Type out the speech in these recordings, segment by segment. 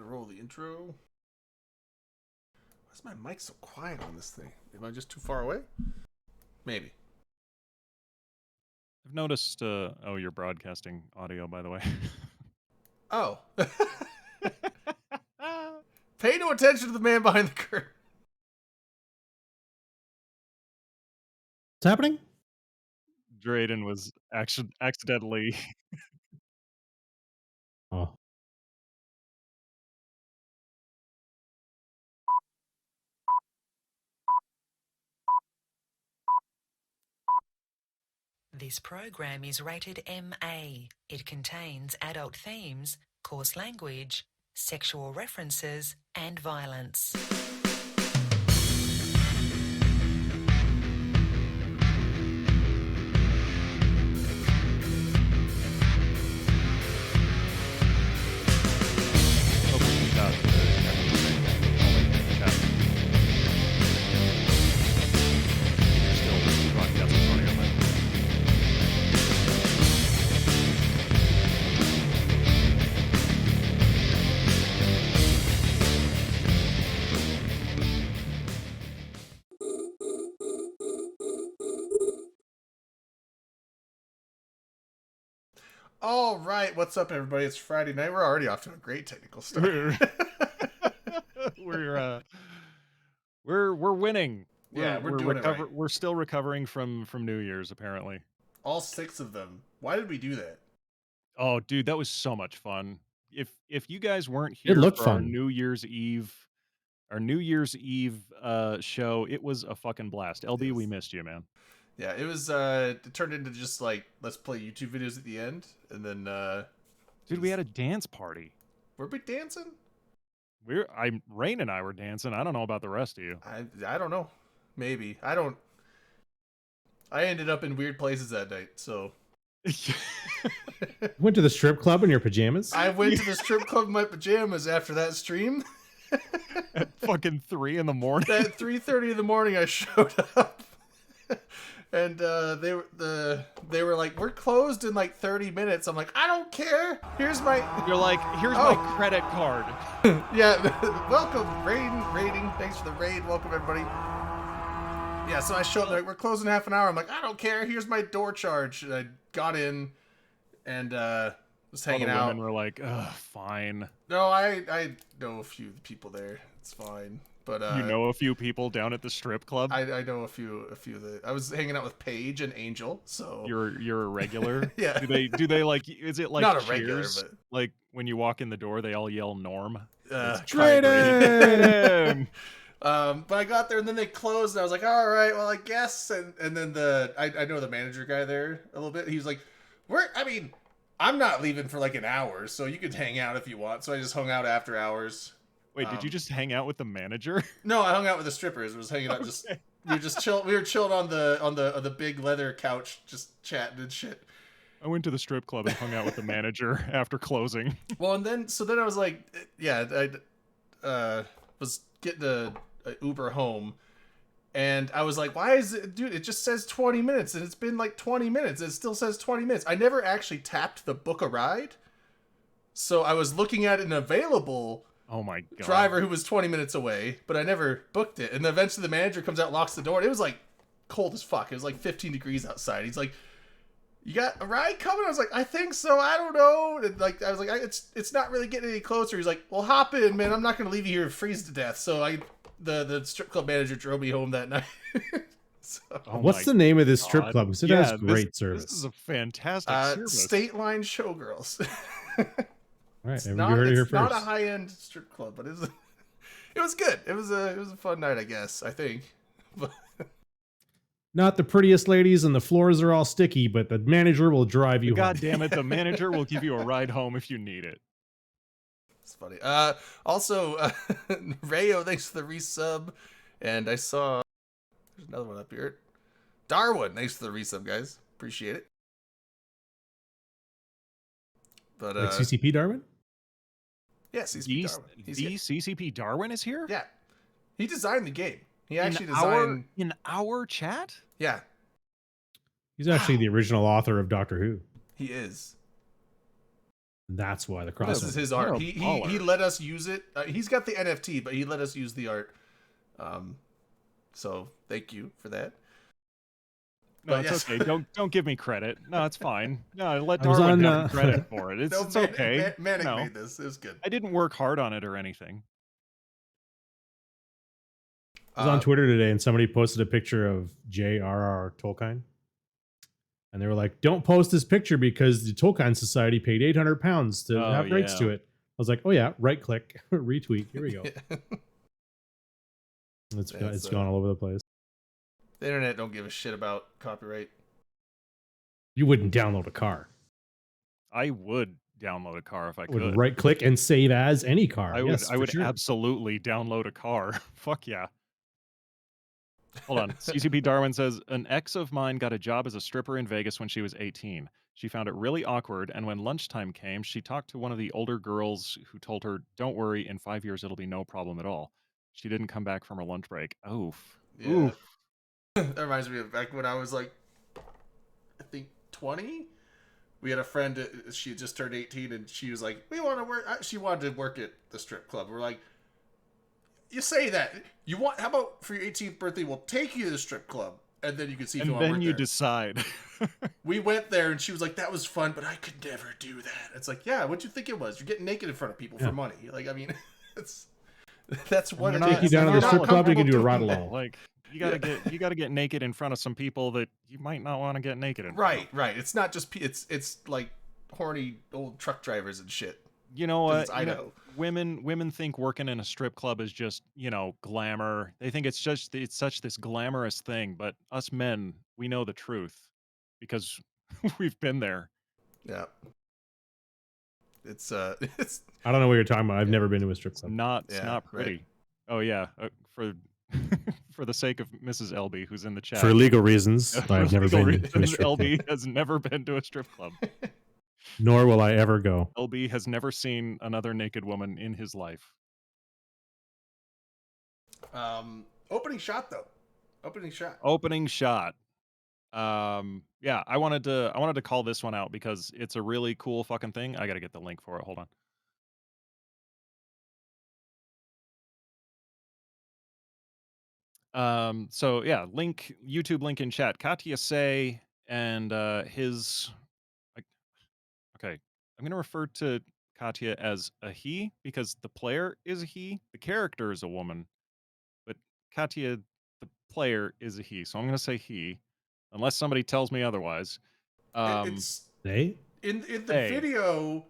roll the intro. Why is my mic so quiet on this thing? Am I just too far away? Maybe. I've noticed, oh, you're broadcasting audio, by the way. Oh. Pay no attention to the man behind the curtain. What's happening? Drayden was accidentally... Oh. This program is rated MA. It contains adult themes, coarse language, sexual references, and violence. All right, what's up, everybody? It's Friday night. We're already off to a great technical start. we're winning. Yeah, we're doing it right. We're still recovering from New Year's, apparently. All 6 of them. Why did we do that? Oh, dude, that was so much fun. If you guys weren't here It looked for our fun. New Year's Eve show, it was a fucking blast. LB, Yes. we missed you, man. Yeah, it was it turned into just like let's play YouTube videos at the end, and then Dude, we had a dance party. were we dancing? Rain and I were dancing. I don't know about the rest of you. I don't know. Maybe. I ended up in weird places that night, so Went to the strip club in your pajamas? I went to the strip club in my pajamas after that stream. At fucking 3 in the morning. At 3:30 in the morning I showed up. And they were like, we're closed in like 30 minutes. I'm like, I don't care. Here's my You're like, here's my credit card. Yeah, welcome, rating. Thanks for the raid. Welcome, everybody. Yeah, so I showed up, like, we're closing half an hour. I'm like, I don't care. Here's my door charge. And I got in and was hanging All the out. women were like, ugh, fine. No, I know a few people there. It's fine. But You know a few people down at the strip club? I know a few of the. I was hanging out with Paige and Angel, so You're a regular? Yeah. Do they like, is it like Not a Cheers? regular, but Like when you walk in the door, they all yell Norm? Drayden! But I got there and then they closed and I was like, all right, well, I guess. And then I know the manager guy there a little bit. He was like, I'm not leaving for like an hour, so you could hang out if you want. So I just hung out after hours. Wait, did you just hang out with the manager? No, I hung out with the strippers. I was hanging out we were chilling on the big leather couch, just chatting and shit. I went to the strip club and hung out with the manager after closing. Well, and then I was like, yeah, I was getting a Uber home, and I was like, why is it, dude? It just says 20 minutes, and it's been like 20 minutes. It still says 20 minutes. I never actually tapped the book a ride, so I was looking at an available. Oh my god. Driver who was 20 minutes away, but I never booked it. And then eventually the manager comes out, locks the door, and it was like cold as fuck. It was like 15 degrees outside. He's like, you got a ride coming? I was like, I think so. I don't know. And like, I was like, it's not really getting any closer. He's like, well, hop in, man. I'm not going to leave you here and freeze to death. So the strip club manager drove me home that night. So, What's the name of this strip club? Because it has great service. This is a fantastic service. State Line Showgirls. All right, It's you heard it here first. not a high-end strip club, but it was good. It was a fun night, I guess. I think. Not the prettiest ladies, and the floors are all sticky, but the manager will drive you God home. damn it, the manager will give you a ride home if you need it. It's funny. Also, Rayo, thanks for the resub, and I saw there's another one up here. Darwin, thanks for the resub, guys. Appreciate it. But Like CCP Darwin? yeah, CCP Darwin. He's here. CCP Darwin is here? Yeah, he designed the game. He actually in designed. in our chat? Yeah, He's actually the original author of Doctor Who. he is. That's why the This crossover. is his What art. a He baller. let us use it. He's got the NFT, but he let us use the art. So thank you for that. No, But it's yes. okay. Don't give me credit. No, it's fine. No, let I was Darwin on, have the credit for it. It's, No, it's okay. Manic No, made this. It was good. I didn't work hard on it or anything. I was on Twitter today and somebody posted a picture of J.R.R. Tolkien. And they were like, don't post this picture because the Tolkien Society paid £800 to Oh, have rights yeah. to it. I was like, oh yeah, right click, retweet. Here we go. It's That's, gone all over the place. The internet don't give a shit about copyright. You wouldn't download a car. I would download a car if I I would could. right click and save as any car. I would. Yes, I for would sure. absolutely download a car. Fuck yeah. Hold on. CCP Darwin says an ex of mine got a job as a stripper in Vegas when she was 18. She found it really awkward, and when lunchtime came, she talked to one of the older girls who told her, "Don't worry, in 5 years it'll be no problem at all." She didn't come back from her lunch break. Oof. Yeah. Oof. That reminds me of back when I was like, I think 20. We had a friend. She had just turned 18, and she was like, "We want to work." She wanted to work at the strip club. We're like, "You say that you want? How about for your 18th birthday, we'll take you to the strip club, and then you can see if And you want to then work you there." decide. We went there, and she was like, "That was fun, but I could never do that." It's like, yeah, what'd you think it was? You're getting naked in front of people Yeah. for money. Like, I mean, that's what You're it not- is. Take you down to You're the not strip club, you can do a comfortable ride doing along. Like you gotta get naked in front of some people that you might not want to get naked in that. front Right, of. right. It's not just it's like horny old truck drivers and shit. You know 'Cause what? it's Idaho. Women think working in a strip club is just, glamour. They think it's such this glamorous thing, but us men, we know the truth because we've been there. Yeah. It's it's I don't know what you're talking about. I've Yeah. never been to a strip It's club. not Yeah, not right. pretty. Oh yeah, for for the sake of Mrs. LB who's in the chat. For legal reasons, for I've never legal been to a reasons, strip club. LB has never been to a strip club. Nor will I ever go. LB has never seen another naked woman in his life. opening shot though. Opening shot. Opening shot. Yeah, I wanted to call this one out because it's a really cool fucking thing. I got to get the link for it. Hold on. So yeah, YouTube link in chat. Katya Say and his like okay. I'm gonna refer to Katya as a he because the player is a he. The character is a woman, but Katya, the player, is a he. So I'm gonna say he, unless somebody tells me otherwise. It's They? in the Hey. video.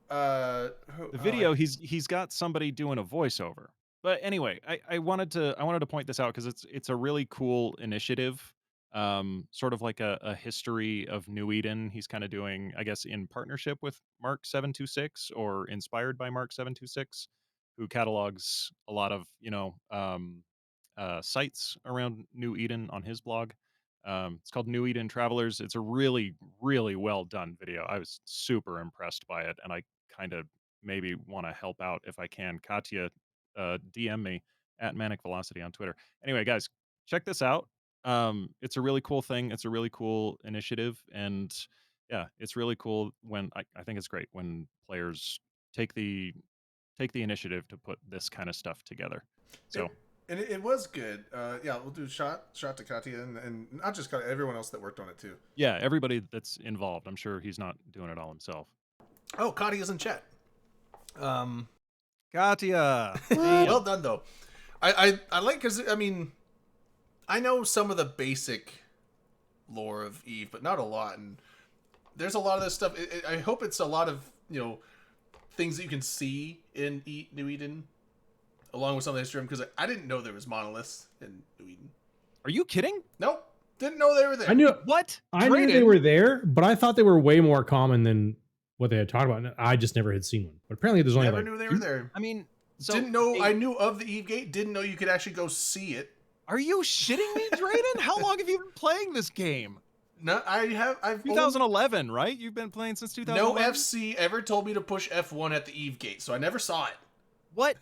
The video, he's got somebody doing a voiceover. But anyway, I wanted to point this out because it's a really cool initiative. Sort of like a history of New Eden. He's kind of doing, I guess, in partnership with Mark 726 or inspired by Mark 726, who catalogs a lot of sites around New Eden on his blog. It's called New Eden Travelers. It's a really, really well done video. I was super impressed by it, and I kind of maybe want to help out if I can. Katya, DM me at Manic Velocity on Twitter. Anyway, guys, check this out. It's a really cool thing. It's a really cool initiative, and yeah, it's really cool when I think it's great when players take the initiative to put this kind of stuff together. So. It was good. Yeah, we'll do shot to Katya and not just Katya, everyone else that worked on it too. Yeah, everybody that's involved. I'm sure he's not doing it all himself. Oh, Katya's in chat. Katya. Well done though. I like because I mean, I know some of the basic lore of Eve, but not a lot. And there's a lot of this stuff. I hope it's a lot of things that you can see in New Eden, along with some of the history. Because I didn't know there was monoliths in New Eden. Are you kidding? Nope, didn't know they were there. I knew What? I knew they Drayden? were there, but I thought they were way more common than what they had talked about. And I just never had seen one. But apparently there's only Never like knew they were there. I mean, so Didn't know. I knew of the Eve Gate. Didn't know you could actually go see it. Are you shitting me, Drayden? How long have you been playing this game? No, I've 2011, right? You've been playing since no 2011. FC ever told me to push F1 at the Eve Gate, so I never saw it. What?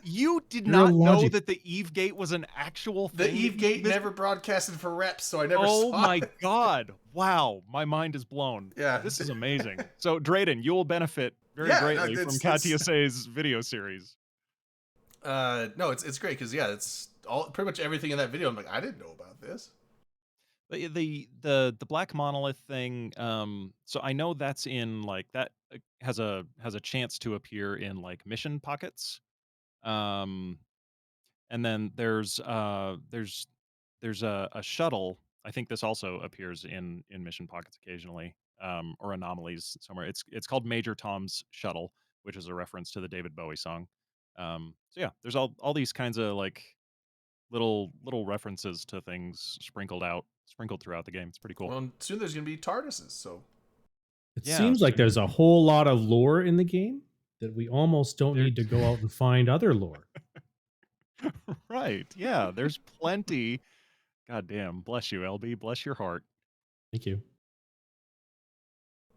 You did You're a not know logic- that the Eve Gate was an actual The thing? Eve Gate This- never broadcasted for reps, so I never Oh saw my it. god. Wow. My mind is blown. Yeah. This is amazing. So, Drayden, you will benefit very Yeah, greatly it's- from it's- Katya Say's video series. No, it's great because yeah, it's all pretty much everything in that video. I'm like, I didn't know about this. The Black Monolith thing, so I know that's in like that has a chance to appear in like mission pockets. Um and then there's a shuttle. I think this also appears in mission pockets occasionally, or anomalies somewhere. It's called Major Tom's shuttle, which is a reference to the David Bowie song. So yeah, there's all these kinds of like little references to things sprinkled throughout the game. It's pretty cool. Well, and soon there's gonna be TARDISes, so It Yeah, seems like so- there's a whole lot of lore in the game that we almost don't There- need to go out and find other lore. Right. Yeah, there's plenty. God damn. Bless you, LB. Bless your heart. Thank you.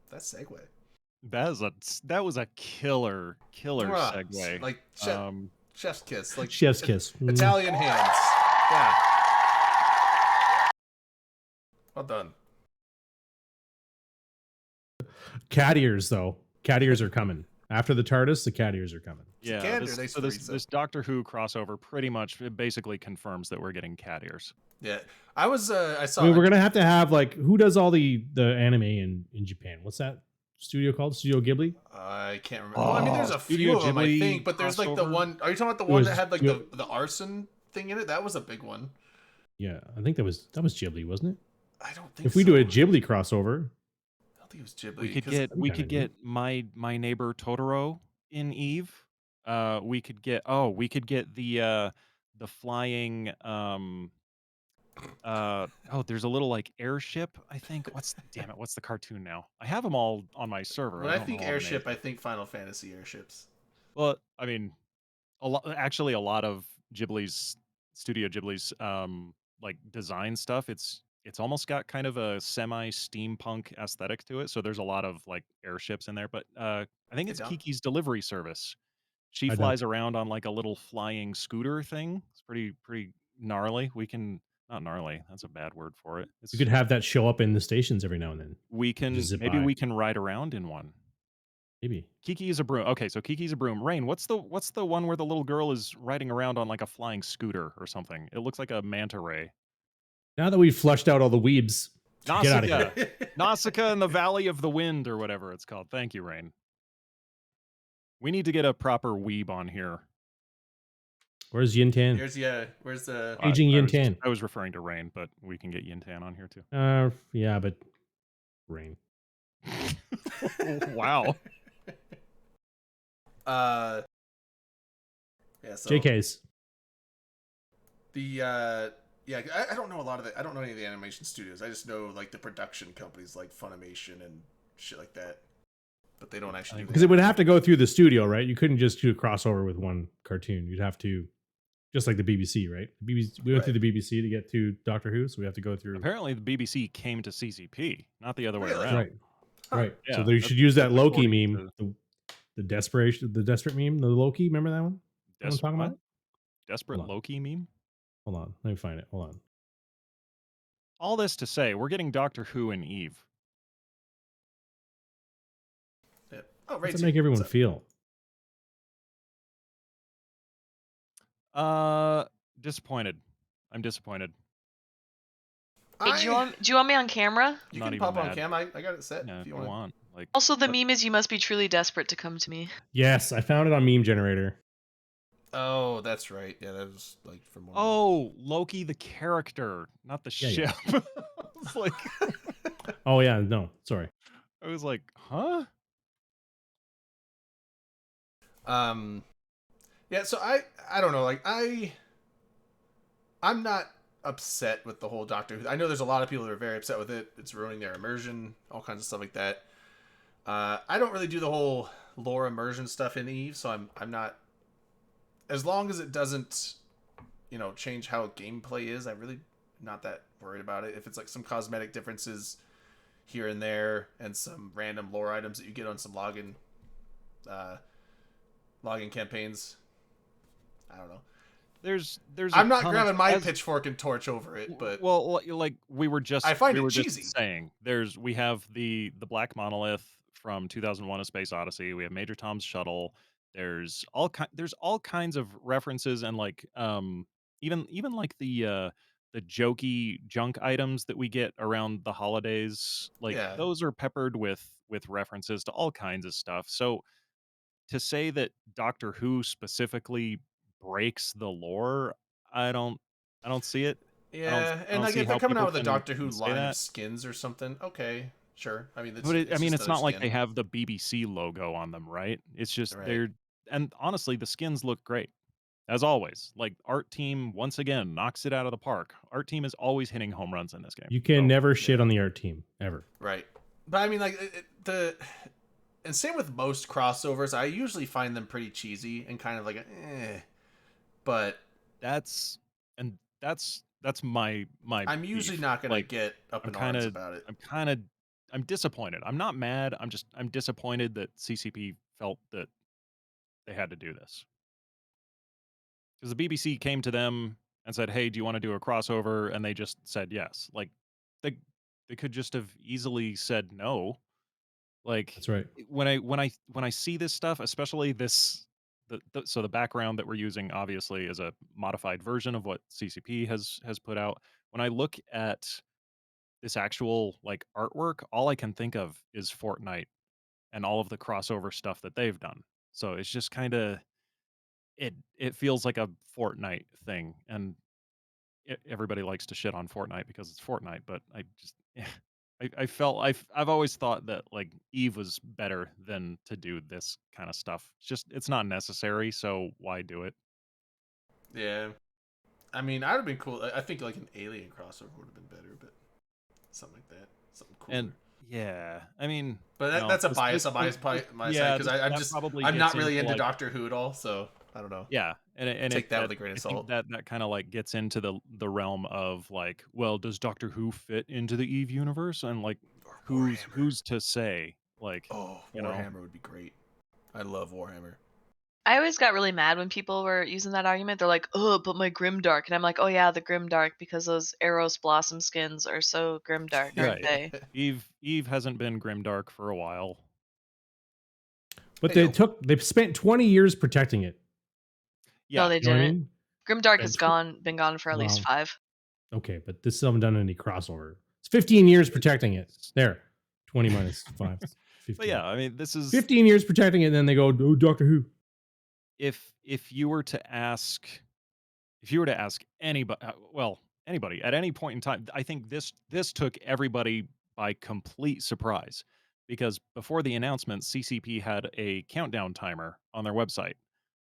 that's segue. That was a killer Mwah. segue. Like chef's kiss, like Chef's kiss. Italian hands. Yeah. Well done. Cat ears, though. Cat ears are coming. After the TARDIS, the cat ears are coming. Yeah, Gander, this, they so this, freeze this Doctor Who crossover pretty much it basically confirms that we're getting cat ears. Yeah, I saw. I mean, we're gonna have like who does all the anime in Japan? What's that studio called? Studio Ghibli? I can't remember. Well, I mean, there's a Studio few of them, I Ghibli think, but there's like the crossover? one. Are you talking about the It one was that had like Studio- the arson thing in it? That was a big one. Yeah, I think that was Ghibli, wasn't it? I don't think. If we so. do a Ghibli crossover, I don't think it was Ghibli. We could 'cause- get that'd be kinda neat. my neighbor Totoro in Eve. We could get the flying there's a little like airship, I think. What's the cartoon now? I have them all on my server. When I don't think know all the airship, I names. think Final Fantasy airships. Well, I mean, a lot of Studio Ghibli's like design stuff, it's almost got kind of a semi steampunk aesthetic to it. So there's a lot of like airships in there, but I think Hey, it's Dom. Kiki's delivery service. She Hi, Dom. flies around on like a little flying scooter thing. It's pretty gnarly. We can not gnarly. That's a bad word for it. you could have that show up in the stations every now and then. we can just zip maybe by. we can ride around in one. Maybe. Kiki is a broom. Okay, so Kiki's a broom. Rain, what's the one where the little girl is riding around on like a flying scooter or something? It looks like a manta ray. Now that we've flushed out all the weebs, get out of Nausicaa. here. Nausicaa in the Valley of the Wind or whatever it's called. Thank you, Rain. We need to get a proper weeb on here. Where's Yin Tan? Where's the? Aging I Yin was- Tan. I was referring to Rain, but we can get Yin Tan on here too. Yeah, but rain. Wow. Yeah. So JK's. the yeah, I don't know a lot of the. I don't know any of the animation studios. I just know like the production companies like Funimation and shit like that. But they don't actually do Because it would have to go through the studio, right? You couldn't just do a crossover with one cartoon. You'd have to, just like the BBC, right? The BBC, we went through the BBC to get to Doctor Who, so we have to go through. Apparently, the BBC came to CCP, not the other way Really? around. Right, right. Yeah, so they that's- should use that that's Loki according meme, the desperate meme, the Loki. Remember that one? You know what I'm talking What? about? Desperate Hold on. Loki meme. Hold on, let me find it. Hold on. All this to say, we're getting Doctor Who and Eve. Yeah. Oh, How right. does it make everyone feel? Disappointed. I'm disappointed. Hey, do you want me on camera? You Not can even pop on mad. cam. I got it set. Yeah, if if you you want. want. Like, Also, the but- meme is you must be truly desperate to come to me. Yes, I found it on Meme Generator. Oh, that's right. Yeah, that was like from. one- Oh, Loki the character, not the Yeah, yeah. ship. It's like Oh yeah, no, sorry. I was like, huh? Yeah. So I don't know. Like I'm not upset with the whole Doctor Who. I know there's a lot of people that are very upset with it. It's ruining their immersion, all kinds of stuff like that. I don't really do the whole lore immersion stuff in Eve, so I'm not. As long as it doesn't, change how gameplay is, I'm really not that worried about it. If it's like some cosmetic differences here and there, and some random lore items that you get on some login campaigns, I don't know. There's I'm not ton grabbing my as- pitchfork and torch over it, but well, like we were just I find we it were cheesy. just saying we have the Black Monolith from 2001: A Space Odyssey. We have Major Tom's shuttle. There's all kinds of references and like even like the jokey junk items that we get around the holidays. Like Yeah. those are peppered with references to all kinds of stuff. So to say that Doctor Who specifically breaks the lore, I don't see it. Yeah, I and don't like see if they're how coming out people with a Doctor Who can say line of that. skins or something, okay, sure. I mean, But I mean, just it's another not like skin. they have the BBC logo on them, right? It's just Right. and honestly, the skins look great. As always, like Art Team once again knocks it out of the park. Art Team is always hitting home runs in this game. You can So, never shit on the art team ever. Right. But I mean, like and same with most crossovers. I usually find them pretty cheesy and kind of like, But that's my I'm usually beef. not gonna Like get up I'm in kind arms of about it. I'm disappointed. I'm not mad. I'm disappointed that CCP felt that they had to do this. Because the BBC came to them and said, "Hey, do you want to do a crossover?" And they just said yes. Like they they could just have easily said no. Like That's right. when I see this stuff, especially this so the background that we're using obviously is a modified version of what CCP has put out. When I look at this actual like artwork, all I can think of is Fortnite and all of the crossover stuff that they've done. So it's just kind of it feels like a Fortnite thing, and everybody likes to shit on Fortnite because it's Fortnite. But I just I felt I've always thought that like Eve was better than to do this kind of stuff. It's not necessary, so why do it? Yeah. I mean, I'd have been cool. I think like an Alien crossover would have been better, but something like that, something cooler. And yeah, I mean, but no, that's a this- bias this- on my this- my yeah, side because that probably I'm gets not really into like, Doctor Who at all. So I don't know. yeah, and Take that with a grain of I think salt. that kind of like gets into the realm of like, well, does Doctor Who fit into the Eve universe? And like, Or who's to say? Like, Oh, you know, Warhammer would be great. I love Warhammer. I always got really mad when people were using that argument. They're like, "Oh, but my Grimdark," and I'm like, "Oh yeah, the Grimdark, because those Eros Blossom skins are so grimdark, aren't right? they?" Eve hasn't been grimdark for a while. But Hey, they spent 20 years protecting it. Yeah, No, they You know what I didn't. mean? Grimdark has Spent been gone for at least Wow. 5. Okay, but this haven't done any crossover. It's 15 years protecting it. There. 20 minus 5. 15. but yeah, I mean, this is 15 years protecting it, and then they go, oh, Doctor Who. if you were to ask anybody, anybody at any point in time, I think this took everybody by complete surprise, because before the announcement, CCP had a countdown timer on their website.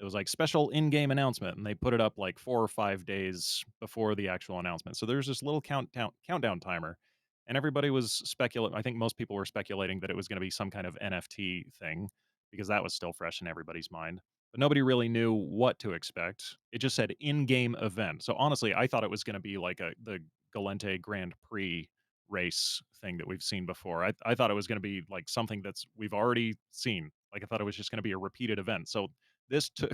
It was like special in-game announcement, and they put it up like 4 or 5 days before the actual announcement. So there's this little countdown timer, and everybody was speculating. I think most people were speculating that it was going to be some kind of NFT thing, because that was still fresh in everybody's mind. But nobody really knew what to expect. It just said in-game event. So honestly, I thought it was going to be like the Galente Grand Prix race thing that we've seen before. I thought it was going to be like something that's we've already seen. Like I thought it was just going to be a repeated event. So this took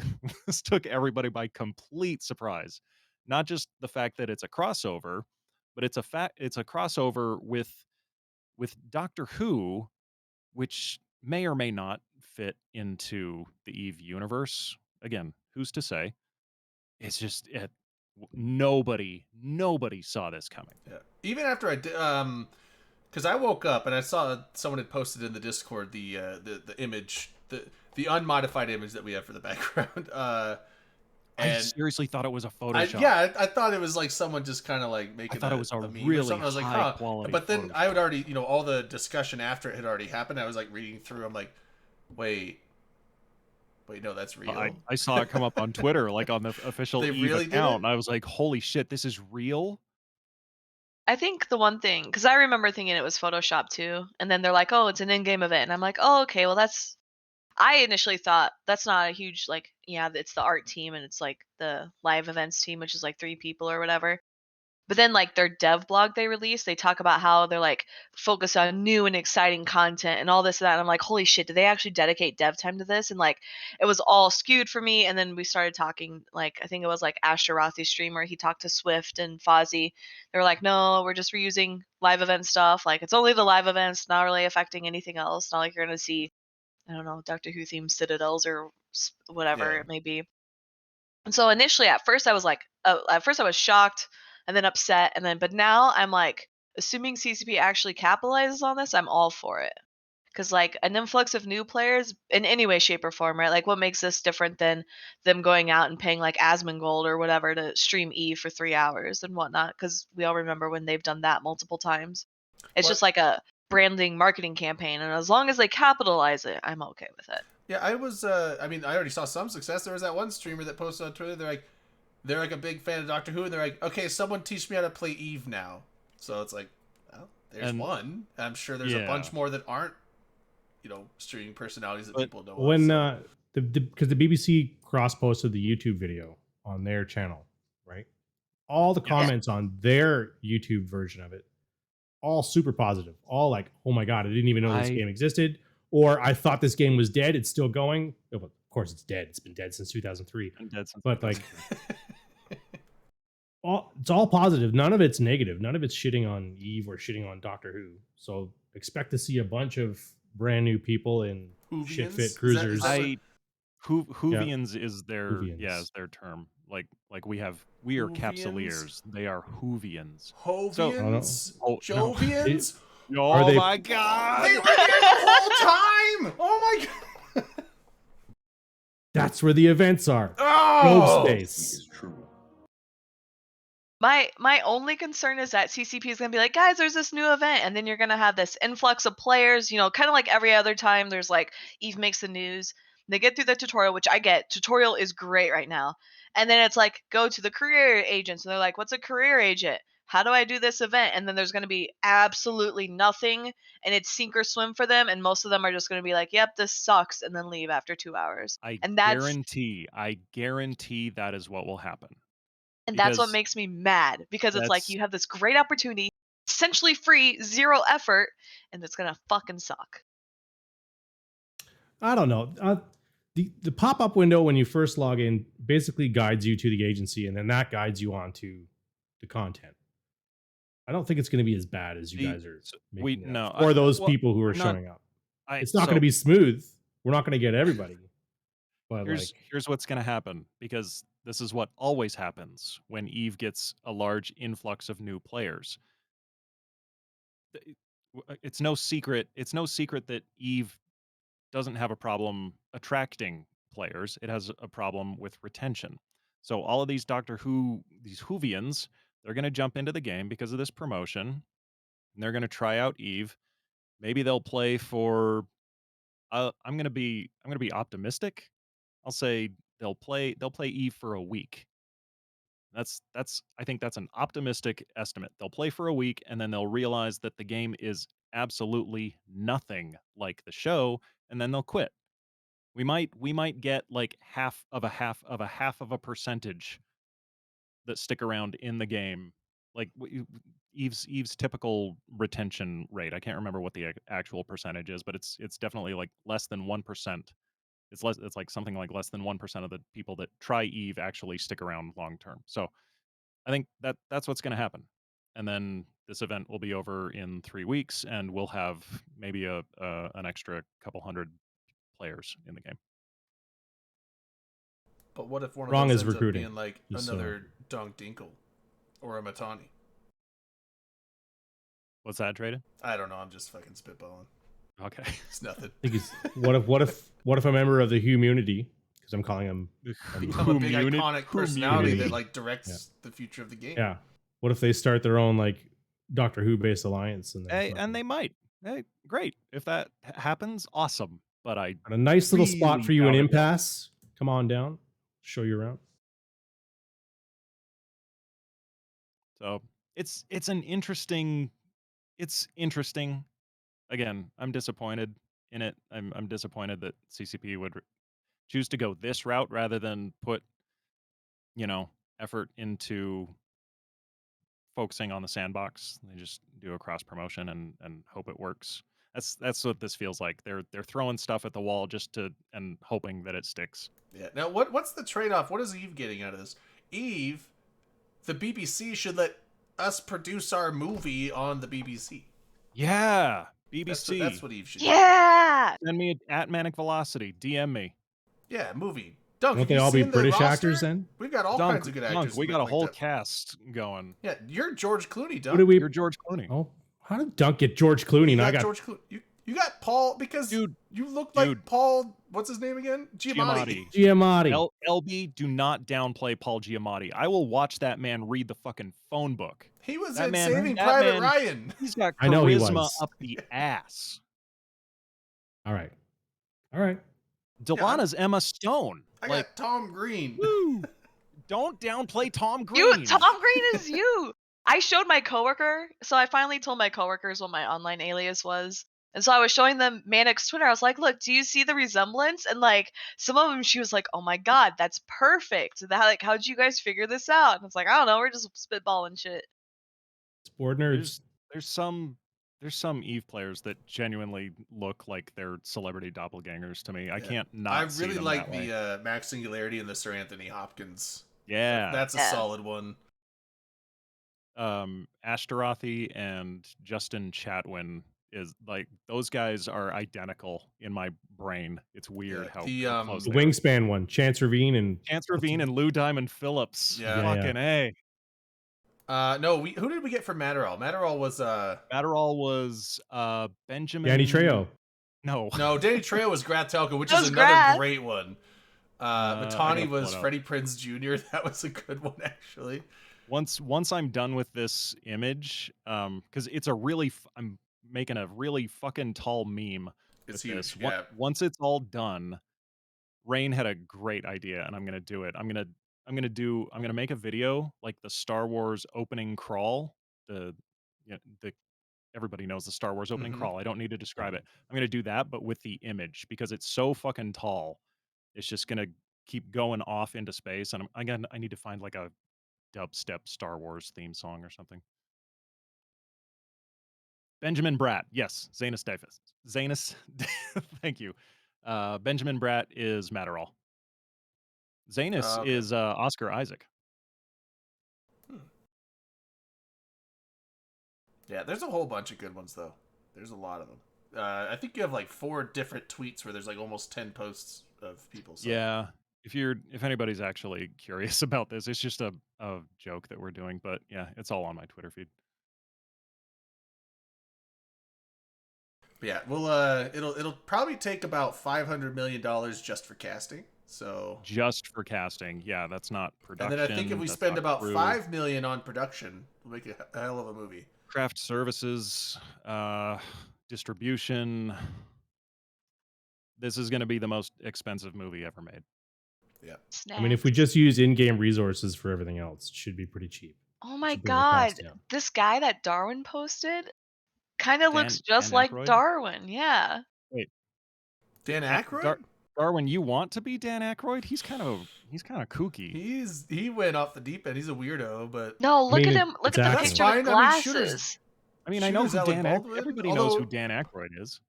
this took everybody by complete surprise. Not just the fact that it's a crossover, but it's a crossover with Doctor Who, which may or may not fit into the Eve universe. Again, who's to say? It's just nobody saw this coming. Yeah. Even after I did, because I woke up and I saw someone had posted in the Discord the image, the unmodified image that we have for the background. I And seriously thought it was a Photoshop. I thought it was like someone just kind of like making. I thought it was a meme or really something. I was like, high quality But then Photoshop. I would already, all the discussion after it had already happened. I was like reading through. I'm like, wait, no, that's real. I saw it come up on Twitter, like on the official They Eve really did account, it? and I was like, "Holy shit, this is real!" I think the one thing, because I remember thinking it was Photoshop too, and then they're like, "Oh, it's an in-game event," and I'm like, "Oh, okay, well that's." I initially thought that's not a huge it's the art team and it's like the live events team, which is like 3 people or whatever. But then like their dev blog they release, they talk about how they're like focused on new and exciting content and all this and that. And I'm like, holy shit, did they actually dedicate dev time to this? And like it was all skewed for me. And then we started talking, like I think it was like Ashtarothi streamer. He talked to Swift and Fozzie. They were like, no, we're just reusing live event stuff. Like it's only the live events, not really affecting anything else. Not like you're gonna see, I don't know, Doctor Who themed citadels or whatever Yeah. it may be. And so initially, at first, I was like, at first I was shocked, and then upset, and then, but now I'm like, assuming CCP actually capitalizes on this, I'm all for it. Because like an influx of new players in any way, shape, or form, right? Like, what makes this different than them going out and paying like Asmongold or whatever to stream Eve for 3 hours and whatnot? Because we all remember when they've done that multiple times. It's What? just like a branding marketing campaign, and as long as they capitalize it, I'm okay with it. Yeah, I was. I mean, I already saw some success. There was that one streamer that posted on Twitter. They're like a big fan of Doctor Who, and they're like, okay, someone teach me how to play Eve now. So it's like, well, there's And- one. I'm sure there's a Yeah. bunch more that aren't, streaming personalities that But people know. When of, so. because the BBC cross posted the YouTube video on their channel, right? All the Yeah. comments on their YouTube version of it, all super positive. All like, oh my god, I didn't even know this I- game existed, or I thought this game was dead. It's still going. Oh, but of course, it's dead. It's been dead since 2003. I'm dead since But like, 2003. it's all positive. None of it's negative. None of it's shitting on Eve or shitting on Doctor Who. So expect to see a bunch of brand new people in shit Whovians? fit Is that- cruisers. is that what- Whovians is their Whovians. is their term. Like we are Whovians? Capsuleers. They are Whovians. Hovians? Oh, no. Jovians? Oh Are they- my god! They were there the whole time! Oh my god! That's where the events are. Oh! Globe space. My only concern is that CCP is going to be like, guys, there's this new event, and then you're going to have this influx of players, kind of like every other time there's like Eve makes the news. They get through the tutorial, which I get. Tutorial is great right now. And then it's like, go to the career agents. And they're like, what's a career agent? How do I do this event? And then there's going to be absolutely nothing, and it's sink or swim for them. And most of them are just going to be like, yep, this sucks, and then leave after 2 hours. And that's I guarantee that is what will happen. And that's what Because makes me mad, because it's like that's- you have this great opportunity, essentially free, 0 effort, and it's gonna fucking suck. I don't know. The pop up window when you first log in basically guides you to the agency, and then that guides you on to the content. I don't think it's going to be as bad as you The- guys are so making it no, out. Or those well, people who are not- showing up. I- It's not so going to be smooth. We're not going to get everybody. But here's what's going to happen, because this is what always happens when Eve gets a large influx of new players. It's no secret that Eve doesn't have a problem attracting players. It has a problem with retention. So all of these Doctor Who, these Whovians, they're going to jump into the game because of this promotion, and they're going to try out Eve. Maybe they'll play for. I'm going to be optimistic. I'll say they'll play Eve for a week. I think that's an optimistic estimate. They'll play for a week, and then they'll realize that the game is absolutely nothing like the show, and then they'll quit. We might get like half of a percentage that stick around in the game. Like Eve's typical retention rate. I can't remember what the actual percentage is, but it's definitely like less than 1%. It's like something like less than 1% of the people that try Eve actually stick around long term. So I think that's what's going to happen. And then this event will be over in 3 weeks, and we'll have maybe an extra couple hundred players in the game. But what if one of Wrong those is ends recruiting, up being like just so- another Dunk Dinkle or a Matani? What's that, Traden? I don't know. I'm just fucking spitballing. Okay. It's nothing. I think it's what if a member of the Humunity, because I'm calling him, Become a big Who-munity- iconic personality Who-munity. that like directs the future of the game. yeah. What if they start their own like Doctor Who based alliance and Hey, and they might. Hey, great. If that happens, awesome. But I got a nice little spot really for you in doubt it will. Impasse. Come on down, show you around. So it's interesting. Again, I'm disappointed in it. I'm disappointed that CCP would choose to go this route rather than put, effort into focusing on the sandbox. They just do a cross promotion and hope it works. That's what this feels like. They're throwing stuff at the wall just to and hoping that it sticks. Yeah. Now, what's the trade-off? What is Eve getting out of this? Eve, the BBC should let us produce our movie on the BBC. Yeah, BBC. That's what Eve should do. Yeah. Send me at Manic Velocity. DM me. Yeah, movie. Dunk, Won't have they you all be seen the British roster? actors then? We've got all Dunk, kinds of good Dunk, actors. we got a like whole that. cast going. Yeah, you're George Clooney, What Dunk. do we? You're George Clooney. Oh, how did Dunk get George Clooney? You And I got got George Clooney. You got Paul because Dude, you look like dude. Paul. What's his name again? Giamatti. Giamatti. LB, do not downplay Paul Giamatti. I will watch that man read the fucking phone book. He was That in man- Saving that Private man- Ryan. He's got I know he charisma was. up the ass. All right. All right. Delana's Emma Stone. I Like, got Tom Green. woo! Don't downplay Tom Green. Tom Green is you. I showed my coworker, so I finally told my coworkers what my online alias was. And so I was showing them Manic's Twitter. I was like, look, do you see the resemblance? And like some of them, she was like, oh my God, that's perfect. And like, how'd you guys figure this out? And it's like, I don't know, we're just spitballing shit. Sport nerds. There's some Eve players that genuinely look like they're celebrity doppelgangers to me. I Yeah. can't not. I see really them like that way. the Max Singularity and the Sir Anthony Hopkins. Yeah. That's a Yeah. solid one. Ashtarothi and Justin Chatwin is like those guys are identical in my brain. It's weird Yeah, how the, how close The they are. wingspan one. Chance Ravine and Chance Ravine and Lou Diamond Phillips. Yeah. Fucking A. No, who did we get from Matterall? Matterall was Matterall was Benjamin. Danny Trejo. No. no, Danny Trejo was Gratelka, which That is was another Grat. great one. I gotta Matani pull was it up. Freddie Prinze Jr. That was a good one, actually. Once I'm done with this image, because it's a really I'm making a really fucking tall meme It's with huge. this. Yeah. Once it's all done, Rain had a great idea, and I'm gonna do it. I'm gonna make a video like the Star Wars opening crawl. The everybody knows the Star Wars opening Mhm. crawl. I don't need to describe it. I'm gonna do that, but with the image because it's so fucking tall. It's just gonna keep going off into space, and I need to find like a dubstep Star Wars theme song or something. Benjamin Bratt, yes, Zanus Davis. Zanus, thank you. Benjamin Bratt is Matterall. Zanus Okay. is Oscar Isaac. Yeah, there's a whole bunch of good ones, though. There's a lot of them. I think you have like 4 different tweets where there's like almost 10 posts of people. So. Yeah, if anybody's actually curious about this, it's just a joke that we're doing, but yeah, it's all on my Twitter feed. Yeah, well, it'll probably take about $500 million just for casting. So, Just for casting, yeah, that's not production. and then I think if we that's spend not about crew. $5 million on production, we'll make a hell of a movie. Craft services, distribution. This is going to be the most expensive movie ever made. Yeah. I mean, if we just use in-game resources for everything else, it should be pretty cheap. Oh my Should bring the God, cost down. this guy that Darwin posted kind of looks just Dan like Aykroyd? Darwin. Yeah. Dan Aykroyd? Darwin, you want to be Dan Aykroyd? He's kind of kooky. He went off the deep end. He's a weirdo, but No, look mean, at him. Look it's at the acting. picture That's with fine. I mean, shooters- glasses. I mean, I know Shooters who Alec Dan. Baldwin, Everybody knows who although- Dan Aykroyd is.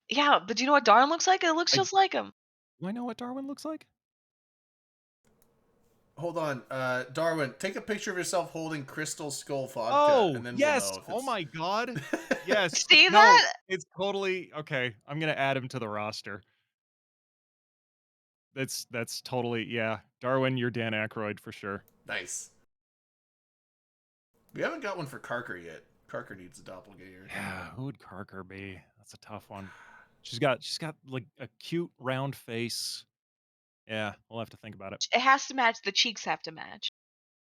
Yeah, but do you know what Darwin looks like? It looks I- just like him. Do I know what Darwin looks like? hold on. Darwin, take a picture of yourself holding Crystal Skull vodka. Oh, and then yes. We'll know if Oh it's... my God. Yes. See No, that? it's totally okay. I'm gonna add him to the roster. That's totally yeah. Darwin, you're Dan Aykroyd for sure. Nice. We haven't got one for Carker yet. Carker needs a doppelganger. Yeah, who would Carker be? That's a tough one. She's got like a cute round face. Yeah, we'll have to think about it. It has to match. The cheeks have to match.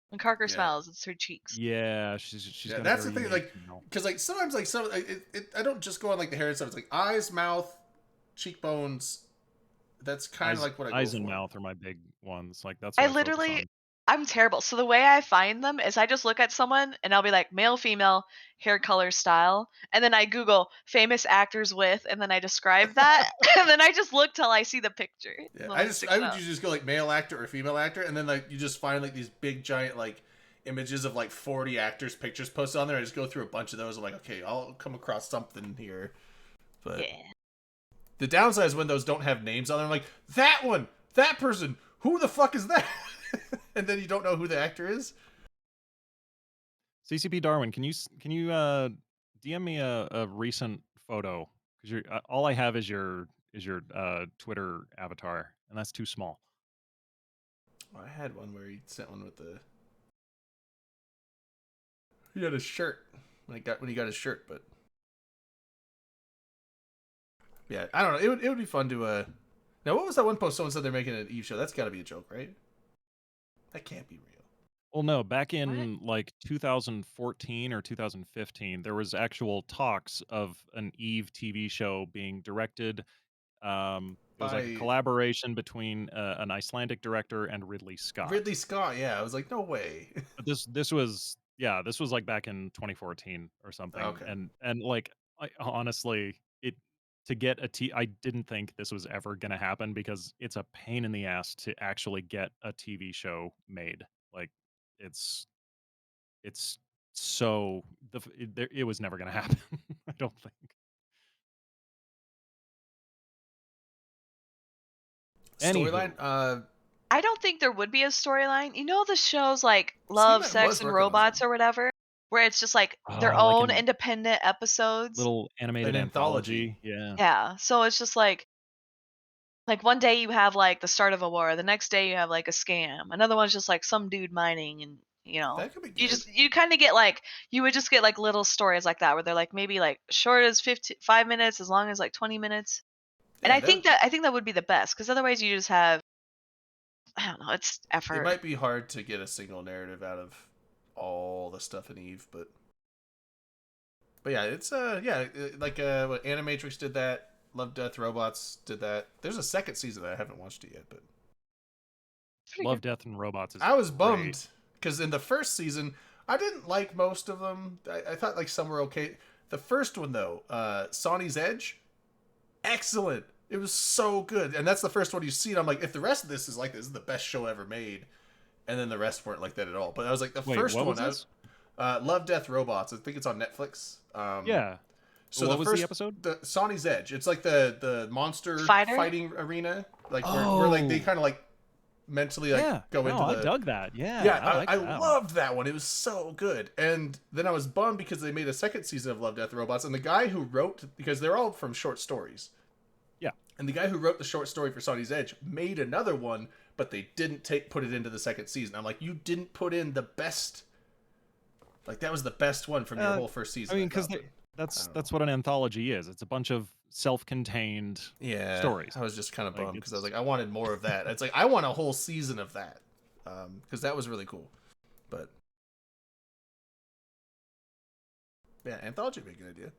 When Carker Yeah. smiles, it's her cheeks. Yeah, she's Yeah, got a that's the very thing, unique like, smile. because like sometimes like some I don't just go on like the hair and stuff. It's like eyes, mouth, cheekbones. That's kind of like what I go eyes for. and mouth are my big ones. Like that's I what focus literally, on. I'm terrible. So the way I find them is I just look at someone and I'll be like male, female, hair color, style, and then I Google famous actors with, and then I describe that, and then I just look till I see the picture. Yeah, The I one would sticks out. usually just go like male actor or female actor, and then like you just find like these big giant like images of like 40 actors' pictures posted on there. I just go through a bunch of those. I'm like, okay, I'll come across something here. But Yeah. the downside is when those don't have names on them. I'm like, that one, that person, who the fuck is that? And then you don't know who the actor is. CCP Darwin, can you DM me a recent photo? Because all I have is your Twitter avatar, and that's too small. I had one where he sent one with the. He had a shirt when he got his shirt, but yeah, I don't know. It would be fun to. Now, what was that one post? Someone said they're making an Eve show. That's got to be a joke, right? That can't be real. Well, no, back in like 2014 or 2015, there was actual talks of an Eve TV show being directed. It was like a By- collaboration between an Icelandic director and Ridley Scott. Ridley Scott, yeah. I was like, no way. But this was like back in 2014 or something. Okay. And like honestly, I didn't think this was ever going to happen because it's a pain in the ass to actually get a TV show made. Like it's so it was never going to happen. I don't think. Storyline? I don't think there would be a storyline. You know the shows like Love, Steven Sex, was and working on Robots or whatever, where it's just like their Oh, like own an independent episodes. little animated An anthology. anthology. Yeah. Yeah, so it's just like one day you have like the start of a war, the next day you have like a scam, another one's just like some dude mining, and That could be you good. you kind of get like you would just get like little stories like that where they're like maybe like short as 5 minutes, as long as like 20 minutes. And Yeah, I think that would be the best, because otherwise you just have, I don't know, it's it effort. might be hard to get a single narrative out of all the stuff in Eve, but yeah, it's like what Animatrix did that. Love, Death, Robots did that. There's a second season that I haven't watched it yet, but It's pretty Love, good. Death, and Robots is I was great. bummed because in the first season I didn't like most of them. I thought like some were okay. The first one though, Sonny's Edge, excellent. It was so good, and that's the first one you see. And I'm like, if the rest of this is like this is the best show ever made, and then the rest weren't like that at all. But I was like, the Wait, first what one, was this? Love, Death, Robots. I think it's on Netflix. Yeah. So What the was first the episode? the Sonny's Edge. It's like the monster Fighter? fighting arena, like where like they Oh. kind of like mentally like Yeah. go No, into I the. dug that. Yeah. Yeah, I, like I that one. loved that one. It was so good. And then I was bummed because they made a second season of Love, Death, Robots, and the guy who wrote, because they're all from short stories. Yeah. And the guy who wrote the short story for Sonny's Edge made another one, but they didn't put it into the second season. I'm like, you didn't put in the best. Like that was the best one from your whole first season. I mean, because thought. that's what an anthology is. It's a bunch of self-contained Yeah, stories. I was just kind of Like, bummed because I was it's- like, I wanted more of that. It's like I want a whole season of that, because that was really cool. But yeah, anthology would be a good idea.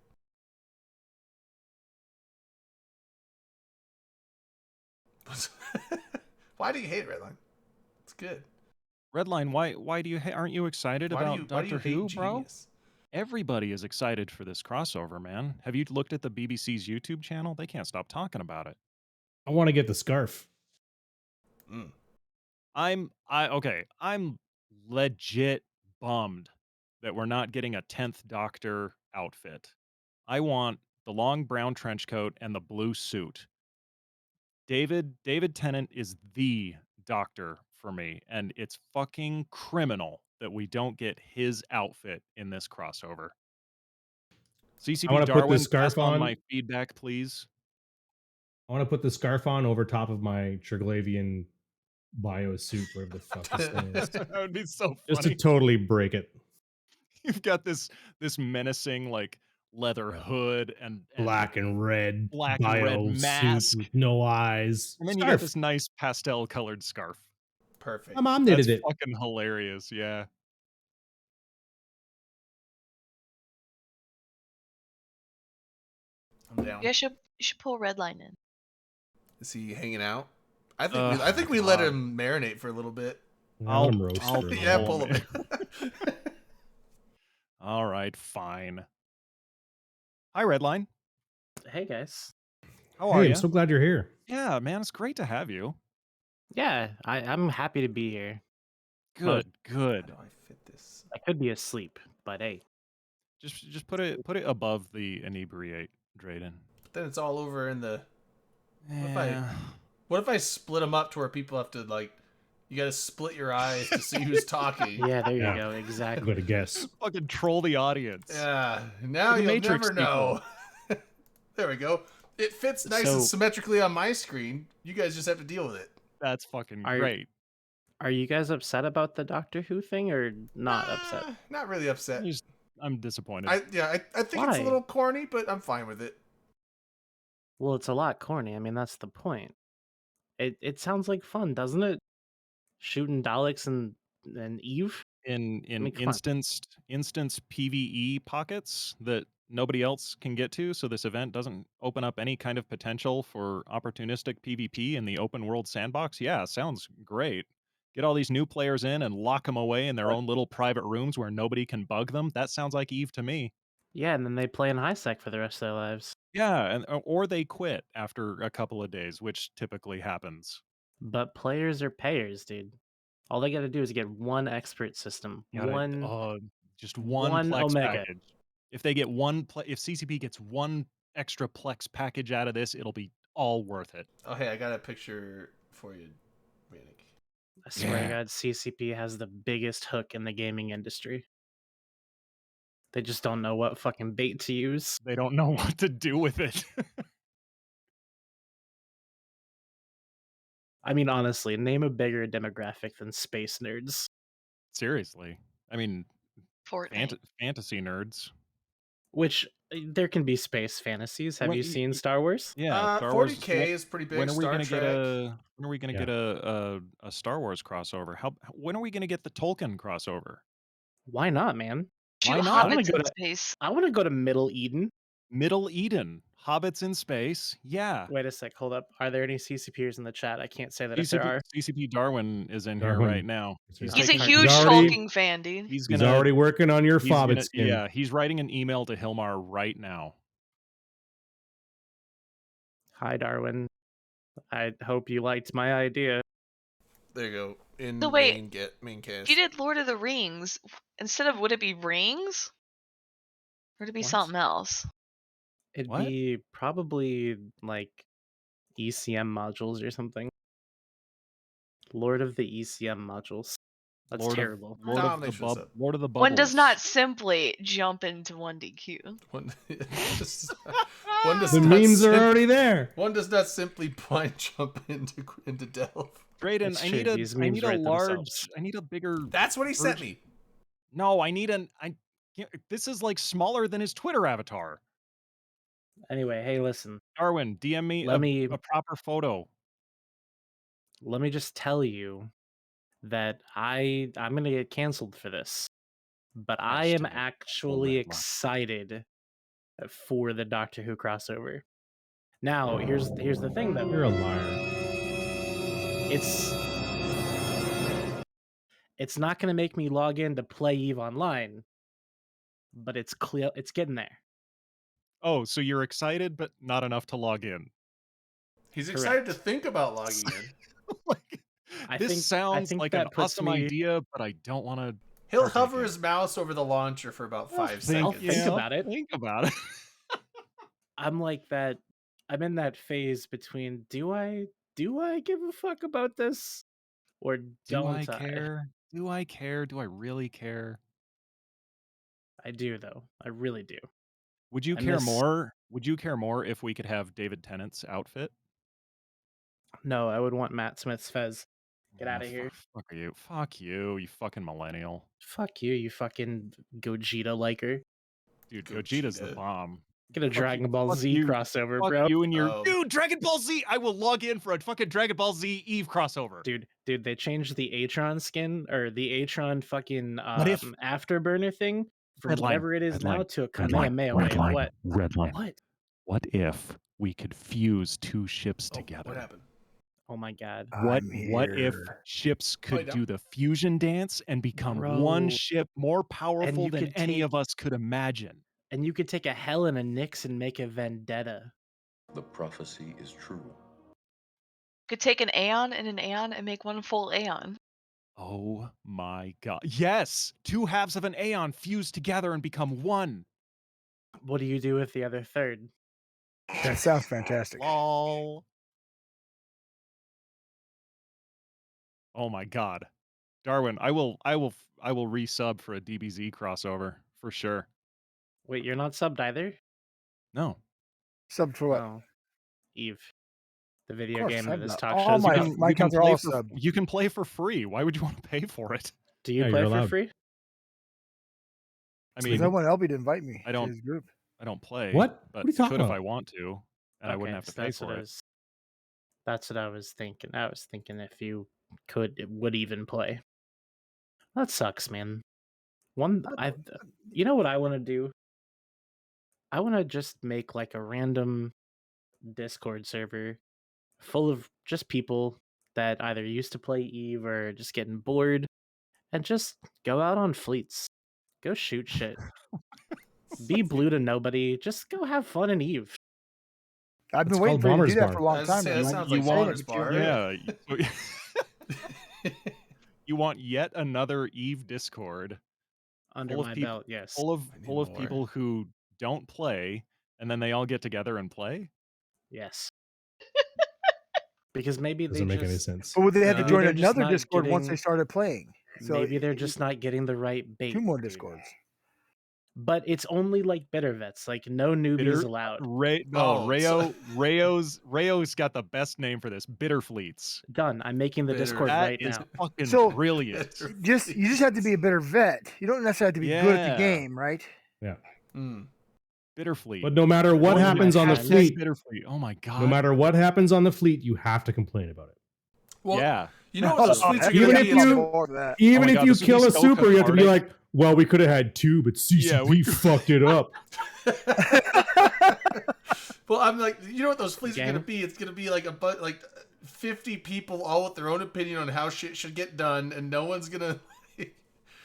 Why do you hate Redline? It's good. Redline, why do you aren't you excited Why about do you Doctor hate Who, bro? Genius? Everybody is excited for this crossover, man. Have you looked at the BBC's YouTube channel? They can't stop talking about it. I want to get the scarf. Mm. I'm legit bummed that we're not getting a 10th Doctor outfit. I want the long brown trench coat and the blue suit. David Tennant is the Doctor for me, and it's fucking criminal that we don't get his outfit in this crossover. CCP wanna put the Darwin, scarf pass on on. my feedback, please. I want to put the scarf on over top of my Triglavian bio suit, whatever the fuck this thing is, That would be so just to funny. totally break it. You've got this menacing like leather hood and Black and red black and red bio mask. suit with no eyes. And then you got Scarf. this nice pastel colored scarf. Perfect. My mom knitted That's it. fucking hilarious. Yeah. I'm down. You should pull Redline in. Is he hanging out? I Ugh, think we let God. him marinate for a little bit. I'll let 'em roast I'll for a little Yeah, bit. pull him in. All right, fine. Hi, Redline. Hey guys. How are Hey, you? I'm so glad you're here. Yeah, man, it's great to have you. Yeah, I'm happy to be here. Good, How good. do I fit this. I could be asleep, but hey. Just put it above the inebriate, Drayden. But then it's all over in the. Yeah. What if I split them up to where people have to like? You got to split your eyes to see who's talking. Yeah, there you Yeah. go. I'm Exactly. going to guess. Fucking troll the audience. Yeah. Now The you'll Matrix never know. There we go. It fits nice and So- symmetrically on my screen. You guys just have to deal with it. That's fucking Are- great. Are you guys upset about the Doctor Who thing or not upset? Not really upset. I'm disappointed. I think it's a Why? little corny, but I'm fine with it. Well, it's a lot corny. I mean, that's the point. It sounds like fun, doesn't it? Shooting Daleks and Eve. in mean, come on. instance PvE pockets that nobody else can get to, so this event doesn't open up any kind of potential for opportunistic PvP in the open world sandbox. Yeah, sounds great. Get all these new players in and lock them away in their own little private rooms where nobody can bug them. That sounds like Eve to me. Yeah, and then they play in high sec for the rest of their lives. Yeah, and or they quit after a couple of days, which typically happens. But players are payers, dude. All they got to do is get one expert system, Just one one Plex Omega. package. If they get if CCP gets one extra Plex package out of this, it'll be all worth it. Oh, hey, I got a picture for you, Rannick. I swear to Yeah. God, CCP has the biggest hook in the gaming industry. They just don't know what fucking bait to use. They don't know what to do with it. I mean, honestly, name a bigger demographic than space nerds. Seriously. I mean, Fortnite. fantasy nerds. Which there can be space fantasies. Have Well, you seen Star Wars? Yeah, Star Wars. 40K is pretty big. When are we Star gonna Trek. when are we gonna Yeah. get a Star Wars crossover? When are we gonna get the Tolkien crossover? Why not, man? Why Shoot not? I wanna hobbits go in to- space. I want to go to Middle Eden. Middle Eden, hobbits in space. Yeah. Wait a sec, hold up. Are there any CCPers in the chat? I can't say that if there are. CCP Darwin is in here Darwin right now. is here. He's a He's huge already- Tolkien fan, dude. He's He's gonna already working on your he's Fobbit gonna- skin. Yeah, he's writing an email to Hilmar right now. Hi, Darwin. I hope you liked my idea. There you go. In So wait, main cast. If you did Lord of the Rings, instead of would it be rings? Or would it be What? something else? It'd What? be probably like ECM modules or something. Lord of the ECM modules. That's terrible. Lord of the Bubbles. One does not simply jump into 1DQ. One does The not memes are already there. One does not simply blind jump into Delve. Drayden, It's I true, need a these I memes need a write large themselves. I need a bigger That's what he sent version. me. No, this is like smaller than his Twitter avatar. Anyway, hey, listen. Darwin, DM me Let me a proper photo. let me just tell you that I'm gonna get canceled for this, but I am Hashtag actually red line. excited for the Doctor Who crossover. Now, here's the thing though. You're a liar. It's not gonna make me log in to play Eve Online, but it's getting there. Oh, so you're excited, but not enough to log in. He's excited Correct. to think about logging in. Like, I this think- I sounds think like that an puts awesome me- idea, but I don't want to. He'll Partake hover in. his mouse over the launcher for about 5 I'll seconds. think about it. Think about it. I'm like that. I'm in that phase between do I give a fuck about this or Do don't I care? Do I care? Do I really care? I do though. I really do. Would you And care this- more? Would you care more if we could have David Tennant's outfit? No, I would want Matt Smith's Fez. Get Oh, outta here. Fuck you. Fuck you, you fucking millennial. Fuck you, you fucking Gogeta liker. Dude, Gogeta's the Gogeta. bomb. Get a Fuck Dragon you- Ball fuck Z you- crossover, Fuck bro. you and your Oh. dude, Dragon Ball Z. I will log in for a fucking Dragon Ball Z Eve crossover. Dude, they changed the Atron skin or the Atron fucking if- afterburner thing from Red line, whatever it is red now line, to a red line, Kamehameha red wave. line, What? red line. What? What if we could fuse two ships Oh, together? what happened? Oh my god. What if ships could down. do the fusion dance and become Bro. one ship more powerful you than could any take- of us could imagine? And you could take a Hell and a Nyx and make a Vendetta. The prophecy is true. Could take an Aeon and make one full Aeon. Oh my god. Yes! Two halves of an Aeon fuse together and become one. What do you do with the other third? That sounds fantastic. Lol. Oh my god. Darwin, I will resub for a DBZ crossover for sure. Wait, you're not subbed either? No. Sub for what? Oh, Eve, the video course, game that I'm this not- talk all show's my- about. my accounts are all for, sub. you can play for free. Why would you want to pay for it? Do you Yeah, play you're for allowed. free? I Because mean, no one Elby to invite me I to don't- his group. I don't play. What? But What are you talking could if about? I want to, and I wouldn't have to so pay that's what for I it. was. That's what I was thinking. I was thinking if you would even play. That sucks, man. You know what I want to do? I want to just make like a random Discord server full of just people that either used to play Eve or just getting bored, and just go out on fleets, go shoot shit, be blue to nobody, just go have fun in Eve. I've been It's waiting called for you to do Bomber's that for a Bar. long time. That now. sounds You like want Bomber's it, but you're Bar. great. Yeah. You want yet another Eve Discord Under Full of my people- belt, yes. full of I need full of more. people who don't play, and then they all get together and play? Yes. Because maybe Doesn't they make any just sense. But would they have to No. join They're just another not Discord once they getting- started playing? So maybe they're just not getting the right bait. 2 more dude. Discords. But it's only like bitter vets, like no newbies Bitter- allowed. Oh, Rayo's got the best name for this. Bitter Fleets. Done. I'm making the Bitter. Discord That right is now. fucking So- brilliant. You just have to be a better vet. You don't necessarily have to be good at the Yeah. game, right? Mm. Bitter Fleet. But no matter what Going to happens on the hashtag fleet, Bitter Fleet. Oh my god. no matter what happens on the fleet, you have to complain about it. Well, yeah. you know what those fleets are Even going to if be? you- for that. Even my if God, you this would be kill a so super, you have to be cathartic. like, well, we could have had 2, but CCP Yeah, we- fucked it up. Well, I'm like, you know what those fleets are Gang? going to be? It's going to be like 50 people all with their own opinion on how shit should get done, and no one's going to...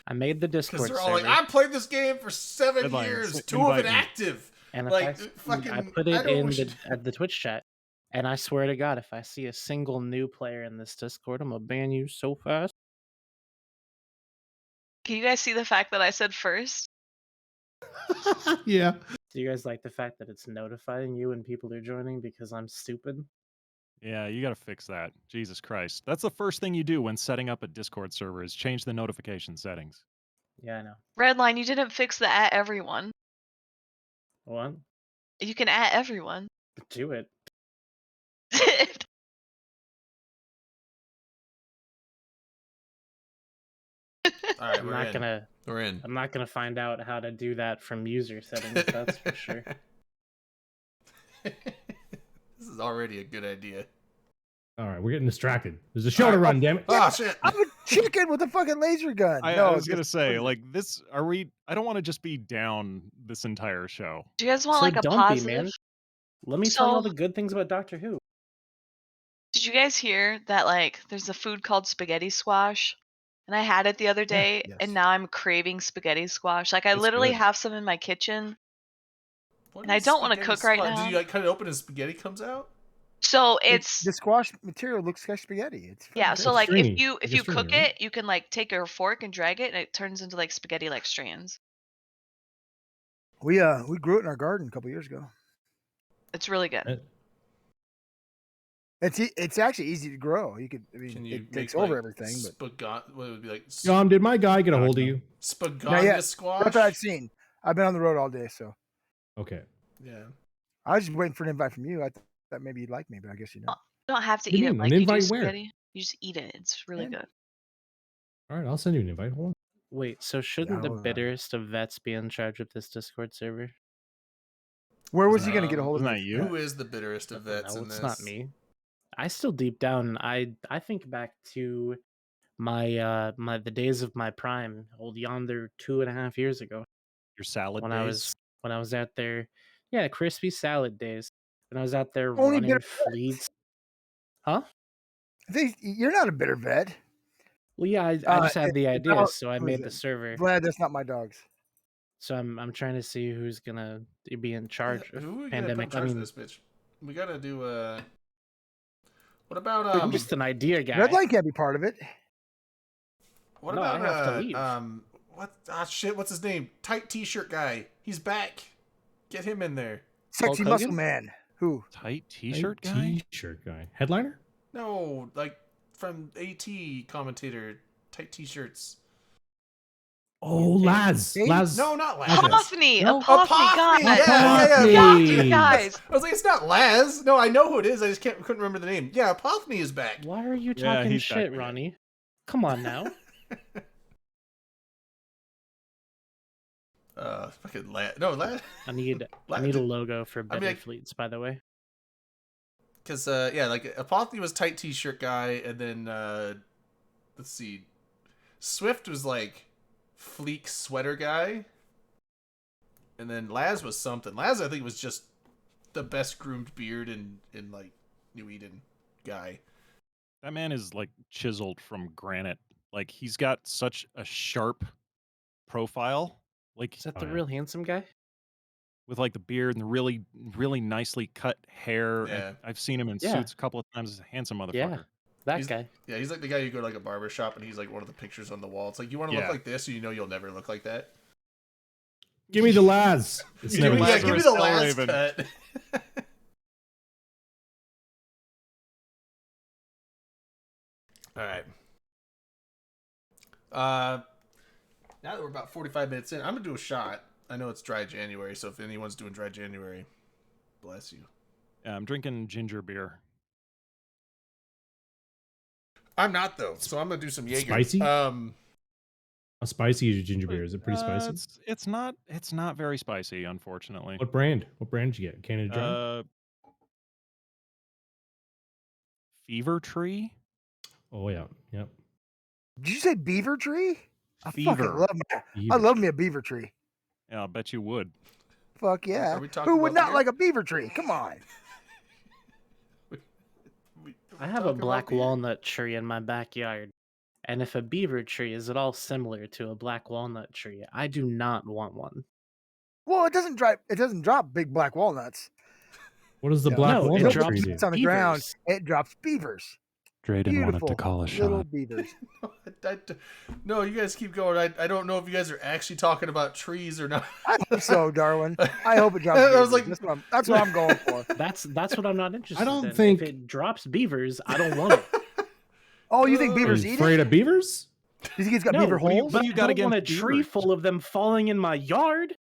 I made the Because Discord they're all server, like, I played this game for 7 Headlines, years, 2 of invite it me. active. and if like, I fucking- put I it don't in wish- at the Twitch chat, and I swear to God, if I see a single new player in this Discord, I'm gonna ban you so fast. Can you guys see the fact that I said first? Yeah. Do you guys like the fact that it's notifying you when people are joining because I'm stupid? Yeah, you got to fix that. Jesus Christ. That's the first thing you do when setting up a Discord server is change the notification settings. Yeah, I know. Redline, you didn't fix the at everyone. What? You can at everyone. Do it. All right, I'm we're not in. gonna. We're in. I'm not gonna find out how to do that from user settings. That's for sure. This is already a good idea. All right, we're getting distracted. There's a show to run, damn it. Oh, shit. I'm a chicken with a fucking laser gun. I was going to say, like, this, I don't want to just be down this entire show. Do you guys want So like a don't positive? be, man. Let me tell you all So- the good things about Doctor Who. Did you guys hear that like there's a food called spaghetti squash? And I had it the other day yes. and now I'm craving spaghetti squash. Like I It's literally good. have some in my kitchen. What And I is don't wanna spaghetti cook right squash? now. Do you like cut it open and spaghetti comes out? So it's the squash material looks like spaghetti. It's yeah, fucking so great. like stringy, if you like a cook stringy, right? it, you can like take your fork and drag it and it turns into like spaghetti like strands. we grew it in our garden a couple years ago. It's really good. It's actually easy to grow. You could Can you it takes make, over like, everything, but what would it be like? Did my guy get a hold of you? Spaghetti yet. squash? that's what I've seen. I've been on the road all day, so Okay. Yeah. I was just waiting for an invite from you. I thought maybe you'd like me, but I guess you don't. You don't have to What do eat you it mean? like An you do invite where? spaghetti. You just eat it. It's really Yeah. good. All right, I'll send you an invite. Hold on. Wait, so shouldn't the hold on. bitterest of vets be in charge of this Discord server? Where was he going to get a Um, hold of wasn't me? that you? Who is the bitterest of vets No, in it's this? not me. I still deep down, I think back to my the days of my prime, old yonder 2.5 years ago, Your salad when days. I was out there, yeah, crispy salad days. When I was out there Only running bitter fleets, huh? I think you're not a bitter vet. Well, yeah, I just had the idea, about- so I who is made it? the server. Glad that's not my dogs. So I'm trying to see who's gonna be in charge Yeah, of who are we gonna put in pandemic. I charge of mean, this bitch? We gotta do what about I'm just an idea guy. Redline can't be part of it. What No, about I have to leave. what? Ah, shit. What's his name? Tight T-shirt guy. He's back. Get him in there. Sexy Hulk muscle Hogan? man. Who? Tight T-shirt guy. T-shirt guy. Headliner? No, like from AT commentator. Tight T-shirts. Oh, Laz. Hey, Laz. No, not Laz. Okay. Epophany! No. Epophany, God. Yeah, Epophany. Guys. I was like, it's not Laz. No, I know who it is. I just couldn't remember the name. Yeah, Epophany is back. Why are you Yeah, talking he's back shit, again. Ronnie? Come on now. Fucking Laz. No, Laz. I need Laz- a logo for I Better mean, Fleets, by the way. Because yeah, like Epophany was tight T-shirt guy, and then let's see, Swift was like fleek sweater guy, and then Laz was something. Laz, I think, was just the best groomed beard in like New Eden guy. That man is like chiseled from granite. Like he's got such a sharp profile. Like Is that Oh, the yeah. real handsome guy? with like the beard and the really, really nicely cut hair. and Yeah. I've seen him in Yeah. suits a couple of times. He's a handsome motherfucker. Yeah. That He's- guy. Yeah, he's like the guy you go to like a barber shop and he's like one of the pictures on the wall. It's like, you want to Yeah. look like this, or you know you'll never look like that. Give me the Laz. It's Give never me- Yeah, Laz. give me Lazarus the last Hellraven. cut. All right. Now that we're about 45 minutes in, I'm gonna do a shot. I know it's dry January, so if anyone's doing dry January, bless you. Yeah, I'm drinking ginger beer. I'm not though, so I'm gonna do some Jaeger. Spicy? How spicy is your ginger beer? Is it pretty spicy? It's not very spicy, unfortunately. What brand? What brand did you get? Canada Dry? Fever Tree. Oh yeah, yep. Did you say beaver tree? I fucking Fever. love me. I Beaver. love me a beaver tree. Yeah, I'll bet you would. Fuck yeah. Are we talking Who would about not beer? like a beaver tree? Come on. I have a black walnut tree in my backyard. And if a beaver tree is at all similar to a black walnut tree, I do not want one. Well, it doesn't drop big black walnuts. What does the No, black it walnut drops tree do? It's on the ground. beavers. It drops beavers. Drayden wanted to Beautiful call a little shot. beavers. No, you guys keep going. I don't know if you guys are actually talking about trees or not. I hope so, Darwin. I hope it drops. I was beavers. like- that's what I'm going for. That's what I'm not interested don't in. think- If it drops beavers, I don't want it. Oh, you think Are beavers you eat afraid it? of beavers? Do you think it's got No, beaver what do you- holes? but you I got don't want a against tree beavers? full of them falling in my yard.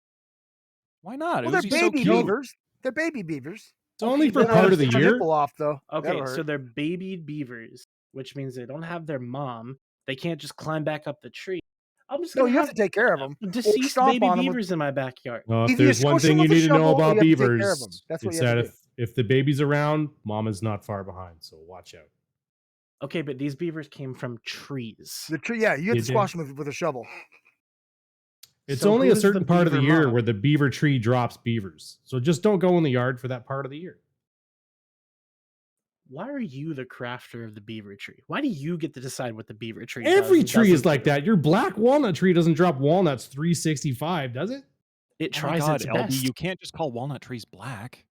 Why not? Well, It they're would be so baby cute. beavers. They're baby beavers. It's only for then part of the Cut a year. nipple off though. Okay, That'll so hurt. they're baby beavers, which means they don't have their mom. They can't just climb back up the tree. I'm just No, gonna you have to take care of them. deceased stomp baby on 'em with- beavers in my backyard. Well, if Either you there's one squish them thing you with a need to know shovel or about you have to take care of beavers, them. That's what it's you have that to if the baby's around, mama's not far behind. So watch out. Okay, but these beavers came from trees. The tree, yeah, you have You to did. squash them with a shovel. It's So only who a is the certain part of the beaver year mom? where the beaver tree drops beavers. So just don't go in the yard for that part of the year. Why are you the crafter of the beaver tree? Why do you get to decide what the beaver tree Every does and tree is doesn't like do? that. Your black walnut tree doesn't drop walnuts 365, does it? It Oh my tries God, its LB, best. you can't just call walnut trees black.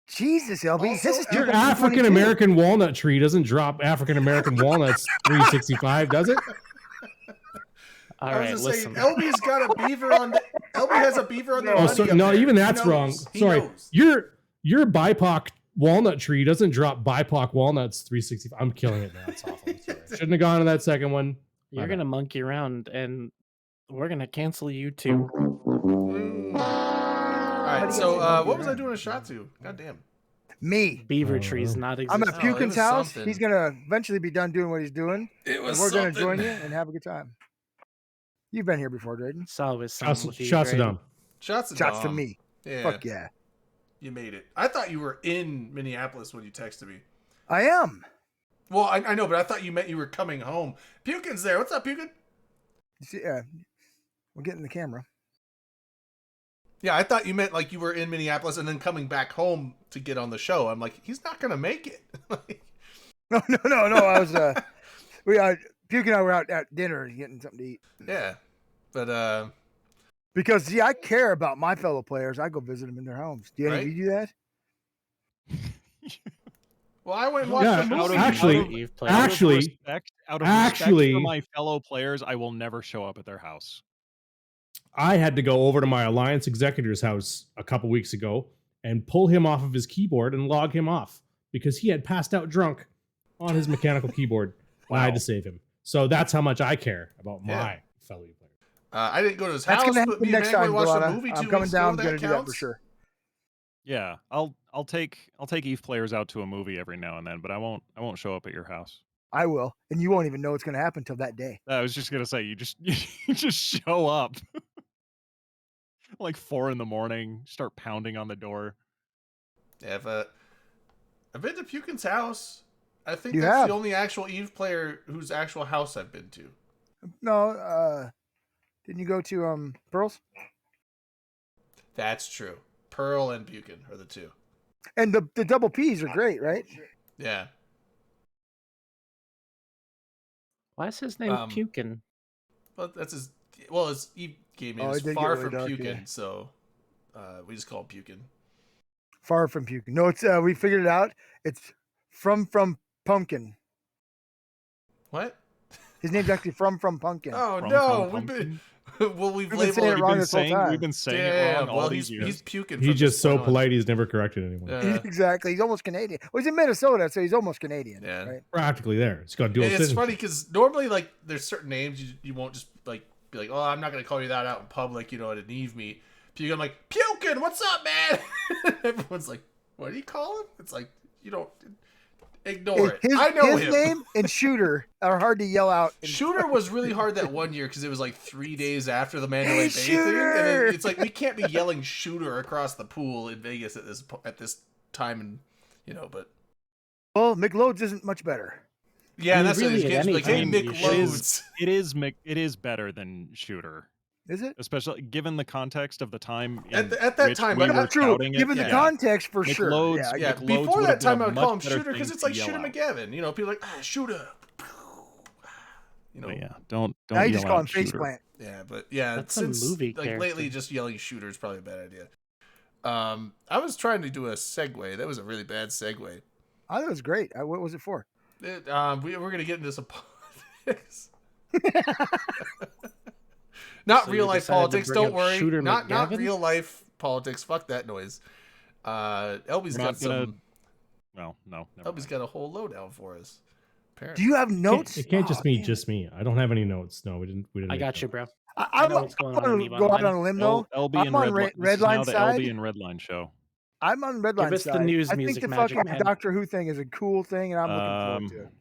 Jesus, LB, Also, this is Your 2022. African American walnut tree doesn't drop African American walnuts 365, does it? All I was right, just listen. saying, LB's got a beaver on the. LB has a beaver on the. Oh, so, no, even that's He wrong. knows. He Sorry, knows. your BIPOC walnut tree doesn't drop BIPOC walnuts 365. I'm killing it now. It's awful. I'm sorry. Shouldn't have gone to that second one. You're My gonna monkey around, and we're gonna cancel you too. All right, How do you so guys what was I doing a shot to? God damn. Me. Beaver Oh, trees no. not I'm exist. at Oh, it Pukin's was house. something. He's gonna eventually be done doing what he's doing, It and was we're gonna something. join you and have a good time. You've been here before, Drayden. It's always Shots, something with you, shots to Drayden. dumb. Shots, Shots to Dom. me. Yeah, Fuck yeah. you made it. I thought you were in Minneapolis when you texted me. I am. Well, I know, but I thought you meant you were coming home. Pukin's there. What's up, Pukin? You see, we're getting the camera. Yeah, I thought you meant like you were in Minneapolis and then coming back home to get on the show. I'm like, he's not gonna make it. No. I was Pukin and I were out at dinner getting something to eat. Yeah, but Because see, I care about my fellow players. I go visit them in their homes. Do any of Right. you do that? Well, I went and Yeah, watched the out movie. of- actually- out of- Eve out players. of Actually- respect for actually- my fellow players, I will never show up at their house. I had to go over to my Alliance executor's house a couple weeks ago and pull him off of his keyboard and log him off because he had passed out drunk on his mechanical keyboard. And I had Wow. to save him. So that's how much I care about Yeah. my fellow players. I didn't go to his That's house, gonna but happen me and next Mango time, watched a Delana. movie 2 I'm coming weeks down. ago. I'm gonna That do that for counts. sure. Yeah, I'll take Eve players out to a movie every now and then, but I won't show up at your house. I will, and you won't even know it's gonna happen until that day. I was just gonna say you just you just show up like 4 a.m, start pounding on the door. Yeah, I've been to Pukin's house. I think You that's have. the only actual Eve player whose actual house I've been to. No, didn't you go to Pearl's? That's true. Pearl and Buchan are the two. And the double P's are great, right? Yeah. Why is his name Pukin? Well, that's his. Well, his Eve game name Oh, is it did get far really from dark, Pukin, yeah. so we just call him Pukin. Far from Pukin. No, it's we figured it out. It's from Pumpkin. What? His name's actually from Pumpkin. Oh From no, Pumpkin? we've been well, we've We've been saying it labeled. wrong We've been this whole saying time. we've been saying it Yeah, wrong all well, these he's years. Pukin. He's from just this so point on. polite, he's never corrected anyone. Yeah. Exactly. He's almost Canadian. Well, he's in Minnesota, so he's almost Canadian. Yeah. Right? Practically there. He's got dual And it's citizenship. funny because normally, like, there's certain names you won't just like be like, oh, I'm not gonna call you that out in public, you know, at an Eve meet. Pukin, I'm like, Pukin, what's up, man? Everyone's like, what do you call him? It's like you don't ignore it. I know his him. name and Shooter are hard to yell out. Shooter was really hard that one year because it was like 3 days after the Mandalay Bay thing, Shooter! and it's like we can't be yelling Shooter across the pool in Vegas at this time, and you know, but Well, McLoads isn't much better. yeah, I mean, that's what really, you at can't just be like, any hey, time you Mick should- Loads. It is better than Shooter, Is it? especially given the context of the time. At in that which time, we but were That's true. touting it. Given the yeah. context, for sure. McLoads- Yeah, I Yeah, get it. McLoads before would that have time, been I a would call him much better Shooter because thing it's to like yell Shooter out. McGavin. You know, people are like, Shooter. You know, But yeah, don't Now you yell just call him out Shooter. Faceplant. yeah, but yeah, That's a since movie like character. lately, just yelling Shooter is probably a bad idea. I was trying to do a segue. That was a really bad segue. I thought it was great. What was it for? We're gonna get into some politics. Not So real you life decided to politics. bring Don't up worry. Shooter Not McGavin? real life politics. Fuck that noise. Elby's We're got not gonna- some. Well, no, never Elby's mind. got a whole lowdown for us. Do Apparently. you have notes? It can't Oh, just be damn. just me. I don't have any notes. No, we didn't. I make got you, notes. bro. I'm know what's going on going in to Eve go out Online. on a limb, though. LB I'm and on Redline. This Redline is now the side. LB and Redline show. I'm on Redline us the side. news I think music the magic fucking pen. Doctor Who thing is a cool thing, and I'm looking forward to it.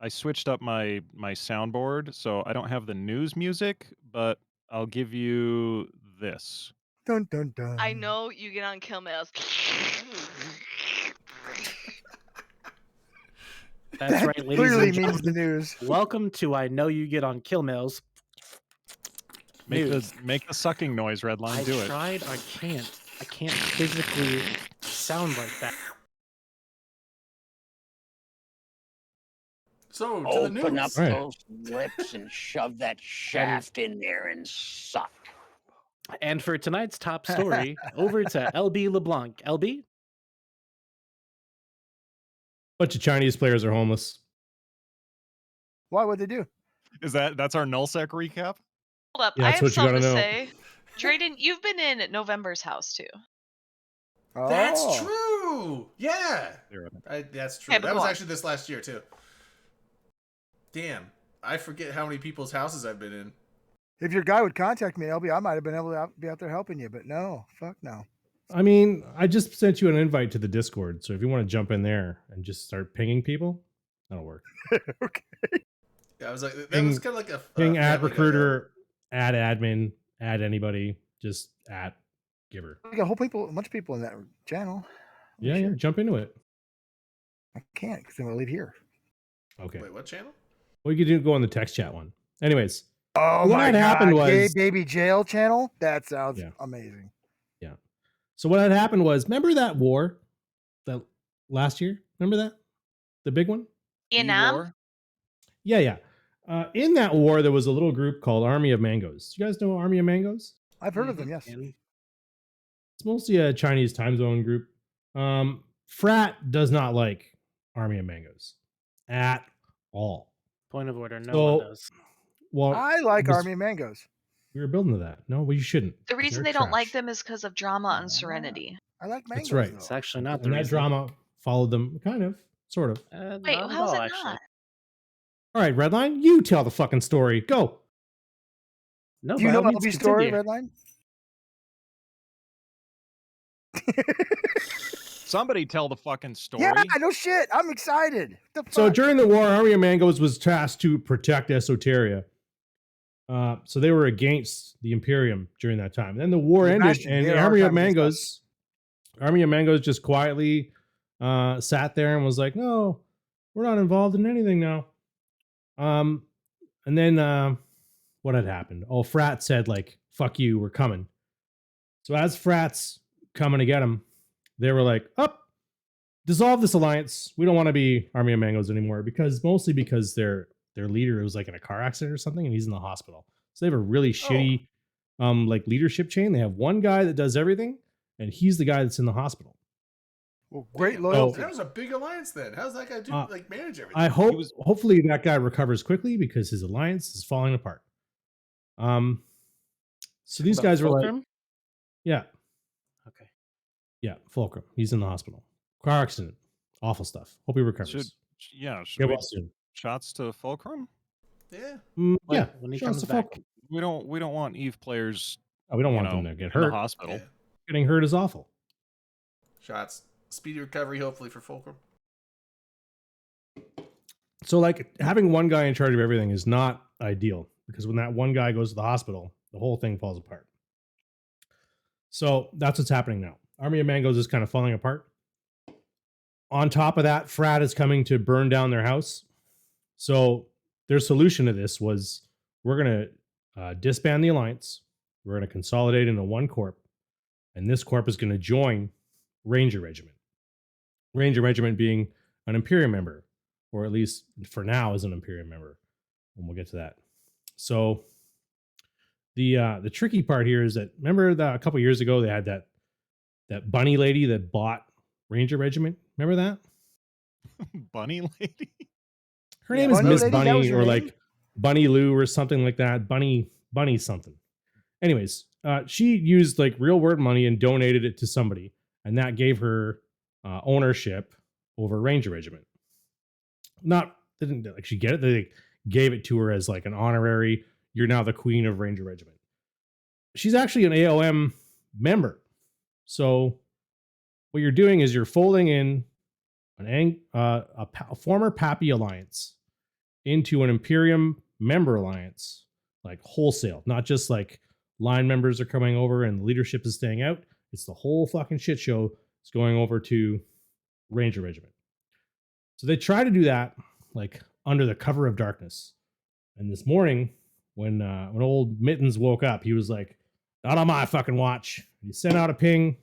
I switched up my soundboard, so I don't have the news music, but I'll give you this. Dun dun dun. I know you get on kill mails. That's That right, ladies clearly and means gentlemen. the news. Welcome to I Know You Get on Kill Mails. Make News. the sucking noise, Redline. I Do it. tried. I can't physically sound like that. So to the Open up news. Right. those lips and shove that shaft in there and suck. And for tonight's top story, over to LB LeBlanc. LB? Bunch of Chinese players are homeless. Why would they do? That's our nullsec recap? Hold up, Yeah, I that's have what you something gotta to know. say. Drayden, you've been in November's house too. That's Oh. true. Yeah. There. That's true. Okay, but That go was on. actually this last year too. Damn. I forget how many people's houses I've been in. If your guy would contact me, LB, I might have been able to be out there helping you, but no, fuck no. I mean, I just sent you an invite to the Discord, so if you want to jump in there and just start pinging people, that'll work. Okay. Yeah, I was like, that Ping- was kind of like a Ping add Family Guy recruiter, add admin, add anybody, just add giver. We got a bunch of people in that channel. Yeah, yeah, jump into it. I can't because I'm gonna leave here. Okay. Wait, what channel? Well, you could go on the text chat one. Anyways, Oh What my had god! happened Gay was- baby jail channel. That sounds Yeah. amazing. so what had happened was, remember that war that last year? Remember that? The big one? Vietnam? E-War? Yeah, yeah. In that war, there was a little group called Army of Mangoes. You guys know Army of Mangoes? I've heard of them. Yes. And It's mostly a Chinese time zone group. Frat does not like Army of Mangoes at all. Point of order, no So- one does. Well, I like this- Army of Mangoes. we were building to that. No, well, you shouldn't. The 'cause reason they're they don't like trash. them is because of drama and Serenity. I like mangoes. That's right. Though. It's actually not the And that reason. drama followed them, kind of, sort of. Wait, not at how's all, it actually. not? All right, Redline, you tell the fucking story. Go. No, Do you by know all means, LB's story, continue. Redline? Somebody tell the fucking story. Yeah, no shit. I'm excited. The fuck? So during the war, Army of Mangoes was tasked to protect Esoteria. So they were against the Imperium during that time. And then the war ended, Bastion, and they the are Army of communist Mangoes just quietly sat there and was like, "No, we're not involved in anything now." And then what had happened? Oh, Frat said like, "Fuck you, we're coming." So as Frat's coming to get him, they were like, "Up, dissolve this alliance. We don't want to be Army of Mangoes anymore," mostly because their leader was like in a car accident or something, and he's in the hospital. So they have a really shitty like leadership chain. They have one guy that does everything, and he's the guy that's in the hospital. Well, great Damn, loyalty. That was a big alliance then. How's that guy do like manage everything? I hope, hopefully, that guy recovers quickly because his alliance is falling apart. So these guys were like, Fulcrum? yeah, Okay. yeah, Fulcrum. He's in the hospital. Car accident. Awful stuff. Hope he recovers. Should Get we well soon. shots to Fulcrum? Yeah. Yeah, When he shout out comes to back. Fulcrum. We don't want Eve players. Oh, we don't you want know, them to get in the hurt. hospital. Yeah. Getting hurt is awful. Shots. Speedy recovery, hopefully, for Fulcrum. So, like, having one guy in charge of everything is not ideal because when that one guy goes to the hospital, the whole thing falls apart. So that's what's happening now. Army of Mangoes is kind of falling apart. On top of that, Frat is coming to burn down their house. So their solution to this was, we're going to disband the alliance. We're going to consolidate into one corp. And this corp is going to join Ranger Regiment. Ranger Regiment being an Imperium member, or at least for now is an Imperium member. And we'll get to that. So the tricky part here is that, remember that a couple years ago they had that bunny lady that bought Ranger Regiment? Remember that? Bunny lady. Her Yeah, name is Bunny Miss Lady, that was Bunny, her or name? like Bunny Lou or something like that. Bunny something. Anyways, she used like real word money and donated it to somebody, and that gave her ownership over Ranger Regiment. Didn't like she get it? They gave it to her as like an honorary. You're now the queen of Ranger Regiment. She's actually an AOM member. So what you're doing is you're folding in a former Pappy alliance into an Imperium member alliance, like wholesale, not just like line members are coming over and the leadership is staying out. It's the whole fucking shit show is going over to Ranger Regiment. So they try to do that like under the cover of darkness. And this morning, when old Mittens woke up, he was like, "Not on my fucking watch." He sent out a ping,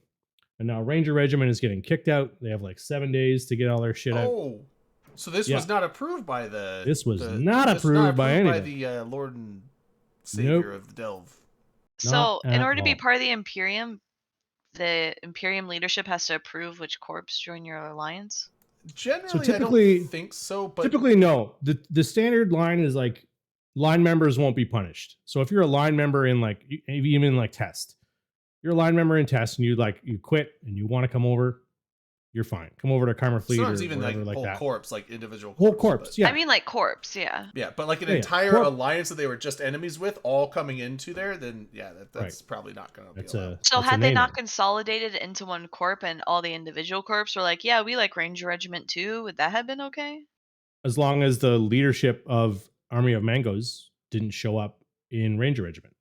and now Ranger Regiment is getting kicked out. They have like 7 days to get all their shit out. Oh. So this Yeah. was not approved by the... This was not approved by anyone. the Lord and Savior Nope. of the Delve. So, in at order to be all. part of the Imperium leadership has to approve which corps join your alliance. Generally, typically- I don't think so, but... Typically, no. The standard line is like line members won't be punished. So if you're a line member in like even in like test, you're a line member in test and you quit and you want to come over, you're fine. Come over to Karma Fleet or Sometimes even whatever like like whole that. corpse, like individual Whole corpse, corpse, but- yeah. I mean, like corps, yeah. Yeah, but like an Yeah, entire corp- alliance that they were just enemies with, all coming into there, then yeah, that's probably not going to be That's allowed. a So that's a had they not no-no. consolidated into one corp and all the individual corps were like, yeah, we like Ranger Regiment too, would that have been okay? As long as the leadership of Army of Mangoes didn't show up in Ranger Regiment.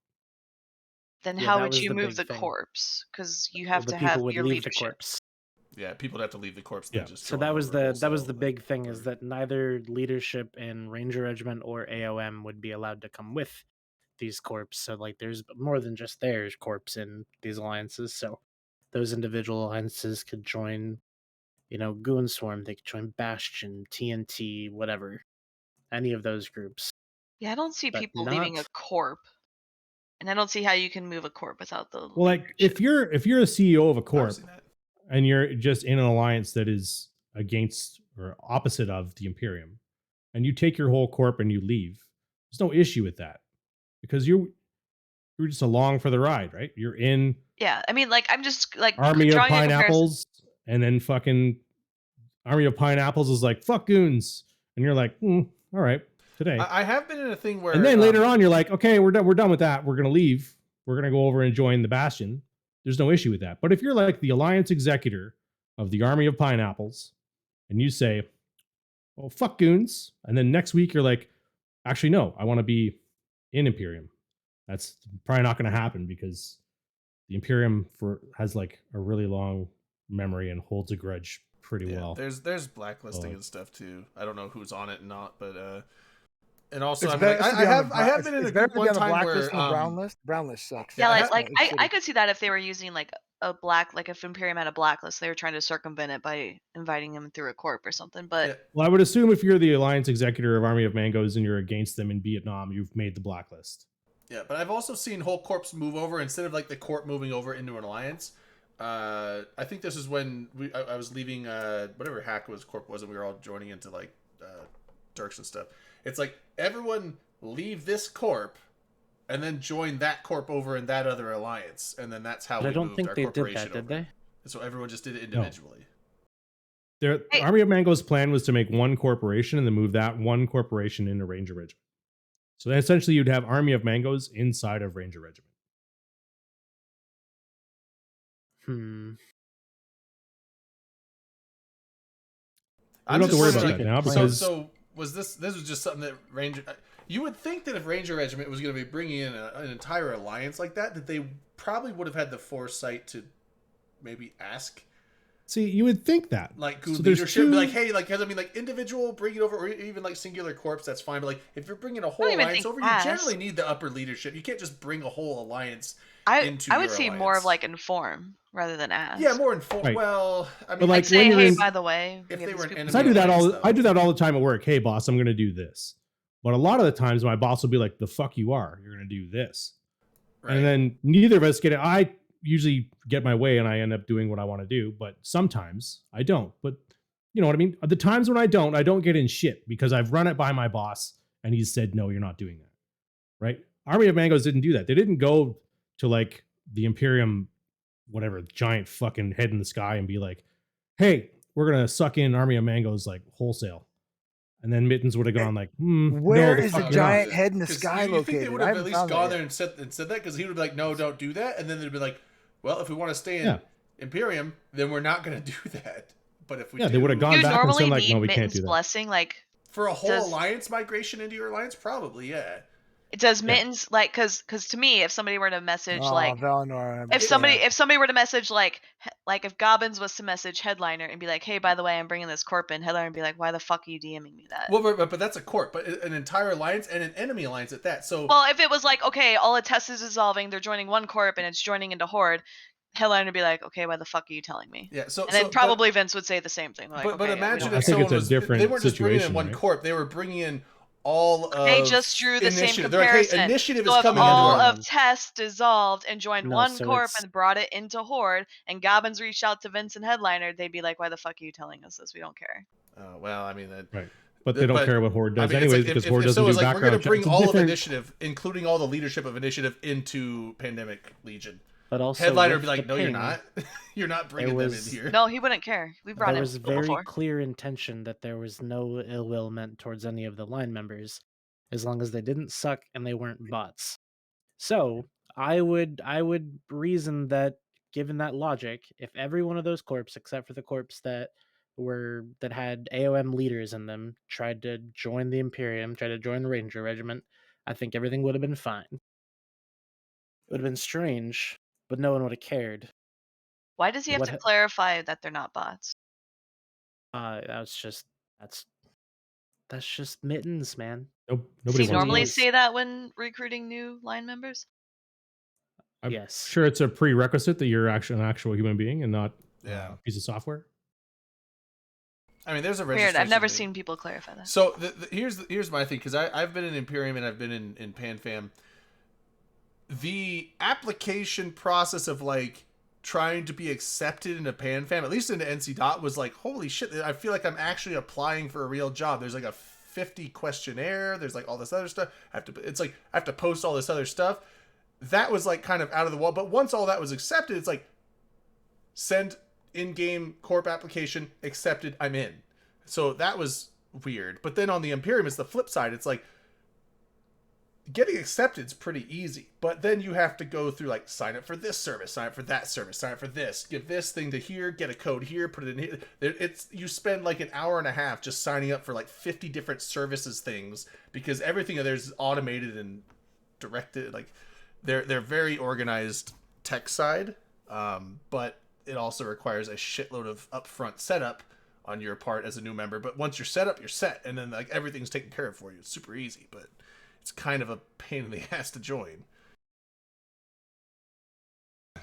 Then Yeah, how that would was you the move big the thing. corps? Because you Well, have the to people have would your leave the leadership. corpse. Yeah, people would have to leave the corpse. Yeah. Then just So join that was over the wholesale, big like, thing, is that neither leadership in Ranger Regiment or AOM would be allowed to come with these corps. So like there's more than just their corps in these alliances. So those individual alliances could join, Goon Swarm, they could join Bastion, TNT, whatever. Any of those groups. Yeah, I don't see But people leaving a not- corp. And I don't see how you can move a corp without the Well, like if leadership. you're a CEO of a I've corp seen that. and you're just in an alliance that is against or opposite of the Imperium, and you take your whole corp and you leave, there's no issue with that because you're just along for the ride, right? You're in Yeah, I mean, like, I'm just like Army of drawing a comparison. Pineapples, and then fucking Army of Pineapples is like, fuck goons. And you're like, all right, today. I have been in a thing where, and then later on, you're like, okay, we're done with that. We're going to leave. We're going to go over and join the Bastion. There's no issue with that. But if you're like the Alliance Executor of the Army of Pineapples, and you say, well, fuck goons. And then next week, you're like, actually, no, I want to be in Imperium. That's probably not going to happen because the Imperium has like a really long memory and holds a grudge pretty well. There's blacklisting and stuff too. I don't know who's on it and not, but and also It's I'm better like, to be on the I have been in a it's better group to be one on the time where blacklist than the brown list. Brown list sucks. Yeah, Yeah, like It's I shitty. could see that if they were using like if Imperium had a blacklist, they were trying to circumvent it by inviting them through a corp or something. But yeah, Well, I would assume if you're the Alliance Executor of Army of Mangoes and you're against them in Vietnam, you've made the blacklist. yeah, but I've also seen whole corps move over instead of like the corp moving over into an alliance. I think this is when I was leaving whatever hack was corp was, and we were all joining into like Dirks and stuff. It's like everyone leave this corp and then join that corp over in that other alliance, and then that's how But we I don't moved think our they did corporation that, did over. they? So everyone just did it individually. Hey. Army of Mango's plan was to make one corporation and then move that one corporation into Ranger Regiment. So then essentially you'd have Army of Mangoes inside of Ranger Regiment. I'm don't have to just worry wondering, about that now so, because so was this was just something that Ranger. You would think that if Ranger Regiment was going to be bringing in an entire alliance like that they probably would have had the foresight to maybe ask, see, you would think that. like, good So there's leadership, be two- like, hey, like, 'cause I mean, like, individual, bring it over, or even like singular corps, that's fine. But like, if you're bringing a whole don't even alliance think over, you ask. generally need the upper leadership. You can't just bring a whole alliance I into would your see more of alliance. like inform rather than ask. Yeah, more informed. Right. Well, I mean, But, Like like, say, when you're hey, in- by the way, we if have they this were an group of enemy Because I do that alliance, I though. do that all the time at work. Hey boss, I'm gonna do this. But a lot of the times my boss will be like, the fuck you are. You're gonna do this. Right. And then neither of us get it. I usually get my way and I end up doing what I want to do, but sometimes I don't. But you know what I mean? The times when I don't get in shit because I've run it by my boss and he's said, no, you're not doing that. Right? Army of Mangoes didn't do that. They didn't go to like the Imperium, whatever, giant fucking head in the sky and be like, hey, we're going to suck in Army of Mangoes like wholesale. And then Mittens would have gone like, Where no, is fuck the you're not. giant head in the 'Cause sky you think they located? would I have at haven't least found that gone yet. there and said that? Because he would be like, no, don't do that. And then they'd be like, well, if we want to stay in Yeah. Imperium, then we're not going to do that. But if we Yeah, do, they would have Do gone you back and normally said like, need no, we can't Mittens' do that. blessing? Like, for a whole does- alliance migration into your alliance, probably, yeah. does Yeah. Mittens like because to me, if somebody were to message Oh, like Valinor. if somebody were to message like if Gobbins was to message Headliner and be like, hey, by the way, I'm bringing this corp in, Headliner would be like, why the fuck are you DMing me that? Well, but that's a corp, but an entire alliance and an enemy alliance at that. So Well, if it was like, okay, all the test is dissolving, they're joining one corp and it's joining into Horde, Headliner would be like, okay, why the fuck are you telling me? yeah, so And then but- probably Vince would say the same thing. Like, But okay, imagine I if think someone it's a was different they weren't just bringing in situation, one right? corp; they were bringing in all of. They just drew the same initiative. They're like, comparison. hey, initiative so is if coming all into our. of Test dissolved and joined No, one so corp it's- and brought it into Horde, and Gobbins reached out to Vince and Headliner, they'd be like, why the fuck are you telling us this? We don't care. Oh, well, I mean, that, Right. But they don't But, care what Horde does I mean, it's anyways like, because if Horde doesn't so do it's like, we're going background to bring checks. It's all of different- initiative, including all the leadership of initiative, into Pandemic Legion. But also, Headliner would with be like, the no, you're ping, not. You're not bringing them in was- here. No, he wouldn't care. We brought There him was very before. clear intention that there was no ill will meant towards any of the line members, as long as they didn't suck and they weren't bots. So I would reason that, given that logic, if every one of those corps, except for the corps that had AOM leaders in them, tried to join the Imperium, tried to join the Ranger Regiment, I think everything would have been fine. It would have been strange, but no one would have cared. Why does he have What to ha- clarify that they're not bots? That's just Mittens, man. Nope, Does nobody he wants normally Horde. say that when recruiting new line members? I'm Yes. Sure, it's a prerequisite that you're actually an actual human being and not Yeah. a piece of software. I mean, there's a Weird. registration I've never thing. seen people clarify that. So here's my thing, because I've been in Imperium and I've been in PanFam. The application process of like trying to be accepted in a pan fam, at least into NC Dot, was like, holy shit, I feel like I'm actually applying for a real job. There's like a 50 questionnaire. There's like all this other stuff. I have to post all this other stuff. That was like kind of out of the wall. But once all that was accepted, it's like, send in-game corp application, accepted, I'm in. So that was weird. But then on the Imperium, it's the flip side. It's like, getting accepted is pretty easy, but then you have to go through like sign up for this service, sign up for that service, sign up for this, give this thing to here, get a code here, put it in here. It's you spend like an hour and a half just signing up for like 50 different services things because everything of theirs is automated and directed. Like they're very organized tech side, but it also requires a shitload of upfront setup on your part as a new member. But once you're set up, you're set, and then like everything's taken care of for you. It's super easy, but it's kind of a pain in the ass to join.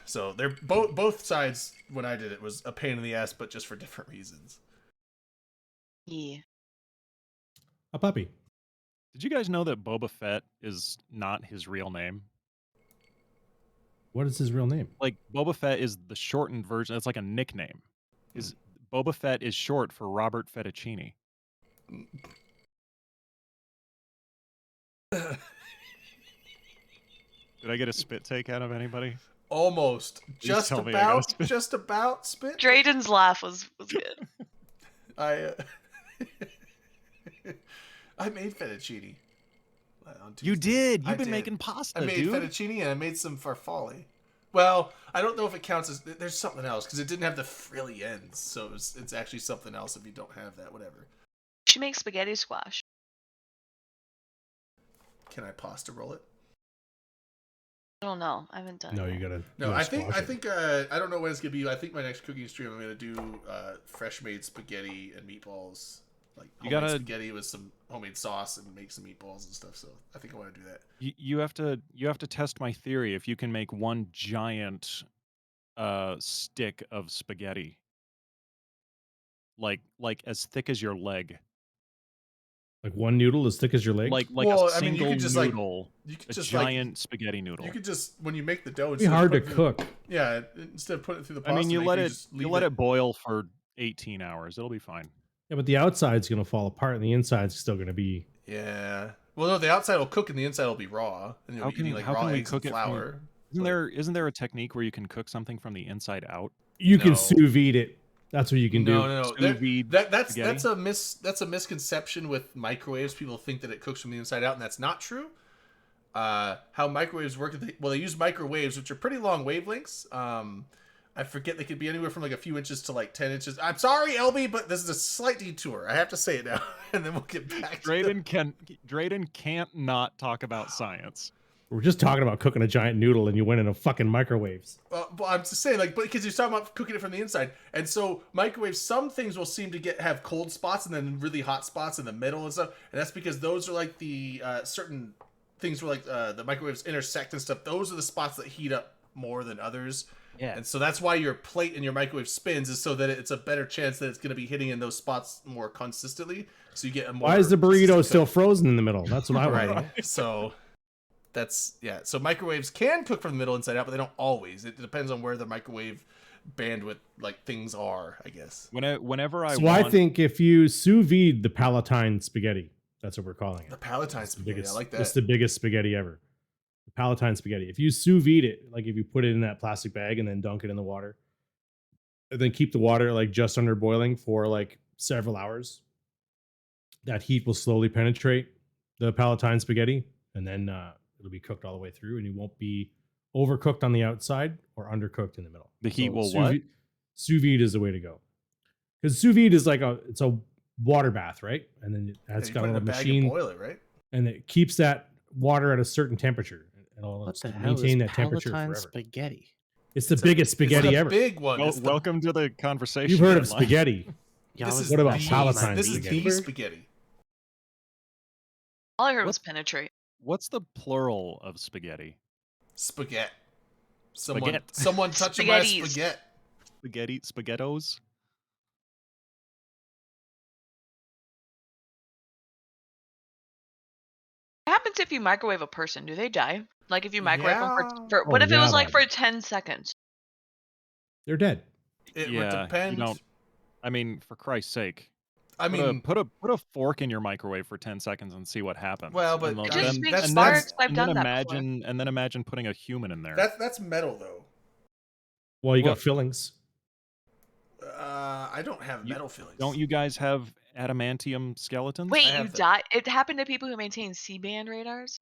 So they're both sides. When I did it, was a pain in the ass, but just for different reasons. Yeah. A puppy. Did you guys know that Boba Fett is not his real name? What is his real name? Like Boba Fett is the shortened version. It's like a nickname. Is Boba Fett is short for Robert Fettuccini. Did I get a spit take out of anybody? Almost. Please tell me I got a spit. Just about spit. Drayden's laugh was good. I made fettuccine. On You Tuesday. did. I You've been did. making pasta, I made dude. fettuccine and I made some farfalle. Well, I don't know if it counts as. There's something else because it didn't have the frilly ends, so it's actually something else if you don't have that. Whatever. She makes spaghetti squash. Can I pasta roll it? I don't know. I haven't done No, it. you gotta. No, you gotta I squash think it. I don't know when it's gonna be. I think my next cooking stream I'm gonna do fresh made spaghetti and meatballs, like You homemade gotta- spaghetti with some homemade sauce and make some meatballs and stuff. So I think I want to do that. You have to test my theory if you can make one giant stick of spaghetti. Like as thick as your leg. Like one noodle as thick as your leg. Like Well, a I mean, you single could just, like, noodle. You could A just giant spaghetti noodle. You could just when you make the dough. It'd be instead of hard to putting it through- cook. Yeah, instead of putting it through the I pasta mean, you maker, let it just leave boil for 18 hours. It'll be fine. Yeah, but the outside's gonna fall apart, and the inside's still gonna be. Yeah. Well, no, the outside will cook and the inside will be raw, and you'll How be eating can- like how raw can we eggs cook and it from- flour. Isn't there a technique where you can cook something from the inside out? You can No. sous vide it. That's what you can No, do. no, no. Sous vide That's spaghetti? that's a misconception with microwaves. People think that it cooks from the inside out, and that's not true. How microwaves work? They use microwaves, which are pretty long wavelengths. I forget they could be anywhere from like a few inches to like 10 inches. I'm sorry, LB, but this is a slight detour. I have to say it now, and then we'll get back to Drayden can't not talk about science. We're just talking about cooking a giant noodle, and you went into fucking microwaves. Well, I'm just saying, like, but because you're talking about cooking it from the inside, and so microwaves, some things will seem to have cold spots and then really hot spots in the middle and stuff, and that's because those are like the certain things where like the microwaves intersect and stuff. Those are the spots that heat up more than others. Yeah. And so that's why your plate in your microwave spins, is so that it's a better chance that it's going to be hitting in those spots more consistently. So you get a more. Why is the burrito consistent still cook. frozen in the middle? That's what I want. Right. So that's So microwaves can cook from the middle inside out, but they don't always. It depends on where the microwave bandwidth like things are, I guess. Whenever I So want, I think if you sous vide the Palatine spaghetti, that's what we're calling it. The Palatine It's the spaghetti, biggest, I like that. It's the biggest spaghetti ever. The Palatine spaghetti. If you sous vide it, like if you put it in that plastic bag and then dunk it in the water, and then keep the water like just under boiling for like several hours, that heat will slowly penetrate the Palatine spaghetti, and then it'll be cooked all the way through, and you won't be overcooked on the outside or undercooked in the middle. The heat will sous what? vide- Sous vide is the way to go, because sous vide is like it's a water bath, right? And then it's you got put a it in a little bag machine, and boil it, right? and it keeps that water at a certain temperature. It'll What the hell maintain is that temperature Palatine forever. spaghetti? It's the biggest spaghetti it's a ever. big one. Well, It's the- welcome to the conversation. You've heard of Deadline. spaghetti. Y'all This was is What about the- Palatine This is spaghetti? the spaghetti. All I heard was penetrate. What's the plural of spaghetti? Spaghetti. Someone, Spaghetti. someone touching my Spaghettis. spaghetti. Spaghettos? What happens if you microwave a person? Do they die? Like if you microwave them Yeah. for Oh, what if it yeah, was like that- for 10 seconds? they're dead. It Yeah, would you depend. don't- I mean, for Christ's sake, I mean, put a fork in your microwave for 10 seconds and see what happens. Well, but And It I just mean, makes that's- sparks. I've and done then that before. imagine putting a human in there. that's metal though. Well, you Well- got fillings. I don't have metal feelings. Don't you guys have adamantium skeletons? Wait, I you have them. die? It happened to people who maintain C-band radars.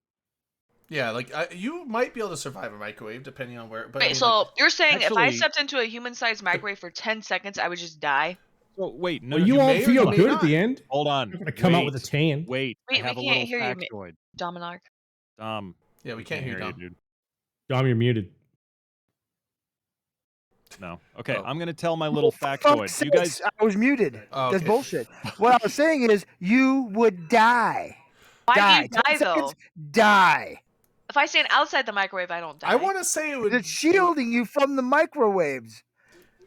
Yeah, like you might be able to survive a microwave depending on where. But I Wait, mean, so like, you're saying if I actually- stepped into a human-sized microwave for 10 seconds, I would just die? Oh, wait, no, Well, no, you you won't may or feel you may good not. at the end. hold on. You're gonna come out with a Wait, tan. Wait, Wait, I we have a can't little hear you, factoid. Dominark. yeah, we we can't hear you. dude. Dom, you're muted. No. Okay, Oh. I'm gonna tell my little For fuck's factoid. You guys, sakes, I was muted. Oh, That's okay. bullshit. What I was saying is, you would die. Why do die. you 10 die, though? seconds, die. If I stand outside the microwave, I don't die. I want to say it would. It's shielding you from the microwaves.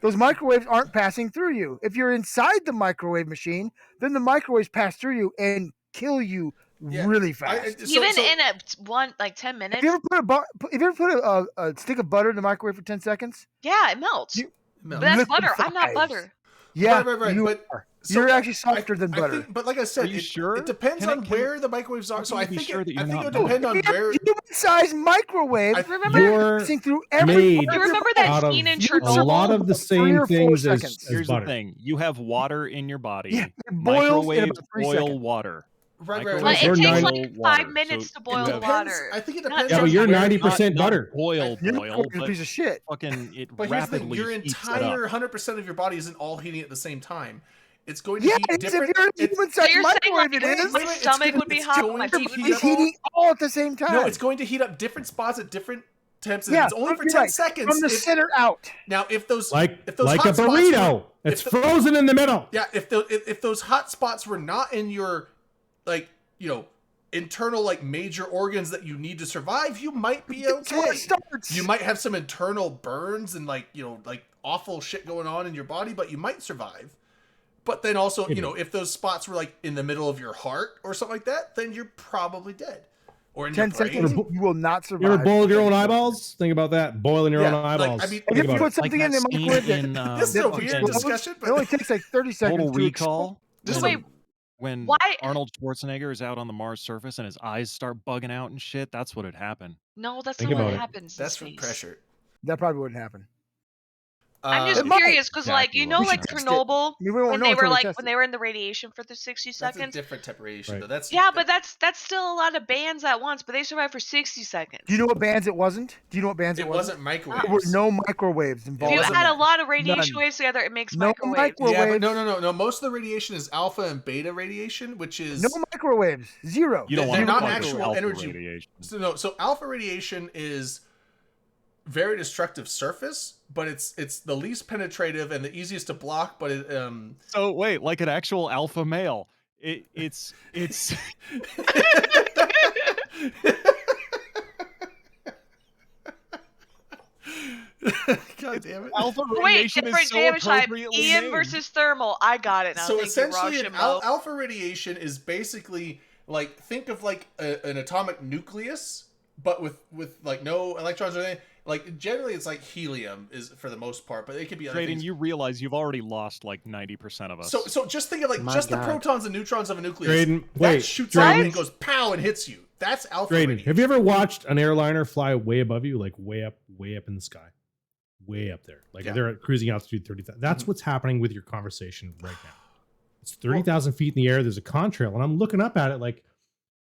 Those microwaves aren't passing through you. If you're inside the microwave machine, then the microwaves pass through you and kill you Yeah, really fast. Even in a 10 minutes? Have you ever put a stick of butter in the microwave for 10 seconds? Yeah, it melts. You- But that's butter. I'm not liquefies. butter. Yeah, right. you But are. so You're actually softer than I butter. think, but like I said, Are you it, sure? it depends Can I- on can- where the microwaves are. how So can I you be think sure it, that I you're think it not would depend on If you where. have a human-sized microwave, I Remember- You're passing through every made part Do you of your remember that out of scene in a Chernobyl? lot of the 3 same or 4 things as seconds. here's the butter. thing: you have water in your body. Yeah, it boils in Microwaves about 3 boil seconds. water. Right, Well, Right, it we're takes nine- like water, 5 minutes so to It boil depends. water. I think it Not depends. Yeah, on but you're where- 90% Not butter. boil, Your boil, microwave is a but piece of shit. fucking it But here's the thing: rapidly your heats it entire up. 100% of your body isn't all heating at the same time. It's going to Yeah, heat it's if different. you're in a it's- human-sized So you're saying, microwave, like, it is. my Wait, it's stomach gonna- would be it's hot, going my to feet would heat be It's up- heating all at the same time. No, it's going to heat up different spots at different temps, and Yeah, it's only for you're 10 right. seconds. From the If- center out. now, if those Like if those a hot spots burrito. were- It's if the- frozen in the middle. Yeah, if those hot spots were not in your, like, internal, like, major organs that you need to survive, you might be That's where okay. it starts. You might have some internal burns and, like, like awful shit going on in your body, but you might survive. But then also, Maybe. if those spots were, like, in the middle of your heart or something like that, then you're probably dead. Or in 10 your brain. seconds, you will not survive. You ever boiled your own eyeballs? Think about that. Boiling your Yeah, own like, eyeballs. I mean- Have you Think ever about put it. something in the that scene microwave that, in, This is a that weird explodes? discussion, but It only takes like 30 seconds Total to explode. Recall. This is So a- wait, When why? Arnold Schwarzenegger is out on the Mars surface and his eyes start bugging out and shit, that's what had happened. No, that's Think not what about it. happens. that's in from space. pressure. That probably wouldn't happen. I'm just It might. curious because, like, Exactly you know, what like happened. Chernobyl, I mean, we won't when know they until were we like test when it. they were in the radiation for the 60 That's a seconds. different type of radiation, Right. though. That's Yeah, but that's still a lot of bands at once, but they survived for 60 seconds. Do you know what bands it wasn't? Do you know what bands it it wasn't There were microwaves. no microwaves If involved. you wasn't add a that. lot of radiation None. waves together, it makes No microwaves. micro- Yeah, but microwaves. no. Most of the radiation is alpha and beta radiation, which is No microwaves. Zero. You don't They're want not to fuck with actual alpha energy. radiation. so alpha radiation is very destructive surface, but it's the least penetrative and the easiest to block. But it So wait, like an actual alpha male. It's God damn it. alpha Wait, radiation different is so damage type. appropriately Ian named. versus thermal. I got it now. So Thank essentially, you, an Rauschenbo. alpha radiation is basically like, think of like an atomic nucleus, but with like no electrons or anything. Like generally, it's like helium is for the most part, but it could be other Drayden, things. you realize you've already lost like 90% of us. So just think of like My just the God. protons and neutrons of a nucleus. Drayden, that wait, shoots Drayden. out and goes pow and hits you. That's alpha Drayden, radiation. have you ever watched an airliner fly way above you, like way up in the sky, way up there? Like Yeah. they're at cruising altitude 30,000. That's Mhm. what's happening with your conversation right now. It's 30,000 feet in the air. There's a contrail, and I'm looking up at it like,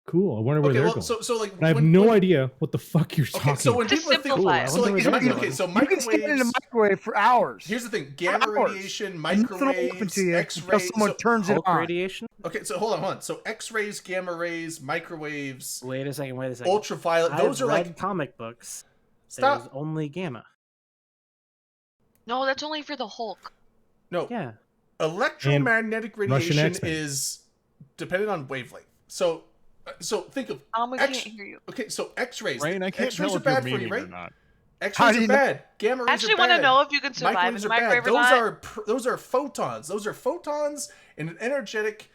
cool. I wonder where Okay, they're well, going. so like And I have when- no when- idea what the fuck you're talking. Okay, so when To people think, simplify it. so like, I wonder where okay, so You can stand in a microwaves. microwave for hours. Here's the thing: gamma Hours. radiation, Nothing will happen microwaves, to you until X-rays. someone turns it Hulk on. radiation? Okay, so hold on. So X-rays, gamma rays, microwaves, Wait a second. ultraviolet. Those I've are read like comic books. stop. There's only gamma. No, that's only for the Hulk. No, Yeah. electromagnetic Russian radiation X-Men. is dependent on wavelength. So think of We X- can't hear you. okay. So X-rays. Rain, I can't X-rays tell are if you're bad for you, memeing or right? not. How X-rays do are you know? bad. Gamma rays I actually are want bad. to know if you can survive in Microwaves the are bad. microwave or not. Those are photons. Those are photons in an energetic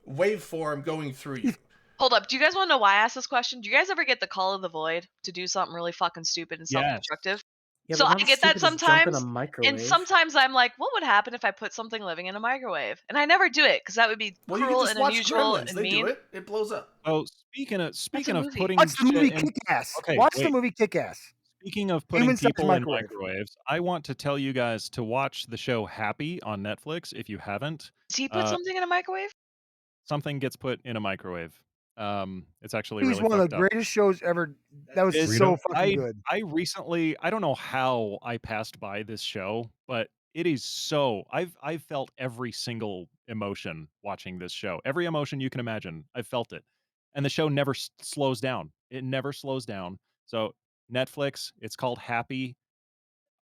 waveform going through you. Hold up. Do you guys want to know why I asked this question? Do you guys ever get the call of the void to do something really fucking stupid and Yes. self-destructive? Yeah, So but I not as get that stupid as jump in a sometimes, microwave. and sometimes I'm like, what would happen if I put something living in a microwave? And I never do it because that would be Well, you can cruel just and watch unusual Gremlins. and They do mean. it. It blows up. Oh, That's speaking a of movie. putting Watch the movie shit in. Kick-Ass. Okay, Watch the wait. movie Kick-Ass. Speaking of putting Human-sized people in microwave. microwaves, I want to tell you guys to watch the show Happy on Netflix if you haven't. Does he put something in a microwave? Something gets put in a microwave. It's actually He's really one of fucked the up. greatest shows ever. That was It's- so fucking good. I recently, I don't know how I passed by this show, but it is so I've felt every single emotion watching this show. Every emotion you can imagine, I've felt it. And the show never slows down. It never slows down. So Netflix, it's called Happy.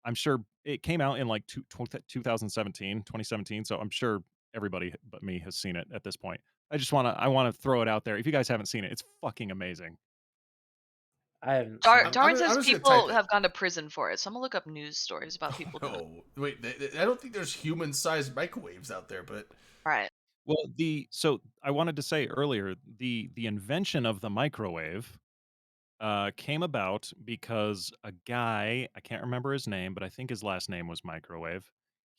I'm sure it came out in like 2017, so I'm sure everybody but me has seen it at this point. I want to throw it out there. If you guys haven't seen it, it's fucking amazing. I haven't. seen it. Darwin I'm says just gonna people type it. have gone to prison for it, so I'm gonna look up news stories about people doing it. Oh, wait. I don't think there's human-sized microwaves out there, but Right. Well, so I wanted to say earlier, the invention of the microwave came about because a guy, I can't remember his name, but I think his last name was Microwave.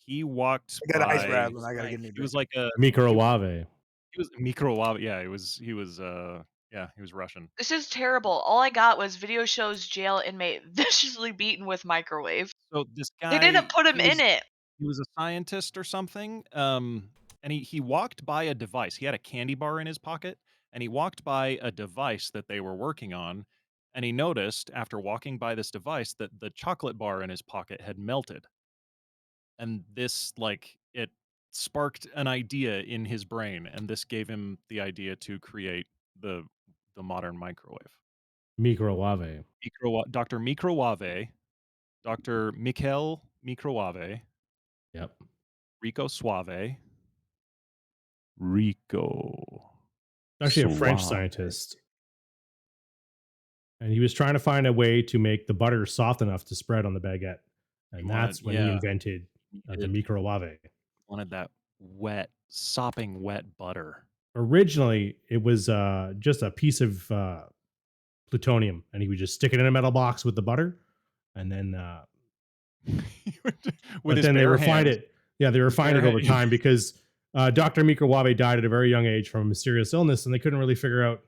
He walked I got eyes by. rattling. I gotta get a new He was drink. like a Microwave. he was Microwave. Yeah, he was Russian. This is terrible. All I got was video shows jail inmate viciously beaten with microwave. So this guy, They didn't put him in it. he was a scientist or something. And he walked by a device. He had a candy bar in his pocket, and he walked by a device that they were working on, and he noticed after walking by this device that the chocolate bar in his pocket had melted. And this it sparked an idea in his brain, and this gave him the idea to create the modern microwave. Microwave. Dr. Microwave, Dr. Mikhail Microwave, Yep. Rico Suave. Rico. Actually, a French Suave. scientist. And he was trying to find a way to make the butter soft enough to spread on the baguette. And that's when he invented the microwave. Wanted that wet, sopping wet butter. Originally, it was just a piece of plutonium, and he would just stick it in a metal box with the butter, and then With his then they bare refined hands. it. Yeah, they refined it bare over hand- time because Dr. Microwave died at a very young age from a mysterious illness, and they couldn't really figure out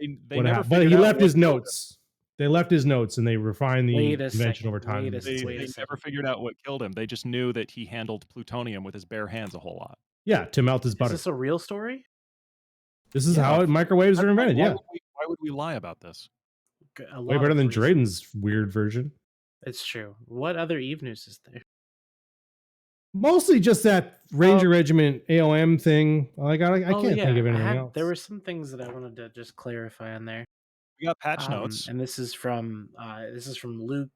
They what never happened. But figured he out left what his killed him. notes. They left his notes, and they refined the Wait a invention second, over time. wait a They, Wait a they never second. figured out what killed him. They just knew that he handled plutonium with his bare hands a whole lot. Yeah, to melt his Is butter. this a real story? This is Yeah. how microwaves are invented. Why Yeah, would we lie about this? A way lot better of than reason. Drayden's weird version. It's true. What other Eve news is there? Mostly just that Ranger Regiment AOM thing. Like I Oh, can't yeah, think of anything else. There were some things that I wanted to just clarify on there. We got patch notes. And this is from Luke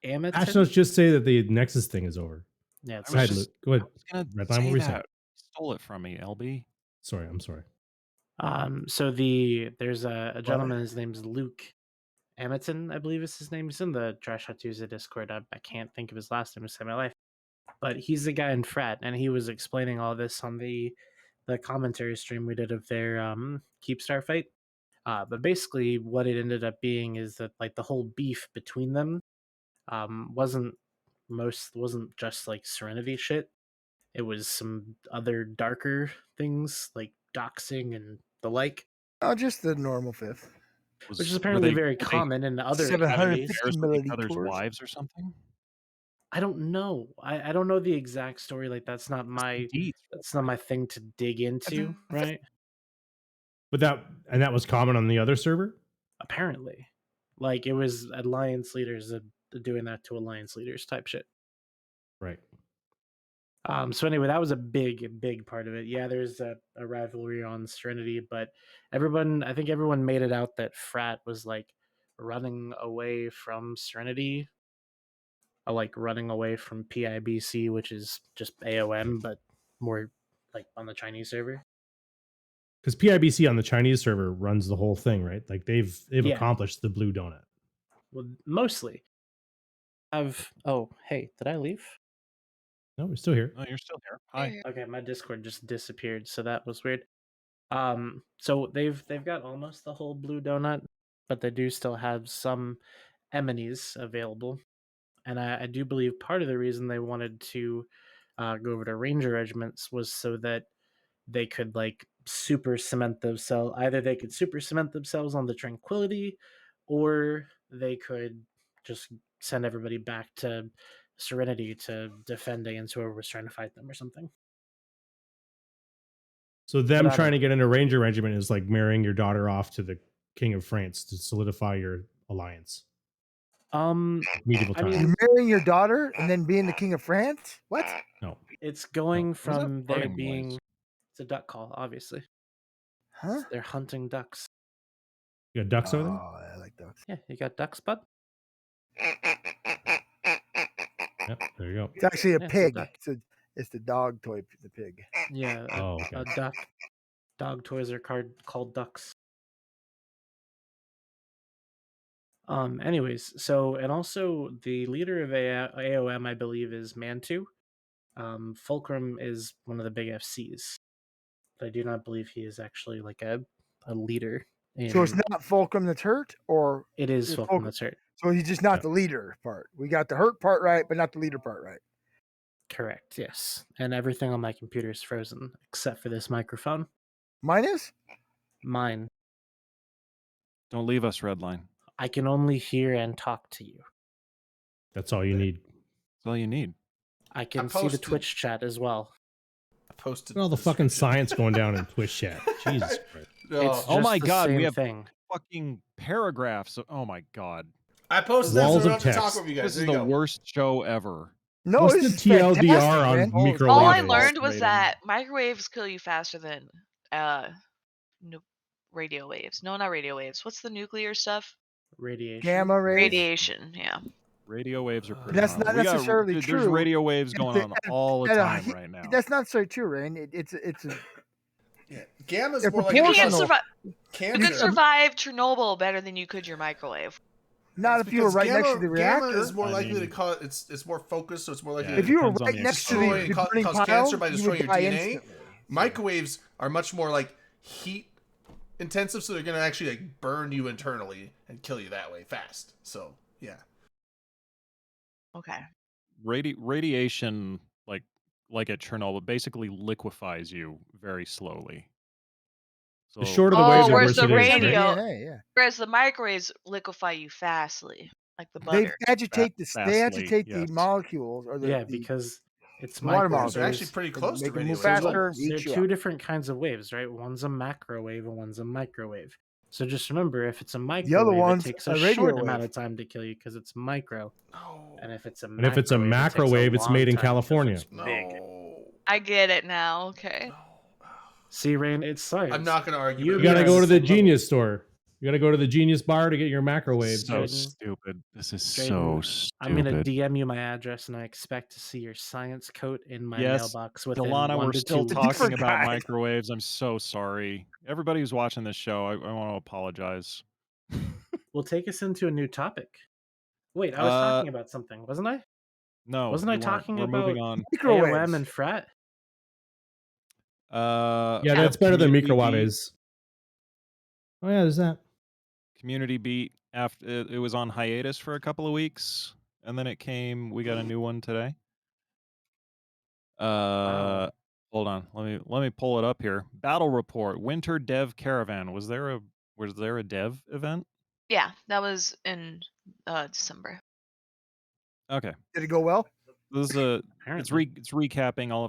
Amaton. Patch notes just say that the Nexus thing is over. Yeah, it's Go ahead, Luke. Go ahead. I was gonna Redline, say what were you that. saying? Stole it from me, LB. Sorry, I'm sorry. So there's a gentleman. His name's Luke Amaton, I believe is his name. He's in the Trash Hot Tuesday Discord. I can't think of his last name to save my life, but he's the guy in Frat, and he was explaining all this on the commentary stream we did of their Keepstar fight. But basically, what it ended up being is that like the whole beef between them wasn't just like Serenity shit. It was some other darker things like doxing and the like. Oh, just the normal fifth. Which is apparently very common in other 750 communities. milliliters. Each other's wives or something. I don't know. I don't know the exact story. Like that's not my thing to dig into, right? But that was common on the other server? Apparently. Like it was alliance leaders doing that to alliance leaders type shit. Right. So anyway, that was a big part of it. Yeah, there's a rivalry on Serenity, but I think everyone made it out that Frat was like running away from Serenity, or like running away from PIBC, which is just AOM, but more like on the Chinese server. Because PIBC on the Chinese server runs the whole thing, right? Like they've Yeah. accomplished the blue donut. Well, mostly. Oh, hey, did I leave? No, we're still here. No, you're still here. Hi. Okay, my Discord just disappeared, so that was weird. So they've got almost the whole blue donut, but they do still have some Eminis available. And I do believe part of the reason they wanted to go over to Ranger regiments was so that they could like super cement themselves. Either they could super cement themselves on the Tranquility, or they could just send everybody back to Serenity to defend against whoever was trying to fight them or something. So them But I trying to don't- get into Ranger Regiment is like marrying your daughter off to the King of France to solidify your alliance. Medieval I times. mean, You're marrying your daughter and then being the king of France? What? No. it's going What was that from there farting being noise? it's a duck call, obviously. Huh? They're hunting ducks. You got ducks over there? Oh, I like ducks. Yeah, you got ducks, bud. Yep, there you go. It's actually a Yeah, it's a pig. duck. It's the dog toy, the pig. Yeah, Oh, okay. a duck. Dog toys are called ducks. Anyways, so and also the leader of AOM, I believe, is Mantu. Fulcrum is one of the big FCs. But I do not believe he is actually like a leader. So it's not Fulcrum that's hurt, or It is it's Fulcrum that's hurt. so he's just not Yeah. the leader part. We got the hurt part right, but not the leader part right. Correct, yes. And everything on my computer is frozen except for this microphone. Mine is? Mine. Don't leave us, Redline. I can only hear and talk to you. That's all you need. That's all you need. I can see the posted- Twitch chat as well. I posted All the fucking science going down in Twitch chat. Jesus Christ. It's Oh my just the God, we same have- thing. Fucking paragraphs. Oh my God. I posted that so Walls we don't of have to talk text. over you guys. This is There you the go. worst show ever. No, What's this the is TLDR fantastic, on man. microwave? All I Waves. learned was Rating. that microwaves kill you faster than radio waves. No, not radio waves. What's the nuclear stuff? Radiation. Gamma rays. Radiation. Yeah. Radio waves are pretty. That's on. not We got- necessarily There's true. radio waves going on all the at a time he- right now. That's not so true, Rain. It's a Yeah. Gamma's They're more like You a can't proportional. survive. You cancer. could survive Chernobyl better than you could your microwave. not It's if you were because right next to the reactor. Gamma is more I likely to mean- cause it's more focused, so it's more likely Yeah, to If you were depends on right the next to destroy the and burning cause pile, cancer by you destroying would your die DNA. instantly. Microwaves are much more like heat intensive, so they're gonna actually like burn you internally and kill you that way fast. So yeah. Okay. Radiation, like at Chernobyl, basically liquefies you very slowly. So The shorter the Oh, waves, the where's worse the it is. right? radio? DNA, yeah. Whereas the microwaves liquefy you fastly, like the They butter. agitate the Fastly, they agitate yes. the molecules or the Yeah, the because it's water microwaves. molecules. They're actually There's- pretty close to make them radio move waves. faster. There eat are you two up. different kinds of waves, right? One's a macrowave and one's a microwave. So just remember, if it's a other microwave, one's it takes a a radio short wave. amount of time to kill you because it's micro. No. And if it's a And if it's a macrowave, it's long made in time 'cause California. it's big. No. I get it now. Okay. No. See, Rain, it's science. I'm not gonna argue. You with You gotta that. go to the Yes. Genius store. You gotta go to the Genius bar to get your microwave. so Drayden- stupid. This is Drayden, so stupid. I'm gonna DM you my address, and I expect to see your science coat in my Yes, mailbox within Delana, 1 we're to still 2 weeks. talking Different about guys. microwaves. I'm so sorry. Everybody who's watching this show, I want to apologize. Will take us into a new topic. Wait, I was talking about something, wasn't I? No, Wasn't I you weren't. talking We're moving about- on. Microwaves. AOM and frat. Yeah, that's better than Community microwatt Beat- is. Oh yeah, there's that. Community Beat after it was on hiatus for a couple of weeks, and then it came. We got a new one today. Wow. Hold on. Let me pull it up here. Battle report. Winter Dev Caravan. Was there a dev event? Yeah, that was in December. Okay. Did it go well? This is it's Apparently. it's recapping all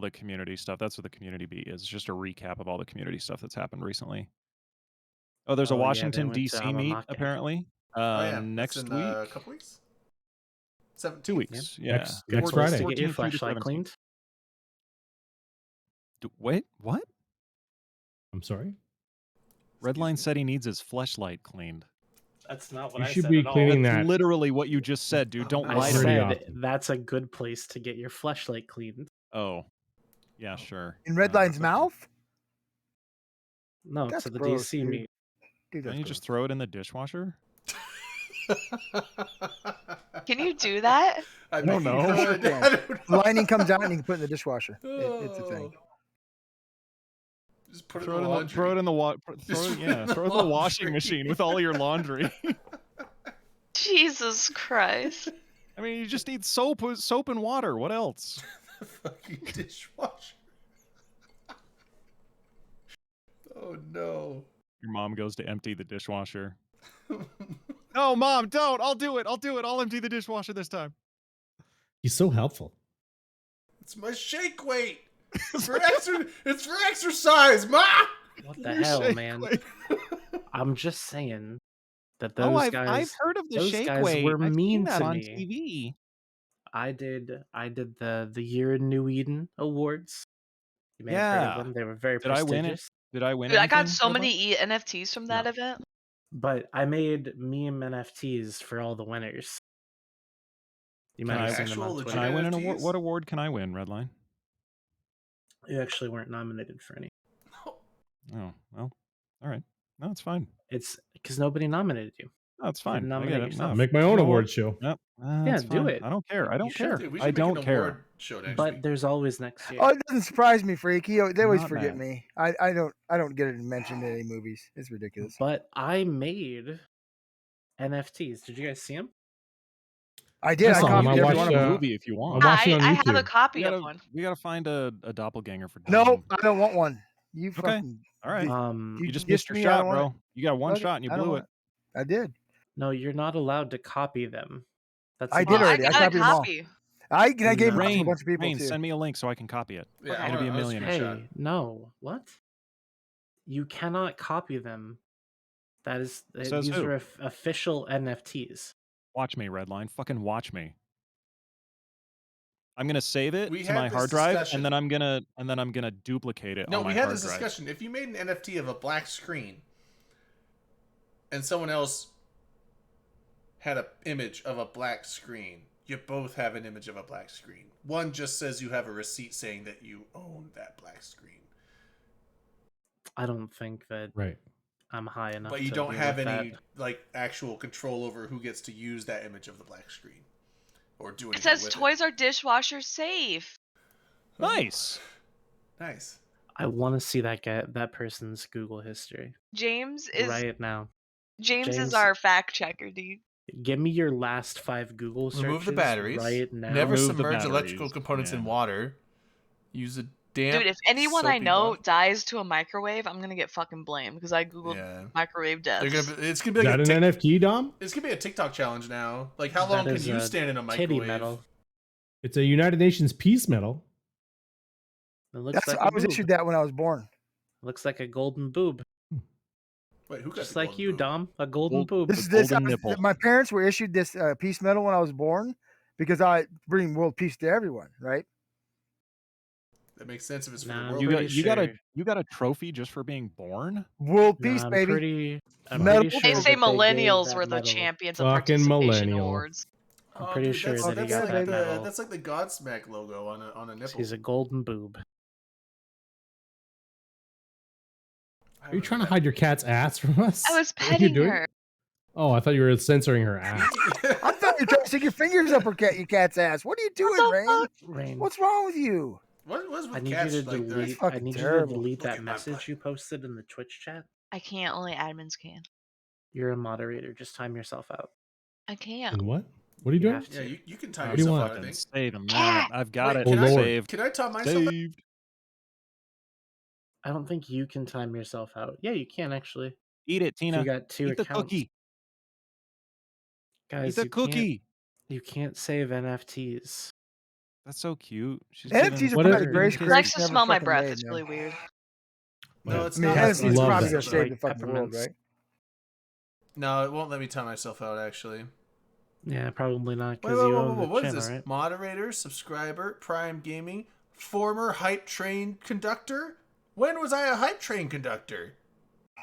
the community stuff. That's what the community beat is. It's just a recap of all the community stuff that's happened recently. Oh, there's a Oh, yeah, they Washington went to D.C. meet Amamake. apparently. Oh, yeah. Next That's in, week. a couple weeks. 17. 2 weeks. Yeah. Next Good place Friday. to get your 14th through the flashlight 17th. cleaned. Wait, what? I'm sorry. Redline said he needs his fleshlight cleaned. That's not You should be cleaning That's that. literally what you just said, dude. Don't I lie to Pretty me. said often. that's a good place to get your flashlight cleaned. Oh, yeah, sure. In Redline's okay. mouth? No, That's to the gross, DC dude. meet. Dude, Don't that's you gross. just throw it in the dishwasher? Can you do that? I don't bet you know. could. Yeah. I don't know. The lining comes out and you can put it in the dishwasher. It's a thing. Just put Throw it in the laundry. throw it in the Just throw, put it yeah, in the throw it in the washing laundry. machine with all your laundry. Jesus Christ. I mean, you just need soap and water. What else? The fucking dishwasher. Oh no. Your mom goes to empty the dishwasher. No, Mom, don't. I'll do it. I'll empty the dishwasher this time. He's so helpful. It's my shake weight. It's for exercise, Ma. What the Your hell, shake man? weight. I'm just saying that Oh, those I've guys heard of the those shake guys weight. were I've mean seen that to on me. TV. I did the Year in New Eden Awards. You may have heard of Yeah. them. They were very Did I win it? prestigious. Did I win Dude, I got anything, so Red Light? many NFTs from that No. event. But I made meme NFTs for all the winners. You might Can have I- seen them Actual on legit Can Twitter. I win an award? NFTs? What award can I win, Redline? You actually weren't nominated for any. Oh, well, all right. No, it's fine. It's because nobody nominated you. No, it's You didn't fine. I get nominate it. yourself. No, Make my own you know what? award show. Yep. Yeah, That's do fine. it. I don't care. I don't You should. care. Dude, we I should make don't an care. award show next But week. there's always next year. Oh, it doesn't surprise me, Freaky. They always Not forget mad. me. I don't get it mentioned in any movies. It's ridiculous. But I made NFTs. Did you guys see them? I did. I I saw 'em. copied I You every can watched, one of do a them. movie if you I want. watched it on I have a YouTube. copy of one. We gotta find a doppelganger for No, Dom. I don't want one. You Okay. fucking. All right. You You just dissed missed your me, I shot, don't want bro. You got one Fuck it, shot and you I don't blew want it. I did. No, you're not allowed to copy them. That's I the did Well, I already. I got a copied them all. copy. I gave them to a Rain, bunch of people Rain, too. send me a link so I can copy it. Yeah, Okay. I It'll be a wanna millionaire. screenshot. Hey, no. What? You cannot copy them. That is Says these who? are official NFTs. Watch me, Redline. Fucking watch me. I'm gonna save it We to had my this hard drive, discussion. and then I'm gonna duplicate it No, on my we had hard this drive. discussion. If you made an NFT of a black screen and someone else had an image of a black screen, you both have an image of a black screen. One just says you have a receipt saying that you own that black screen. I don't think that Right. I'm high enough. But you to don't deal have with any that. like actual control over who gets to use that image of the black screen or do It anything says with toys are dishwasher safe. it. Nice. Nice. I want to see that person's Google history James is right now. James is James- our fact checker, dude. Give me your last 5 Google searches Remove the batteries. right now. Never Remove the submerge electrical batteries, components in yeah. water. Use a damp. Dude, if anyone I soapy know water. dies to a microwave, I'm gonna get fucking blamed because I googled Yeah. microwave They're deaths. it's gonna be Is like that a an Tik- NFT, Dom? it's gonna be a TikTok challenge now. Like how That long can is you a stand in a Titty microwave? medal. It's a United Nations peace medal. It looks That's, like I a was boob. issued that when I was born. Looks like a golden boob. Wait, who got Just the like golden you, boob? Dom. A golden boob. This The is golden nipple. my parents were issued this peace medal when I was born because I bring world peace to everyone, right? That makes sense if it's for Nah, the world. You got pretty you got a sure. you got a trophy just for being born? World No, peace, I'm baby. I'm Medal. pretty sure They say that gave millennials that were the medal- champions of Fucking participation millennial. awards. I'm pretty sure that's, that he that's got like that the, medal. That's like the Godsmack logo on a nipple. He's a golden boob. Are you trying to hide your cat's ass from us? I was Is that what you're petting doing? her. Oh, I thought you were censoring her ass. I thought you were trying to stick your fingers up your cat's ass. What are you doing, the Rain? fuck? Rain, What's wrong with you? What was I with need cats you to like delete. that? fucking I need terrible. you to delete Look that at my message butt. you posted in the Twitch chat. I can't. Only admins can. You're a moderator. Just time yourself out. I can't. And what? What are you You doing? have Yeah, to. you can time What do you yourself want? out, I Fucking think. save a Cat! minute. I've got Wait, it. can I- Saved. Can I time myself out? Saved. I don't think you can time yourself out. Yeah, you can actually. Eat it, If Tina. you got 2 Eat the accounts. cookie. Guys, Eat the you can't- cookie. You can't save NFTs. That's so cute. She's NFTs giving- are What probably is- the greatest He Because- likes creation to ever smell my fucking breath. made, It's man. really weird. No, Yeah. it's I mean, not. Cats NFTs love probably that gonna shit. save the Like fucking world, peppermints. right? No, it won't let me time myself out, actually. Yeah, probably not Wait, because wait, you wait, own wait, the what is channel, this? right? Moderator, subscriber, Prime Gaming, former hype train conductor? When was I a hype train conductor?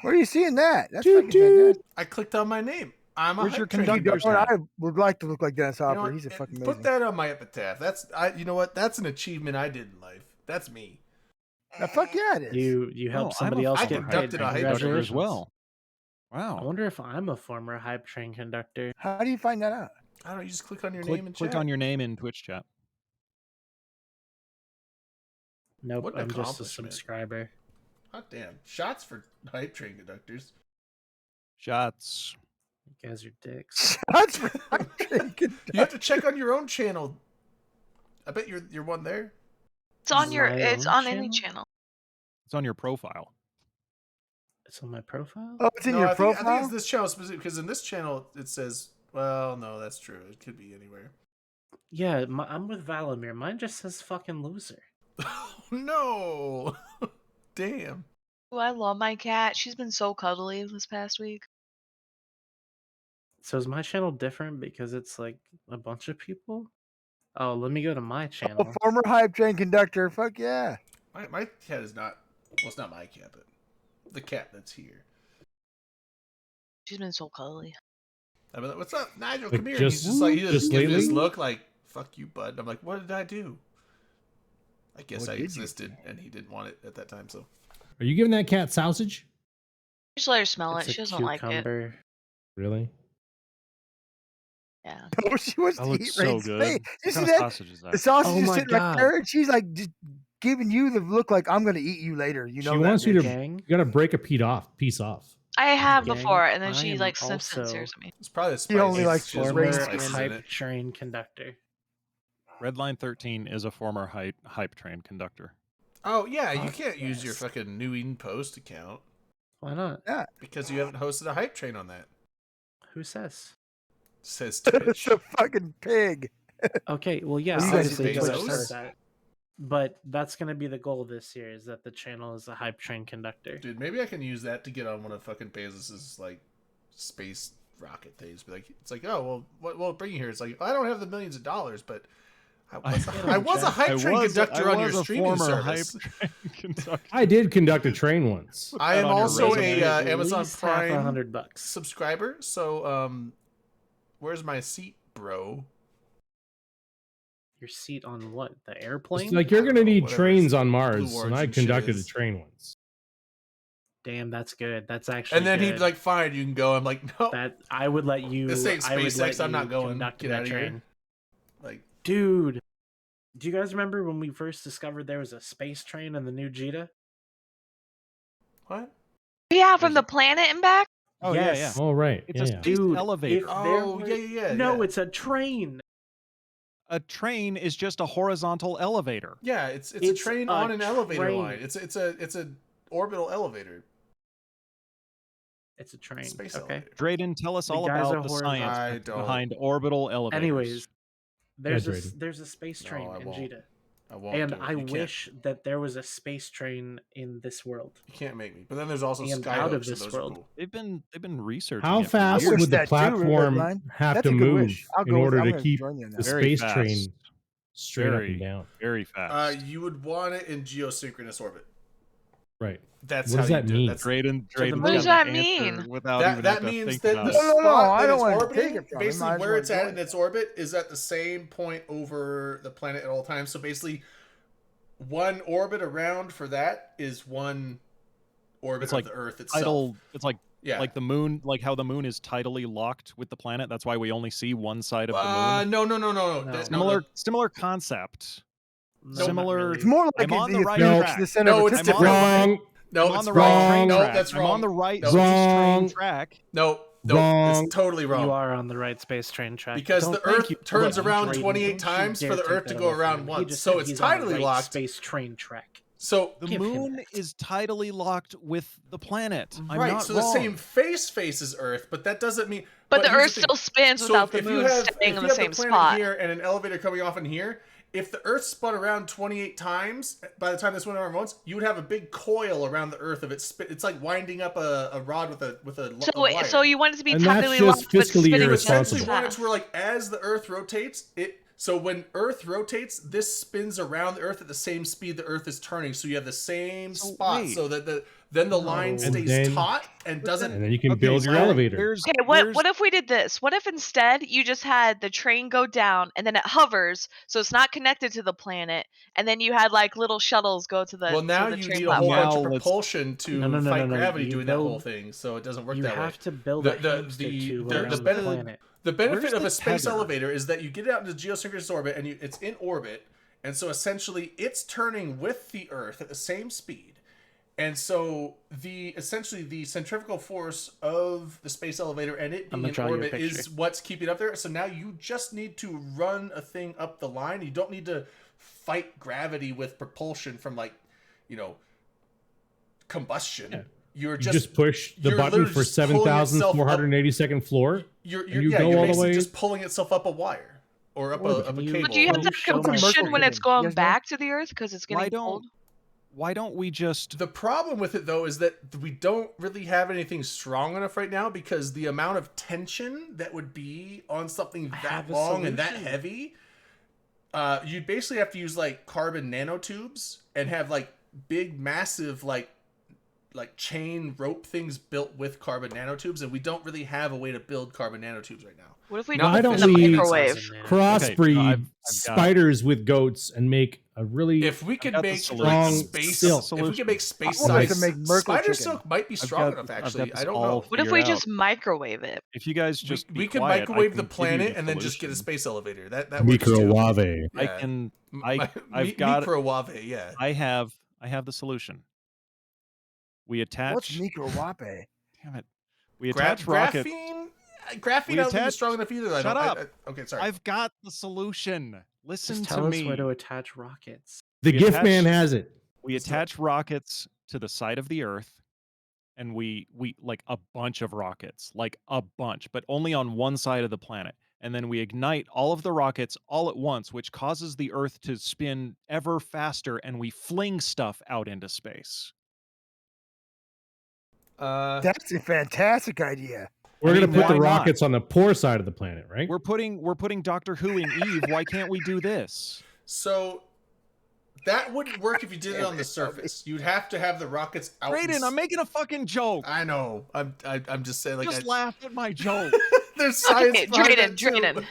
Where are you seeing that? That's Dude, fucking dude. fantastic. I clicked on my name. I'm a Where's hype your train If you conductor's don't, hat? I would like to look like Dennis You know Hopper. what? He's a fucking Put amazing. that on my epitaph. You know what? That's an achievement I did in life. That's me. Now, fuck yeah, it is. You help I'm somebody a else I get former paid. conducted a hype train conductor Congratulations. as well. I Wow. wonder if I'm a former hype train conductor. How do you find that out? I don't know. You just click on your Click, name and click chat. on your name in Twitch chat. Nope, What an I'm just a accomplishment. subscriber. Hot damn. Shots for hype train conductors. Shots. You guys are dicks. That's what I'm drinking. You have to check on your own channel. I bet you're one there. It's on My it's own on any channel? channel. It's on your profile. It's on my profile. Oh, it's in No, your I think profile. it's this channel specific because in this channel it says. Well, no, that's true. It could be anywhere. Yeah, I'm with Valamir. Mine just says fucking loser. Oh, no. Damn. Ooh, I love my cat. She's been so cuddly this past week. So is my channel different because it's like a bunch of people? Oh, let me go to my Oh, channel. former hype train conductor. Fuck yeah. My cat is not. Well, it's not my cat, but the cat that's here. She's been so cuddly. I'm like, what's up, Nigel? Like, Come here. He's just like, he just just gives me this lately? look like, fuck you, bud. And I'm like, what did I do? I guess What I did you existed, and he didn't want it at that time, so. Are you giving that cat sausage? Just let her smell It's it. She a doesn't like it. cucumber. Really? Yeah. Oh, she wants That to looks eat so Rain's good. face. What You see kind of that? sausage is The that? sausage Oh is my sitting right God. there, and she's like just giving you the look like I'm gonna eat you later. You know she that, wants you to. bitch. Gang. You gotta break a piece off. I have Gang, before, and then I she am like sniffs it and also stares at me. It's probably the He spice. only likes She has former more Rain's spices in hype it. train conductor. Redline 13 is a former hype train conductor. Oh, yeah, you Fuck can't use your yes. fucking New Eden Post account Why not? because you haven't hosted a hype train on that. Who says? Says It's Twitch. a fucking pig. Okay, well, yeah, Well, you guys obviously do Twitch Bezos? says that. But that's gonna be the goal this year: is that the channel is a hype train conductor. Dude, maybe I can use that to get on one of fucking Bezos's like space rocket things. But like, it's like, oh well, what will bring you here? It's like I don't have the millions of dollars, but I was a hype train conductor on your streaming service. Hype train conductor. I did conduct a train once. I am on your also resume. a At Amazon least Prime half $100. subscriber. So where's my seat, bro? Your seat on what? The airplane? It's like you're gonna need Whatever trains on Blue Mars, and I Origin shit conducted a is. train once. Damn, that's good. That's actually. And then he'd good. be like, "Fine, you can go." I'm like, "No." that. I would let you. This ain't I would SpaceX, let I'm you not going. conduct Get that outta here. train. Like, Dude, do you guys remember when we first discovered there was a space train in the new Jita? what? Yeah, from the planet and back. Oh, Yes. yeah, yeah. Oh right, It's yeah, a yeah. space Dude, elevator. if there Oh, were- yeah. No, it's a train. A train is just a horizontal elevator. Yeah, it's a It's train a on an elevator train. line. It's a orbital elevator. It's a train. Space okay. elevator. Drayden, tell us The all guys about are the horizontal. I science don't. behind orbital elevators. Anyways, there's Yeah, a Drayden. there's a space No, train I in won't. Jita, I won't. and do it. I You can't- wish that there was a space train in this world. you can't make me. But then there's also And Skyhooks, out of and this those are world. cool. They've been researching. How it for fast I wish years. would the that too, platform Redline. have That's to a good move wish. I'll in go with- order I'm to gonna keep join you on the that. Very space fast. train straight up Very- and down? Very fast. You would want it in geosynchronous orbit. Right. That's What how does you that do mean? it. That's, Drayden, What does that mean? Without that even that having to means think that about the it. No, spot I that don't it's wanna take orbiting, it from him. I basically just where wanna it's at join in its orbit is at the same point over the planet at all times. So basically, one orbit around for that is one orbit It's of like the Earth itself. Tidal. It's like Yeah. the moon, like how the moon is tidally locked with the planet. That's why we only see one side of the moon. No. No. Similar concept. No, Similar- not really. It's more like I'm on the if right you reach track. the center No, of it's a different. Wrong. No, I'm on it's the wrong. right train No, track. that's I'm wrong. on the right No, space Wrong. train track. No, Wrong. it's totally wrong. You are on the right space train track. Because Don't- the thank Earth you. turns Look, around Drayden, 28 don't you times dare for the take Earth to that go away from around him. He once. just So said it's he's on the tidally right locked. Space train track. So The Give him moon that. is tidally locked with the planet. I'm right, not so wrong. the same face faces Earth, but that doesn't mean. But the here's Earth thing. still spins So without the if you moon have- staying if in you the have same planet spot. here and an elevator coming off in here, if the Earth spun around 28 times, by the time this went around once, you would have a big coil around the Earth of it. It's like winding up a rod with a wire. So you want it to be And that's tidally just locked, but fiscally spinning You with essentially irresponsible. want it to where, like, as the Earth rotates, so when Earth rotates, this spins around the Earth at the same speed the Earth is turning. So you have the same So spot, wait. so that then the line And stays then- taut and doesn't. And then you can Okay, build your so elevator. there's- Okay, what if we did this? What if instead you just had the train go down and then it hovers, so it's not connected to the planet, and then you had like little shuttles go to the Well, now to the you train need a whole platform. bunch of Now let's- propulsion to No, fight no. gravity You doing that build- whole thing, so it doesn't work You that way. have to build The- a the- hamster the- tube the around the benefit- planet. The benefit Where's of the a space tether? elevator is that you get it out into geosynchronous orbit and it's in orbit, and so essentially it's turning with the Earth at the same speed, And so essentially the centrifugal force of the space elevator and it I'm being gonna in draw you a orbit is picture. what's keeping it up there. So now you just need to run a thing up the line. You don't need to fight gravity with propulsion from combustion. Yeah. You're You just push the you're button literally for just pulling itself up. 7,482nd floor. You're you go all the basically way- just pulling itself up a wire or up Or a can you- cable. But do you have Can that you show me- compression when it's You going guys know? back to the Earth because it's getting cold? Why don't we just The problem with it, though, is that we don't really have anything strong enough right now because the amount of tension that would be on something I that have a long and that solution. heavy, you'd basically have to use like carbon nanotubes and have like big, massive like chain rope things built with carbon nanotubes, and we don't really have a way to build carbon nanotubes right now. What if we Not Why do it don't in the we- microwave? Crossbreed I've got- spiders with goats and make a really If we could got the make solution. space, Silk. if we could make space I wanted size, to make Merkle spider chicken. silk might be I've strong got- enough. I've got Actually, this I don't all know. What if we figured just out. microwave it? If you guys just we be could quiet, I microwave the can give you planet the and then just get a solution. space elevator. That works too. microwave. I Yeah. can. Mi- I've got. microwave. Yeah. I have the solution. We attach. What's microwape? Damn it. We attach rockets. Graphene. We I don't think attach- is strong enough either. Shut up. Okay, sorry. I've got the solution. Listen Just to tell us me. where to attach rockets. The We gift attach- man has it. We attach rockets to the side of the Earth, and we like a bunch of rockets, like a bunch, but only on one side of the planet. And then we ignite all of the rockets all at once, which causes the Earth to spin ever faster, and we fling stuff out into space. That's a fantastic idea. We're I gonna mean, put the why not? rockets on the poor side of the planet, right? We're putting Doctor Who in Eve. Why can't we do this? So that wouldn't work if you did it on the surface. You'd have to have the rockets out. Brayden, I'm making a fucking joke. I know. I'm just saying. Like, Just laugh at my joke. there's science Okay, behind Drayden, that, too. Drayden.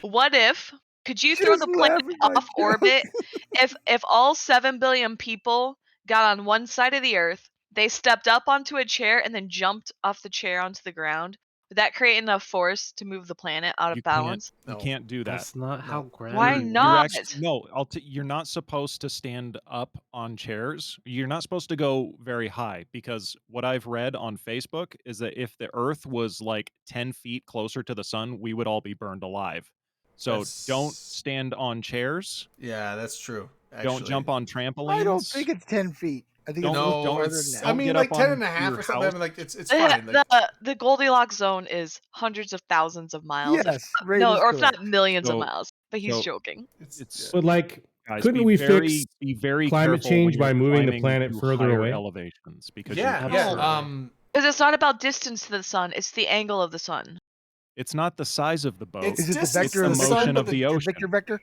What if? Could you throw Just the planet laugh at my off orbit? If all 7 billion people got on one side of the Earth, they stepped up onto a chair and then jumped off the chair onto the ground, would that create enough force to move the planet out of You can't- balance? You No. can't do that. That's not how gravity. Why works. not? No, you're not supposed to stand up on chairs. You're not supposed to go very high because what I've read on Facebook is that if the Earth was like 10 feet closer to the sun, we would all be burned alive. So don't That's- stand on chairs. Yeah, that's true. Don't jump on trampolines. I don't think it's 10 feet. I think Don't- it's No, further it's, than don't I that. mean, get like up 10 on and a half your or something. I house. mean, like, it's fine. Like, The Goldilocks zone is hundreds of thousands of miles. Yes, Ray No, is or if correct. not millions So- of miles. But he's so- joking. It's But like, guys, couldn't be we very, fix be very climate careful change when by you're moving the climbing planet to further higher away? elevations because yeah, you're- yeah. Absolutely. Because it's not about distance to the sun; it's the angle of the sun. it's not the size of the boat. It's Is it the just- vector the of the motion sun? of the ocean. Victor vector?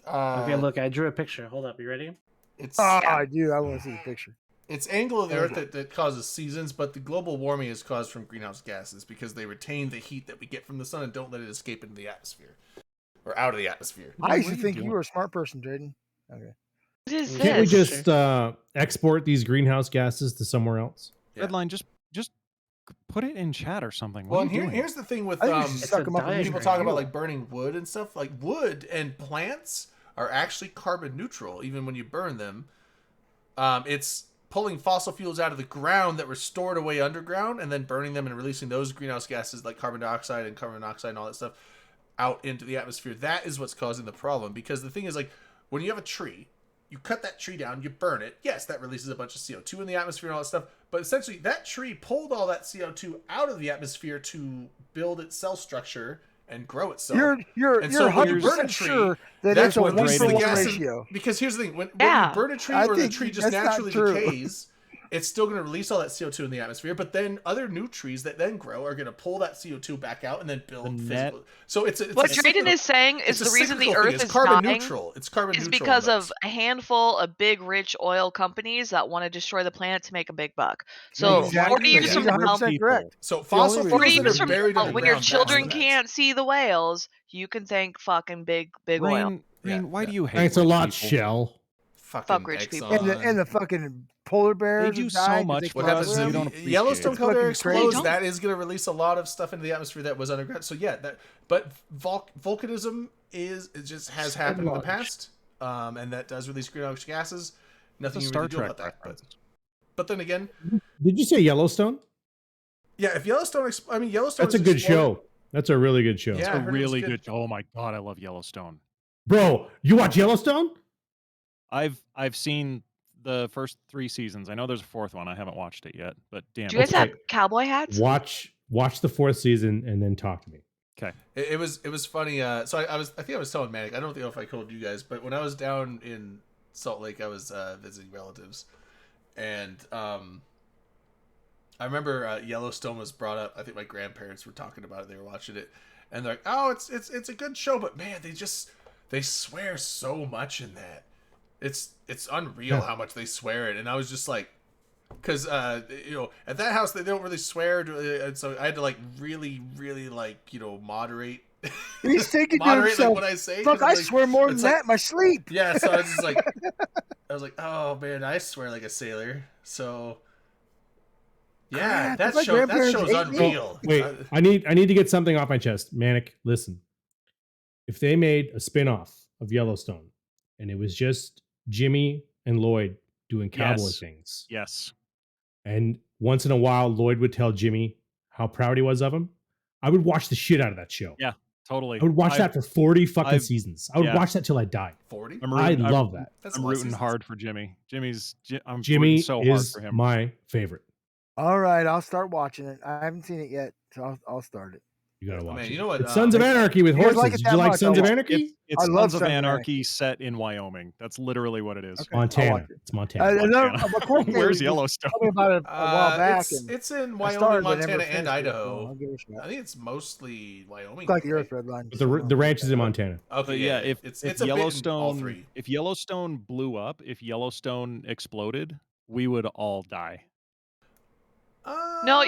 Okay, look, I drew a picture. Hold up, you ready? It's Oh, I do. I want to see the picture. it's angle of the There we Earth that causes seasons, but the global warming is caused from greenhouse gases because they retain the heat that we get from the sun and don't let it escape into the atmosphere or out of the atmosphere. I used what to are you think you doing? were a smart person, Drayden. Okay. What is Can't can't we this? just export these greenhouse gases to somewhere else? Yeah. Redline, just put it in chat or something. Well, What and are you doing? here's the thing with I think you should It's suck a 'em up and diagram. people use talk fuel. about like burning wood and stuff. Like wood and plants are actually carbon neutral, even when you burn them. It's pulling fossil fuels out of the ground that were stored away underground and then burning them and releasing those greenhouse gases like carbon dioxide and carbon monoxide and all that stuff out into the atmosphere. That is what's causing the problem, because the thing is, like, when you have a tree, you cut that tree down, you burn it. Yes, that releases a bunch of CO2 in the atmosphere and all that stuff, but essentially that tree pulled all that CO2 out of the atmosphere to build its cell structure and grow itself. You're And so when you burn a 100% tree, sure that that's it's a what 1 releases for the 1 gas. ratio. Because here's the thing: when Yeah. you burn a tree I or the think tree just that's not naturally true. decays, it's still going to release all that CO2 in the atmosphere. But then other new trees that then grow are going to pull that CO2 back out and then build The physical. So it's What a Drayden cyclical- is saying it's is a the reason the cyclical thing. Earth It's is carbon dying neutral. It's carbon is neutral. because almost. of a handful of big, rich oil companies that want to destroy the planet to make a big buck. So Exactly. 40 years Yeah. from He's now, 100% correct. So the only fossil reason- fuels 40 that years are from buried now, when your underground, that's children what can't see the whales, you can thank fucking big oil. Rain, Yeah, why do yeah. you hate Thanks a rich lot, people? Shell. Fucking Fuck rich people. Exxon. And the fucking polar bears do are so dying 'cause much they for What can't happens us, swim. you if don't the appreciate Yellowstone it. caldera Fucking explodes? crazy. That is going to release a lot of stuff into the atmosphere that was underground. So yeah, but volcanism it just has happened in the large. past, and that does release greenhouse gases. Nothing It's a you Star really do Trek about that. But reference. But then again, Did you say Yellowstone? yeah, if Yellowstone, Yellowstone. That's a is good explored- show. That's a really good show. Yeah, I a heard it was really good. good. Oh my god, I love Yellowstone. Bro, you watch Yellowstone? I've seen the first 3 seasons. I know there's a 4th one. I haven't watched it yet, but damn. Do you guys Okay. have cowboy hats? Watch the 4th season and then talk to me. Okay. It was funny. So I think I was telling Manic. I don't know if I told you guys, but when I was down in Salt Lake, I was visiting relatives, and I remember Yellowstone was brought up. I think my grandparents were talking about it. They were watching it, and they're like, "Oh, it's a good show, but man, they swear so much in that. It's unreal how much they swear it." And I was just like, because at that house they don't really swear, and so I had to like really like moderate. He's thinking to moderate like himself, what I say. fuck, 'cause I'm I like, swear more than it's that like- in my sleep. Yeah, so I was just like, oh man, I swear like a sailor. So yeah, Crap, my that grandparents show's hate me. unreal. Wait, I need to get something off my chest. Manic, listen. If they made a spin-off of Yellowstone and it was just Jimmy and Lloyd doing cowboy Yes. things, Yes. and once in a while Lloyd would tell Jimmy how proud he was of him, I would watch the shit out of that show. Yeah, totally. I would watch that for 40 fucking I've- seasons. I would yeah. watch that till I died. 40. I love that. That's I'm a lot of rooting seasons. hard for Jimmy. I'm Jimmy rooting so hard is for him. my favorite. All right, I'll start watching it. I haven't seen it yet, so I'll start it. You gotta watch Man, it. you know what, It's Sons of Anarchy with you guys horses. like it Did that you like much? Sons I'll of watch Anarchy? It's I love Sons of Sons of Anarchy set in Wyoming. That's literally what it is. Okay. I'll Montana. watch it. It's Montana. Another, Montana. my cousin Where's was Yellowstone? talking about it a while back. and It's in I Wyoming, started, but never Montana, finished and it, so Idaho. I'll give it a shot. I think it's mostly Wyoming. It's like the right? Earth Red Line. But the ranch is in Montana. Okay, But yeah, if it's if a bit in all Yellowstone three. if Yellowstone blew up, if Yellowstone exploded, we would all die. No,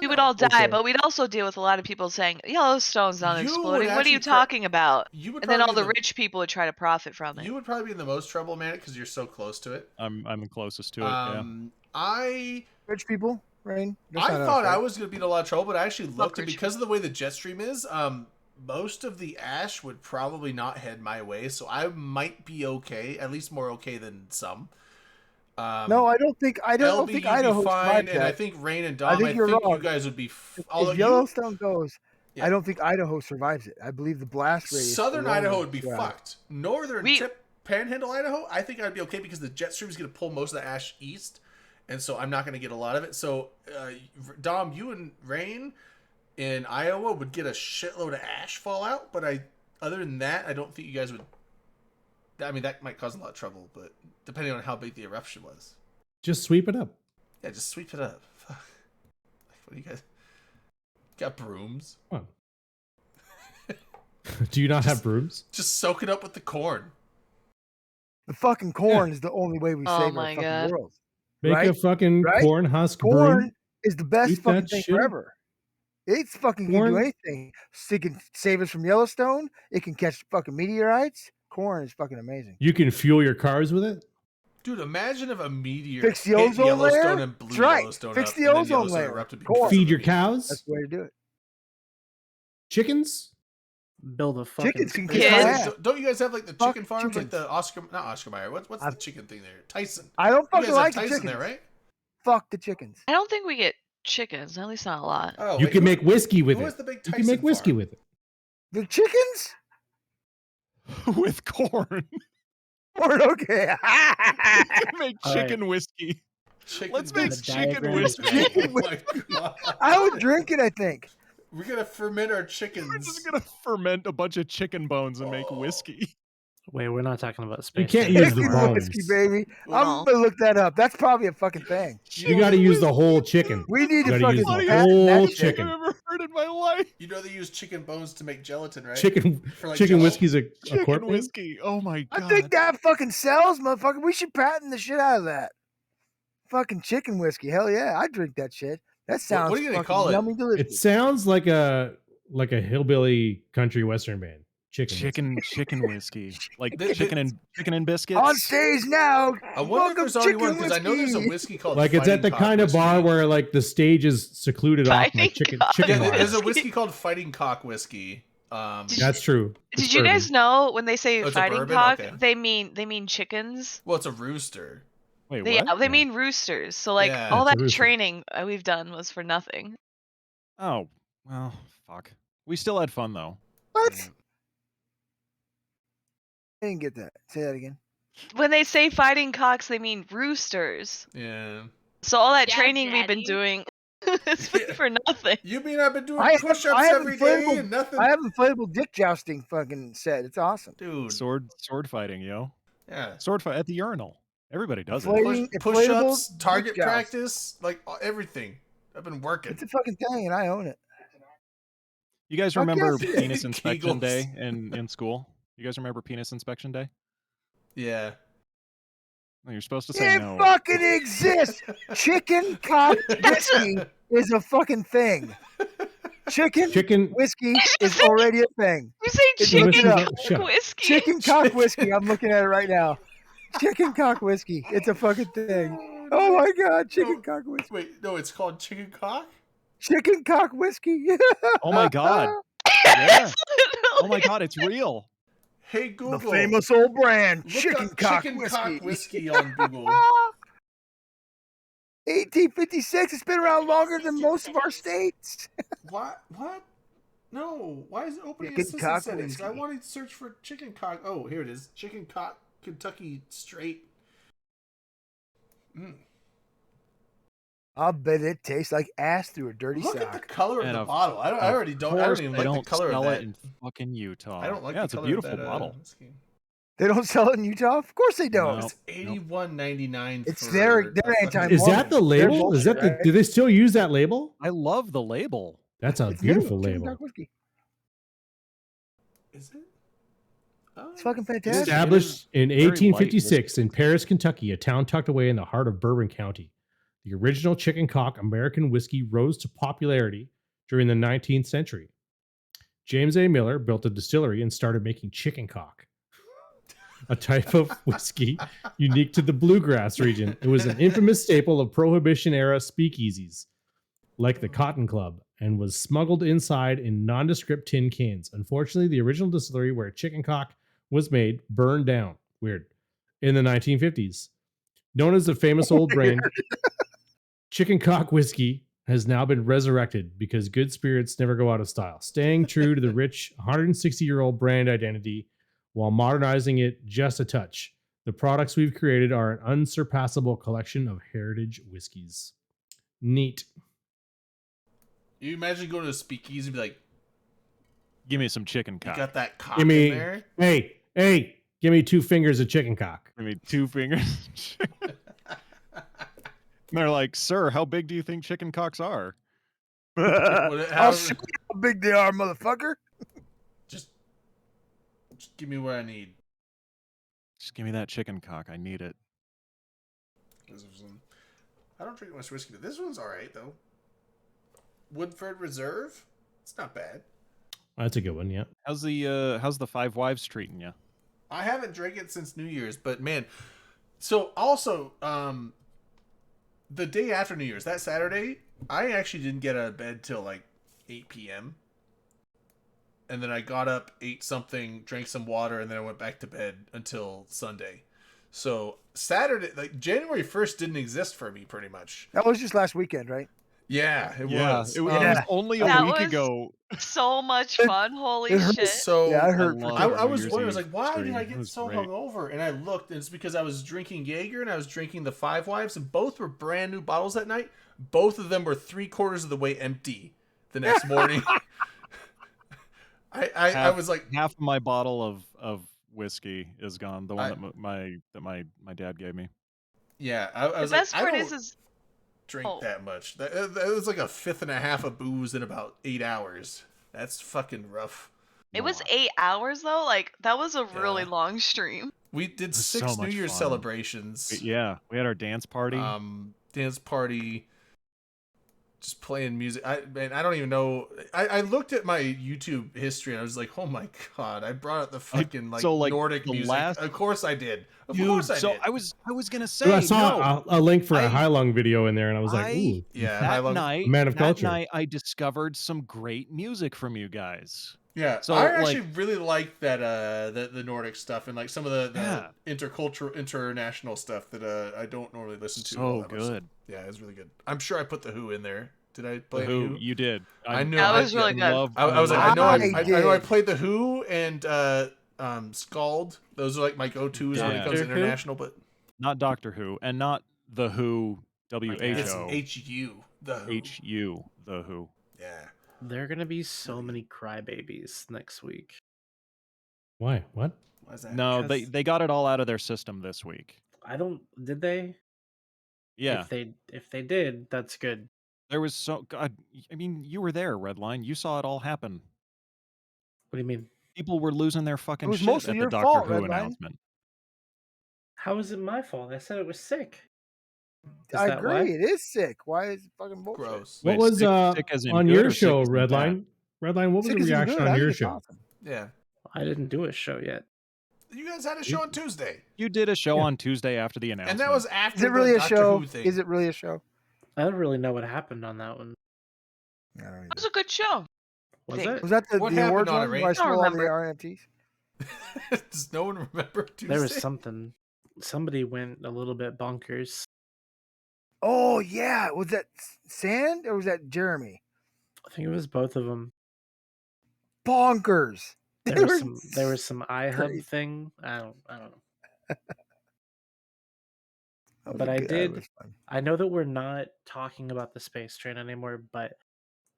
we would all die, Okay. but we'd also deal with a lot of people saying Yellowstone's not You would exploding. What are you actually talking about? You would And then all probably the be rich people would try to profit from it. You would probably be in the most trouble, man, because you're so close to it. I'm the closest to it. Yeah. I Rich people, Rain. That's I not us, thought I right? was going to be in a lot of trouble, but I actually looked at rich because of the way the jet stream is. Most of the ash would probably not head my way, so I might be okay. At least more okay than some. No, I don't think LB, think you'd Idaho be fine, survived and I that. think Rain and I Dom. think you're you wrong. guys would be. If Although you, Yellowstone goes, Yeah. I don't think Idaho survives it. I believe the blast radius. Southern alone Idaho would be survive. fucked. Northern We- tip Panhandle Idaho, I think I'd be okay because the jet stream is going to pull most of the ash east, and so I'm not going to get a lot of it. So, Dom, you and Rain in Iowa would get a shitload of ash fallout, but other than that, I don't think you guys would. I mean, that might cause a lot of trouble, but depending on how big the eruption was, Just sweep it up. yeah, just sweep it up. Fuck. What do you guys got? Brooms? Come on. Do you not have brooms? Just soak it up with the corn. The fucking corn is the only way we Oh save our my fucking God. world. Make Right? a fucking Right? corn husk Corn broom. is the best Eat fucking that thing shit. forever. It's fucking can Corn- do anything. It can save us from Yellowstone. It can catch fucking meteorites. Corn is fucking amazing. You can fuel your cars with it. Dude, imagine if a meteor Fix the hit ozone Yellowstone layer? and blew That's right. Yellowstone Fix up, the and then ozone Yellowstone layer. erupted because Corn. of Feed the your meteor. cows. That's the way to do it. Chickens. Build a fucking Chickens can space kick Kids. my Guys, ass. don't you guys have like the Fuck chicken farms, like chickens. the not Oscar Mayer? What's the I've- chicken thing there? Tyson. I don't You fucking guys like have the Tyson chickens. there, right? Fuck the chickens. I don't think we get chickens, at least not a lot. Oh, You wait, can who- make whiskey with who it. has the big You Tyson can make whiskey farm? with it. The chickens? With corn. Corn, okay. We can make All chicken whiskey. Chicken Let's make whiskey. chicken chicken whiskey. whiskey. Oh my God. I would drink it, I think. We're gonna ferment our chickens. We're just gonna ferment a bunch of chicken bones and make Oh. whiskey. Wait, we're not talking about space. You can't Jam. use the Chicken whiskey, bones. baby. I'm No. gonna look that up. That's probably a fucking thing. You got to use the whole chicken. We need You to gotta fucking use the patent that whole shit. chicken. I've ever heard in my life. You know they use chicken bones to make gelatin, right? Chicken. For, like, Chicken Jell-O. whiskey's a Chicken corp name? whiskey. Oh my god. I think that fucking sells, motherfucker. We should patent the shit out of that. Fucking chicken whiskey. Hell yeah. I drink that shit. That sounds what are you gonna fucking call it? yummy delicious. It sounds like a hillbilly country western band. chicken whiskey. Like The- chicken and biscuits. On stage now. I wonder if welcome there's already one chicken because I know there's a whiskey. whiskey called Like it's at the Fighting Cock kind of whiskey. bar where like the stage is secluded off Fighting like chicken Cock. chicken Yeah, bar. there's a whiskey. whiskey called Fighting Cock whiskey. That's true. It's Did you guys bourbon. know when they say Oh, it's a fighting bourbon? cock, Okay. they mean chickens? Well, it's a rooster. Wait, They, what? they Yeah. mean roosters. So like Yeah. all It's a that rooster. training we've done was for nothing. Oh, well, fuck. We still had fun though. What? I didn't get that. Say that again. When they say fighting cocks, they mean roosters. Yeah. So all that Yeah, training we've been Daddy. doing has been Yeah. for nothing. You mean I've been doing I have- push-ups I have every day inflatable- and nothing? I have inflatable dick jousting fucking set. It's awesome. Dude. Sword fighting, yo. Yeah. Sword fight at the urinal. Everybody does it. Inflating- Push-ups, inflatable target dick joust. practice, like everything. I've been working. It's a fucking thing, and I own it. You guys Fuck remember yes. penis inspection Kegels. day in school? You guys remember penis inspection day? Yeah. No, you're supposed to say It no. fucking exists. Chicken cock whiskey is a fucking thing. Chicken whiskey is already a thing. You say It's chicken look it up. cock Shut up. whiskey? Chicken cock whiskey. I'm looking at it right now. Chicken cock whiskey. It's a fucking thing. Oh my god, chicken cock whiskey. Wait, no, it's called chicken cock? Chicken cock whiskey. Oh my god. Yeah. Oh my god, it's real. Hey, Google. The famous old brand, look chicken up cock chicken whiskey. cock whiskey on Google. 1856. It's been around longer than most of our states. What? No. Why is it opening Chicken assistant cock settings? I whiskey. wanted to search for chicken cock. Oh, here it is. Chicken cock Kentucky straight. Mm. I'll bet it tastes like ass through a dirty Look at the sock. color of And the of- bottle. I Of already don't. I course don't even they like don't the color of sell that. it in fucking Utah. I don't like Yeah, the it's a color beautiful of that, bottle. whiskey. They don't sell it in Utah? Of course they don't. No. It's $81.99. It's for their a fucking- anti- Is that the They're label? Is that bullshit, the? right? Do they still use that label? I love the label. That's a It's new, beautiful chicken label. cock whiskey. Is it? Oh. It's fucking fantastic. Established in very light 1856 in Paris, Kentucky, a town tucked away in the heart of Bourbon County. The original chicken cock American whiskey rose to popularity during the 19th century. James A. Miller built a distillery and started making chicken cock, a type of whiskey unique to the bluegrass region. It was an infamous staple of Prohibition-era speakeasies, like the Cotton Club, and was smuggled inside in nondescript tin cans. Unfortunately, the original distillery where chicken cock was made burned down. Weird. In the 1950s. Known as the famous old brand, chicken cock whiskey has now been resurrected because good spirits never go out of style, staying true to the rich 160-year-old brand identity while modernizing it just a touch. The products we've created are an unsurpassable collection of heritage whiskeys. Neat. You imagine going to a speakeasy and be like, Give me some chicken you cock. got that cock Give me, in there? hey, give me 2 fingers of chicken cock. Give me 2 fingers. And they're like, sir, how big do you think chicken cocks are? What- I'll how- show you how big they are, motherfucker. just give me what I need. Just give me that chicken cock. I need it. I don't drink much whiskey, but this one's all right though. Woodford Reserve. It's not bad. That's a good one, yeah. How's the Five Wives treating you? I haven't drank it since New Year's, but man. So also, the day after New Year's, that Saturday, I actually didn't get out of bed till like 8 p.m. And then I got up, ate something, drank some water, and then I went back to bed until Sunday. So Saturday, like January 1st, didn't exist for me pretty much. That was just last weekend, right? Yeah, it was. It was Yeah. only a That week was- ago. So much fun. Holy it hurts shit. So Yeah, I heard. love I, it. I was New Year's wondering, I was Eve like, why stream. did I It get was so great. hungover? And I looked, and it's because I was drinking Jaeger and I was drinking the Five Wives, and both were brand new bottles that night. Both of them were 3/4 of the way empty the next morning. I was like, Half of my bottle of whiskey is gone. The one I- that my dad gave me. yeah, I The was like, best I part don't is drink oh. that much. That was like a fifth and a half of booze in about 8 hours. That's fucking rough. it was Wow. 8 hours though. Like that was a really Yeah. long stream. We did was 6 so New much Year's fun. celebrations. Yeah, we had our dance party. Dance party, just playing music. I don't even know. I looked at my YouTube history and I was like, oh my god, I brought out the fucking so, like, Nordic the music. last- Of course I did. Of Dude, course I so did. I was gonna say Dude, I saw no. a link for a I- High video in there, and I was like, I- ooh. Yeah, that I love night, Man of that culture. night, I discovered some great music from you guys. Yeah, So, I like- actually really like that the Nordic stuff and like some of the Yeah. intercultural international stuff that I don't normally listen to. So all that much. good. Yeah, it's really good. I'm sure I put the Who in there. Did I The play Who, you did. I know. That I- was really yeah, good. Love, I was like, love I know, I Who. know, I did. played the Who and Scald. Those are like my go-tos when it comes to Doctor Who? international. But Not Doctor Who, and not the Who. it's WHO. HU. The Who. HU. The Who. Yeah. There are gonna be so many crybabies next week. Why? What? Why is that? No, Because- they got it all out of their system this week. I don't. Did they? Yeah, If they did, that's good. there was so. God, I mean, you were there, Redline. You saw it all happen. What do you mean? People were losing their fucking It was shit mostly at the your Doctor fault, Who Redline. announcement. How is it my fault? I said it was sick. Is I that agree. why? It is sick. Why is it fucking bullshit? Gross. What Wait, was sick as in on good your or sick show, as in bad? Redline? Redline, what was Sick the as in reaction good. I on think your it's show? awesome. Yeah. I didn't do a show yet. You guys had a show on Tuesday, You did a show Yeah. on Tuesday after the announcement. and that was after Is it really the a Doctor show? Who thing. Is it really a show? I don't really know what happened on that one. I don't It either. was a good show. Was Think. it? Was that the What awards happened on one it, where Ray? I I stole all the remember. RMTs? Does no one remember Tuesday? There was something. Somebody went a little bit bonkers. Oh yeah, was that Sand or was that Jeremy? I think it was both of them. Bonkers. They There were was some iHub crazy. thing. I don't know. That was But a I good- that did- was fun. I know that we're not talking about the space train anymore, but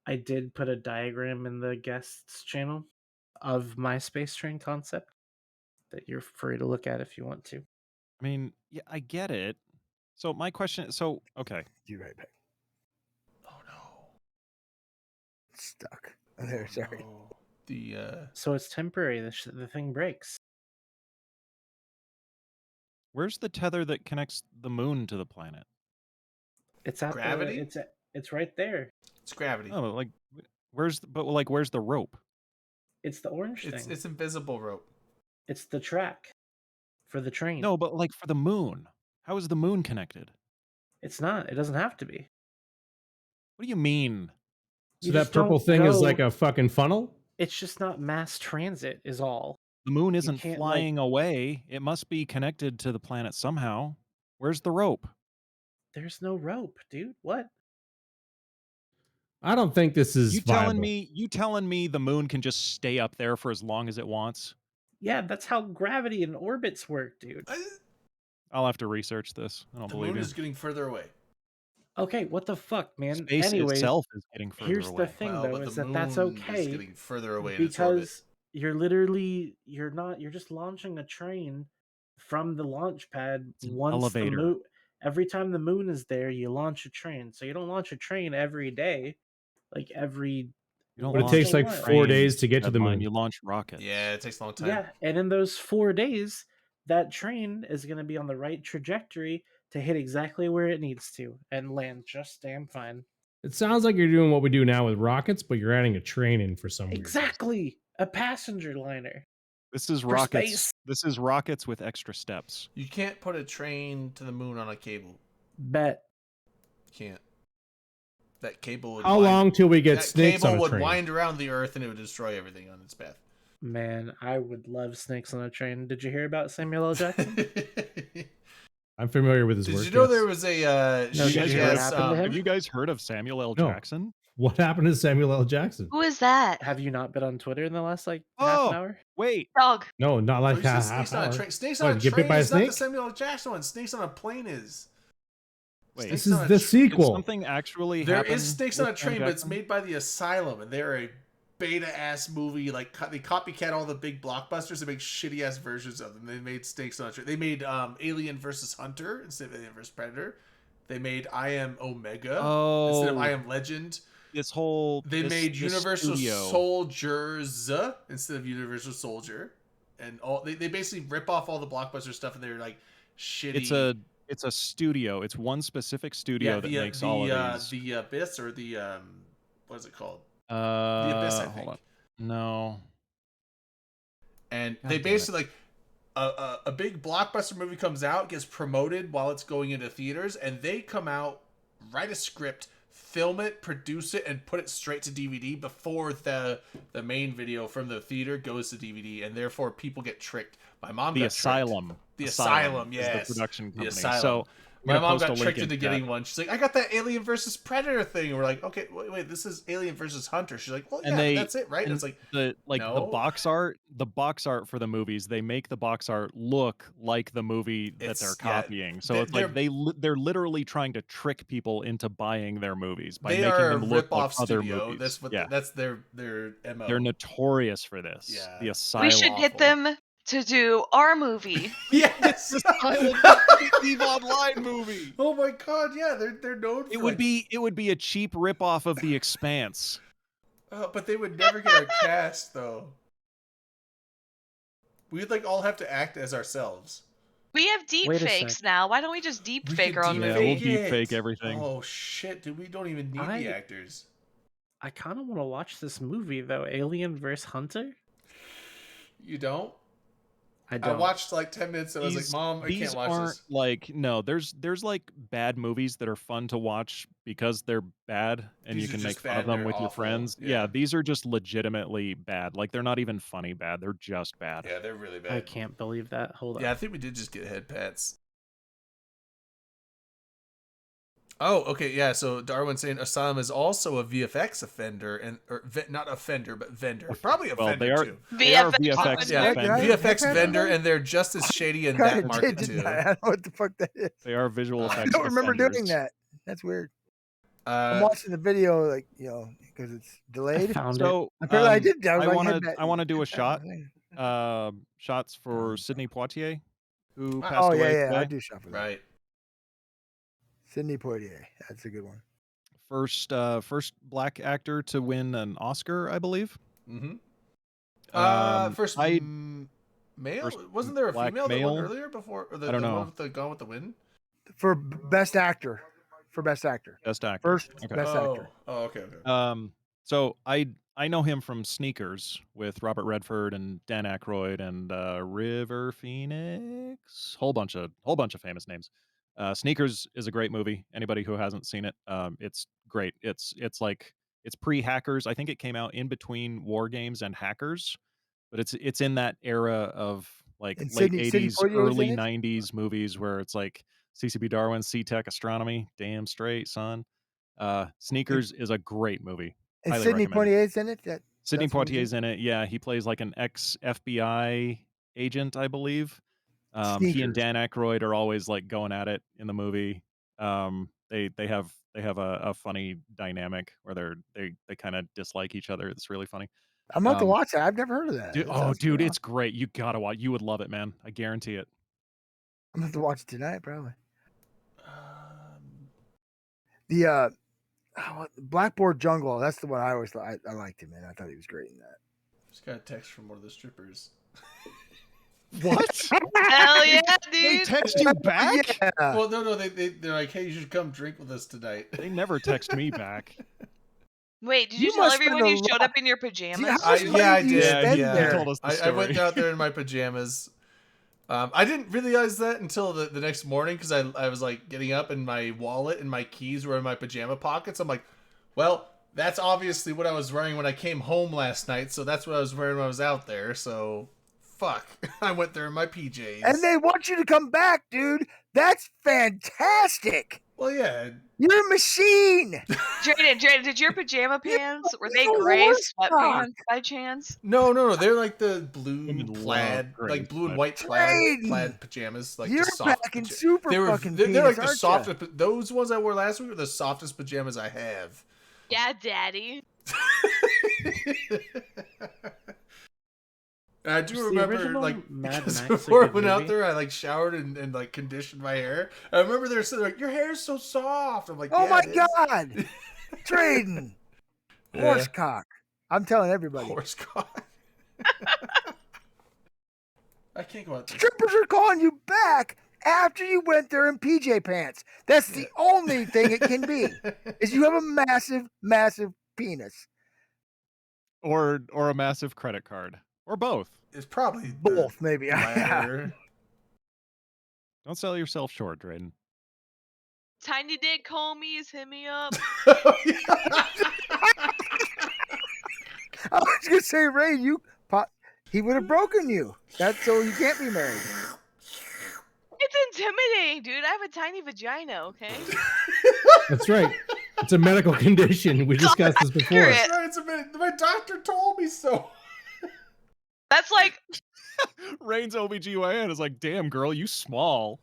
I did put a diagram in the guests channel of my space train concept that you're free to look at if you want to. I mean, yeah, I get it. So my question. So okay, Be right back. Oh no. Stuck. Oh, there, sorry. No. The So it's temporary. The thing breaks. where's the tether that connects the moon to the planet? It's at Gravity? it's right there. it's gravity. Oh, like where's the rope? It's the orange it's thing. it's invisible rope. It's the track for the train. No, but like for the moon. How is the moon connected? It's not. It doesn't have to be. What do you mean? So You that just purple don't thing is go- like a fucking funnel? It's just not mass transit is all. The moon isn't can't, like- flying away. It must be connected to the planet somehow. Where's the rope? There's no rope, dude. What? I don't think this is You viable. telling me the moon can just stay up there for as long as it wants? Yeah, that's how gravity and orbits work, dude. I'll have to research this. I don't The believe moon you. is getting further away. Okay, what the fuck, man? Space Anyways, itself is getting further here's away. the thing Well, though, but is the that's moon is okay getting further away in its orbit. because you're just launching a train from the launch pad It's an once elevator. the moon. Every time the moon is there, you launch a train. So you don't launch a train every day, like every. You don't But it launch takes a like while. 4 days to get to the Deadline, moon. You launch rockets. Yeah, it takes a long time. Yeah, and in those 4 days, that train is going to be on the right trajectory to hit exactly where it needs to and land just damn fine. It sounds like you're doing what we do now with rockets, but you're adding a train in for some weird reason. Exactly, a passenger liner. This is For rockets. space. This is rockets with extra steps. You can't put a train to the moon on a cable. Bet. You can't. That cable would How wind- long till we get that snakes cable on a would train? wind around the earth and it would destroy everything on its path. Man, I would love snakes on a train. Did you hear about Samuel L. Jackson? I'm familiar with his Did work. you know yes. there was a No, she did you has, hear what happened to him? Have you guys heard of Samuel L. No. Jackson? What happened to Samuel L. Jackson? Who is that? Have you not been on Twitter in the last like half Oh. an hour? Wait, Dog. No, not Oh, like you said half snakes on hour. a train. Snakes What, on a get bit train by a is not the snake? Samuel L. Jackson one. Snakes on a plane is. wait. Snakes This on is a the tr- Did sequel. something actually There happen is Snakes on a with Sam Train, but it's Jackson? made by the Asylum, and they're a beta ass movie. Like they copycat all the big blockbusters and make shitty ass versions of them. They made Snakes on a Train. They made Alien versus Hunter instead of Alien versus Predator. They made I Am Omega instead of I Oh, Am Legend. this whole. They this- made this Universal studio. Soldiers instead of Universal Soldier, and all they basically rip off all the blockbuster stuff, and they're like shitty. It's a studio. It's one specific studio that makes all of these. the Abyss or the what is it called? The Abyss, I Hold think. on. No. And God they damn it. basically like a big blockbuster movie comes out, gets promoted while it's going into theaters, and they come out, write a script, film it, produce it, and put it straight to DVD before the main video from the theater goes to DVD, and therefore people get tricked. My mom The got Asylum. tricked. The Asylum, is yes. the production company. Asylum. So I'm My gonna mom post a got link tricked into that. getting one. She's like, I got that Alien versus Predator thing. And we're like, okay, wait, this is Alien versus Hunter. She's like, well, yeah, And that's it, right? And and it's like, the no. box art for the movies, they make the box art look like the movie that they're It's- yeah, copying. So they- it's like they're literally trying to trick people into buying their movies by they making are a them look like rip-off other studio. movies. That's what. Yeah. That's their MO. They're notorious for this. Yeah. The We Asylum. We should get them to do our movie. Yes. Eve Online movie. Oh my god, yeah, they're known for It would be a cheap ripoff of The Expanse. but they would never get our cast though. We'd like all have to act as ourselves. We have deep Wait a fakes sec. now. Why don't we just deep We fake could our own Yeah, movie? we'll deep it. fake everything. Oh shit, dude, we don't even need the actors. I kind of want to watch this movie though, Alien vs Hunter. You don't? I I don't. watched like 10 minutes and I was like, Mom, I These can't watch aren't this. like no. There's like bad movies that are fun to watch because they're bad and These you are can just make fun bad of and them they're with your awful. friends. Yeah. Yeah, these are just legitimately bad. Like they're not even funny bad. They're just bad. Yeah, they're really I bad. can't believe that. Hold on. Yeah, I think we did just get head pats. Oh, okay, yeah. So Darwin's saying Asylum is also a VFX offender, not offender, but vendor. Probably a Well, vendor they are too. they are VFX VFX Yeah, Did I- offenders. VFX Head vendor, pats? and they're just as shady in God, that I market did too. not- I don't know what the fuck that is. They are visual I effects. I don't remember doing offenders. that. That's weird. I'm watching the video, like, because it's I delayed. found it. So Apparently, I did. I was I like, want head to bat- I want to do a head shot. bat thing. Shots for Sidney Poitier, who Wow. passed Oh away yeah, I today. do shop for that. Right. Sidney Poitier. That's a good one. First black actor to win an Oscar, I believe. Mm-hmm. First I male? first Wasn't there a black female that male? won earlier before? Or I don't the know. one with the Gone with the Wind? For best actor. Best actor. First Okay. best actor. Oh, okay. So I know him from Sneakers with Robert Redford and Dan Aykroyd and River Phoenix. Whole bunch of famous names. Sneakers is a great movie. Anybody who hasn't seen it, it's great. It's pre-Hackers. I think it came out in between War Games and Hackers, but it's in that era of like And late Sidney 80s, Poitier was early in it? 90s movies where it's like CCB Darwin, C-Tech Astronomy, damn straight, son. Sneakers is a great movie. And Highly Sidney recommend it. Poitier's in it. Sidney That's what he's Poitier's in it. Yeah, he plays like an ex-FBI agent, I believe. He and Sneakers. Dan Aykroyd are always like going at it in the movie. They have a funny dynamic where they kind of dislike each other. It's really funny. I'm about to watch that. I've never heard of that. Dude, That sounds dude, good. it's great. You gotta watch. You would love it, man. I guarantee it. I'm gonna have to watch it tonight, probably. Um, The Blackboard Jungle. That's the one I always thought. I liked him, man. I thought he was great in that. just got a text from one of the strippers. What? Hell yeah, They dude. text you back? Yeah. Well, no, they're like, hey, you should come drink with us tonight. They never text me back. Wait, did You you tell must spend everyone a you showed lot- up in your pajamas? how much money I do you did. spend he there? told us the I went story. out there in my pajamas. I didn't realize that until the next morning because I was like getting up and my wallet and my keys were in my pajama pockets. I'm like, well, that's obviously what I was wearing when I came home last night, so that's what I was wearing when I was out there. So, fuck, I went there in my PJs. And they want you to come back, dude. That's fantastic. well, yeah, You're a machine. Jaden, did your pajama pants, were they You're gray horse sweatpants by chance? no, they're like the blue Women love plaid, gray like blue and sweat. white Trading. plaid pajamas, like You're just soft. packing super They were fucking they're like the penis, aren't ya? softest. Those ones I wore last week were the softest pajamas I have. Yeah, daddy. I do Was the remember, original like, Mad because Max a before I good went out movie? there, I like showered and like conditioned my hair. I remember they were saying like, "Your hair is so soft." I'm like, Oh "Yeah, my it is." god. Trading. Horse cock. I'm telling everybody. Horse cock. I can't go out there. Strippers are calling you back after you went there in PJ pants. That's the only thing it can be. Is you have a massive, massive penis. Or a massive credit card. Or both. It's probably Both, maybe. the latter. Don't sell yourself short, Drayden. Tiny dick homies, hit me up. I was gonna say, Ray, he would have broken you. That's so you can't be married. It's intimidating, dude. I have a tiny vagina, okay? That's right. It's a medical condition. We discussed this before. accurate. That's right, it's a minute. My doctor told me so. That's like, Rain's OBGYN is like, damn, girl, you small.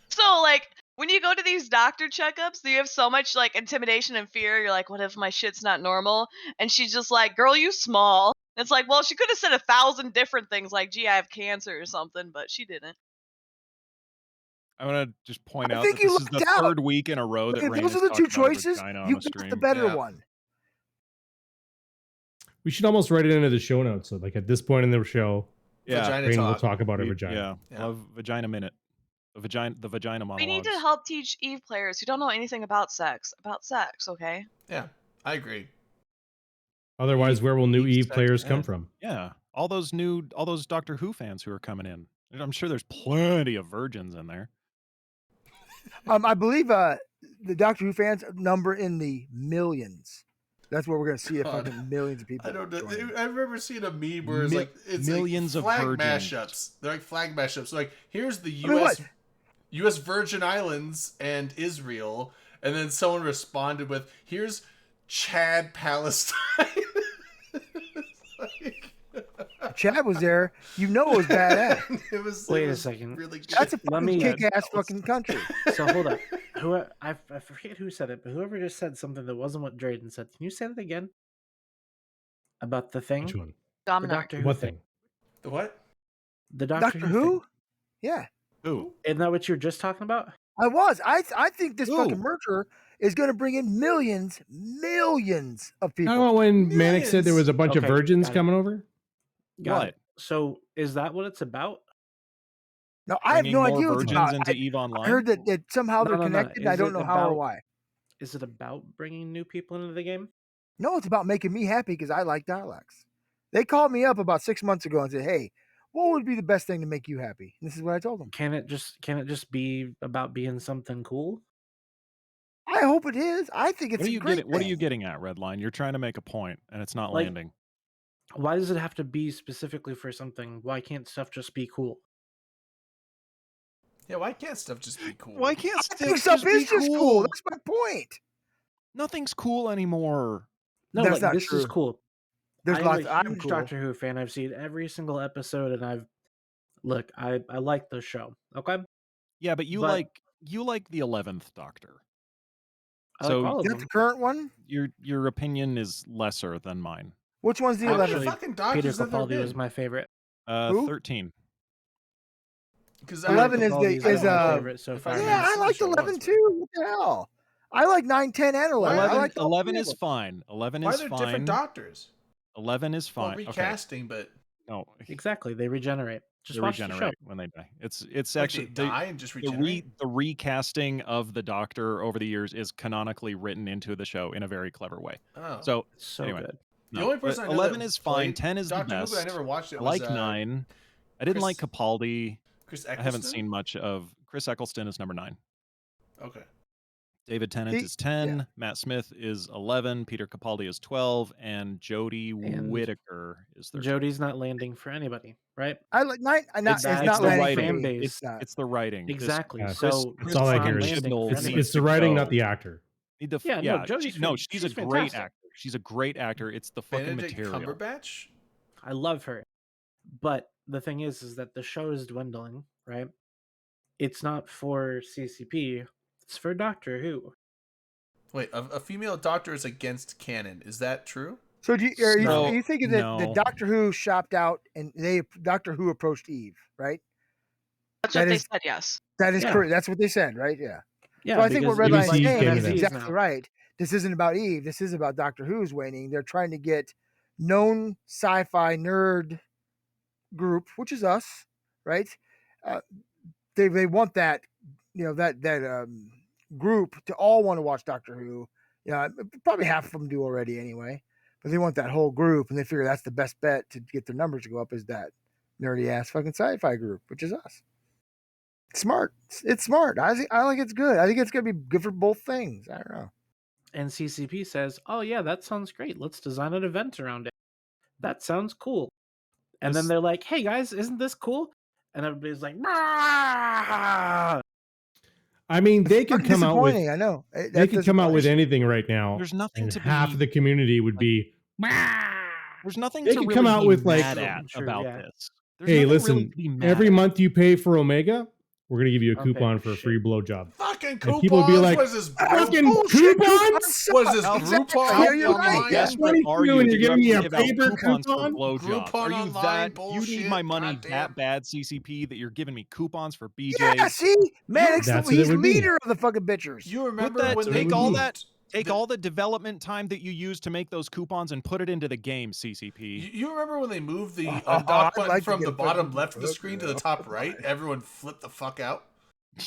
so like, when you go to these doctor checkups, you have so much like intimidation and fear. You're like, what if my shit's not normal? And she's just like, girl, you small. It's like, well, she could have said 1,000 different things like, gee, I have cancer or something, but she didn't. I want to just point I out think that you this is the lucked out. third week in a row that If Rain those has are the two talked about her choices, vagina on you a got stream. the better Yeah. one. We should almost write it into the show notes. So, like at this point in the show, Yeah, Vagina Rain will talk. talk about her we- vagina. yeah, Yeah. love Vagina Minute. The vagina monologues. We need to help teach Eve players who don't know anything about sex, okay? Yeah, I agree. Otherwise, Eve- where will new Eve Eve sex players come ed. from? Yeah, all those Doctor Who fans who are coming in. I'm sure there's plenty of virgins in there. I believe the Doctor Who fans number in the millions. That's where we're gonna see God. fucking millions of people. I don't know. joining. I remember seeing a meme where it's Mi- like it's millions of like flag virgins. mashups. They're like flag mashups. So like here's the I mean, U.S. Virgin Islands and Israel, and then someone responded with, "Here's Chad, Palestine." It's like- Chad was there. You know it was badass. it was. Wait it a was second. Really good. That's a Let fucking me- kick-ass fucking country. So hold up. I forget who said it, but whoever just said something that wasn't what Drayden said. Can you say that again? About the thing? Which one? The Dominar. Doctor Who What thing. thing? The what? The Doctor, Doctor Who? thing. Yeah, Who? Isn't that what you were just talking about? I was. I think this Who? fucking merger is going to bring in millions of people. I don't know when Manic said there was a bunch of Okay, virgins got it. coming over. Got What? it. So is that what it's about? No, I have Bringing no more idea what it's virgins about. into I Eve Online. heard that somehow they're No. connected. I Is don't it know how or about- why. Is it about bringing new people into the game? No, it's about making me happy because I like dialects. They called me up about 6 months ago and said, "Hey, what would be the best thing to make you happy?" And this is what I told them. Can it just be about being something cool? I hope it is. I think it's What are a you great getting? What are you thing. getting at, Redline? You're trying to make a point, and it's not Like- landing. Why does it have to be specifically for something? Why can't stuff just be cool? Yeah, why can't stuff just be cool? Why can't I think stuff is just cool. That's my point. Nothing's cool anymore. No, That's like not this is true. cool. There's I'm lots. a I'm huge cool. Doctor Who fan. I've seen every single episode, and I like the show. Okay, Yeah, but you But- like the 11th Doctor. I So- like all Is of that the them. current one? Your opinion is lesser than mine. Which one's the Actually, 11th? fucking Peter doctors that Capaldi they're was my favorite. Who? 13. Because Peter 11 is Capaldi the- my is, favorite so if I far. Yeah, Yeah, haven't I seen the liked show 11 once, too. What the hell? I like 9, 10, and 11. I 11, liked all 11 three of is them. fine. 11 why are is there fine. different doctors? 11 is Well, fine. Okay. recasting, but No, Exactly, they regenerate. Just they watch the show. regenerate when they die. It's like, actually they die and just the regenerate. the recasting of the Doctor over the years is canonically written into the show in a very clever way. Oh, So It's so anyway, good. the no, only but person I know 11 that is fine. played 10 is the Doctor Who, best. but I never watched it. I Was, like 9. I didn't like Chris- Capaldi. Chris I haven't Eccleston? seen much of Chris Eccleston is number 9. Okay. David Tennant He- is 10. Matt Smith is 11. Peter Capaldi is 12. And Jodie And Whittaker is 13. Jody's not landing for anybody, right? I like 9. It's It's not the landing writing. for fan me. base. It's not. It's the writing. This- Exactly. Yeah, So That's all I not hear. landing for Chibnall It's, needs anybody. it's the to writing, go. not the actor. Need to, Yeah, no, Jodie's she's a she's great fantastic. actor. She's a great actor. It's the fucking Benedict material. Cumberbatch? I love her. But the thing is that the show is dwindling, right? It's not for CCP, it's for Doctor Who. Wait, a female doctor is against canon. Is that true? So No, are you thinking that no. Doctor Who shopped out and Doctor Who approached Eve, right? That's That what they is- said, yes. That is Yeah. correct. That's what they said, right? Yeah. Yeah, So I think what because Redline's ABC saying came is to them. exactly now. right. This isn't about Eve. This is about Doctor Who's waning. They're trying to get known sci-fi nerd group, which is us, right? They want that, that group to all want to watch Doctor Who. Yeah, probably half of them do already anyway. But they want that whole group, and they figure that's the best bet to get their numbers to go up is that nerdy ass fucking sci-fi group, which is us. Smart. It's smart. I think it's good. I think it's gonna be good for both things. I don't know. And CCP says, "Oh yeah, that sounds great. Let's design an event around it. That sounds cool." And then This- they're like, "Hey guys, isn't this cool?" And everybody's like, "Bah!" I mean, they could Fucking come out with disappointing, I know. they could come out with anything right now, There's nothing and to half be of the community would be. There's nothing They to could really come out be with, like, mad at True, about yeah. this. There's Hey, nothing really listen, to be mad every at. month you pay for Omega, we're gonna give you a I'll pay coupon for for a shit. free blowjob. Fucking And coupons. people would be like, what is this? "Fucking Bullshit, coupons? What is this? Exactly. Groupon Yeah, you're right. online? Yeah. Yes, but are 22 you? and Do you're you giving me have a to give out paper coupons for coupon? blowjobs? Groupon Are you online that? You bullshit, need my money goddamn. that bad, CCP, that you're giving me coupons for BJ's? Yeah, see, Maddox, That's what it he's would be. leader of the fucking bitchers. You Put remember that, when they take all moved that, take the- all the development time that you use to make those coupons and put it into the game, You, CCP. you remember when they moved the Oh, undock I'd button like to from get the a bottom fucking left of the book, screen to you the know. top right? Everyone flipped the fuck out.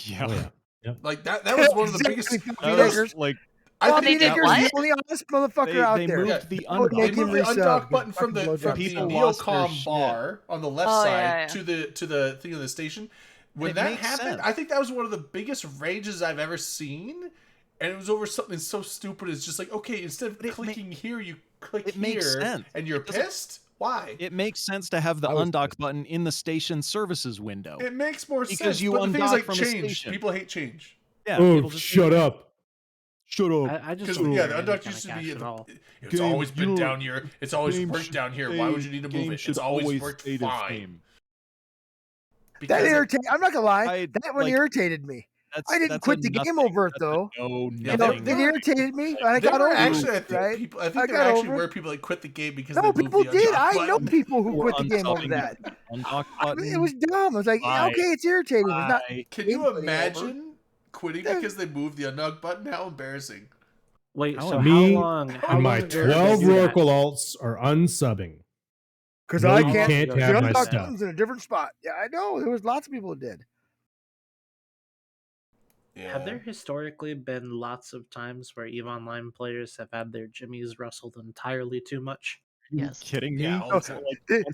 Yeah. Oh, yeah. Like that was one of the biggest. Exactly, That That was- was like I Bobby think did Nicker's what? the only honest motherfucker out they there. moved Yeah, the I would they make undock. him moved the resub, undock get button from fucking the blowjobs. People the lost their Neocom shit. bar on the left Oh, side yeah, yeah. to the thing of the station. When It that makes happened, sense. I think that was one of the biggest rages I've ever seen. And it was over something so stupid. It's just like, okay, instead of But it clicking here, you click it here, makes sense. and you're It doesn't- pissed. Why? It makes sense to have the I was undock pissed. button in the station services window. It makes more Because sense. you But the thing is, undock like, from a change. station. People hate change. Yeah. Oh, people just shut up. Shut up. I just Because don't yeah, care the any undock kind used of to be cash at all. it's Game, always you been know, down here. It's always game worked should down here. stay- Why would you need to game move it? should It's always always worked stay the fine. same. Because That it- irritated. I'm not gonna lie. I- That one like, irritated me. That's, I didn't that's quit a the game nothing. over it That's a though. No, Yeah, You know, nothing. it irritated me, but I There got were over actually, I it. think Right? people. I think I there got actually over were it. people that quit the game because No, they moved people the did. undock I know button. people who Or quit the game over unsubbing that. the undock I button. mean, it was dumb. I was like, Why? okay, it's irritating. It's not. Why? Can you game putting imagine quitting Yeah. because they moved the undock button? How embarrassing! Wait, How so me how long? How And my long ago did they 12 do that? Oracle alts are unsubbing. Because No, I you can't. can't The have my undock stuff. button's in a different spot. Yeah, I know. There was lots of people who did. Have there historically been lots of times where EVE Online players have had their jimmies rustled entirely too much? Yes. Kidding me? Yeah, all the time.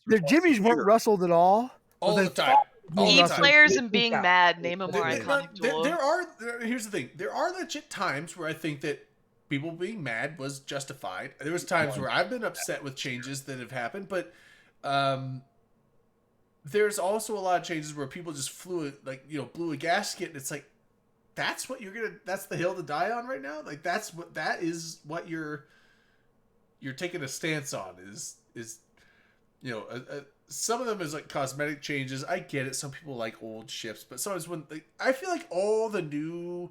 The Jimmies weren't rustled at all. All Well, the they time. All the E time. players They and being freak out. mad. Name a more There- iconic there- duel. here's the thing. There are legit times where I think that people being mad was justified. There was times where I've been upset with changes that have happened, but there's also a lot of changes where people just blew a gasket, and it's like, that's the hill to die on right now. Like that is what you're taking a stance on is some of them is like cosmetic changes. I get it. Some people like old ships, but sometimes I feel like all the new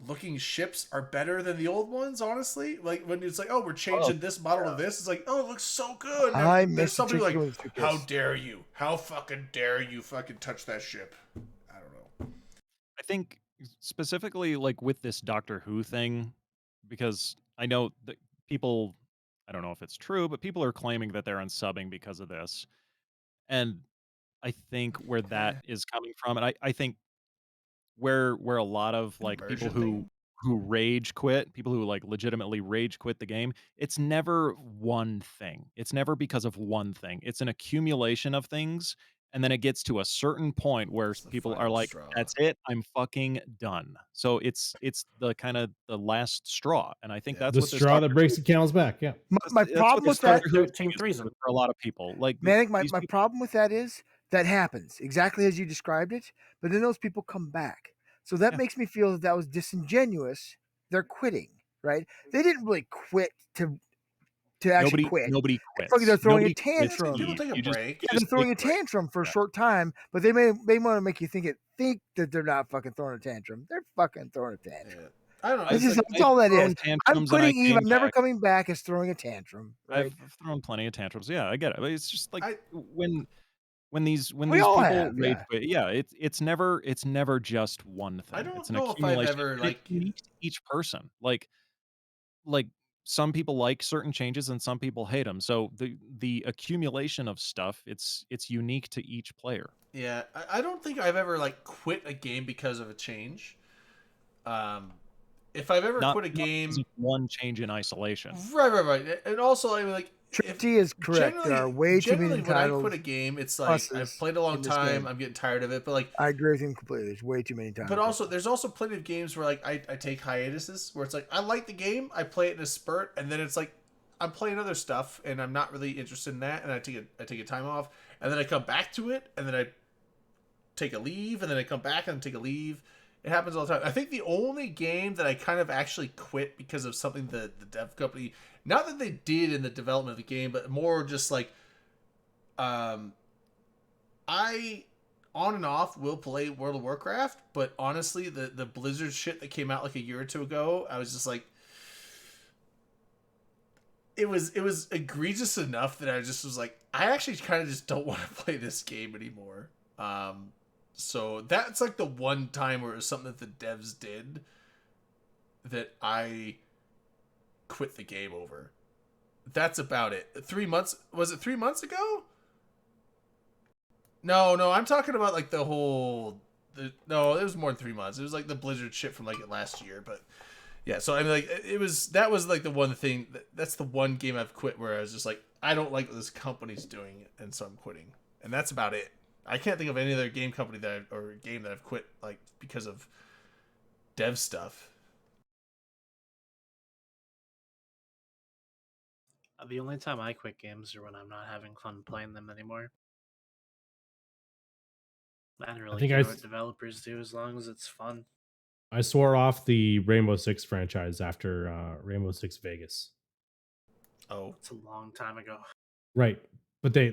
looking ships are better than the old ones, honestly. Like when it's like, oh, we're changing this model of this, it's like, oh, it looks so good. And I there's miss the some people chicken like, with two how kids. dare you? How fucking dare you fucking touch that ship? I don't know. I think specifically like with this Doctor Who thing, because I know that people, I don't know if it's true, but people are claiming that they're unsubbing because of this. And I think where that is coming from, and I think where a lot of like people Immersion who rage quit, people who like legitimately rage quit the game, it's never one thing. It's never because of one thing. It's an accumulation of things, and then it gets to a certain point where It's the people are final like, straw. "That's it. I'm fucking done." So it's the kind of the last straw, and I think Yeah. that's The what this straw Doctor that breaks Who- the camel's back. Yeah. My that's what problem this with that, Doctor Who thing 13th is reason. for a lot of people. Like Manic, my these people- problem with that is that happens exactly as you described it, but then those people come back. So that Yeah. makes me feel that was disingenuous. They're quitting, right? They didn't really quit to actually quit. Nobody quits. Fucking they're throwing a Nobody quits, tantrum. People Steve. take a You just- break. you Yeah, they're just throwing a take a break. tantrum for a Yeah. short time, but they may want to make you think that they're not fucking throwing a tantrum. They're fucking throwing a tantrum. Yeah. I don't know. This It's is like, that's all that thrown is. I'm tantrums and I quitting Eve. came I'm never back. coming back as throwing a tantrum. Right? I've thrown plenty of tantrums. Yeah, I get it. But it's just like I- when these We people all have, rage yeah. quit. Yeah, it's never just one thing. I don't it's an know if I've accumulation. ever, and like- it's unique to each person. Like some people like certain changes and some people hate them. So the accumulation of stuff, it's unique to each player. Yeah, I don't think I've ever like quit a game because of a change. If I've ever Not quit a not game, because of one change in isolation. right, and also I mean, like Trinity is correct. There are way too many generally when I titles. quit a game, it's like I've pluses played a long in this time, game. I'm getting tired of it, but like I agree with him completely. There's way too many titles. but also there's also plenty of games where like I take hiatuses where it's like I like the game, I play it in a spurt, and then it's like I'm playing other stuff and I'm not really interested in that, and I take a time off, and then I come back to it, and then I take a leave, and then I come back and take a leave. It happens all the time. I think the only game that I kind of actually quit because of something the dev company, not that they did in the development of the game, but more just like I on and off will play World of Warcraft, but honestly the Blizzard shit that came out like a year or two ago, I was just like it was egregious enough that I just was like, I actually kind of just don't want to play this game anymore. So that's like the one time where it was something that the devs did that I quit the game over. That's about it. 3 months, was it 3 months ago? No, I'm talking about like the whole. No, it was more than 3 months. It was like the Blizzard shit from like last year, but yeah. So I mean, like that was like the one thing. That's the one game I've quit where I was just like, I don't like what this company's doing, and so I'm quitting. And that's about it. I can't think of any other game company or game that I've quit like because of dev stuff. The only time I quit games are when I'm not having fun playing them anymore. I don't really think care I- what developers do as long as it's fun. I swore off the Rainbow Six franchise after Rainbow Six Vegas. Oh, It's a long time ago. Right. But they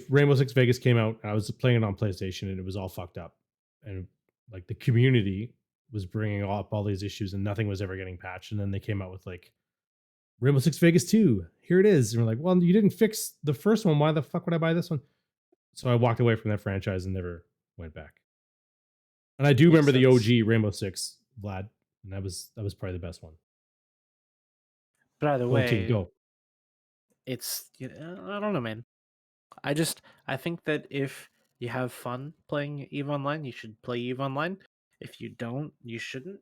Rainbow Six Vegas came out, and I was playing it on PlayStation, and it was all fucked up. And like the community was bringing up all these issues, and nothing was ever getting patched. And then they came out with like Rainbow Six Vegas 2. Here it is. And we're like, well, you didn't fix the first one. Why the fuck would I buy this one? So I walked away from that franchise and never went back. And I do remember the sense. OG Rainbow Six, Vlad, and that was probably the best one. But either Go team, way, go. it's I don't know, man. I think that if you have fun playing EVE Online, you should play EVE Online. If you don't, you shouldn't.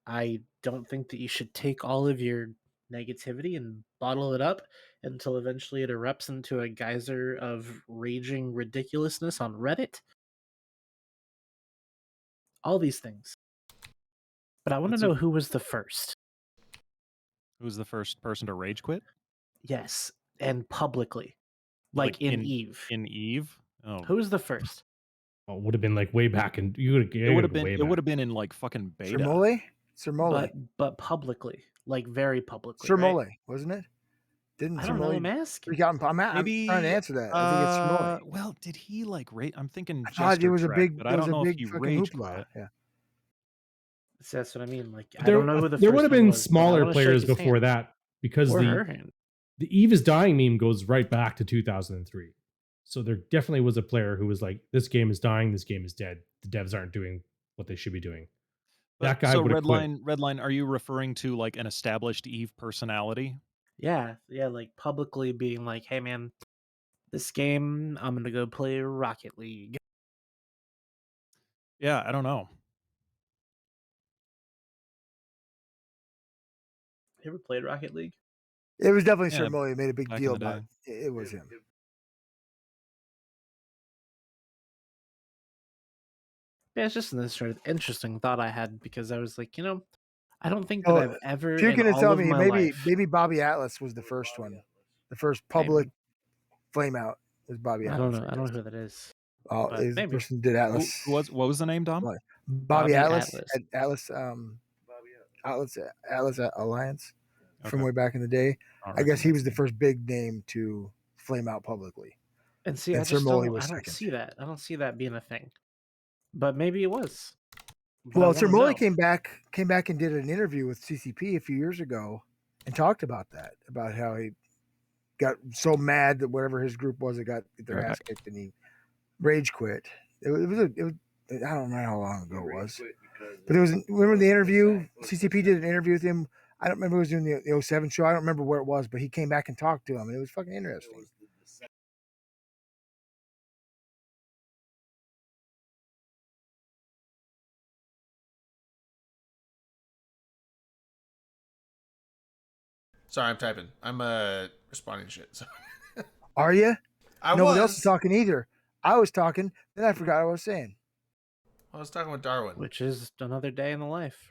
I don't think that you should take all of your negativity and bottle it up until eventually it erupts into a geyser of raging ridiculousness on Reddit. All these things. But I want to That's a- know who was the first. Who was the first person to rage quit? Yes, and publicly. Like in Eve. In Eve? Oh. Who was the first? Oh, it would have been like way back, and you would It would have been. It would have been in like fucking beta. Sir Mole? But publicly, like very publicly. Sir right? Mole, wasn't it? Didn't I Sir don't know. Mole I'm asking. freak out? I'm Maybe trying to answer that. I think it's Sir Mole. Well, did he like rate? I'm thinking I thought Jester it was a Trek, big, but I don't know if he fucking rage hoopla. quit. Yeah. So that's what I mean. Like, I There, don't know who the there first would have one been was, but I smaller wanna shake players his before hand. that because Or her hand. the Eve is dying meme goes right back to 2003. So there definitely was a player who was like, "This game is dying. This game is dead. The devs aren't doing what they should be doing." That guy so would have quit. Redline, are you referring to like an established Eve personality? Yeah, like publicly being like, "Hey, man, this game, I'm gonna go play Rocket League." Yeah, I don't know. You ever played Rocket League? It was definitely Yeah, Sir Mole. He made a big back in deal the about it. It was him. Yeah, it's just an sort of interesting thought I had because I was like, I don't think Oh, that I've ever. If you're in going to all tell of me, my maybe life- Bobby Atlas was the first one. The first public flame out was Bobby I Atlas. don't know. I don't know who that is. Oh, but is the maybe. person who did Atlas. What was the name, Dom? What? Bobby Bobby Atlas. Atlas. Atlas Alliance from Okay. way back in the day. All I right. guess he was the first big name to flame out publicly. And see, And I Sir just Mole don't. was I don't second. see that. I don't see that being a thing. But maybe it was. But I Well, Sir wanna Mole know. came back and did an interview with CCP a few years ago and talked about that, about how he got so mad that whatever his group was, it got their ass kicked and he rage quit. It was I don't know how long ago it was, but it was. Remember the interview? CCP did an interview with him. I don't remember who was doing the 07 show. I don't remember where it was, but he came back and talked to him, and it was fucking interesting. sorry, I'm typing. I'm responding to shit. So Are you? I Nobody was. else is talking either. I was talking, then I forgot what I was saying. I was talking with Darwin. Which is another day in the life.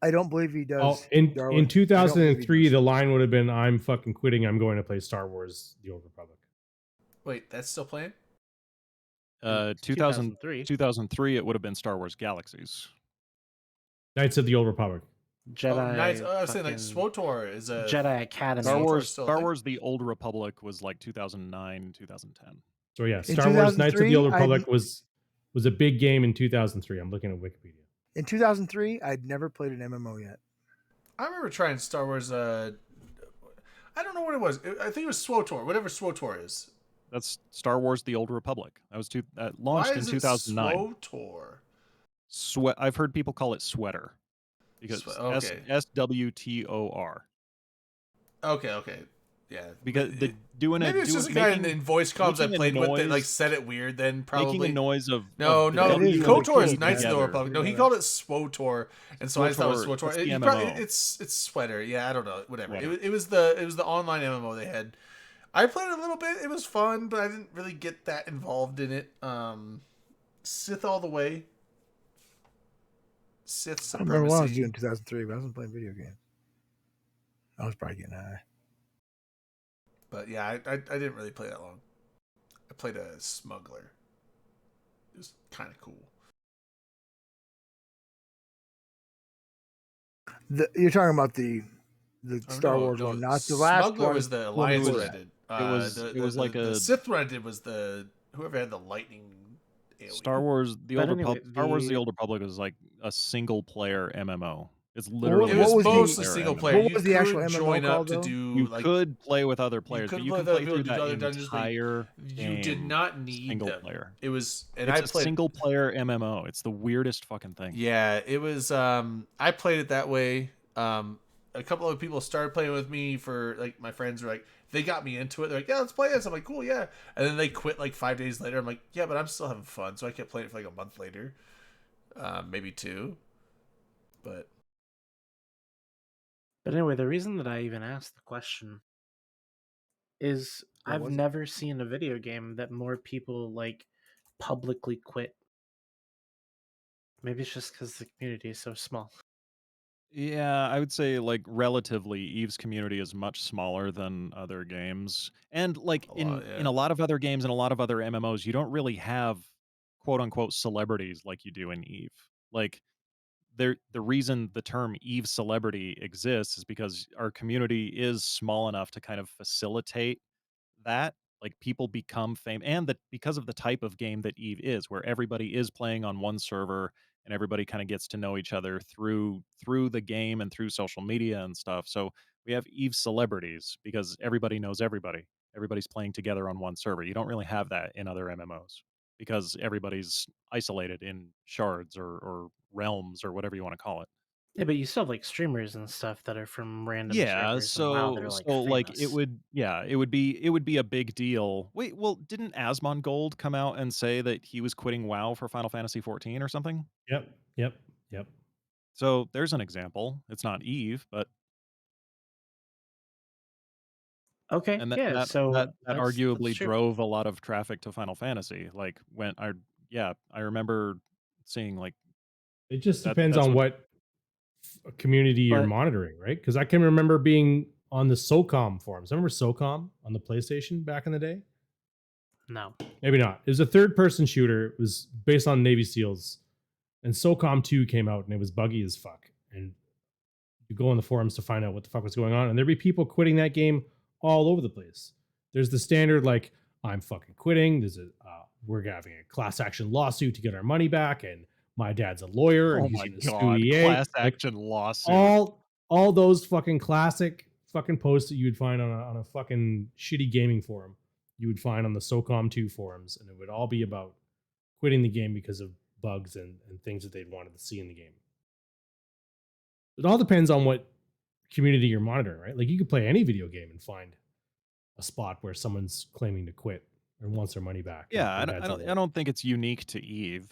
I don't believe he does. Oh, in Darwin. I don't believe he 2003, does. the line would have been, "I'm fucking quitting. I'm going to play Star Wars: The Old Republic." Wait, that's still playing? 2003. 2003, it would have been Star Wars Galaxies. Knights of the Old Republic. Jedi. Oh, nice. I was saying like fucking SWTOR is a Jedi Academy. Star SWTOR Wars, is still a Star thing? Wars: The Old Republic was like 2009, 2010. So yeah, In Star Wars: Knights of the 2003, Old Republic was a big game in 2003. I'm looking at Wikipedia. In 2003, I'd never played an MMO yet. I remember trying Star Wars. I don't know what it was. I think it was SWTOR, whatever SWTOR is. That's Star Wars: The Old Republic. That was launched Why in is it 2009. SWTOR? I've heard people call it sweater because Okay. SWTOR. Okay. Yeah. Because Maybe it's just a guy in voice comms I making a played with that like noise- said it weird. Then probably making a noise of No, of the no. W and the KOTOR is K Knights of the together. Republic. No, he called it SWTOR, and so I just thought it was SWTOR, SWTOR. that's the He probably- MMO. it's sweater. Yeah, I don't know. Whatever. Whatever. It was the online MMO they had. I played it a little bit. It was fun, but I didn't really get that involved in it. Sith all the way. Sith I don't remember what I was supremacy. doing in 2003, but I wasn't playing video games. I was probably getting high. But yeah, I didn't really play that long. I played a smuggler. It was kind of cool. You're talking about the Star No, Wars no, one, not the last Smuggler one. was the Alliance was- one I did. it was like the a- Sith one I did was the whoever had the lightning. alien. Star Wars: The But Old anyway, Republic. Star Wars: the- The Old Republic is like a single player MMO. It's What literally It what was was the- mostly single single MMO. player. What You was the actual could MMO join up called, to though? do You like could play with other players, could but you play can with other play people through to do that other dungeons, but entire you did game not need single them. player. It was and It's I a played single player MMO. It's the weirdest fucking thing. Yeah, it was. I played it that way. A couple of people started playing with me for like my friends were like they got me into it. They're like, yeah, let's play this. I'm like, cool, yeah. And then they quit like 5 days later. I'm like, yeah, but I'm still having fun. So I kept playing it for like a month later, maybe 2. But anyway, the reason that I even asked the question is What I've was it? never seen a video game that more people like publicly quit. Maybe it's just because the community is so small. Yeah, I would say like relatively Eve's community is much smaller than other games. And like A lot, in yeah. a lot of other games and a lot of other MMOs, you don't really have quote unquote celebrities like you do in Eve. Like the reason the term Eve celebrity exists is because our community is small enough to kind of facilitate that. Like people become famous, and that because of the type of game that Eve is, where everybody is playing on one server and everybody kind of gets to know each other through the game and through social media and stuff. So we have Eve celebrities because everybody knows everybody. Everybody's playing together on one server. You don't really have that in other MMOs because everybody's isolated in shards or realms or whatever you want to call it. Yeah, but you still have like streamers and stuff that are from random Yeah, servers. And wow, so they're like so like famous. it would be a big deal. Wait, well, didn't Asmongold come out and say that he was quitting WoW for Final Fantasy 14 or something? Yep. So there's an example. It's not Eve, but Okay, and that yeah. that So that, that that's arguably true. drove a lot of traffic to Final Fantasy. Like when I remember seeing like It just That- depends that's on what community you're But- monitoring, right? Because I can remember being on the SOCOM forums. Remember SOCOM on the PlayStation back in the day? No. Maybe not. It was a third-person shooter. It was based on Navy SEALs, and SOCOM 2 came out, and it was buggy as fuck. And you go on the forums to find out what the fuck was going on, and there'd be people quitting that game all over the place. There's the standard like, I'm fucking quitting. There's we're having a class action lawsuit to get our money back, and my dad's a lawyer, and oh he's my going to sue god, EA. class Like, action lawsuit. all those fucking classic fucking posts that you would find on a fucking shitty gaming forum, you would find on the SOCOM 2 forums, and it would all be about quitting the game because of bugs and things that they'd wanted to see in the game. It all depends on what community you're monitoring, right? Like you could play any video game and find a spot where someone's claiming to quit or wants their money back. and Yeah, their dad's a I lawyer. don't think it's unique to Eve.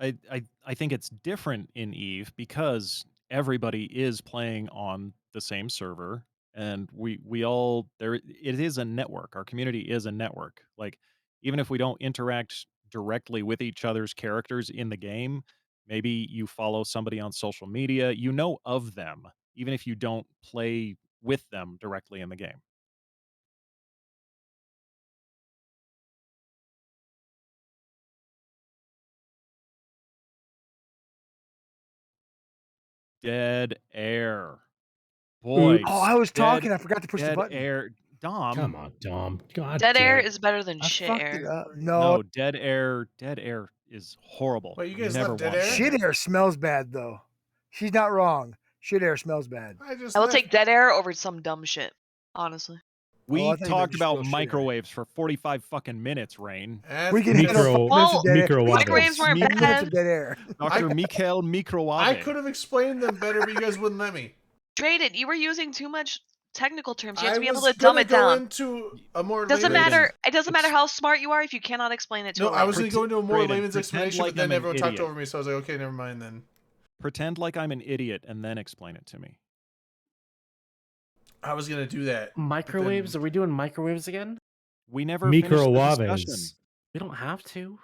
I think it's different in Eve because everybody is playing on the same server, and we all there. It is a network. Our community is a network. Like, even if we don't interact directly with each other's characters in the game, maybe you follow somebody on social media, you know of them, even if you don't play with them directly in the game. Dead air. Boy, Oh, I was dead talking. I forgot to push the dead button. air. Dom. Come on, Dom. God Dead damn air it. is better than I shit fucked air. it up. No, No, dead air is horrible. Wait, you guys Never left dead want air? shit air smells bad though. She's not wrong. Shit air smells bad. I just I will left- take dead air over some dumb shit. Honestly. We Oh, I thought you meant talked just about real shit air. microwaves for 45 fucking minutes, Rain. That's We can because Micro- minutes of dead air. microwave. Microwaves weren't Minutes bad. of dead air. Dr. Mikhail Microwave. I could have explained them better, but you guys wouldn't let me. Drayden, you were using too much technical terms. You have I to be able was to dumb gonna it go down. into a more Doesn't layman's- matter. It doesn't matter It's- how smart you are if you cannot explain it to No, a I was going to Pretend- go into a more Brayden, layman's pretend explanation, like but then I'm an everyone talked idiot. over me, so I was like, okay, never mind then. Pretend like I'm an idiot and then explain it to me. I was going to do that. but Microwaves? then- Are we doing microwaves again? We never finished the discussion. Microwaves. We don't have to.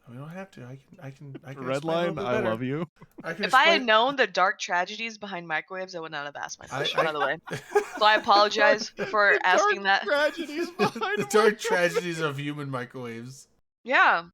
We don't have to. I can explain a Redline, little bit I better. love you. I can If I had explain- known the dark tragedies behind microwaves, I would not have asked my question, by the way. So So I apologize for asking that. Tragedies the dark tragedies of human microwaves. Yeah.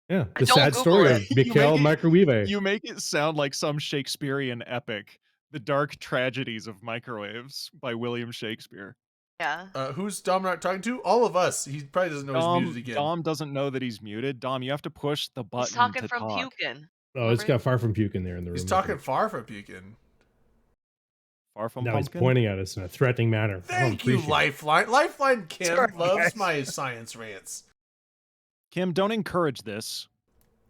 Yeah, the Don't sad Google story it. of Mikhail Microwave. You make it sound like some Shakespearean epic. The Dark Tragedies of Microwaves by William Shakespeare. Yeah. Who's Dom not talking to? All of us. He probably doesn't know he's muted again. Dom doesn't know that he's muted. Dom, you have to push the button He's talking to from talk. puking. Oh, it's got far from puking there in the room. He's I talking think. far from puking. Far from Now he's pumpkin. pointing at us in a threatening manner. I don't Thank you, appreciate it. Lifeline. Lifeline Kim Sorry, loves guys. my science rants. Kim, don't encourage this.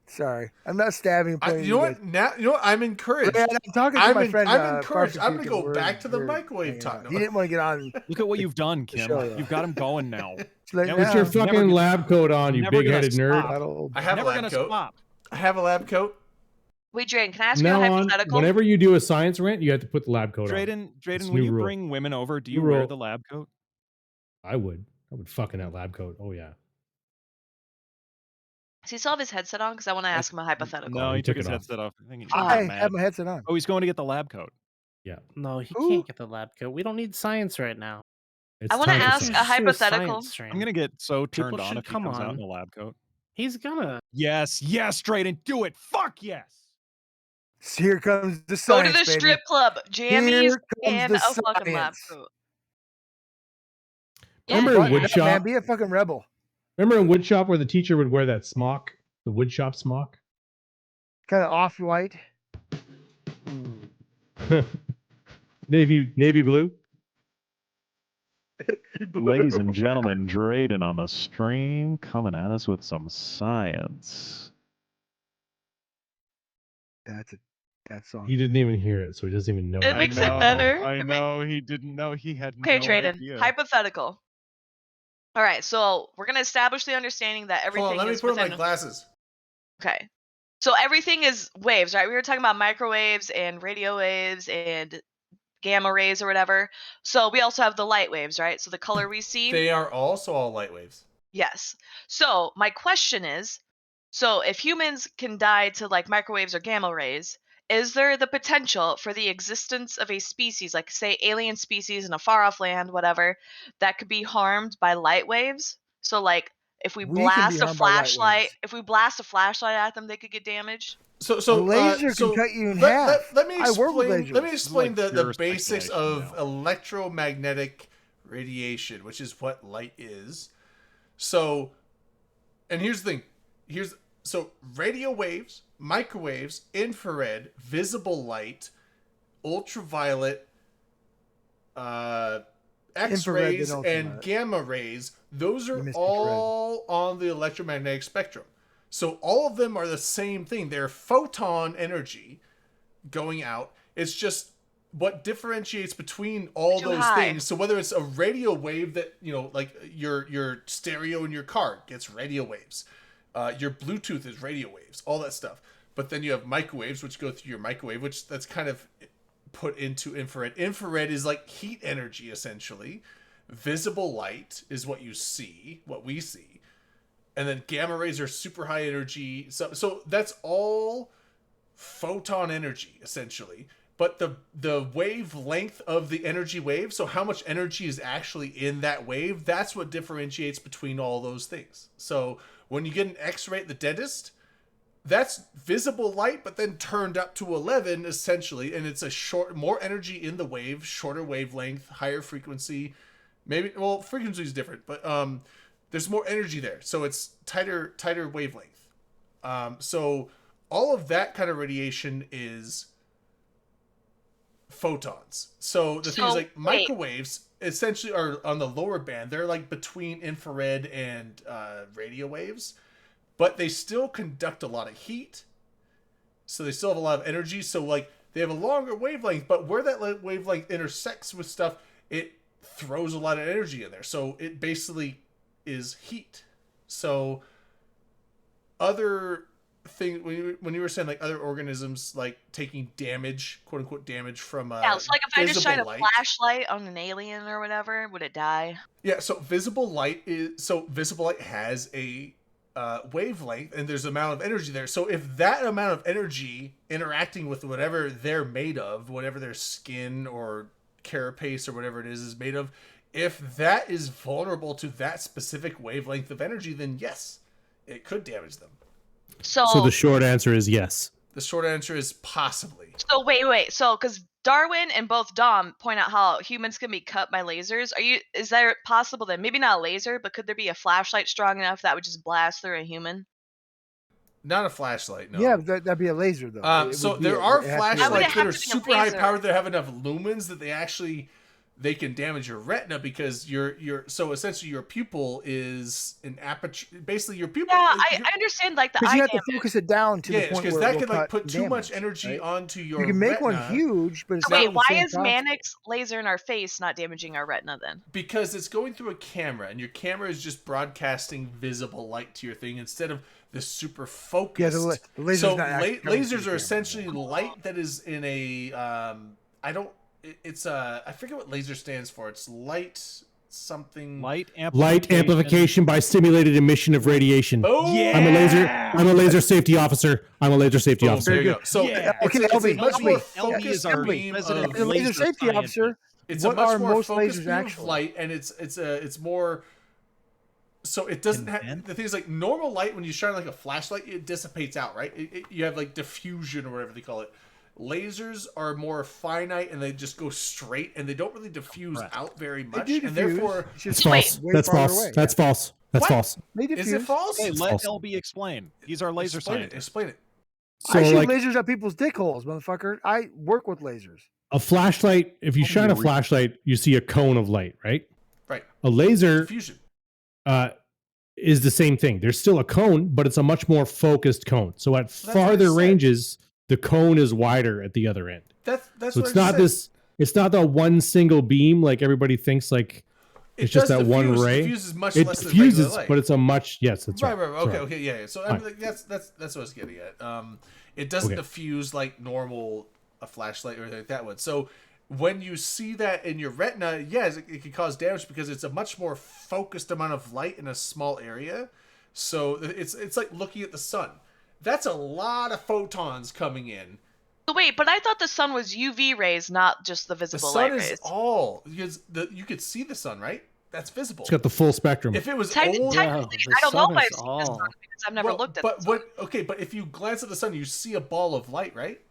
Sorry, I'm not stabbing. You know what? Now you know what? I'm encouraged. Man, I'm talking to my friend. I'm encouraged. Far I'm from gonna go Puking. back to the We're microwave hanging talk. out. He didn't want to get on. Look at what you've done, Kim. Show ya. You've got him going now. Like, Now Put your Never fucking gonna- lab coat on, you never gonna big-headed nerd. stop. I have Never a lab gonna coat. stop. I have a lab coat. Wait, Drayden, can I ask From you a now on, hypothetical? whenever you do a science rant, you have to put the lab coat on. Drayden, It's when new you rule. bring women over, do you New wear rule. the lab coat? I would fuck in that lab coat. Oh yeah. Does he still have his headset on? Because I want to ask him a hypothetical. No, he he took took his it off. headset off. I think he I got mad. have my headset on. Oh, he's going to get the lab coat. Yeah. No, he Who? can't get the lab coat. We don't need science right now. It's I wanna time for ask science. a Let's do hypothetical. science stream. I'm gonna get so turned People on should if he come comes out on. in a lab coat. He's gonna. Yes, Drayden, do it. Fuck yes. So here comes the Go science, to the baby. strip club, jammies, Here comes and the a fucking lab science. coat. Remember Yeah, in Button it up, Woodshop? man, be a fucking rebel. Remember in woodshop where the teacher would wear that smock, the woodshop smock? Kind of off-white. Navy blue. Ladies and gentlemen, Drayden on the stream coming at us with some science. That's that song. He didn't even hear it, so he doesn't even know. It it. makes it better. I know he didn't know. He had Okay, no Drayden, idea. hypothetical. All right, so we're gonna establish the understanding that everything Hold on, let me is put on within. my glasses. Okay, so everything is waves, right? We were talking about microwaves and radio waves and gamma rays or whatever. So we also have the light waves, right? So the color we see. They are also all light waves. Yes. So my question is, so if humans can die to like microwaves or gamma rays, is there the potential for the existence of a species, like say alien species in a far off land, whatever, that could be harmed by light waves? So like if we We can be blast a harmed by light flashlight, waves. if we blast a flashlight at them, they could get damaged. So A laser can cut you in half. Let me I work with explain. Let me lasers. explain This is like the pure basics speculation of now. electromagnetic radiation, which is what light is. So, and here's the thing. So radio waves, microwaves, infrared, visible light, ultraviolet, Infrared, X-rays, then and ultraviolet. gamma rays. Those You are missed all on the electromagnetic spectrum. So all of them are the same thing. They're photon energy going out. It's just what differentiates between all Too those high. things. So whether it's a radio wave that, you know, like your stereo in your car gets radio waves. Your Bluetooth is radio waves, all that stuff. But then you have microwaves, which go through your microwave, which that's kind of put into infrared. Infrared is like heat energy, essentially. Visible light is what you see, what we see. And then gamma rays are super high energy. So that's all photon energy, essentially. But the wavelength of the energy wave, so how much energy is actually in that wave, that's what differentiates between all those things. So when you get an X-ray at the dentist, that's visible light, but then turned up to 11, essentially, and it's more energy in the wave, shorter wavelength, higher frequency. Maybe, well, frequency is different, but there's more energy there, so it's tighter wavelength. So all of that kind of radiation is photons. So the things like microwaves essentially are on the lower band. They're like between infrared and radio waves, but they still conduct a lot of heat. So they still have a lot of energy. So like they have a longer wavelength, but where that wavelength intersects with stuff, it throws a lot of energy in there. So it basically is heat. So other thing when you were saying like other organisms like taking damage, quote unquote damage from so like if I just shine a light. flashlight on an alien or whatever, would it die? Yeah, so visible light has a wavelength, and there's an amount of energy there. So if that amount of energy interacting with whatever they're made of, whatever their skin or carapace or whatever it is made of, if that is vulnerable to that specific wavelength of energy, then yes, it could damage them. So the short answer is yes. The short answer is possibly. So wait. So because Darwin and both Dom point out how humans can be cut by lasers. Is that possible then? Maybe not a laser, but could there be a flashlight strong enough that would just blast through a human? Not a flashlight, no. Yeah, that'd be a laser though. So there are flashlights that are super high laser. powered that have enough lumens that they can damage your retina, because so essentially your pupil is an aperture. Basically, your pupil. Yeah, I understand like the because eye you have damage. to focus it down to the point because where that it can will like cut put too damage, much energy right? onto your. You can make retina. one huge, but it's Wait, not the why same is cost. Mannix laser in our face not damaging our retina then? Because it's going through a camera, and your camera is just broadcasting visible light to your thing instead of the super focused. Yeah, the laser's so not actually coming through lasers the are camera. essentially light that is in a I forget what laser stands for. It's light something. Light amplification by stimulated emission of radiation. Boom! Yeah! I'm a laser safety officer. I'm a laser safety Boom, officer. there you go. So Yeah. Okay, it's a LB, much more LB focused is our beam president of of As a laser laser safety scientist. officer, It's what a much are more most focused lasers beam of actually? light, and it's more. So it doesn't have Condense? the thing is like normal light when you shine like a flashlight, it dissipates out, right? You have like diffusion or whatever they call it. Lasers are more finite and they just go straight and they don't really diffuse Correct. out very They much, do and diffuse. therefore It's That's just false. way That's farther false. away. That's false. That's What? false. They is it diffuse. false? Hey, let false. LB explain. He's our laser Explain it. scientist. Explain it. So I shoot like lasers at people's dick holes, motherfucker. I work with lasers. a flashlight, if you shine a flashlight, you see a cone of light, right? Right. A laser Diffusion. is the same thing. There's still a cone, but it's a much more focused cone. So at what I farther said. ranges, the cone is wider at the other end. That's So what it's I not said. this. It's not the one single beam like everybody thinks. Like it's just does that one diffuse. ray. Diffuses much It less than regular diffuses, light. but it's a much that's right. right. That's Okay. right. Okay. Yeah. So I mean, like, that's what I was getting at. It doesn't Okay. diffuse like normal a flashlight or anything like that would. So when you see that in your retina, yes, it can cause damage because it's a much more focused amount of light in a small area. So it's like looking at the sun. That's a lot of photons coming in. So wait, but I thought the sun was UV rays, not just the The visible sun light is rays. all because you could see the sun, right? That's visible. It's got the full spectrum. If it was Technically, only the I don't know sun if I've is seen the sun all- because I've never looked at but the sun. but if you glance at the sun, you see a ball of light, right?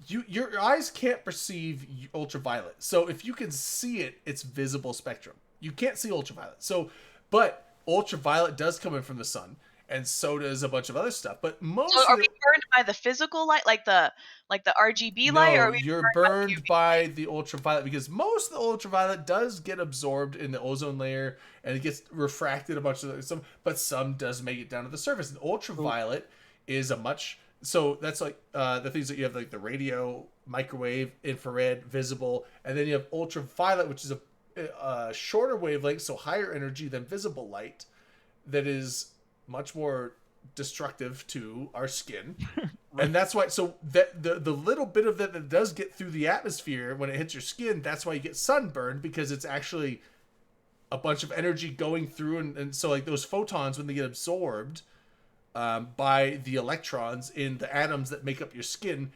Your eyes can't perceive ultraviolet. So if you can see it, it's visible spectrum. You can't see ultraviolet. So, but ultraviolet does come in from the sun, and so does a bunch of other stuff. But most So of are the, we burned by the physical light, like the RGB light, or are we you're burned by the ultraviolet because most of the ultraviolet does get absorbed in the ozone layer and it gets refracted a bunch of some, but some does make it down to the surface. And ultraviolet is a much so that's like the things that you have like the radio, microwave, infrared, visible, and then you have ultraviolet, which is a shorter wavelength, so higher energy than visible light, that is much more destructive to our skin. And that's why, so that the little bit of that does get through the atmosphere when it hits your skin, that's why you get sunburned, because it's actually a bunch of energy going through, and so like those photons, when they get absorbed by the electrons in the atoms that make up your skin,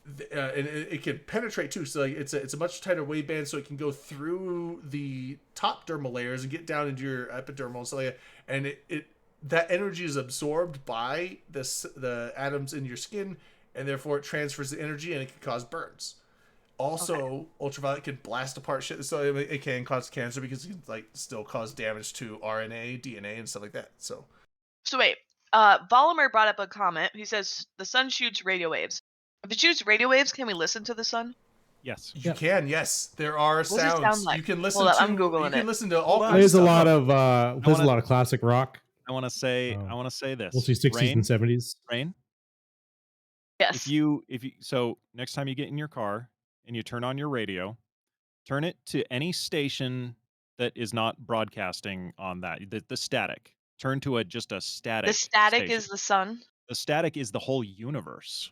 and it can penetrate too. So like it's a much tighter waveband, so it can go through the top dermal layers and get down into your epidermal and stuff like that. And it that energy is absorbed by the atoms in your skin, and therefore it transfers the energy, and it can cause burns. Also, ultraviolet can blast apart shit, so it can cause cancer because it can like still cause damage to RNA, DNA, and stuff like that. So wait, Vollmer brought up a comment. He says the sun shoots radio waves. If it shoots radio waves, can we listen to the sun? Yes. you can, yes, there are What does it sounds sound like? you can listen Hold up, to. I'm Googling you can it. listen to all kinds Plays of a stuff. lot of plays a lot of classic rock. I want to say this. Mostly 60s and 70s. Rain. Yes. If you so next time you get in your car and you turn on your radio, turn it to any station that is not broadcasting on that. The static. Turn to just a static. The static station. is the sun. The static is the whole universe.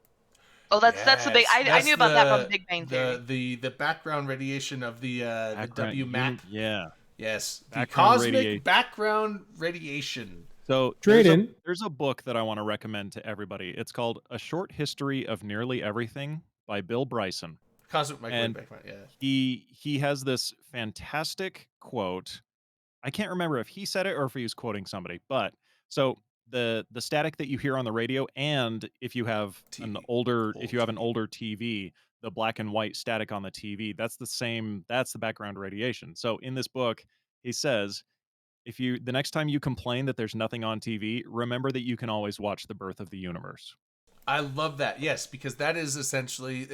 Oh, that's the big. I That's knew about that from Big Bang Theory. The background radiation of the WMAP. Yeah. Yes, the Background cosmic radiation. background radiation. So Trade-in. there's a book that I want to recommend to everybody. It's called A Short History of Nearly Everything by Bill Bryson. Cosmic microwave And background, yeah. he has this fantastic quote. I can't remember if he said it or if he was quoting somebody, but so the static that you hear on the radio, and if you have an older TV, the black and white static on the TV, that's the background radiation. So in this book, he says, the next time you complain that there's nothing on TV, remember that you can always watch The Birth of the Universe. I love that. Yes, because that is essentially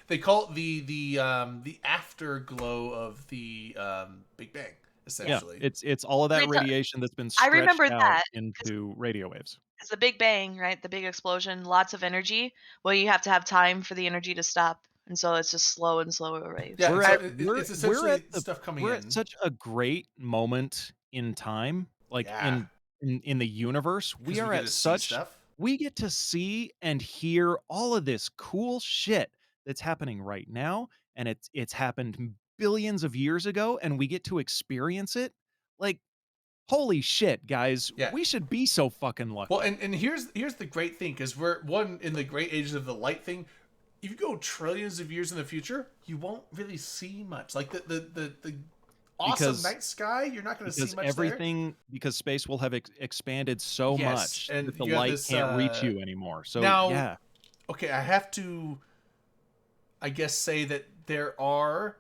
they call it the afterglow of the Big Bang. Essentially, yeah, it's all of that radiation that's been I stretched remember out that into radio waves. It's the Big Bang, right? The big explosion, lots of energy. Well, you have to have time for the energy to stop, and so it's just slow and slower waves. Yeah, We're it's essentially at stuff coming we're in. at such a great moment in time, like Yeah. in the universe. We are get at to see such stuff. we get to see and hear all of this cool shit that's happening right now, and it's happened billions of years ago, and we get to experience it. Like, holy shit, guys! Yeah. We should be so fucking lucky. Well, and here's the great thing, because we're in the great ages of the light thing. If you go trillions of years in the future, you won't really see much. Like the awesome night sky, you're not going to see much everything because space will have expanded so much and that the you have light this, can't reach you anymore. So now, yeah. Okay, I have to, I guess, say that there are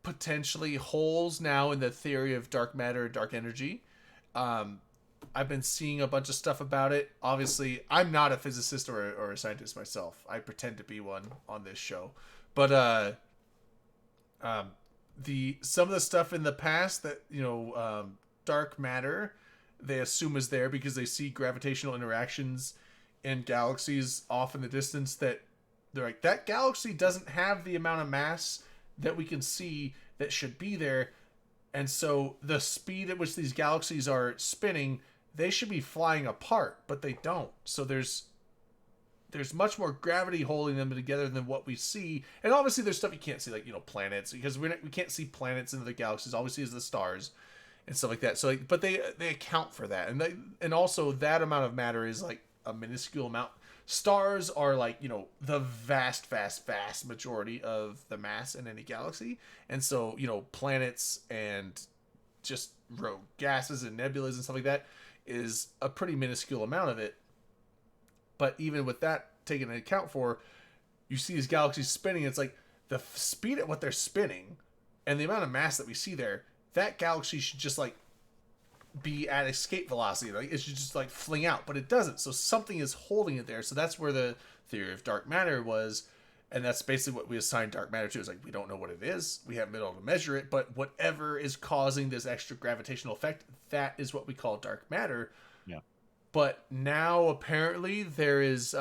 potentially holes now in the theory of dark matter and dark energy. I've been seeing a bunch of stuff about it. Obviously, I'm not a physicist or a scientist myself. I pretend to be one on this show. But some of the stuff in the past that, dark matter, they assume is there because they see gravitational interactions in galaxies off in the distance, that they're like, that galaxy doesn't have the amount of mass that we can see that should be there. And so the speed at which these galaxies are spinning, they should be flying apart, but they don't. So there's much more gravity holding them together than what we see. And obviously there's stuff you can't see, like, planets, because we can't see planets in the galaxies. All we see is the stars and stuff like that. So but they account for that. And also that amount of matter is like a minuscule amount. Stars are like, the vast majority of the mass in any galaxy. And so, planets and just rogue gases and nebulas and stuff like that is a pretty minuscule amount of it. But even with that taken into account for, you see these galaxies spinning, it's like the speed at what they're spinning and the amount of mass that we see there, that galaxy should just like be at escape velocity. Like, it should just like fling out, but it doesn't. So something is holding it there. So that's where the theory of dark matter was. And that's basically what we assign dark matter to. Is like, we don't know what it is. We haven't been able to measure it, but whatever is causing this extra gravitational effect, that is what we call dark matter. Yeah. But now apparently there is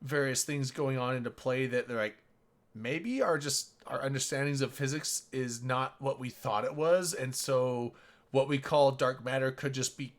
various things going on into play that they're like, maybe our understandings of physics is not what we thought it was. And so what we call dark matter could just be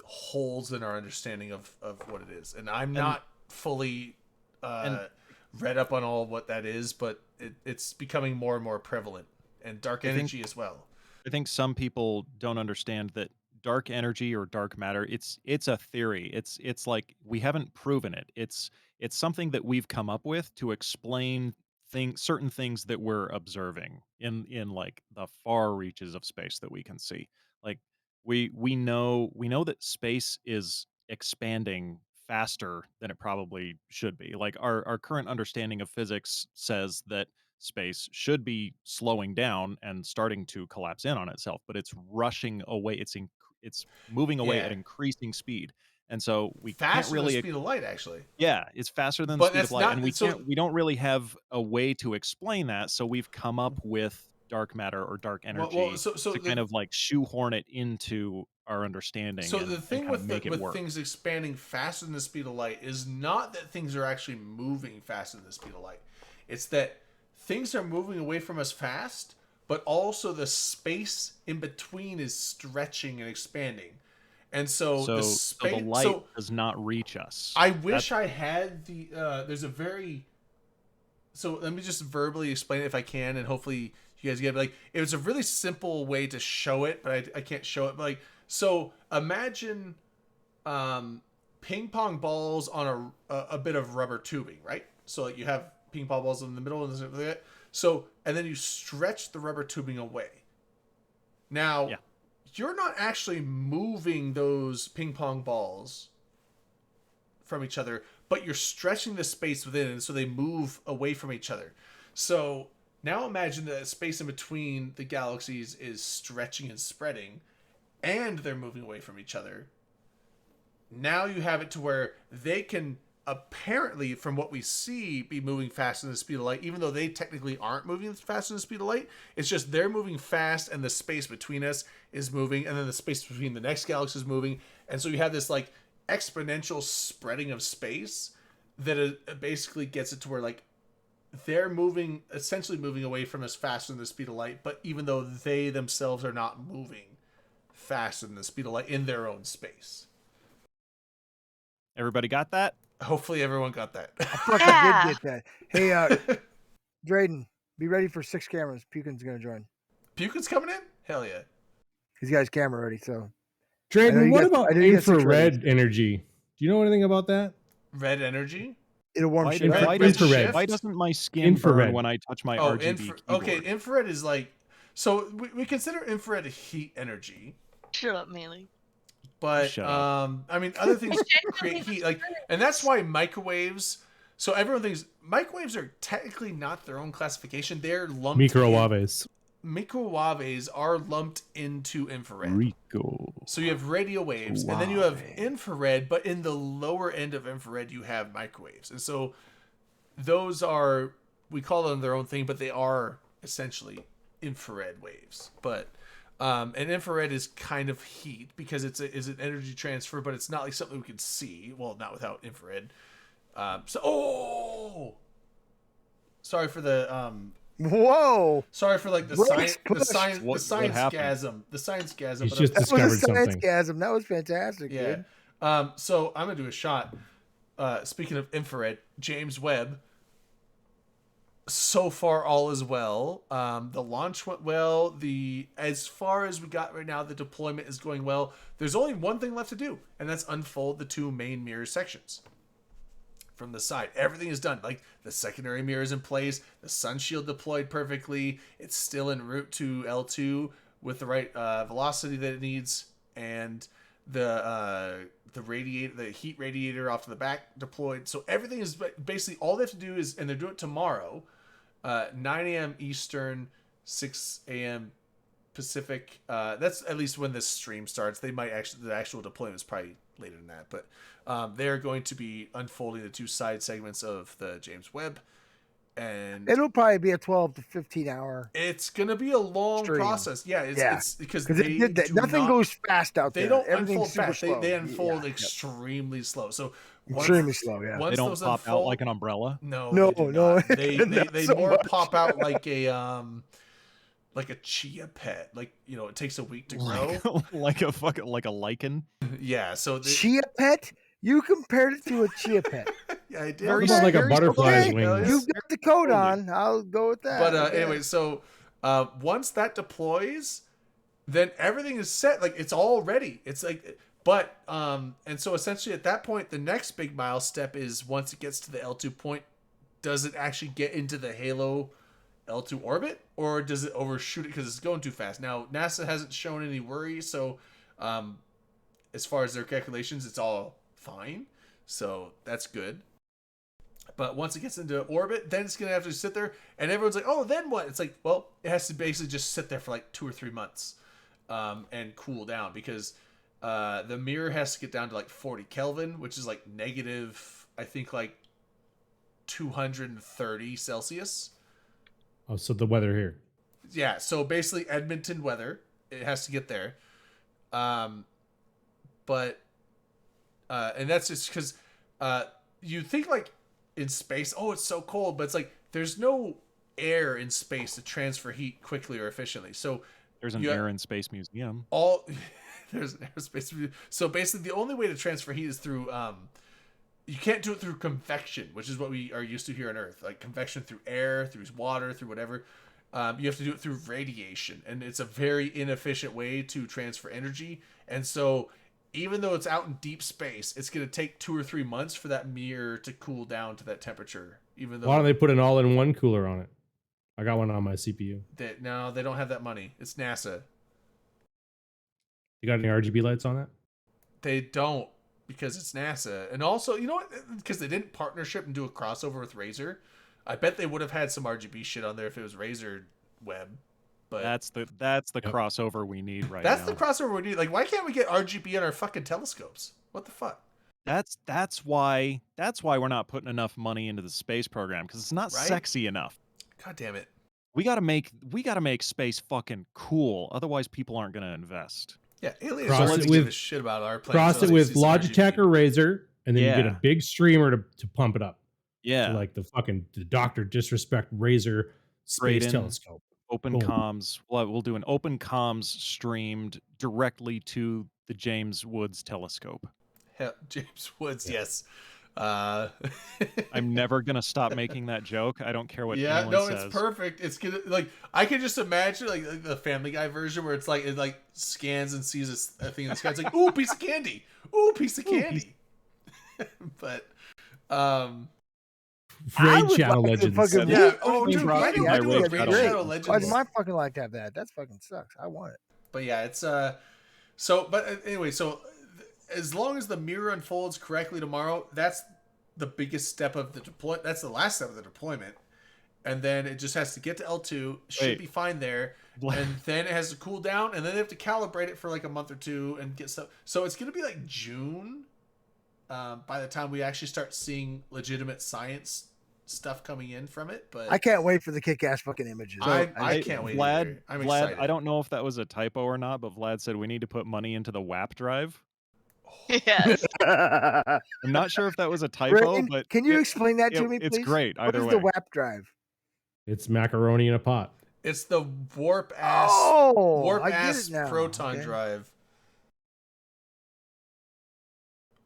holes in our understanding of what it is. And I'm not fully read up on all what that is, but it's becoming more and more prevalent, and dark energy as well. I think some people don't understand that dark energy or dark matter, it's a theory. It's like we haven't proven it. It's something that we've come up with to explain certain things that we're observing in like the far reaches of space that we can see. Like we know that space is expanding faster than it probably should be. Like our current understanding of physics says that space should be slowing down and starting to collapse in on itself, but it's rushing away. It's moving away at increasing speed, and so we can't Faster than really. the speed of light, actually. Yeah, it's faster than the But speed of that's light, not- and we so- can't. We don't really have a way to explain that, so we've come up with dark matter or dark energy so to kind of like shoehorn it into our understanding. So and, the thing and kind of make it with work. things expanding faster than the speed of light is not that things are actually moving faster than the speed of light. It's that things are moving away from us fast, but also the space in between is stretching and expanding. And so the space, the light does not reach us. I wish I had the there's a very, so let me just verbally explain it if I can, and hopefully you guys get it. Like, it was a really simple way to show it, but I can't show it. But like, so imagine ping pong balls on a bit of rubber tubing, right? So like you have ping pong balls in the middle and stuff like that. So, and then you stretch the rubber tubing away. Now, you're not actually moving those ping pong balls from each other, but you're stretching the space within, and so they move away from each other. So now imagine the space in between the galaxies is stretching and spreading, and they're moving away from each other. Now you have it to where they can apparently, from what we see, be moving faster than the speed of light, even though they technically aren't moving faster than the speed of light. It's just they're moving fast, and the space between us is moving, and then the space between the next galaxy is moving. And so you have this like exponential spreading of space that it basically gets it to where like they're moving, essentially moving away from us faster than the speed of light, but even though they themselves are not moving faster than the speed of light in their own space. Everybody got that? Hopefully everyone got that. I fucking did get that. Hey, Drayden, be ready for 6 cameras. Pukin's going to join. Pukin's coming in? Hell yeah. He's got his camera ready, so. Drayden, what about I know you got 6 infrared ready. energy? Do you know anything about that? Red energy? It'll warm Why, shit up. Infrared. why doesn't my skin Infrared. burn when I touch my RGB keyboard? Okay, infrared is like, so we consider infrared heat energy. Shut up, Melee. But Shut up. I mean, other things create heat, like, and that's why microwaves. So everyone thinks microwaves are technically not their own classification. They're lumped. Microwaves. Microwaves are lumped into infrared. Rico. So you have radio waves, and then you have infrared. But in the lower end of infrared, you have microwaves, and so those are, we call them their own thing, but they are essentially infrared waves. But and infrared is kind of heat because it's an energy transfer, but it's not like something we can see. Well, not without infrared. Sorry for the Whoa! sorry for like the Brakes science What gasm. The science gasm. He's but just I'm- That was a discovered science something. gasm. That was fantastic, yeah. dude. So I'm gonna do a shot. Speaking of infrared, James Webb. So far, all is well. The launch went well. As far as we got right now, the deployment is going well. There's only one thing left to do, and that's unfold the 2 main mirror sections from the side. Everything is done. Like, the secondary mirror is in place. The sun shield deployed perfectly. It's still en route to L2 with the right velocity that it needs, and the heat radiator off to the back deployed. So everything is basically, all they have to do is, and they're doing it tomorrow, 9 a.m. Eastern, 6 a.m. Pacific. That's at least when this stream starts. They might the actual deployment is probably later than that, but they're going to be unfolding the 2 side segments of the James Webb, and It'll probably be a 12 to 15 hour. it's gonna be a long Stream. process. Yeah, it's because Because they it did that. do Nothing not- goes fast out They there. don't Everything's unfold super fast. slow. They unfold Yeah. extremely slow. So once, Extremely slow, yeah. Once They don't those pop out unfold, like an umbrella. No, No, they do no, not. They not they so more much. pop out like a like a chia pet. Like, you know, it takes a week to grow. like a fucking lichen. Yeah, so Chia pet? You compared it to a chia pet. yeah, I did. What about like a very butterfly's okay. wings? You've got the code on. I'll go with that. But okay. anyway, so once that deploys, then everything is set. Like, it's all ready. It's like, but and so essentially at that point, the next big mile step is once it gets to the L2 point, does it actually get into the Halo L2 orbit, or does it overshoot it because it's going too fast? Now, NASA hasn't shown any worry, so as far as their calculations, it's all fine. So that's good. But once it gets into orbit, then it's going to have to sit there, and everyone's like, oh, then what? It's like, well, it has to basically just sit there for like 2 or 3 months and cool down, because the mirror has to get down to like 40 Kelvin, which is like negative, I think, like 230 Celsius. Oh, so the weather here. Yeah, so basically Edmonton weather, it has to get there. But and that's just because you think like in space, oh, it's so cold, but it's like there's no air in space to transfer heat quickly or efficiently. So There's an Air and Space Museum. There's an aerospace museum. So basically the only way to transfer heat is through you can't do it through convection, which is what we are used to here on Earth. Like convection through air, through water, through whatever. You have to do it through radiation, and it's a very inefficient way to transfer energy. And so even though it's out in deep space, it's going to take 2 or 3 months for that mirror to cool down to that temperature. Even though Why don't they put an all-in-one cooler on it? I got one on my CPU. no, they don't have that money. It's NASA. You got any RGB lights on that? They don't, because it's NASA. And also, you know what? Because they didn't partnership and do a crossover with Razer. I bet they would have had some RGB shit on there if it was Razer Web. But that's the crossover we need right that's now. the crossover we need. Like, why can't we get RGB on our fucking telescopes? What the fuck? That's why we're not putting enough money into the space program, because it's not Right? sexy enough. God damn it. We gotta make space fucking cool. Otherwise, people aren't gonna invest. Yeah, aliens Cross don't it give with- a shit about our planet. Cross so it they with see some Logitech RGB. or Razer, and then you get Yeah. a big streamer to pump it up. Yeah, So like the Dr. Disrespect Razer space Brayden. telescope. open Boom. comms. We'll do an open comms streamed directly to the James Woods telescope. Hell, James Woods, Yeah. yes. I'm never gonna stop making that joke. I don't care what Yeah, anyone no, says. it's perfect. It's gonna, like, I can just imagine like the Family Guy version where it's like it like scans and sees a thing in the sky. It's like, ooh, piece of candy. Ooh, piece of candy. But I Raid would Shadow like to Legends. fucking- yeah, oh Raid dude, Shadow why do Legends. we do a Raid Raid Shadow Shadow Legends. Why Legends? does my fucking life have that? That fucking sucks. I want it. But yeah, it's so but anyway, so as long as the mirror unfolds correctly tomorrow, that's the biggest step of the deployment. That's the last step of the deployment. And then it just has to get to L2, should Wait. be fine there. And then it has to cool down, and then they have to calibrate it for like a month or two and get stuff. So it's going to be like June by the time we actually start seeing legitimate science stuff coming in from it. But I can't wait for the kick-ass fucking images. I can't wait. Vlad, either. I'm Vlad, excited. I don't know if that was a typo or not, but Vlad said we need to put money into the WAP drive. Yes. I'm not sure if that was a typo, Brayden, but can you explain that to me, please? it's great What either is way. the WAP drive? It's macaroni in a pot. It's the warp ass Oh, I get ass it now. proton Okay. drive.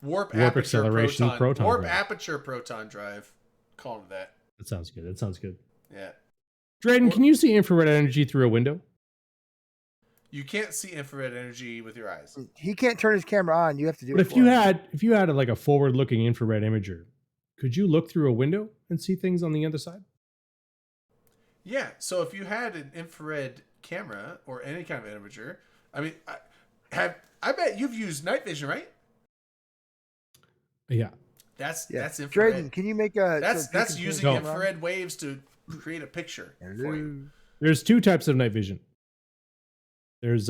Warp Warp aperture acceleration proton warp drive. aperture proton drive. Call it that. That sounds good. That sounds good. Yeah. Drayden, can you see infrared energy through a window? You can't see infrared energy with your eyes. He can't turn his camera on. You have to do But it. if for you him. had like a forward-looking infrared imager, could you look through a window and see things on the other side? Yeah. So if you had an infrared camera or any kind of imager, I mean, I bet you've used night vision, right? Yeah. That's Yeah. infrared. Drayden, can you make a? That's using No. infrared waves to create a picture for you. There's two types of night vision. There's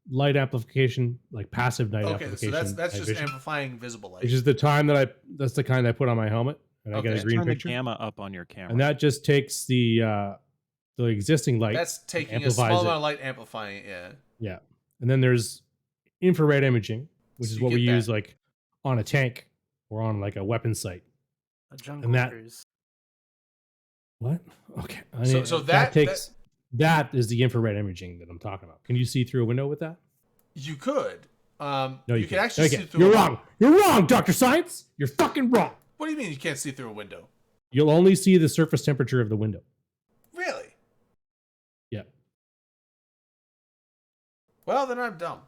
light amplification, like passive night Okay, amplification. so that's night just vision, amplifying visible light. which is the time that's the kind I put on my helmet, and I get Okay. a green Turn picture. the gamma up on your camera. And that just takes the existing light. That's taking a amplifies small it. amount of light, amplifying it. Yeah. Yeah. And then there's infrared imaging, which So is you what we get use that. like on a tank or on like a weapon site. A jungle And that- cruise. What? Okay. I So mean, that takes That is the infrared imaging that I'm talking about. Can you see through a window with that? You could. No, you you can can't. actually No, you see can't. through. You're wrong. You're wrong, Dr. Science. You're fucking wrong. What do you mean you can't see through a window? You'll only see the surface temperature of the window. Really? Yeah. Well, then I'm dumb.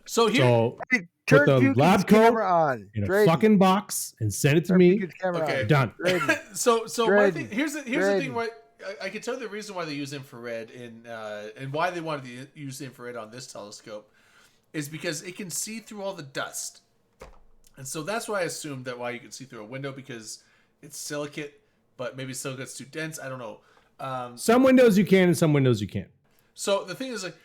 So here, So Turn the Pukin's lab coat camera on. in a Drayden. fucking box and send it to Turn me. Pukin's camera Okay. on. Done. Drayden. so my Drayden. thing, here's the thing. Drayden. Why I can tell you the reason why they use infrared and why they wanted to use infrared on this telescope is because it can see through all the dust, and so that's why I assumed that why you can see through a window, because it's silicate, but maybe silicate's too dense. I don't know. Some windows you can and some windows you can't. So the thing is, like,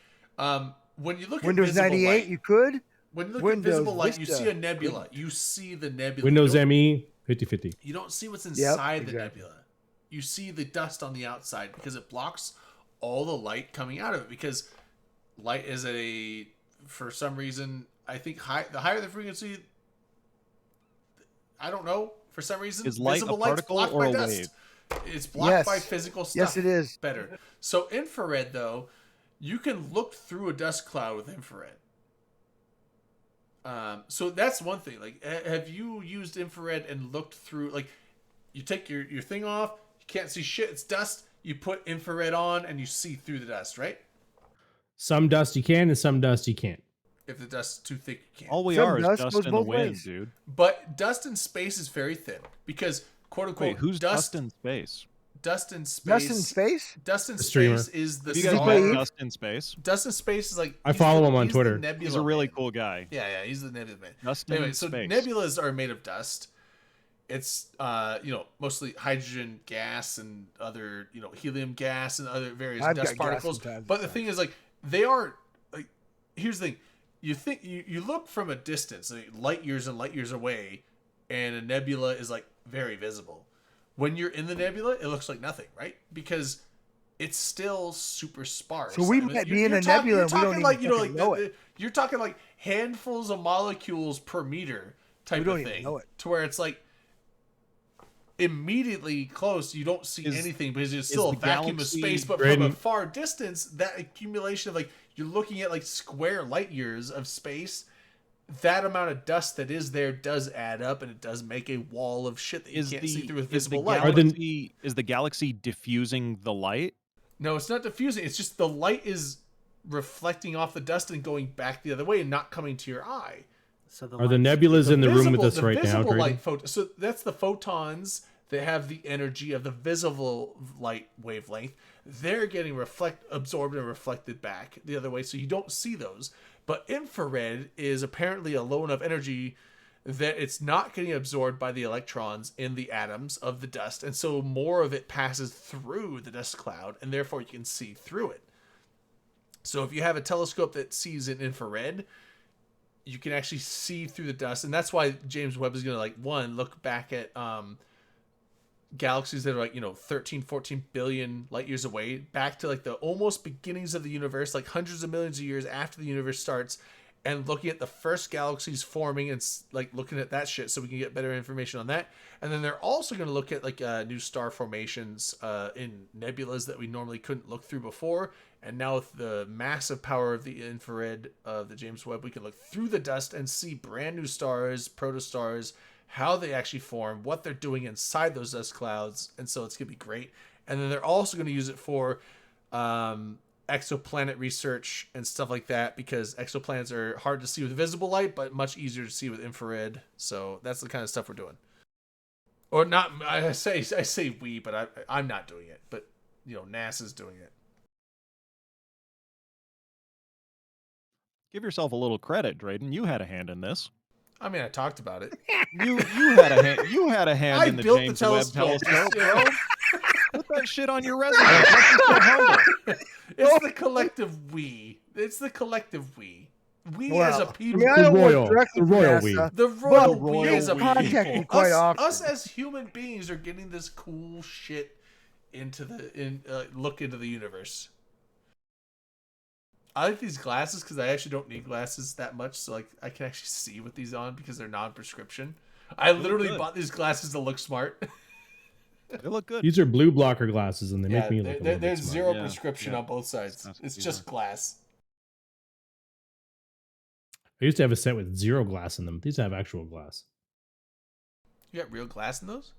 when you look Windows at visible 98, light, you could. when you look Windows at visible light, you Vista. see a nebula. You see the nebula. Windows You don't- ME 50/50. You don't see what's inside the exactly. nebula. You see the dust on the outside because it blocks all the light coming out of it. Because light is for some reason, I think the higher the frequency, I don't know, for some reason, Is light a visible light's particle blocked or by a dust. wave? It's blocked Yes. by physical stuff. Yes, it is. Better. So infrared, though, you can look through a dust cloud with infrared. So that's one thing. Like, have you used infrared and looked through? Like, you take your thing off, you can't see shit. It's dust. You put infrared on, and you see through the dust, right? Some dust you can and some dust you can't. If the dust's too thick, you can't. All we Some are is dust dust goes in the both wind, ways. dude. But dust in space is very thin because, quote unquote, Wait, who's dust in space? Dust in space. Dust in space? Dust in The streamer. space is the Have you guys star. met Dust in Space? Dust in space is like I he's follow the- him on he's the Twitter. nebula He's a really man. cool guy. Yeah, he's the nebula man. Dust Anyway, in so space. nebulas are made of dust. It's mostly hydrogen gas and other helium gas and other various I've dust got gas particles. sometimes, But the it's thing is, like, they aren't like. Here's the thing: you look from a distance, like light years and light years away, and a nebula is like very visible. When you're in the nebula, it looks like nothing, right? Because it's still super sparse. So we I mean, might be you're in a talking- nebula you're and we don't talking like, even fucking know the- it. You're talking like handfuls of molecules per meter type We don't of even thing. know it. To where it's like immediately close, you don't see Is- anything because it's still a the vacuum galaxy- of space. But from a Braden. far distance, that accumulation of like you're looking at like square light years of space. That amount of dust that is there does add up, and it does make a wall of shit that you can't see through with visible light. Is the galaxy diffusing the light? No, it's not diffusing. It's just the light is reflecting off the dust and going back the other way and not coming to your eye. So Are the nebulas in the room with us right now, visible Drayden? light so that's the photons that have the energy of the visible light wavelength. They're getting absorbed and reflected back the other way, so you don't see those. But infrared is apparently a low enough energy that it's not getting absorbed by the electrons in the atoms of the dust, and so more of it passes through the dust cloud, and therefore you can see through it. So if you have a telescope that sees in infrared, you can actually see through the dust, and that's why James Webb is going to look back at galaxies that are 13 14 billion light years away, back to like the almost beginnings of the universe, like hundreds of millions of years after the universe starts, and looking at the first galaxies forming and like looking at that shit so we can get better information on that. And then they're also going to look at like new star formations in nebulas that we normally couldn't look through before. And now with the massive power of the infrared of the James Webb, we can look through the dust and see brand new stars, protostars, how they actually form, what they're doing inside those dust clouds. And so it's going to be great. And then they're also going to use it for exoplanet research and stuff like that, because exoplanets are hard to see with visible light, but much easier to see with infrared. So that's the kind of stuff we're doing. Or not, I say we, but I'm not doing it. But, NASA's doing it. Give yourself a little credit, Drayden. You had a hand in this. I mean, I talked about it. You had a hand. You had a hand I in the built James the Webb telescope. telescope. Put that shit on your resume. Make you feel humble. It's the collective we. It's the collective we. We as a people. I don't royal- work directly the for royal NASA, The royal but we they as a contact me people. quite Us, often. us as human beings are getting this cool shit into look into the universe. I like these glasses because I actually don't need glasses that much, so like I can actually see with these on because they're non-prescription. I literally good. bought these glasses to look smart. They look good. These are blue blocker glasses, and they Yeah, make me look a little bit there's smart. zero Yeah, prescription yeah. on both sides. That's what It's these just are. glass. I used to have a set with 0 glass in them. These have actual glass. You got real glass in those?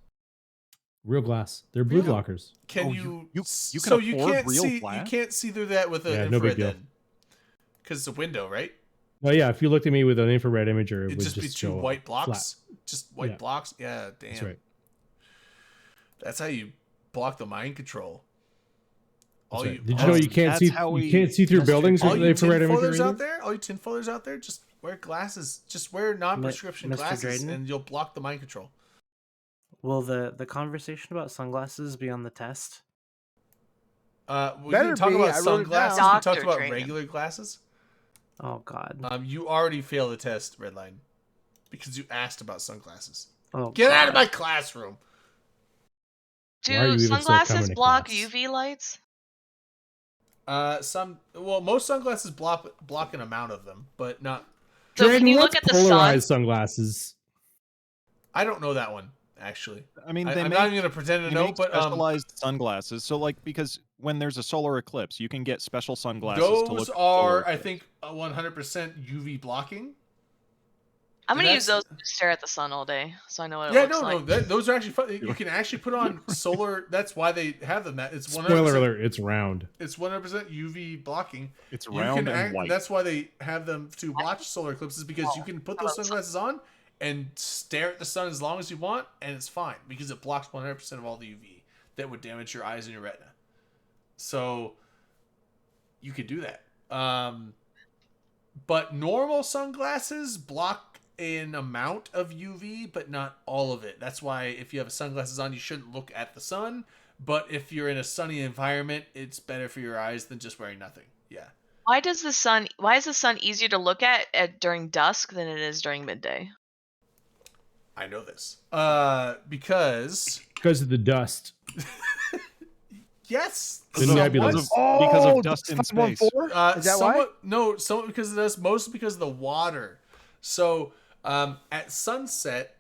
Real glass. They're blue Really? blockers. Can Oh, you? you can so you afford can't real see. glass? You can't see through that with an Yeah, no big infrared deal. then, because it's a window, right? Oh yeah, if you looked at me with an infrared imager, it It'd would just be two show white flat. blocks. Just white Yeah. blocks. Yeah, damn. That's right. That's how you block the mind control. That's right. You, Did you know you can't that's see how you can't see through Mr. buildings all with you the infrared tinfoilers imager? out either? there, all you tinfoilers out there, just wear glasses. Just wear non-prescription Mr. glasses, Drayden? and you'll block the mind control. Will the conversation about sunglasses be on the test? We Better didn't talk be, about I wrote it sunglasses. down. We talked Dr. about Drayden. regular glasses. Oh God. You already failed the test, Redline, because you asked about sunglasses. Oh, Get out of God. my classroom. Why are you Do even still sunglasses coming to block class? UV lights? Most sunglasses block an amount of them, but not. So can Drayden, you what's look at the sun? polarized sunglasses? I don't know that one actually. I mean, I'm they not make, even gonna pretend to they know, make but specialized sunglasses. So, like, because when there's a solar eclipse, you can get special sunglasses to look those at the solar are, I eclipse. think, 100% UV blocking. I'm And gonna use that's- those to stare at the sun all day, so I know what it Yeah, looks no, like. those are actually fun. You can actually put on solar. That's why they have them. That it's 100%. Spoiler alert, it's round. It's 100% UV blocking. It's You round can and act, white. That's why they have them to watch solar eclipses, because you can put those sunglasses on and stare at the sun as long as you want, and it's fine because it blocks 100% of all the UV that would damage your eyes and your retina. So you could do that. But normal sunglasses block an amount of UV, but not all of it. That's why if you have sunglasses on, you shouldn't look at the sun. But if you're in a sunny environment, it's better for your eyes than just wearing nothing. Yeah. Why is the sun easier to look at during dusk than it is during midday? I know this. Because of the dust. yes, The somewhat. nebula. Because Oh, of dust in space. 514? Is that why? Somewhat, no, somewhat because of this, mostly because of the water. So at sunset,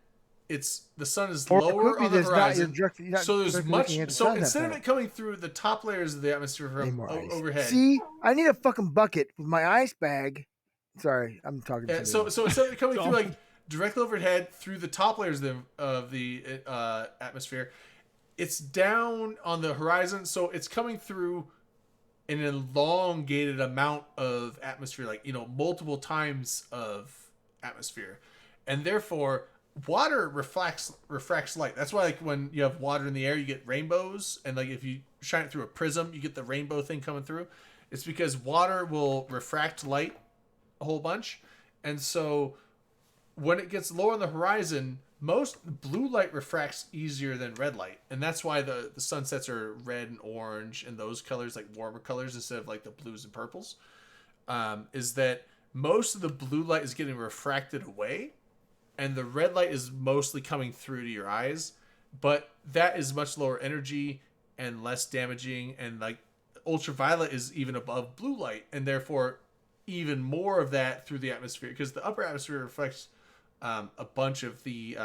the sun is Or it lower could be on the there's not- you're horizon. directly- you're not So there's directly much. looking at the So sun that instead of far. it coming through the top layers of the atmosphere Need from more ice. overhead, See, I need a fucking bucket with my ice bag. Sorry, I'm talking. To so instead of it coming through Don't. like directly overhead through the top layers of the atmosphere, it's down on the horizon. So it's coming through an elongated amount of atmosphere, like multiple times of atmosphere, and therefore water refracts light. That's why, like, when you have water in the air, you get rainbows, and like if you shine it through a prism, you get the rainbow thing coming through. It's because water will refract light a whole bunch, and so when it gets lower on the horizon, most blue light refracts easier than red light, and that's why the sunsets are red and orange and those colors, like warmer colors, instead of like the blues and purples. Is that most of the blue light is getting refracted away, and the red light is mostly coming through to your eyes, but that is much lower energy and less damaging, and like ultraviolet is even above blue light, and therefore even more of that through the atmosphere, because the upper atmosphere reflects a bunch of the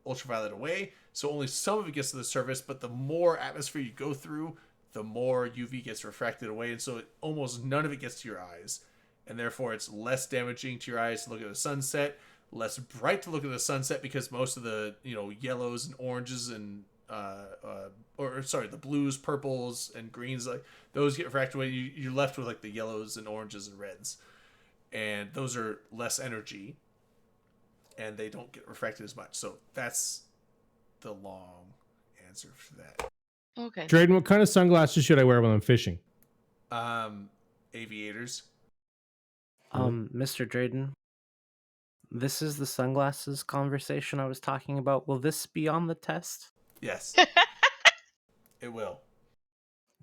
ultraviolet away, so only some of it gets to the surface, but the more atmosphere you go through, the more UV gets refracted away, and so almost none of it gets to your eyes, and therefore it's less damaging to your eyes to look at the sunset, less bright to look at the sunset, because most of the yellows and oranges and the blues, purples, and greens, like those get refracted away. You're left with like the yellows and oranges and reds, and those are less energy, and they don't get refracted as much. So that's the long answer for that. Okay. Drayden, what kind of sunglasses should I wear when I'm fishing? Aviators. Mr. Drayden, this is the sunglasses conversation I was talking about. Will this be on the test? Yes. It will.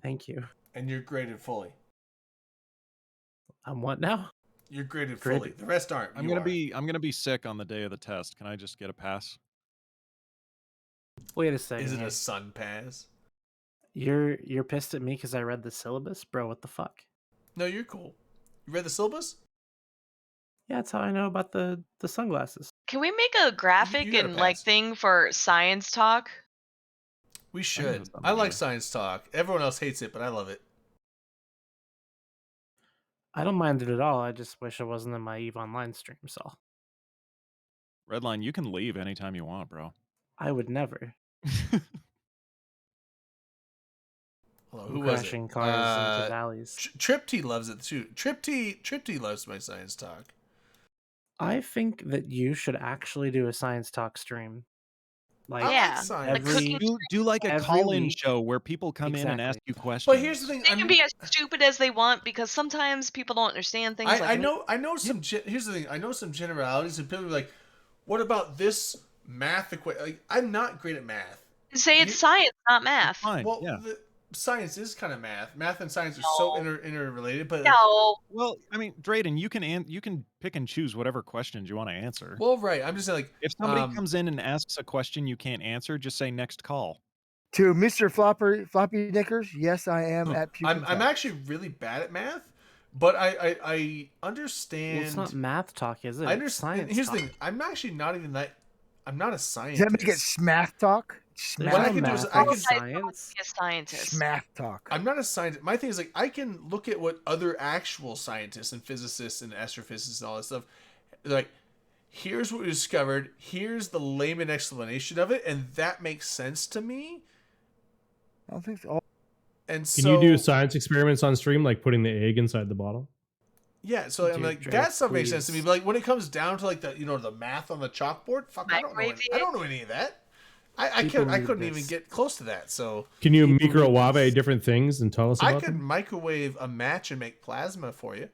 Thank you. And you're graded fully. What now? You're graded Graded. fully. The rest aren't. I'm gonna be sick on the day of the test. Can I just get a pass? Wait a second. Is it here. a sun pass? You're pissed at me because I read the syllabus, bro? What the fuck? No, you're cool. You read the syllabus? Yeah, that's how I know about the sunglasses. Can we make a graphic you gotta and like pass. thing for science talk? We I should. think it's I like anyway. science talk. Everyone else hates it, but I love it. I don't mind it at all. I just wish it wasn't in my EVE Online stream, so Redline, you can leave anytime you want, bro. I would never. Hold on, I'm who was it? crashing cars into valleys. Trip T loves it too. Trip T loves my science talk. I think that you should actually do a science talk stream. Like I Yeah, like science. every do like a every call-in week. show where people come in and ask Exactly. you questions. But here's the thing. they can be as stupid as they want because sometimes people don't understand things. I like know some. Here's the thing. I know some generalities, and people are like, "What about this math equation?" Like, I'm not great at math. say it's science, not math. Fine. Well, yeah. Science is kind of math. Math and science are so interrelated. But No, Well, I mean, Drayden, you can pick and choose whatever questions you want to answer. well, right. I'm just saying, like, If somebody comes in and asks a question you can't answer, just say next call. To Mr. Floppy Knickers, yes, I am at puking. I'm actually really bad at math, but I understand. Well, it's not math talk, is it? I It's understand. science Here's talk. the thing. I'm actually not even that. I'm not a Does scientist. that make it smath talk? There's What no I can do is math I in can- science. be a scientist. Smath talk. I'm not a scientist. My thing is, like, I can look at what other actual scientists and physicists and astrophysicists and all that stuff, like, here's what we discovered, here's the layman explanation of it, and that makes sense to me. I don't think so. And Can so, you do science experiments on stream, like putting the egg inside the bottle? yeah, so I'm Dude, like, Dre, that stuff makes sense to me. please. But like when it comes down to like the the math on the chalkboard, fuck, I don't know any of that. I People couldn't need even this. get close to that. So Can you People need microwave this. different things and tell us I about could them? microwave a match and make plasma for you.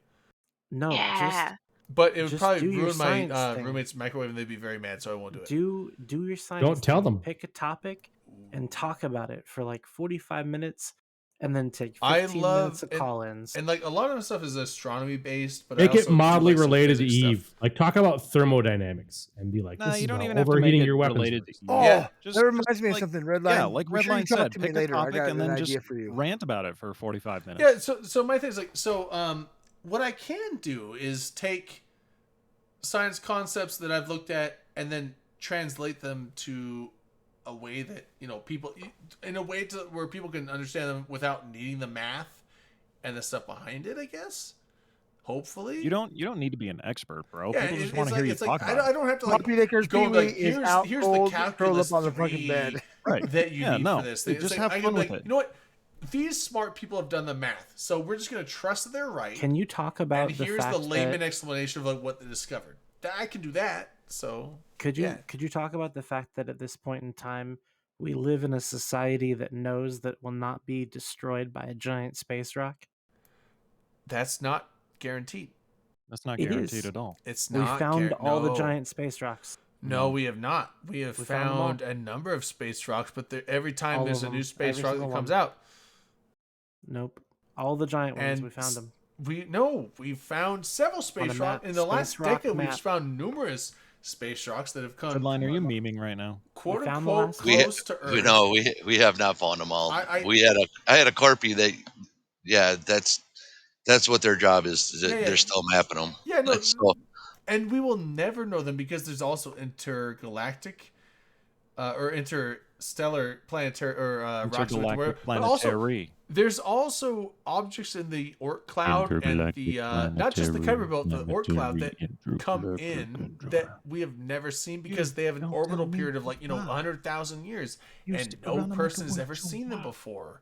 No, Yeah. But it would Just probably do your ruin my science thing. roommate's microwave, and they'd be very mad. So I won't do just it. do your science. Don't tell thing. them. Pick a topic and talk about it for like 45 minutes, and then take I 15 love minutes of call-ins. And like a lot of the stuff is astronomy based, but Make I it also do mildly like some related to physics stuff. Eve. Like talk about thermodynamics and be like, Nah, this you is don't how even have to make overheating it your weapons related works. to Oh, Yeah, just- that reminds just me of like- something. Redline. Yeah, like Be sure you Redline talk said, to me pick a later. I topic got and an then idea just for you. rant about it for 45 minutes. Yeah, so my thing is like, what I can do is take science concepts that I've looked at and then translate them to a way that people, in a way to where people can understand them without needing the math and the stuff behind it, I guess. Hopefully. You don't need to be an expert, bro. Yeah, People just it's want to like, hear you it's like, talk about I don't have to like Floppy Knickers go Pee-wee like is here's out the cold, curled calculus up on the fucking 3 bed. it. Right. that you Yeah, need no. for this thing. Just It's have like, I fun can be with like, it. you know what? These smart people have done the math, so we're just gonna trust that they're right. Can you talk about And the here's fact the layman that explanation of like what they discovered. I can do that. So could you yeah. could you talk about the fact that at this point in time we live in a society that knows that will not be destroyed by a giant space rock? That's not guaranteed. That's not It guaranteed is. at all. It's We not. found all the no. giant space rocks. No, we have not. We have We found them all. found a number of space rocks, but every time All there's of a new them. space Every rock that single comes one. out, Nope. All the giant ones, and we found them. we found several space map, rocks in the last space rock decade. We've map. found numerous space rocks that have come Redline, are you memeing right now? quote We found the unquote last We close to Earth. no, we have not found them all. I I had a Corpy that, yeah, that's what their job is. Yeah, yeah. They're still mapping them. Yeah, no, So, and we will never know them because there's also intergalactic or interstellar planetary or rocks with where, Intergalactic but also planetary. there's also objects in the Oort cloud and the not just the Kuiper belt, the Oort cloud that come in that we have never seen because they have an orbital period of 100,000 years and no person has ever seen them before.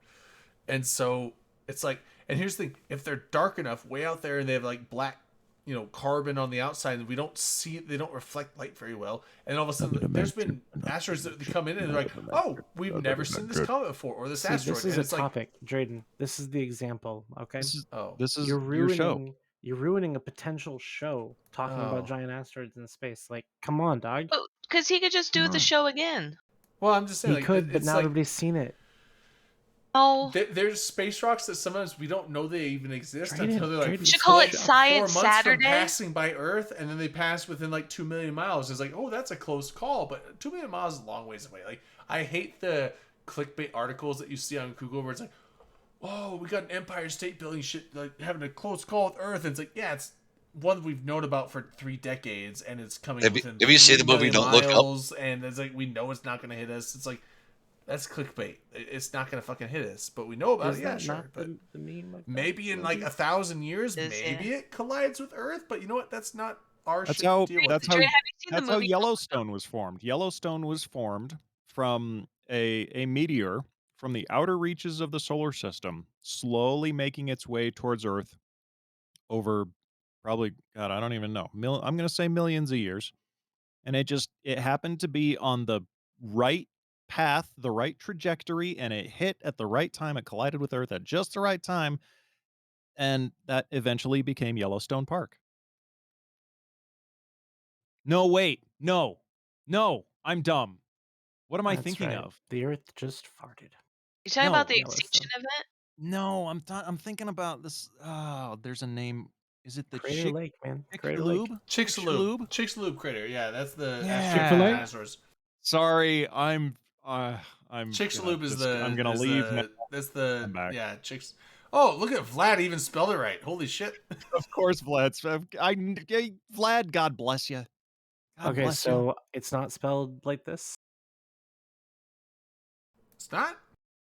And so it's like, and here's the thing, if they're dark enough way out there and they have like black carbon on the outside and we don't see it, they don't reflect light very well, and all of a sudden there's been asteroids that come in and they're like, oh, we've never seen this comet before or this See, asteroid. this is and a it's like, topic, Drayden. This is the example, okay? This is You're your show. ruining you're ruining a potential show talking Oh. about giant asteroids in space. Like, come on, dog. Because he could just do the show again. well, I'm just saying, He like, could, but it's now like, everybody's seen it. No. there's space rocks that sometimes we don't know they even exist Drayden, until they're like Drayden, You should call it 4 Science months from Saturday. passing by Earth, and then they pass within like 2 million miles. It's like, oh, that's a close call, but 2 million miles is a long ways away. Like, I hate the clickbait articles that you see on Google where it's like, oh, we got an Empire State Building shit, like having a close call with Earth, and it's like, yeah, it's one we've known about for 3 decades, and it's coming. Have within you seen 3 the movie million Don't Look Up? miles, and it's like we know it's not going to hit us. It's like, That's clickbait. It's not gonna fucking hit us, but we know about Is it. Yeah, that sure. not But the meme? Of that maybe in like movie? 1,000 years, Is maybe it? it collides with Earth. But you know what? That's not our That's shit how to deal with. that's how Dre, have you seen the that's how movie? Yellowstone was formed. Yellowstone was formed from a meteor from the outer reaches of the solar system, slowly making its way towards Earth over probably, God, I don't even know. I'm going to say millions of years. And it happened to be on the right path, the right trajectory, and it hit at the right time. It collided with Earth at just the right time, and that eventually became Yellowstone Park. No, wait. No. I'm dumb. What am I That's thinking right. of? The Earth just farted. You talking about No. the Extinction Yellowstone. event? No, I'm thinking about this. Oh, there's a name. Is it the Crater Lake, man. Crater Lake. Chicxulub. Chicxulub crater. Yeah, that's the Yeah. Chick-fil-A? dinosaurs. Sorry, I'm Chicxulub is the. I'm gonna is leave the- now. That's the. I'm back. Yeah, Chicks. Oh, look at Vlad. Even spelled it right. Holy shit. Of course, Vlad. Vlad, God bless you. God Okay, bless you. so it's not spelled like this. It's not.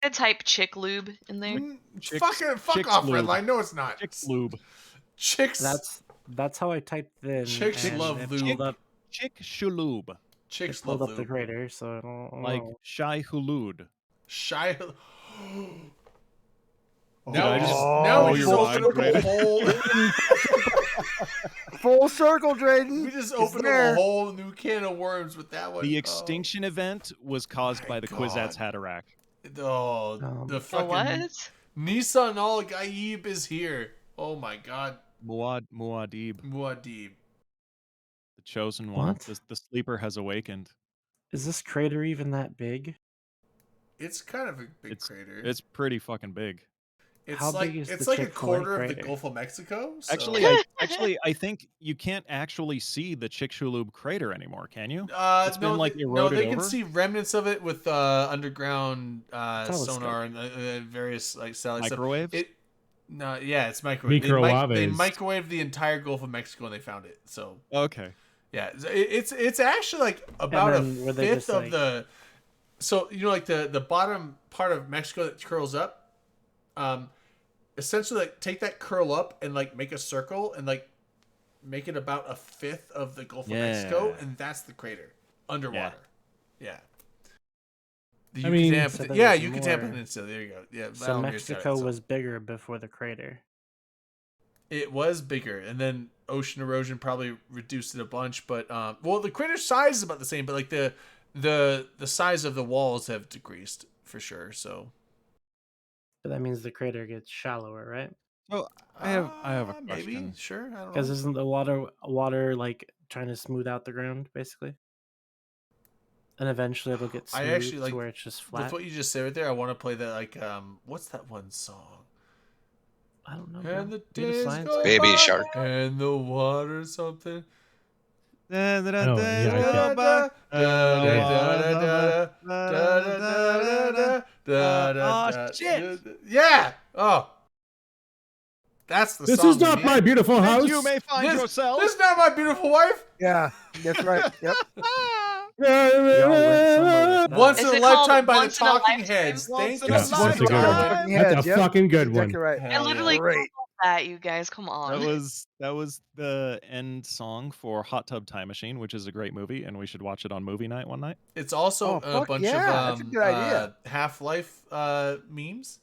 I type chick lube in there. Fuck off, Redline. No, it's not. Chicxulub. Chicks. That's how I typed in. Chicks and love it lube. pulled up. Chicxulub. It Chicks pulled love up the lube. crater, so I don't Like know. Shai Hulud. Shy. Now now we just you're opened up a right. whole. Full circle, Drayden. We just It's opened up there. a whole new can of worms with that one. The extinction event was caused by the Kwisatz Haderach. The fucking what? Nissan Al Gaib is here. Oh my god. Muad'Dib. Muad'Dib. The chosen one. What? The sleeper has awakened. Is this crater even that big? It's kind of a big crater. It's pretty fucking big. It's How like big is it's the like a Chick-fil-A quarter of the crater? Gulf of Mexico. So. I think you can't actually see the Chicxulub crater anymore, can you? It's no, been like no, eroded they over. can see remnants of it with underground Telescope. sonar and various like satellites. Microwaves? It's microwave. They Microwaves. microwaved the entire Gulf of Mexico and they found it. So Okay. yeah, it's actually like about a then were they fifth just, of like- the. So like the bottom part of Mexico that curls up, essentially like take that curl up and like make a circle and like make it about a fifth of the Gulf of Mexico, Yeah. and that's the crater underwater. Yeah. The I mean- Yucatan, So there yeah, was Yucatan more. Peninsula. There you go. Yeah, So Valemir Mexico started, so- was bigger before the crater. It was bigger, and then ocean erosion probably reduced it a bunch. But the crater size is about the same, but like the size of the walls have decreased for sure. So But that means the crater gets shallower, right? So I have a question. maybe sure. I don't know. Because isn't the water like trying to smooth out the ground, basically? And eventually it'll get I smooth actually like to where it's just with flat. what you just said right there. I want to play that like what's that one song? I don't know. And bro. the You're the days science go guy. Baby by, Shark. and the water something. Oh, shit. Yeah. Oh. That's the This song is we not need. my beautiful house. You may find yourself. This is not my beautiful wife. Yeah, that's right. Yep. Once Is in a it called lifetime by the Once in a Talking Lifetime? Heads. Thank Once in you. a Yes, that's a good lifetime. one. Yeah, That's a yep. fucking good one. Exactly right. I literally Great. Googled that, you guys. Come on. That was the end song for Hot Tub Time Machine, which is a great movie, and we should watch it on movie night one night. It's also Oh, a fuck bunch yeah, of that's a good idea. Half-Life memes.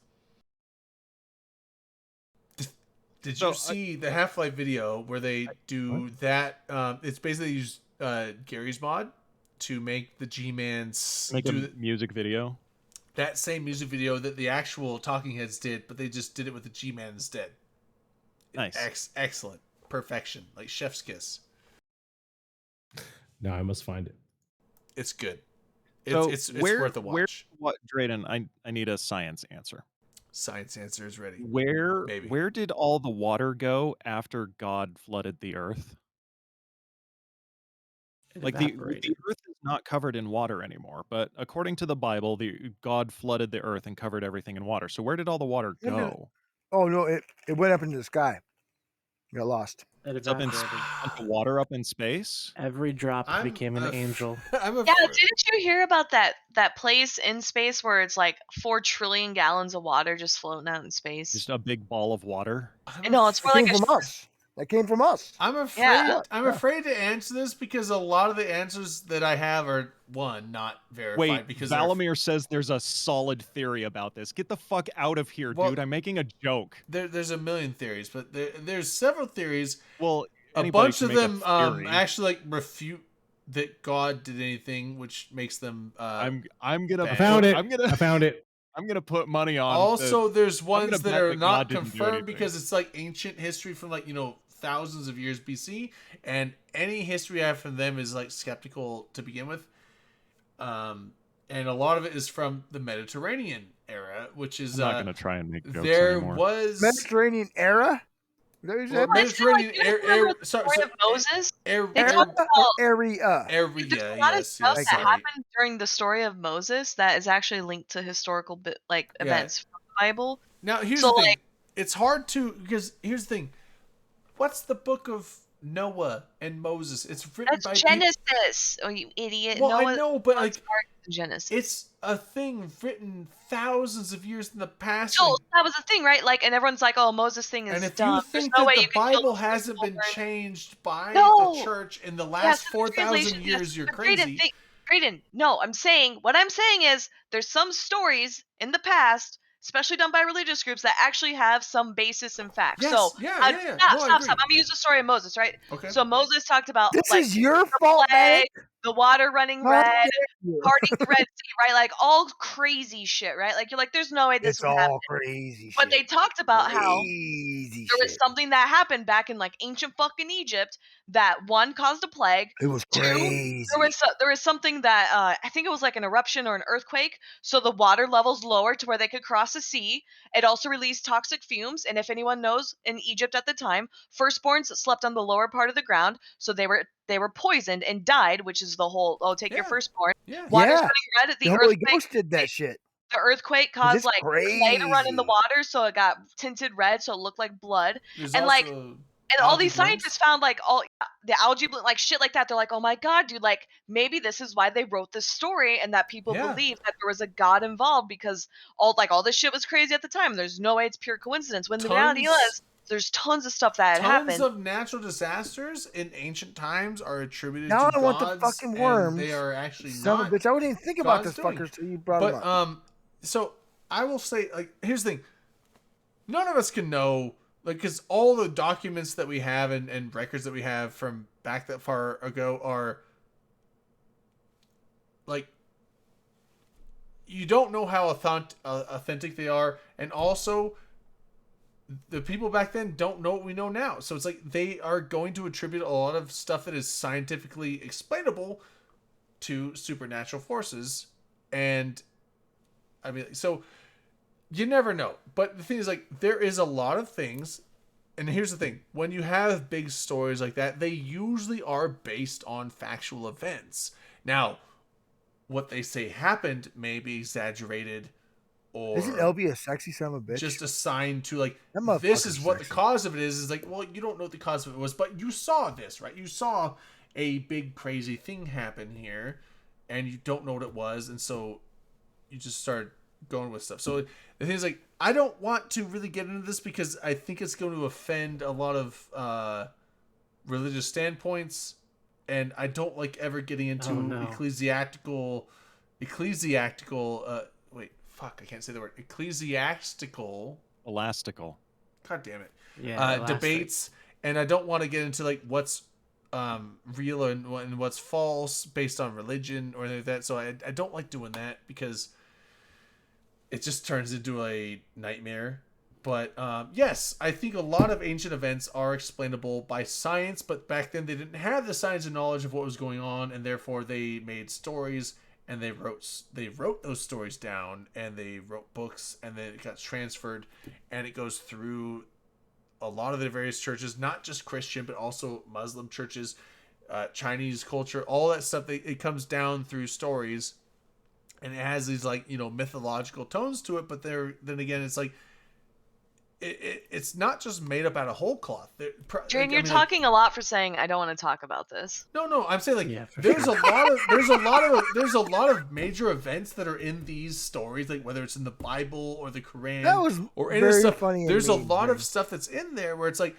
Did So, you see the Half-Life video where they do that? It's basically use Gary's mod to make the G-Mans Make do a music video. that same music video that the actual Talking Heads did, but they just did it with the G-Man instead. Nice. Excellent. Perfection. Like chef's kiss. No, I must find it. It's good. So It's where- worth a watch. What, Drayden? I need a science answer. Science answer is ready. Maybe. Where did all the water go after God flooded the earth? It Like the evaporated. earth is not covered in water anymore, but according to the Bible, the God flooded the earth and covered everything in water. So where did all the water Yeah, but- go? Oh no, it went up into the sky. Got lost. It It's up in evaporated. a bunch of water up in space. Every drop I'm became an af- angel. I'm Yeah, afraid. didn't you hear about that place in space where it's like 4 trillion gallons of water just floating out in space? Just a big ball of water. No, it's That more like came a from us. That came from us. I'm afraid. Yeah. I'm Yeah. afraid to answer this because a lot of the answers that I have are not verified. Wait, because Valamir says there's a solid theory about this. Get the fuck out of here, Well- dude. I'm making a joke. there's a million theories, but there's several theories. Well, A anybody bunch can of make a them theory. actually like refute that God did anything, which makes them. I'm gonna. bad. I found it. I'm gonna. I found it. I'm gonna put money on. Also, there's gonna ones that bet are that not God didn't do confirmed anything. because it's like ancient history from like thousands of years BC, and any history I have from them is like skeptical to begin with. And a lot of it is from the Mediterranean era, which is I'm not gonna try and make jokes there anymore. was Mediterranean era? Is that what you well, said? Mediterranean you remember the story of Moses? They Era talk or about area? there's area. a lot of Yes, stuff yes, that sorry. happened during the story of Moses that is actually linked to historical events from the Bible. Now here's So, the thing. like- It's hard to because here's the thing. What's the book of Noah and Moses? It's written That's by people. Genesis. Oh, you idiot! Well, I Noah- know, but Noah's like Ark is Genesis. it's a thing written thousands of years in the past. So that was the thing, right? Like, and everyone's like, "Oh, Moses thing is And if dumb. you There's think no that way the you can kill Bible these hasn't been children." changed by No. the church in the Yeah, last so the 4,000 translation- years, yes, you're but crazy. Graydon, no, what I'm saying is there's some stories in the past, especially done by religious groups, that actually have some basis in fact. Yes, So yeah. stop. No, I I'm agree. gonna use the story of Moses, right? Okay. So Moses talked about This like is your the fault, man. plague, the water running How red, dare you. parting the Red Sea, right? Like all crazy shit, right? Like you're like, there's no way this It's would all happen. crazy But they shit. talked about how Crazy there was shit. something that happened back in like ancient fucking Egypt that one caused a plague. It was Two, crazy. there was something that I think it was like an eruption or an earthquake, so the water levels lowered to where they could cross the sea. It also released toxic fumes, and if anyone knows, in Egypt at the time, firstborns slept on the lower part of the ground, so they were poisoned and died, which is the whole take your Yeah. firstborn. Yeah. Water's Yeah. running red. The Holy Ghost did that shit. The earthquake 'Cause caused it's like clay to run in the crazy. water, so it got tinted red, so it looked like blood. There's And like, also and all algae these scientists found like all the algae bloom, like shit like that. They're like, oh my god, dude, like maybe this is why they wrote this story and that people Yeah. believe that there was a god involved because all this shit was crazy at the time. There's no way it's pure coincidence. When the reality Tons- was, there's tons of stuff that had Tons happened. of natural disasters in ancient times are attributed Now to I want the gods, fucking and worms. they are actually Son of not. a bitch. I wouldn't even think about God's this doing. fuckers till you brought But them up. so I will say, like, here's the thing: none of us can know, like, because all the documents that we have and records that we have from back that far ago are like, you don't know how authentic they are, and also the people back then don't know what we know now. So it's like they are going to attribute a lot of stuff that is scientifically explainable to supernatural forces. And I mean, so you never know. But the thing is, like, there is a lot of things. And here's the thing. When you have big stories like that, they usually are based on factual events. Now, what they say happened may be exaggerated, or Isn't LB a sexy son of a bitch? just assigned to, like, That this motherfucker's is what sexy. the cause of it is like, well, you don't know what the cause of it was, but you saw this, right? You saw a big crazy thing happen here, and you don't know what it was, and so you just start going with stuff. So the thing is, like, I don't want to really get into this because I think it's going to offend a lot of religious standpoints, and I don't like ever getting into Oh, no. ecclesiastical wait, fuck, I can't say the word. Ecclesiastical. Elastical. God damn it. Yeah, elastic. Debates, and I don't want to get into like what's real and what's false based on religion or anything like that. So I don't like doing that because it just turns into a nightmare. But yes, I think a lot of ancient events are explainable by science, but back then they didn't have the science and knowledge of what was going on, and therefore they made stories and they wrote those stories down, and they wrote books, and then it got transferred, and it goes through a lot of the various churches, not just Christian, but also Muslim churches, Chinese culture, all that stuff. It comes down through stories, and it has these, like, you know, mythological tones to it. But then again, it's like it's not just made up out of whole cloth. Jane, you're talking a lot for saying I don't want to talk about this. No, I'm saying like Yeah, for there's sure. there's a lot of major events that are in these stories, like whether it's in the Bible or the Quran That was or any very stuff. funny. and There's a mean, lot Jane. of stuff that's in there where it's like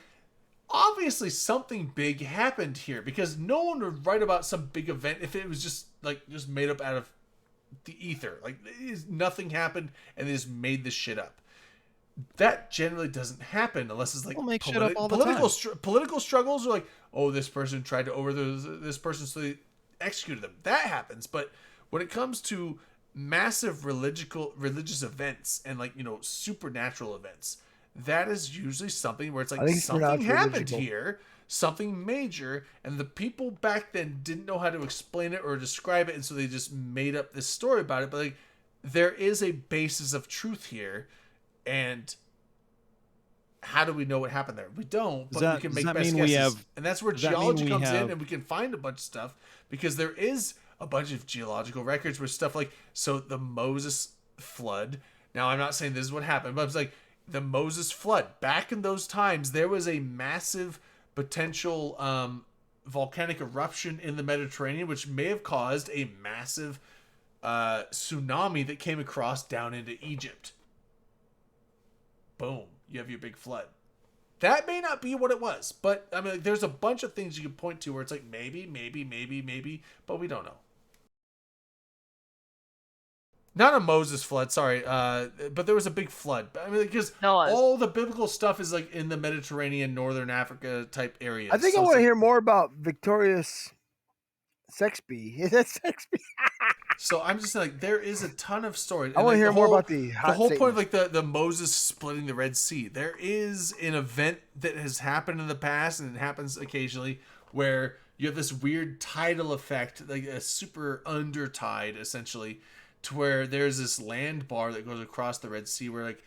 obviously something big happened here, because no one would write about some big event if it was just made up out of the ether. Like nothing happened and they just made this shit up. That generally doesn't happen unless it's like People make shit up all the political struggles, or like, oh, this person tried to overthrow this person, so they executed them. That happens. But when it comes to massive religious events and like, supernatural events, that is usually something where it's I like think something happened supernatural here, something major, and the people back then didn't know how to explain it or describe it, and so they just made up this story about it. But like, there is a basis of truth here. And how do we know what happened there? We don't, but we can make best guesses. And that's where geology comes in, and we can find a bunch of stuff, because there is a bunch of geological records where stuff like, so the Moses flood. Now, I'm not saying this is what happened, but it's like the Moses flood. Back in those times, there was a massive potential volcanic eruption in the Mediterranean, which may have caused a massive tsunami that came across down into Egypt. Boom, you have your big flood. That may not be what it was, but I mean, like, there's a bunch of things you can point to where it's like maybe, but we don't know. Not a Moses flood, sorry, but there was a big flood. I mean, because all the biblical stuff is like in the Mediterranean, Northern Africa type areas. I think I want to hear more about Victorious Sexby. Is that Sexby? So I'm just like, there is a ton of stories. I want to hear more about the whole point of like the Moses splitting the Red Sea. There is an event that has happened in the past, and it happens occasionally, where you have this weird tidal effect, like a super undertide, essentially, to where there's this land bar that goes across the Red Sea, where like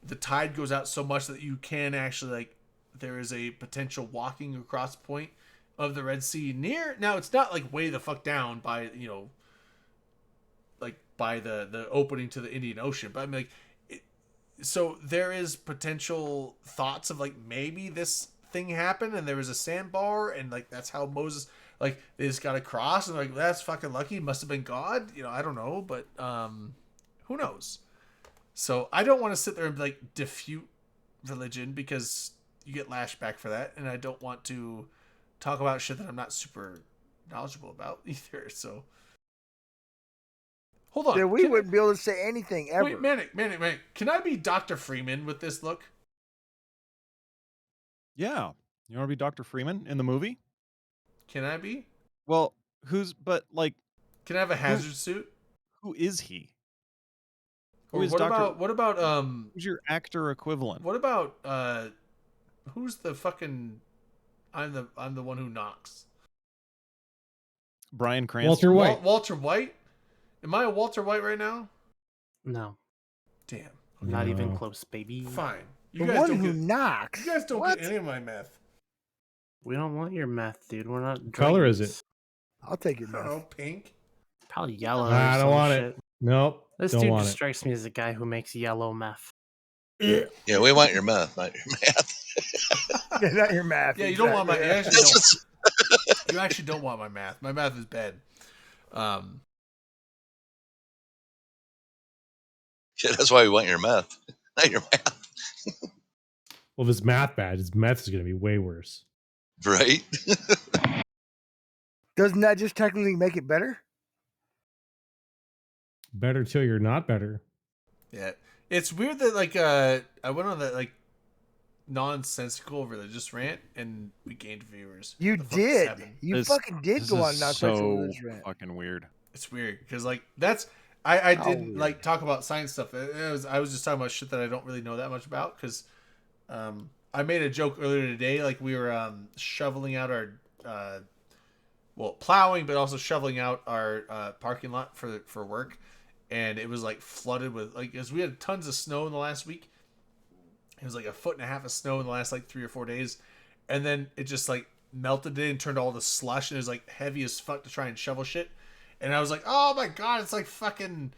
the tide goes out so much that you can actually like, there is a potential walking across point of the Red Sea near. Now it's not like way the fuck down by by the opening to the Indian Ocean, but I'm like, so there is potential thoughts of like maybe this thing happened and there was a sandbar, and like that's how Moses, like, they just got across, and like, that's fucking lucky, must have been God, I don't know, but who knows. So I don't want to sit there and like defute religion, because you get lashed back for that, and I don't want to talk about shit that I'm not super knowledgeable about either. So hold on. Yeah, we wouldn't be able to say anything ever. Wait, Manic. Can I be Dr. Freeman with this look? Yeah. You want to be Dr. Freeman in the movie? Can I be? Well, can I have a hazard suit? Who is he? Or what about who's your actor equivalent? What about who's the fucking I'm the one who knocks? Bryan Cranston. Walter White. Walter White? Am I a Walter White right now? No. Damn. Not even close, baby. Fine. The one who knocks. You guys don't get any of my meth. We don't want your meth, dude. We're not. What color is it? I'll take your meth. Oh, pink. Probably yellow. I don't want it. Nope. This don't dude want just it. strikes me as a guy who makes yellow meth. Yeah, we want your meth, not your math. Yeah, not your math. Yeah, you don't want my. You exactly. you actually don't want my math. My math is bad. Yeah, that's why we want your meth, not your math. Well, if it's math bad, his meth is going to be way worse. Right? Doesn't that just technically make it better? Better till you're not better. Yeah, it's weird that like I went on that like nonsensical religious rant and we gained viewers. You What the fuck just did. happened? You fucking did go on nonsensical so religious rant. fucking weird. It's weird because like that's I didn't weird. like talk about science stuff. I was just talking about shit that I don't really know that much about, because I made a joke earlier today. Like we were shoveling out our plowing, but also shoveling out our parking lot for work, and it was like flooded with like, as we had tons of snow in the last week. It was like 1.5 feet of snow in the last like 3 or 4 days, and then it just like melted in and turned all the slush, and it was like heavy as fuck to try and shovel shit. And I was like, oh my god, it's like fucking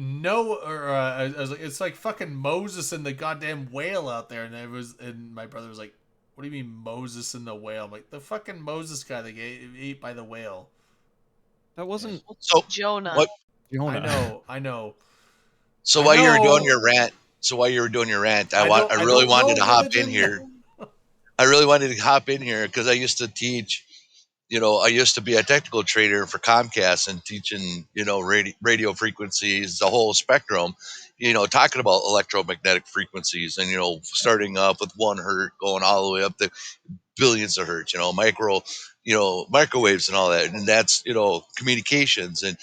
no, or I was like, it's like fucking Moses and the goddamn whale out there, and my brother was like, what do you mean Moses and the whale? I'm like, the fucking Moses guy that got ate by the whale. That wasn't So Jonah. what? Jonah. I know. So I while you were doing know. your rant, I don't really wanted to know hop religion. in here. I really wanted to hop in here because I used to teach. I used to be a technical trader for Comcast and teaching, radio frequencies, the whole spectrum, talking about electromagnetic frequencies and, starting up with 1 hertz, going all the way up to billions of hertz, microwaves and all that. And that's, communications and,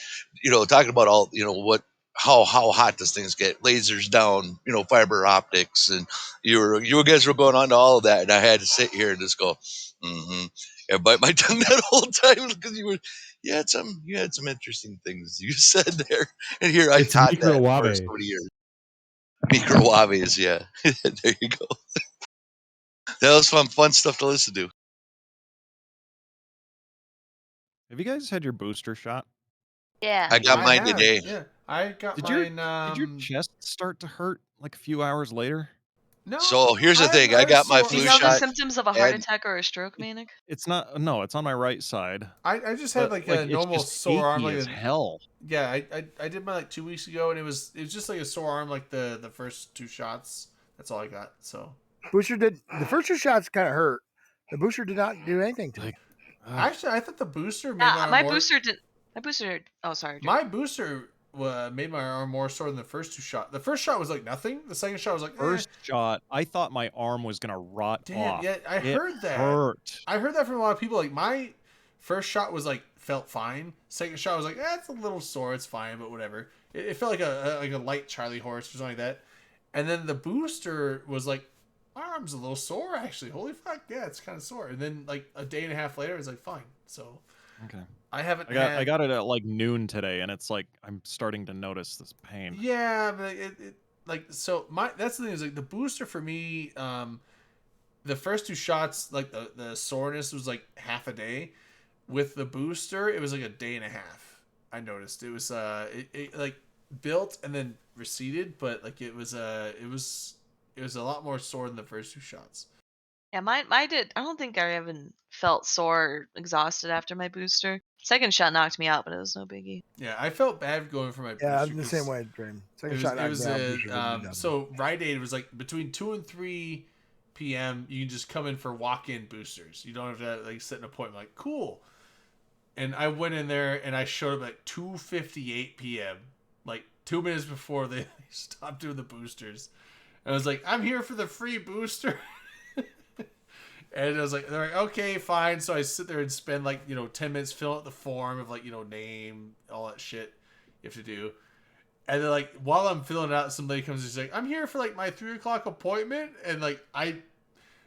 talking about all, how hot does things get, lasers down, fiber optics. And you guys were going on to all of that. And I had to sit here and just go, and bite my tongue that whole time because you had some interesting things you said there. And here I It's taught that for microwave. so many years. Microwaves, yeah. There you go. That was fun stuff to listen to. Have you guys had your booster shot? Yeah. I got mine have, today. Yeah, I got Did mine. your chest start to hurt like a few hours later? No. So here's the thing. I got my Do flu you know the shot. symptoms of a heart and attack or a stroke, Manic? It's not. No, it's on my right side. I just had But, like a it's normal just sore arm, achy like as hell. Yeah, I did mine like 2 weeks ago, and it was just like a sore arm, like the first 2 shots. That's all I got. So Booster did the first 2 shots kind of hurt. The booster did not do anything to me. actually, I thought the booster made Yeah, my my booster did. Oh, sorry. Jake. My booster made my arm more sore than the first 2 shots. The first shot was like nothing. The second shot was like First shot, I thought my arm was gonna rot Damn, off. yeah, I heard that. Hurt. I heard that from a lot of people. Like my first shot was like felt fine. Second shot was like, it's a little sore. It's fine, but whatever. It felt like a light Charlie horse or something like that. And then the booster was like, my arm's a little sore actually. Holy fuck, yeah, it's kind of sore. And then like a day and a half later, it was like fine. So Okay. I haven't. I got it at like noon today, and it's like I'm starting to notice this pain. Yeah, but it like so that's the thing is like the booster for me. The first 2 shots, like the soreness was like half a day. With the booster, it was like a day and a half. I noticed it was it like built and then receded, but like it was a lot more sore than the first 2 shots. Yeah, mine did. I don't think I even felt sore or exhausted after my booster. Second shot knocked me out, but it was no biggie. Yeah, I felt bad going for my booster. Yeah, I'm the same way, Dream. Second shot knocked me out, booster didn't do nothing. So Rite Aid was like between 2 and 3 p.m. You can just come in for walk-in boosters. You don't have to like set an appointment. Like cool. And I went in there and I showed up at 2:58 p.m. like 2 minutes before they stopped doing the boosters. And I was like, I'm here for the free booster. And I was like, they're like, okay, fine. So I sit there and spend like, 10 minutes filling out the form of like, name, all that shit you have to do. And then like, while I'm filling it out, somebody comes and she's like, I'm here for like my 3:00 appointment. And like,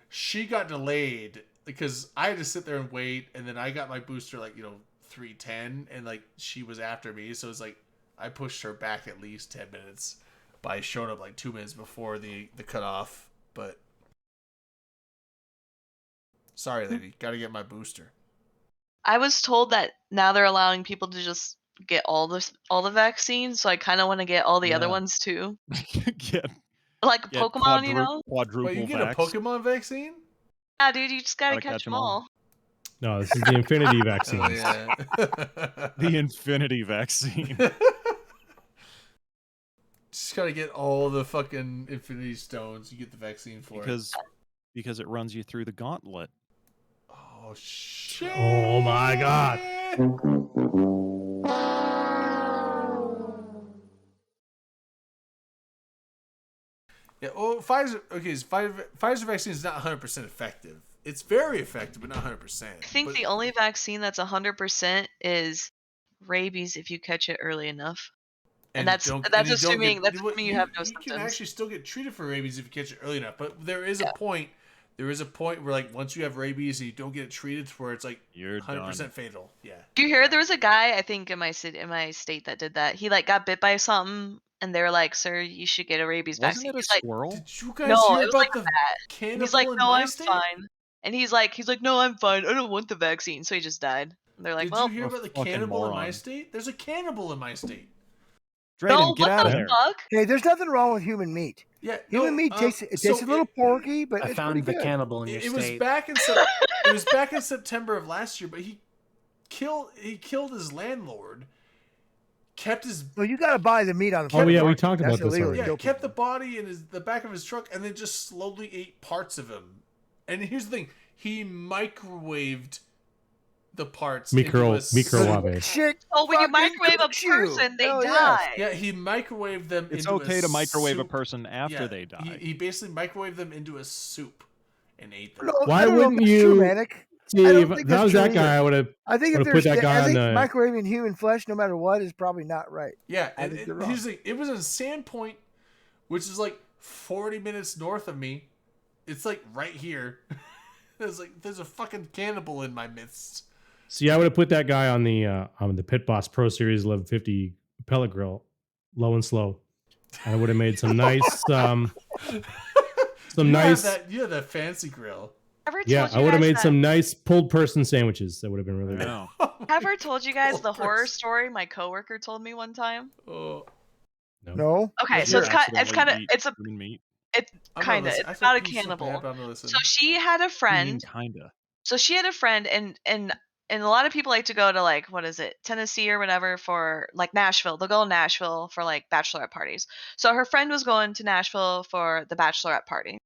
she got delayed because I had to sit there and wait. And then I got my booster like, 3:10 and like she was after me. So it's like, I pushed her back at least 10 minutes by showing up like 2 minutes before the cutoff. But sorry, lady, got to get my booster. I was told that now they're allowing people to just get all the vaccines, so I kind of want to get all the other Yeah. ones too. Get Like Pokemon, you know? quadruple Wait, you get vax. a Pokemon vaccine? Yeah, dude, you just gotta Gotta catch catch 'em them all. all. No, this is the Infinity vaccine. Oh, yeah. The Infinity vaccine. Just gotta get all the fucking Infinity Stones. You get the vaccine for because it runs you through the gauntlet. Oh shit! Oh my god. Yeah. Oh, Pfizer. Okay, Pfizer vaccine is not 100% effective. It's very effective, but not 100%. I think the only vaccine that's 100% is rabies if you catch it early enough. And that's you don't assuming get- you have no You can symptoms. actually still get treated for rabies if you catch it early enough, but there is a point. There is a point where like once you have rabies and you don't get it treated, where it's like You're 100% done. fatal. Yeah. Do you hear there was a guy I think in my state that did that. He like got bit by something and they were like, "Sir, you should get a rabies Wasn't vaccine." it a He's like, squirrel? Did you guys no, hear it was about like the a bat. cannibal And he's like, in "No, my I'm state? fine." And he's like, "No, I'm fine. I don't want the vaccine." So he just died. And they're like, Did "Well, you hear about the fucking cannibal in my moron. state? There's a cannibal in my state. Drayden, No, get what out the of there. fuck? Hey, there's nothing wrong with human meat. Yeah, Human no, meat tastes so a little porky, but I it's found pretty the good. cannibal in your It was state. back in it was back in September of last year, but he killed his landlord, kept his Well, you got to buy the meat on the. Oh, yeah, we market. talked That's about this illegal. already. yeah, kept the body in the back of his truck, and then just slowly ate parts of him. And here's the thing: he microwaved the parts. Microwave. Shit. Oh, when you fucking microwave a cooks you. person, they Hell die. Yeah, he microwaved them. It's into okay a to microwave a soup. person after Yeah, they die. He basically microwaved them into a soup and ate them. No, Why I don't know if wouldn't that's you? true, Manic. See, I don't if think that that's was true that guy, either. I would have. I think if Would've put there's, that guy I think on the- microwaving human flesh, no matter what, is probably not right. Yeah, I and think you're here's wrong. the thing, it was in Sandpoint, which is like 40 minutes north of me. It's like right here. There's a fucking cannibal in my midst. See, I would have put that guy on the Pit Boss Pro Series 1150 pellet grill, low and slow, and I would have made some nice, You have that fancy grill. Ever told Yeah, you I would have guys made that- some nice pulled person sandwiches. That would have been really good. No. Ever told you guys Poor the horror person. story my coworker told me one time? Oh, No. Okay, Let's so hear it's it. kind, it's kind of, it's a, human meat. it's I'm kind of, not it's listening. I not a feel so cannibal. bad, but I'm gonna listen. So she had a What do you mean, friend. kinda? So she had a friend, and a lot of people like to go to, like, what is it, Tennessee or whatever, for like Nashville. They'll go to Nashville for like bachelorette parties. So her friend was going to Nashville for the bachelorette party.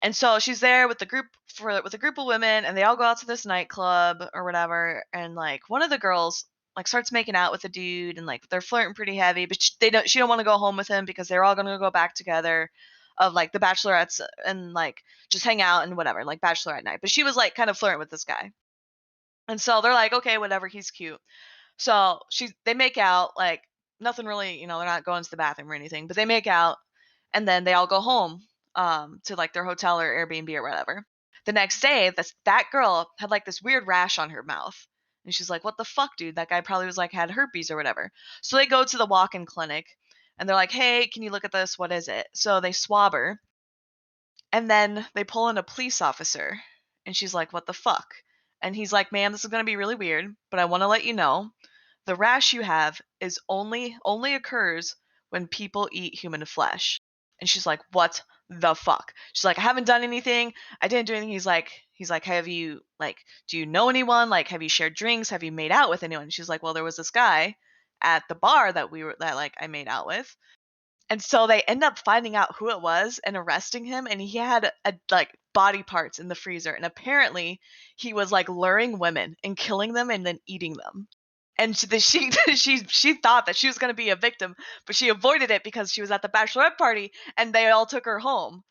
And so she's there with with a group of women, and they all go out to this nightclub or whatever. And like one of the girls like starts making out with a dude, and like they're flirting pretty heavy, but she don't want to go home with him because they're all gonna go back together, of like the bachelorettes, and like just hang out and whatever, like bachelorette night. But she was like kind of flirting with this guy, and so they're like, okay, whatever, he's cute. So they make out, like nothing really, they're not going to the bathroom or anything, but they make out, and then they all go home to like their hotel or Airbnb or whatever. The next day, that girl had like this weird rash on her mouth. And she's like, what the fuck, dude? That guy probably was like had herpes or whatever. So they go to the walk-in clinic, and they're like, hey, can you look at this? What is it? So they swab her, and then they pull in a police officer, and she's like, what the fuck? And he's like, ma'am, this is going to be really weird, but I want to let you know the rash you have is only occurs when people eat human flesh. And she's like, what the fuck? She's like, I haven't done anything. I didn't do anything. He's like, have you, like, do you know anyone? Like, have you shared drinks? Have you made out with anyone? She's like, well, there was this guy at the bar that I made out with. And so they end up finding out who it was and arresting him, and he had like body parts in the freezer, and apparently he was like luring women and killing them and then eating them. And she thought that she was going to be a victim, but she avoided it because she was at the bachelorette party and they all took her home.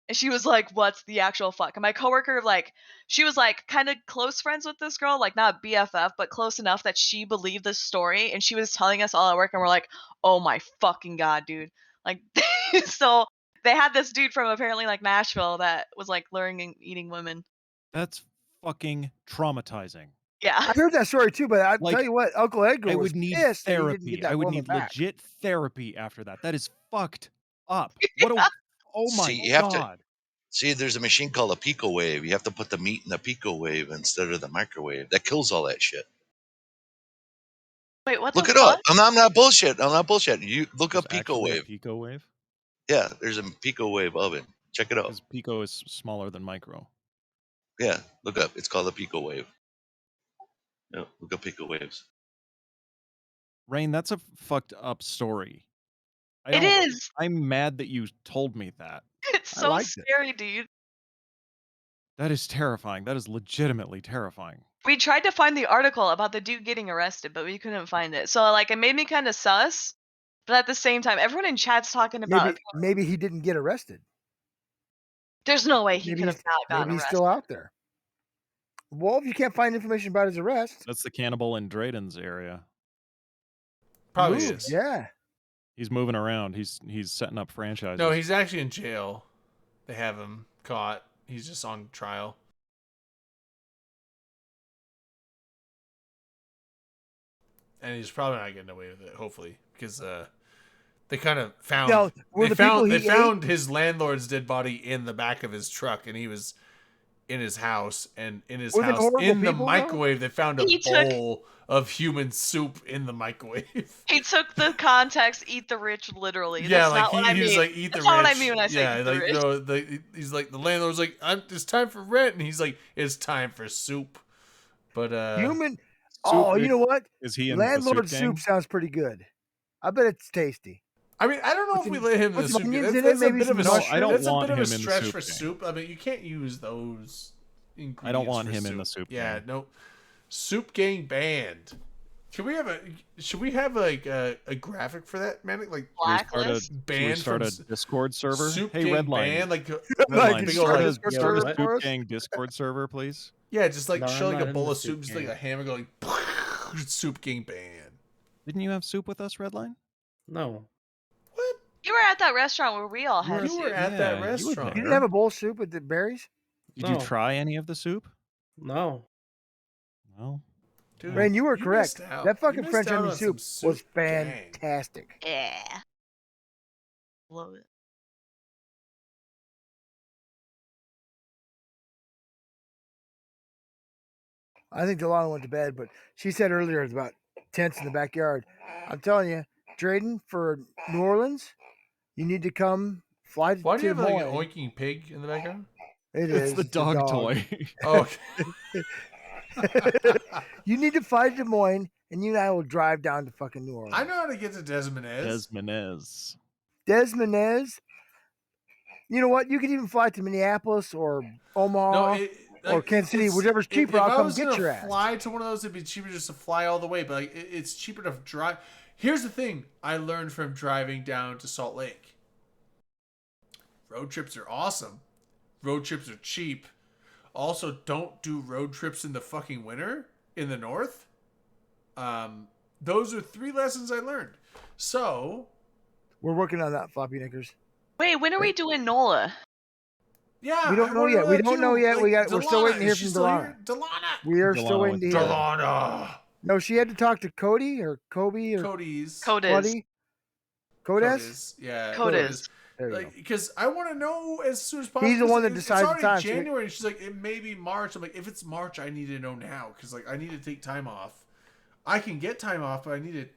And she was like, what's the actual fuck? And my coworker, like, she was like kind of close friends with this girl, like not BFF, but close enough that she believed this story. And she was telling us all at work, and we're like, oh my fucking God, dude. Like, so they had this dude from apparently like Nashville that was like luring and eating women. That's fucking traumatizing. Yeah. I heard that story too, but I Like, tell you what, Uncle Edgar I was would need pissed that he didn't therapy. get that I would woman need back. legit therapy after that. That is fucked up. What a oh my See, you have god. to see. There's a machine called a pico wave. You have to put the meat in the pico wave instead of the microwave. That kills all that shit. Wait, what Look the it fuck? up. I'm not bullshit. I'm not bullshit. You look There's up pico actually a wave. pico wave? Yeah, there's a pico wave oven. Check it out. Because pico is smaller than micro. Yeah, look up. It's called a pico wave. Yeah, look up pico waves. Rain, that's a fucked up story. It is. I'm mad that you told me that. It's I so liked it. scary, dude. That is terrifying. That is legitimately terrifying. We tried to find the article about the dude getting arrested, but we couldn't find it. So like it made me kind of sus, but at the same time, everyone in chat's talking about Maybe he didn't get arrested. there's no way he Maybe could have not gotten maybe he's arrested. still out there. Well, if you can't find information about his arrest, That's the cannibal in Drayden's area. Probably move. is. Yeah. He's moving around. He's setting up franchises. No, he's actually in jail. They have him caught. He's just on trial. And he's probably not getting away with it, hopefully, because they kind of found Now, were they the people found he they found his landlord's dead body in the back of his truck, and he was in his house, and in his Were they house horrible in the people, though? microwave they found a He took- bowl of human soup in the microwave. He took the context, eat the rich, literally. Yeah, That's like not what I he was mean. like, eat the That's rich. not what I mean when I say yeah, eat the like rich. you know, he's like the landlord's like, it's time for rent, and he's like, it's time for soup. But Human. Soup Oh, you is- know what? Is he in Landlord the soup, soup gang? sounds pretty good. I bet it's tasty. I mean, I don't know Put if we some- let him in the put some soup. onions That's, in it, that's a maybe bit of a some No, I don't that's a want bit of him a in the stretch soup for gang. soup. I mean, you can't use those ingredients. I don't want for him in the soup Yeah, gang. no. Soup gang band. Can we have a? Should we have like a graphic for that, man? Like Blacklist. Should we band start from a Discord server? Soup Hey, gang Redline. band, like Like, big start old a like, Discord Start a server for Soup us? Gang Discord server, please. yeah, just like No, show I'm like not a in bowl the of soup, soup just like gang. a hammer going soup gang band. Didn't you have soup with us, Redline? No. What? You were at that restaurant where we all had You were soup. at Yeah, that you were restaurant. You didn't there. have a bowl of soup with the berries? Did No. you try any of the soup? No. No. Dude, Rain, you were correct. missed out. That You fucking missed French out onion on some soup was gang. fantastic. Yeah. Love it. I think Delana went to bed, but she said earlier it's about tents in the backyard. I'm telling you, Drayden, for New Orleans, you need to come fly Why to do you have Des like an Moines. oinking pig in the background? It It's is the dog toy. Oh, You need to fly to Des Moines, and you and I will drive down to fucking New Orleans. I know how to get to Desmonez. Desmonez. Desmonez. You know what? You could even fly to Minneapolis or Omaha or Kansas City, whichever's cheaper. I'll I come was get gonna your ass. fly to one of those, it'd be cheaper just to fly all the way. But like, it's cheaper to drive. Here's the thing: I learned from driving down to Salt Lake. Road trips are awesome. Road trips are cheap. Also, don't do road trips in the fucking winter in the north. Those are 3 lessons I learned. So We're working on that, Floppy Knickers. Wait, when are we doing NOLA? yeah, We don't I know wanna yet. We that don't too. know yet. Like, We're still Delana, waiting to hear is she from still Delana. here? Delana. We are still Delana waiting to with hear. Delana. No, she had to talk to Cody or Kobe or Cody's. Codiz. Buddy. Codes? Codiz. Yeah. Codiz. There you Like, because I want to know as soon as possible. He's the 'cause one that it's decides the already time, so- January, and she's like, it may be March. I'm like, if it's March, I need to know now because like I need to take time off. I can get time off, but I need to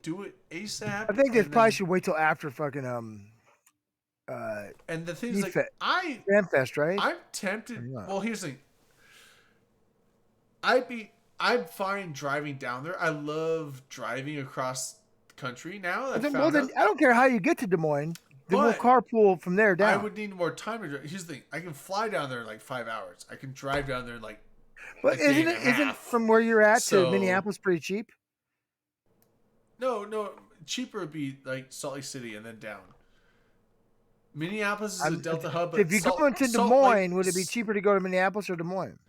do it ASAP. I think they and probably then- should wait till after fucking And the thing is, like, Fan Fest, right? I'm tempted. Or not? Well, here's the thing. I'm fine driving down there. I love driving across the country now. But then, well, then I don't care how you get to Des Moines. Then we'll But carpool from there I down. would need more time to drive. Here's the thing: I can fly down there in like 5 hours. I can drive down there in like. But a day isn't and a isn't half. from where you're at So- to Minneapolis pretty cheap? No, cheaper would be like Salt Lake City and then down. Minneapolis is a I'm- Delta hub. But If you go into Des Salt Lake- Moines, would it be cheaper to go to Minneapolis or Des Moines?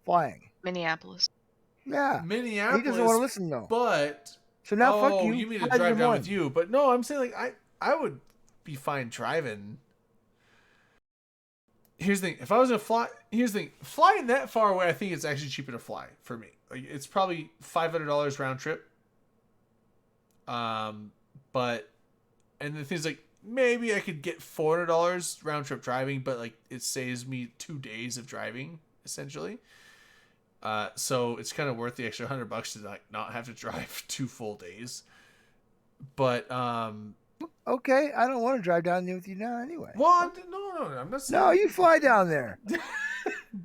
Flying. Minneapolis. Yeah. Minneapolis. He doesn't want to listen though. But So now fuck oh, you. you mean to fly drive Des down Moines. with you? But no, I'm saying like I would be fine driving. Here's the thing: if I was gonna fly, here's the thing: flying that far away, I think it's actually cheaper to fly for me. Like it's probably $500 round trip. But and the thing's like maybe I could get $400 round trip driving, but like it saves me 2 days of driving essentially. So it's kind of worth the extra $100 to like not have to drive 2 full days. But Okay, I don't want to drive down there with you now anyway. well, no, I'm not saying. No, you fly down there.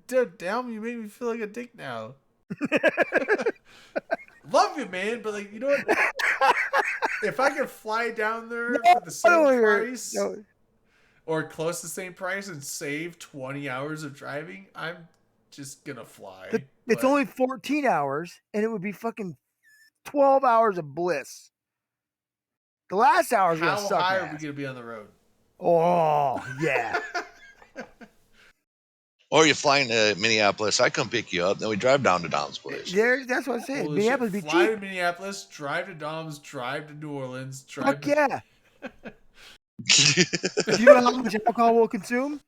Dude, damn, you made me feel like a dick now. Love you, man, but like you know what? If I could fly down there for the same price or close to the same price and save 20 hours of driving, I'm just gonna fly. It's But- only 14 hours, and it would be fucking 12 hours of bliss. The last hour is how gonna suck. high are ass. we gonna be on the road? Oh yeah. Or you fly into Minneapolis, I come pick you up, then we drive down to Dom's place. That's what I said. Holy Minneapolis shit. be Fly cheap. to Minneapolis, drive to Dom's, drive to New Orleans, drive Fuck to... yeah. You know how much alcohol we'll consume?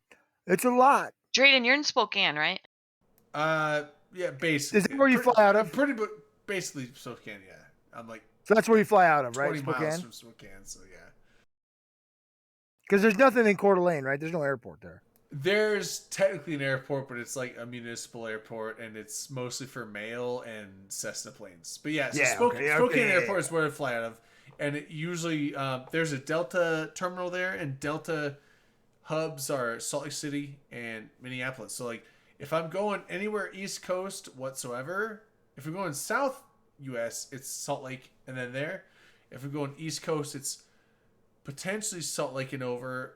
It's a lot. Drayden, you're in Spokane, right? Yeah, basically. Is that where you fly out of? Basically Spokane, yeah. I'm like So that's where you fly out of, right? 20 miles Spokane? from Spokane, so yeah. Because there's nothing in Coeur d'Alene, right? There's no airport there. There's technically an airport, but it's like a municipal airport, and it's mostly for mail and Cessna planes. But yeah, so Yeah, Spokane okay, Airport is where I fly out of, and it usually there's a Delta terminal there, and Delta hubs are Salt Lake City and Minneapolis. So like, if I'm going anywhere East Coast whatsoever, if we're going South U.S., it's Salt Lake and then there. If we're going East Coast, it's potentially Salt Lake and over,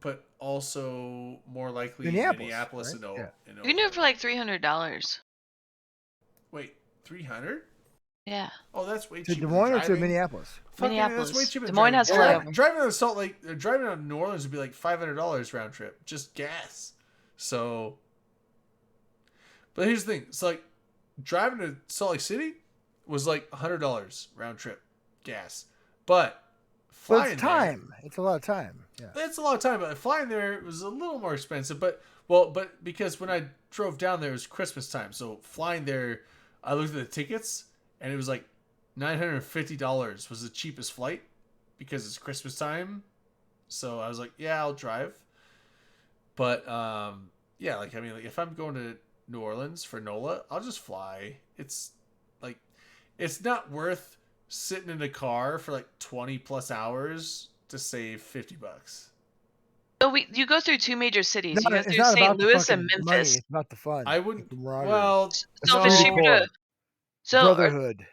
but also more likely Minneapolis right? and over. Yeah. And You can do over. it for like $300. Wait, 300? Yeah. Oh, that's way To cheaper. Des Moines than or to driving. Minneapolis? Fucking, Minneapolis. That's way cheaper. Des than Moines has driving. flyover. Driving out of Salt Lake, driving out of New Orleans would be like $500 round trip, just gas. So, but here's the thing: it's like driving to Salt Lake City was like $100 round trip, gas. But Well, flying it's time. It's a lot of time. Yeah. it's a lot of time. But flying there was a little more expensive. But because when I drove down there, it was Christmas time, so flying there, I looked at the tickets and it was like $950 was the cheapest flight because it's Christmas time. So I was like, yeah, I'll drive. But yeah, like I mean, like if I'm going to New Orleans for NOLA, I'll just fly. It's like it's not worth sitting in a car for like 20 plus hours to save $50. So you go through two major cities. You go It's through not St. about the Louis and fucking money. Memphis. It's about the fun. I wouldn't. the camaraderie, Well, So if it's cheaper to, brotherhood.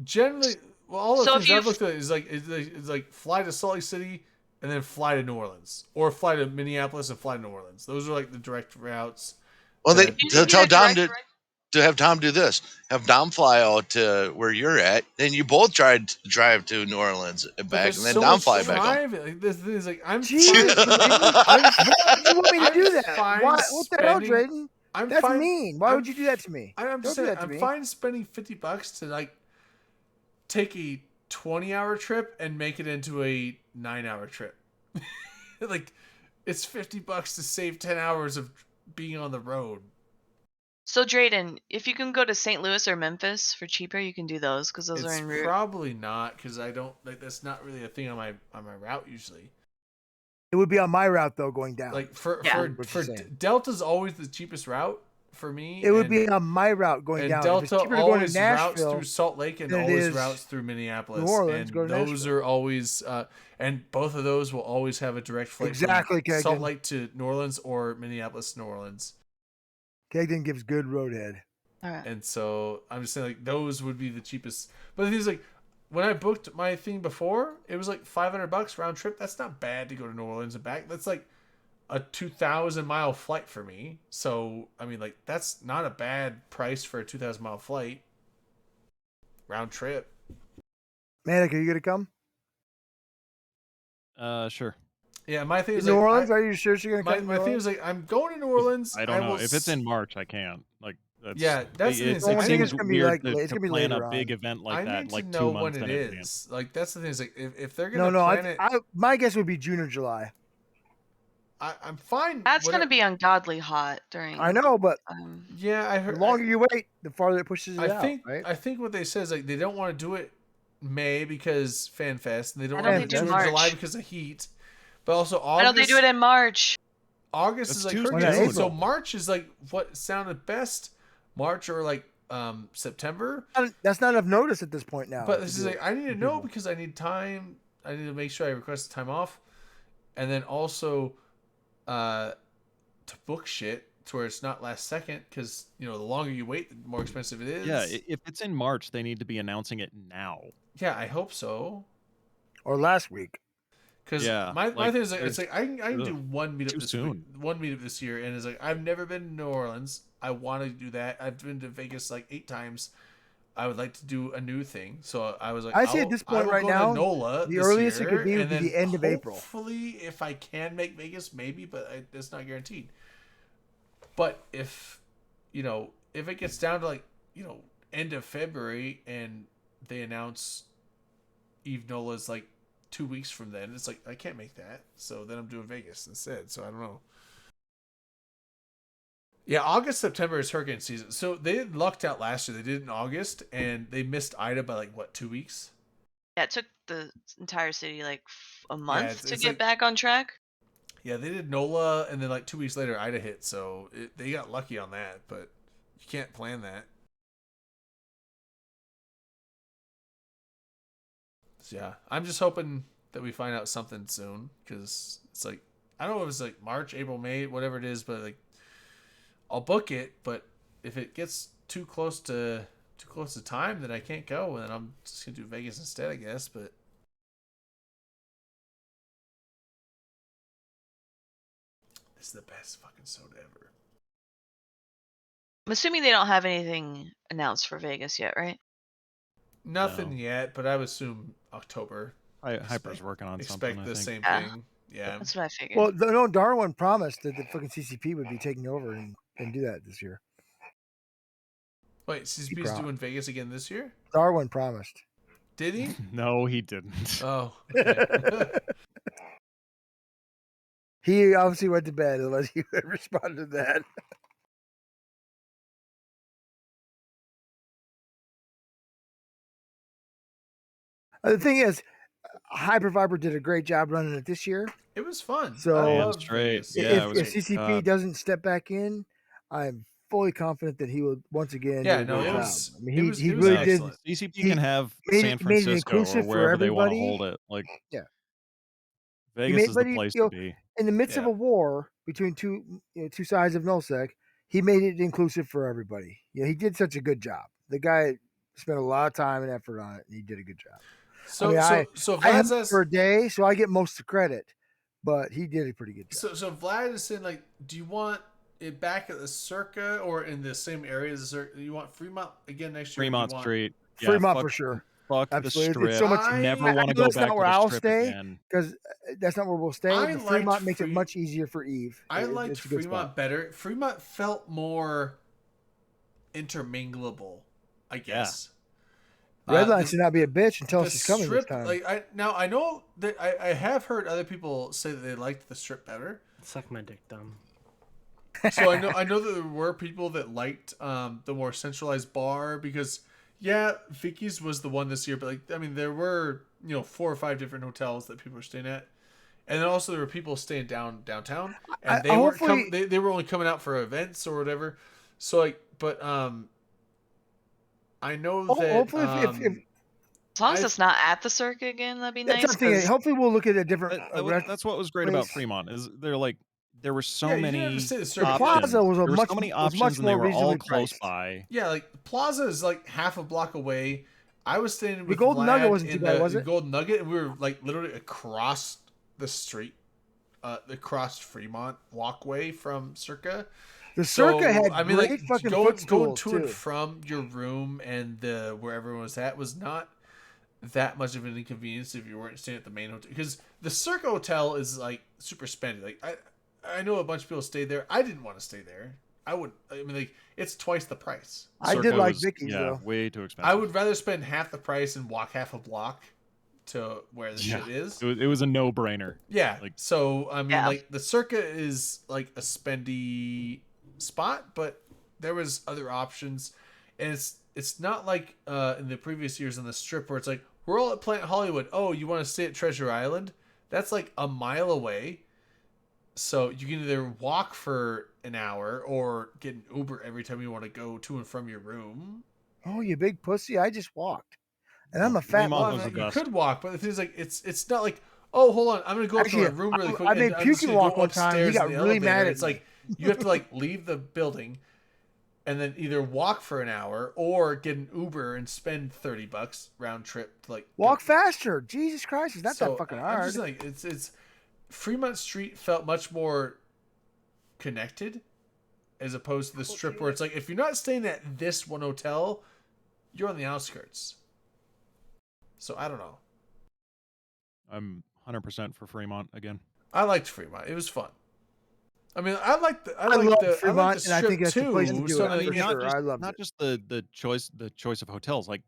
Generally, well, all the So if things I've you- looked at is like fly to Salt Lake City and then fly to New Orleans, or fly to Minneapolis and fly to New Orleans. Those are like the direct routes. Well, that- to tell Dom to have Tom do this. Have Dom fly out to where you're at, then you both drive to New Orleans and But back, there's and then so Dom much fly back home. driving. Like, this thing is like I'm Jeez, fine. why would you want me to do that? fine Why, what the hell, spending- Drayden? I'm That's fine- mean. Why I'm would you do that to me? I'm Don't just do saying, that to I'm me. fine spending $50 to like take a 20-hour trip and make it into a 9-hour trip. Like it's $50 to save 10 hours of being on the road. So Drayden, if you can go to St. Louis or Memphis for cheaper, you can do those because those are It's en route. probably not because I don't like that's not really a thing on my route usually. It would be on my route though, going down. Like for What for you're saying. Delta's always the cheapest route for me. It would and- be on my route going and down. If it's Delta cheaper to go to always routes Nashville through Salt Lake and than it always is routes through Minneapolis. New Orleans, and go to those Nashville. are always and both of those will always have a direct flight Exactly, from Salt Kagan. Lake to New Orleans or Minneapolis to New Orleans. Kegden gives good roadhead. All right. And so I'm just saying like those would be the cheapest. But the thing is like when I booked my thing before, it was like $500 round trip. That's not bad to go to New Orleans and back. That's like a 2,000-mile flight for me. So I mean like that's not a bad price for a 2,000-mile flight round trip. Manic, are you gonna come? Sure. Yeah, my thing is New like, Orleans? Are you sure you're gonna my come? to my New thing Orleans? is like I'm going to New Orleans. I don't know will if it's in March. I can't. Like, that's, Yeah, that's the thing, it, is, it like, I think seems it's gonna be weird like- to, it's to gonna be plan later a big on. event like I that need like to 2 know months when in it advance. is. Like that's the thing is like if they're gonna No, plan it, my guess would be June or July. I'm fine. That's whatever- gonna be ungodly hot during. I know, but Yeah, I the heard. longer you wait, the farther it pushes it I out. think right? I think what they said is like they don't want to do it May because Fan Fest, and they don't Why don't want to they do do it in July March? because of heat. But also Why August. don't they do it in March? August That's is like too hurricane soon. season, so March is like what sounded best. March or like September. That's not enough notice at this point now. But to this do is like it I need to for know people. because I need time. I need to make sure I request time off, and then also to book shit to where it's not last second because the longer you wait, the more expensive it is. Yeah, if it's in March, they need to be announcing it now. Yeah, I hope so. Or last week. Because Yeah, my like, thing is like, it's there's- like I can do ugh, one meetup too this soon. one meetup this year, and it's like I've never been to New Orleans. I want to do that. I've been to Vegas like 8 times. I would like to do a new thing. So I was like, I say at this point will right go to now, NOLA the this earliest it year, could be would and be then the end of April. Hopefully, if I can make Vegas, maybe, but it's not guaranteed. But if if it gets down to like end of February and they announce Eve NOLA's like 2 weeks from then, it's like I can't make that. So then I'm doing Vegas instead. So I don't know. Yeah, August, September is hurricane season. So they lucked out last year. They did it in August, and they missed Ida by like what 2 weeks? Yeah, it took the entire city like a month it's to like- get back on track. Yeah, they did NOLA, and then like 2 weeks later, Ida hit. So they got lucky on that, but you can't plan that. So yeah, I'm just hoping that we find out something soon, because it's like, I don't know if it's like March, April, May, whatever it is, but like I'll book it. But if it gets too close to time, then I can't go, and then I'm just gonna do Vegas instead, I guess. But it's the best fucking soda ever. I'm assuming they don't have anything announced for Vegas yet, right? Nothing No. yet, but I would assume October. Hyper's working on something. Expect I the think. same Yeah. thing. Yeah. That's what I figured. Well, no, Darwin promised that the fucking CCP would be taking over and do that this year. Wait, CCP's doing Vegas again this year? Darwin promised. Did he? No, he didn't. Oh. Okay. He obviously went to bed unless he responded to that. The thing is, Hyperviper did a great job running it this year. It was fun. So I Damn loved straight. Vegas. Yeah, it was if CCP God. doesn't step back in, I'm fully confident that he will once again Yeah, do a no, great it job. was. I mean, it was he it was really did. excellent. CCP he can have made San it- made it Francisco or inclusive for wherever they want to everybody. hold it. Like, Yeah. Vegas is the But place you know, to be. in the midst of Yeah. a war between two sides of NullSec, he made it inclusive for everybody. Yeah, he did such a good job. The guy spent a lot of time and effort on it, and he did a good job. So I mean, so I had Vlad's him asked, for a day, so I get most of the credit, but he did a pretty good job. so Vlad is saying, like, do you want it back at the Circa or in the same area as the Circa? You want Fremont again next year? or do you Fremont want- Street. Yeah, Fremont fuck, for sure. Fuck Absolutely. the It's strip. so much. Never I want to go that's back not where to the I'll strip stay again. because that's not where we'll stay. I But Fremont liked makes it Fre- much easier for Eve. I liked It's a good Fremont spot. better. Fremont felt more interminglable, I guess. Redline the- should not be a bitch and tell the us she's coming this strip, time. like I know that I have heard other people say that they liked the strip better. Suck my dick, dumb. So I know that there were people that liked the more centralized bar, because Vicky's was the one this year, but like, I mean, there were 4 or 5 different hotels that people were staying at, and then also there were people staying downtown, and they weren't they were only coming out for events or whatever. So like, but I know that Hopefully, if As long as I- it's not at the Circa again, that'd be that's nice. what I'm thinking. 'cause- Hopefully, we'll look at a different. That's what was great about place. Fremont is there were so Yeah, you didn't many have to say the options. Circa. The Plaza was a there were much- so many was options much and they more were all reasonably close priced. by. yeah, like the Plaza is like half a block away. I was staying with Golden Vlad Nugget wasn't too in bad, the was it? Golden Nugget, and we were like literally across the street, across Fremont walkway from Circa. The Circa had I mean, great like, fucking going footstools to too. and from your room and where everyone was at was not that much of an inconvenience if you weren't staying at the main hotel, because the Circa hotel is like super spendy. Like I know a bunch of people stayed there. I didn't want to stay there. I mean, like, it's twice the price. I did Circa like was, Vicky's yeah, though. way too expensive. I would rather spend half the price and walk half a block to where the shit is. It was a no-brainer. Yeah. Like- So I mean, Yeah. like, the Circa is like a spendy spot, but there was other options, and it's not like in the previous years on the Strip where it's like, we're all at Planet Hollywood. Oh, you want to stay at Treasure Island? That's like a mile away. So you can either walk for an hour or get an Uber every time you want to go to and from your room. Oh, you big pussy! I just walked, and I'm a fat Fremont one. was the You best. could walk, but the thing is, like, it's not like, oh, hold on, I'm gonna go Actually, to my room really quick. I made and I'm just Pukin gonna walk go one time, he upstairs got in the really elevator. mad at It's me. like you have to like leave the building, and then either walk for an hour or get an Uber and spend $30 round trip to like Walk faster! Jesus Christ, it's not So, that fucking I'm hard. just like, it's Fremont Street felt much more connected as opposed to the Strip, where it's like, if you're not staying at this one hotel, you're on the outskirts. So I don't know. I'm 100% for Fremont again. I liked Fremont. It was fun. I mean, I like the love the Fremont, Strip and I think that's the too. place to do so it, like, for not sure. just, I loved not it. just the choice of hotels. Like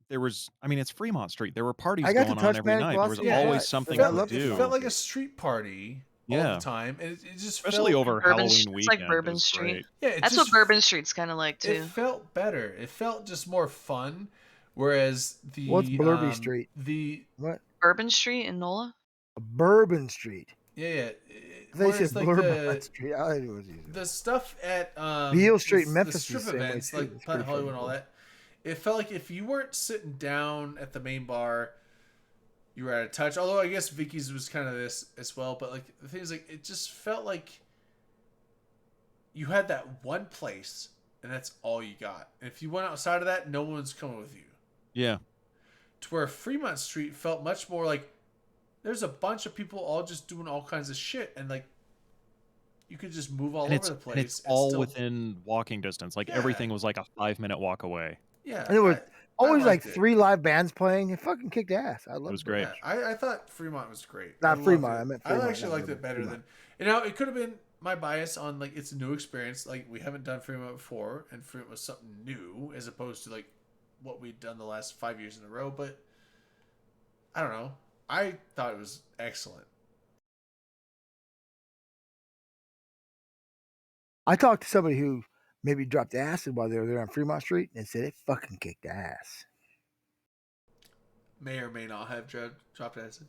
there was, I mean, it's Fremont Street. There were parties I got to going on touch every Manic night. There was Velocity. always Yeah, something I to loved do. It felt like a street party all Yeah. the time, and it just Especially felt, over Bourbon Halloween Sh- weekend. it's like it Bourbon was Street. great. yeah. It That's just, what Bourbon Street's kind of like too. It felt better. It felt just more fun. Whereas the What's Blurby Street? The What? Bourbon Street in NOLA. Bourbon Street. yeah. They Where said it's like Blurb Street. I knew it was easy. the stuff at Beale Street in the Memphis is strip the same way, events too. like It's Planet pretty Hollywood and all fucking that. It felt like if you weren't sitting down at the main bar, you were out of touch. Although I guess Vicky's was kind of this as well. But like the thing is, like it just felt like you had that one place, and that's all you got. And if you went outside of that, no one's coming with you. Yeah. To where Fremont Street felt much more like there's a bunch of people all just doing all kinds of shit, and like you could just move all And over the it's place. and all still- within walking distance. Like Yeah. everything was like a 5-minute walk away. Yeah, And it was always like liked it. 3 live bands playing. It fucking kicked ass. I loved was great. Yeah, I thought Fremont was great. Not I loved Fremont, it. I meant I Fremont, actually not liked it better Fremont. than. You know, it could have been my bias on like it's a new experience. Like we haven't done Fremont before, and Fremont was something new as opposed to like what we'd done the last 5 years in a row. But I don't know. I thought it was excellent. I talked to somebody who maybe dropped acid while they were there on Fremont Street and said it fucking kicked ass. May or may not have dropped acid.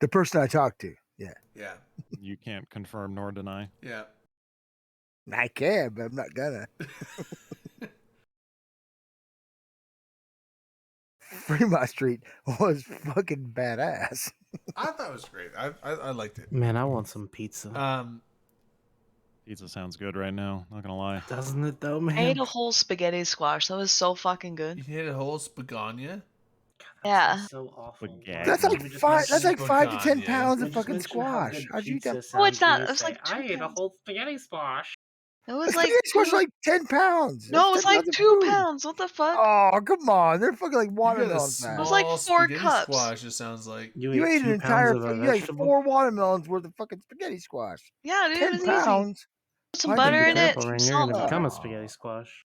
The person I talked to, yeah. Yeah, You can't confirm nor deny. yeah. I can, but I'm not gonna. Fremont Street was fucking badass. I thought it was great. I liked it. Man, I want some pizza. Pizza sounds good right now. Not gonna lie. Doesn't it though, I man? ate a whole spaghetti squash. That was so fucking You good. hit a whole spagania. Yeah. So awful. Spaghetti. That's like We just 5. That's like 5 to 10 Lasagna. pounds We of just fucking mentioned how squash. good How'd you eat that? pizza Oh, it's sounds. not- You it's say, like 2 I ate a pounds. whole spaghetti squash. It was Spaghetti like squash two, like 10 pounds. no, it was That's like nothing 2 food. pounds. What the fuck? Oh, come on. They're fucking like You got a watermelon was fat. like small 4 spaghetti cups. squash. It sounds like. You ate an 2 entire, pounds of a you ate vegetable. 4 watermelons worth of fucking spaghetti squash. Yeah, dude, it 10 was easy. pounds. Put some Why butter didn't in you it, Careful, some Ren, you're gonna salt. become a spaghetti squash.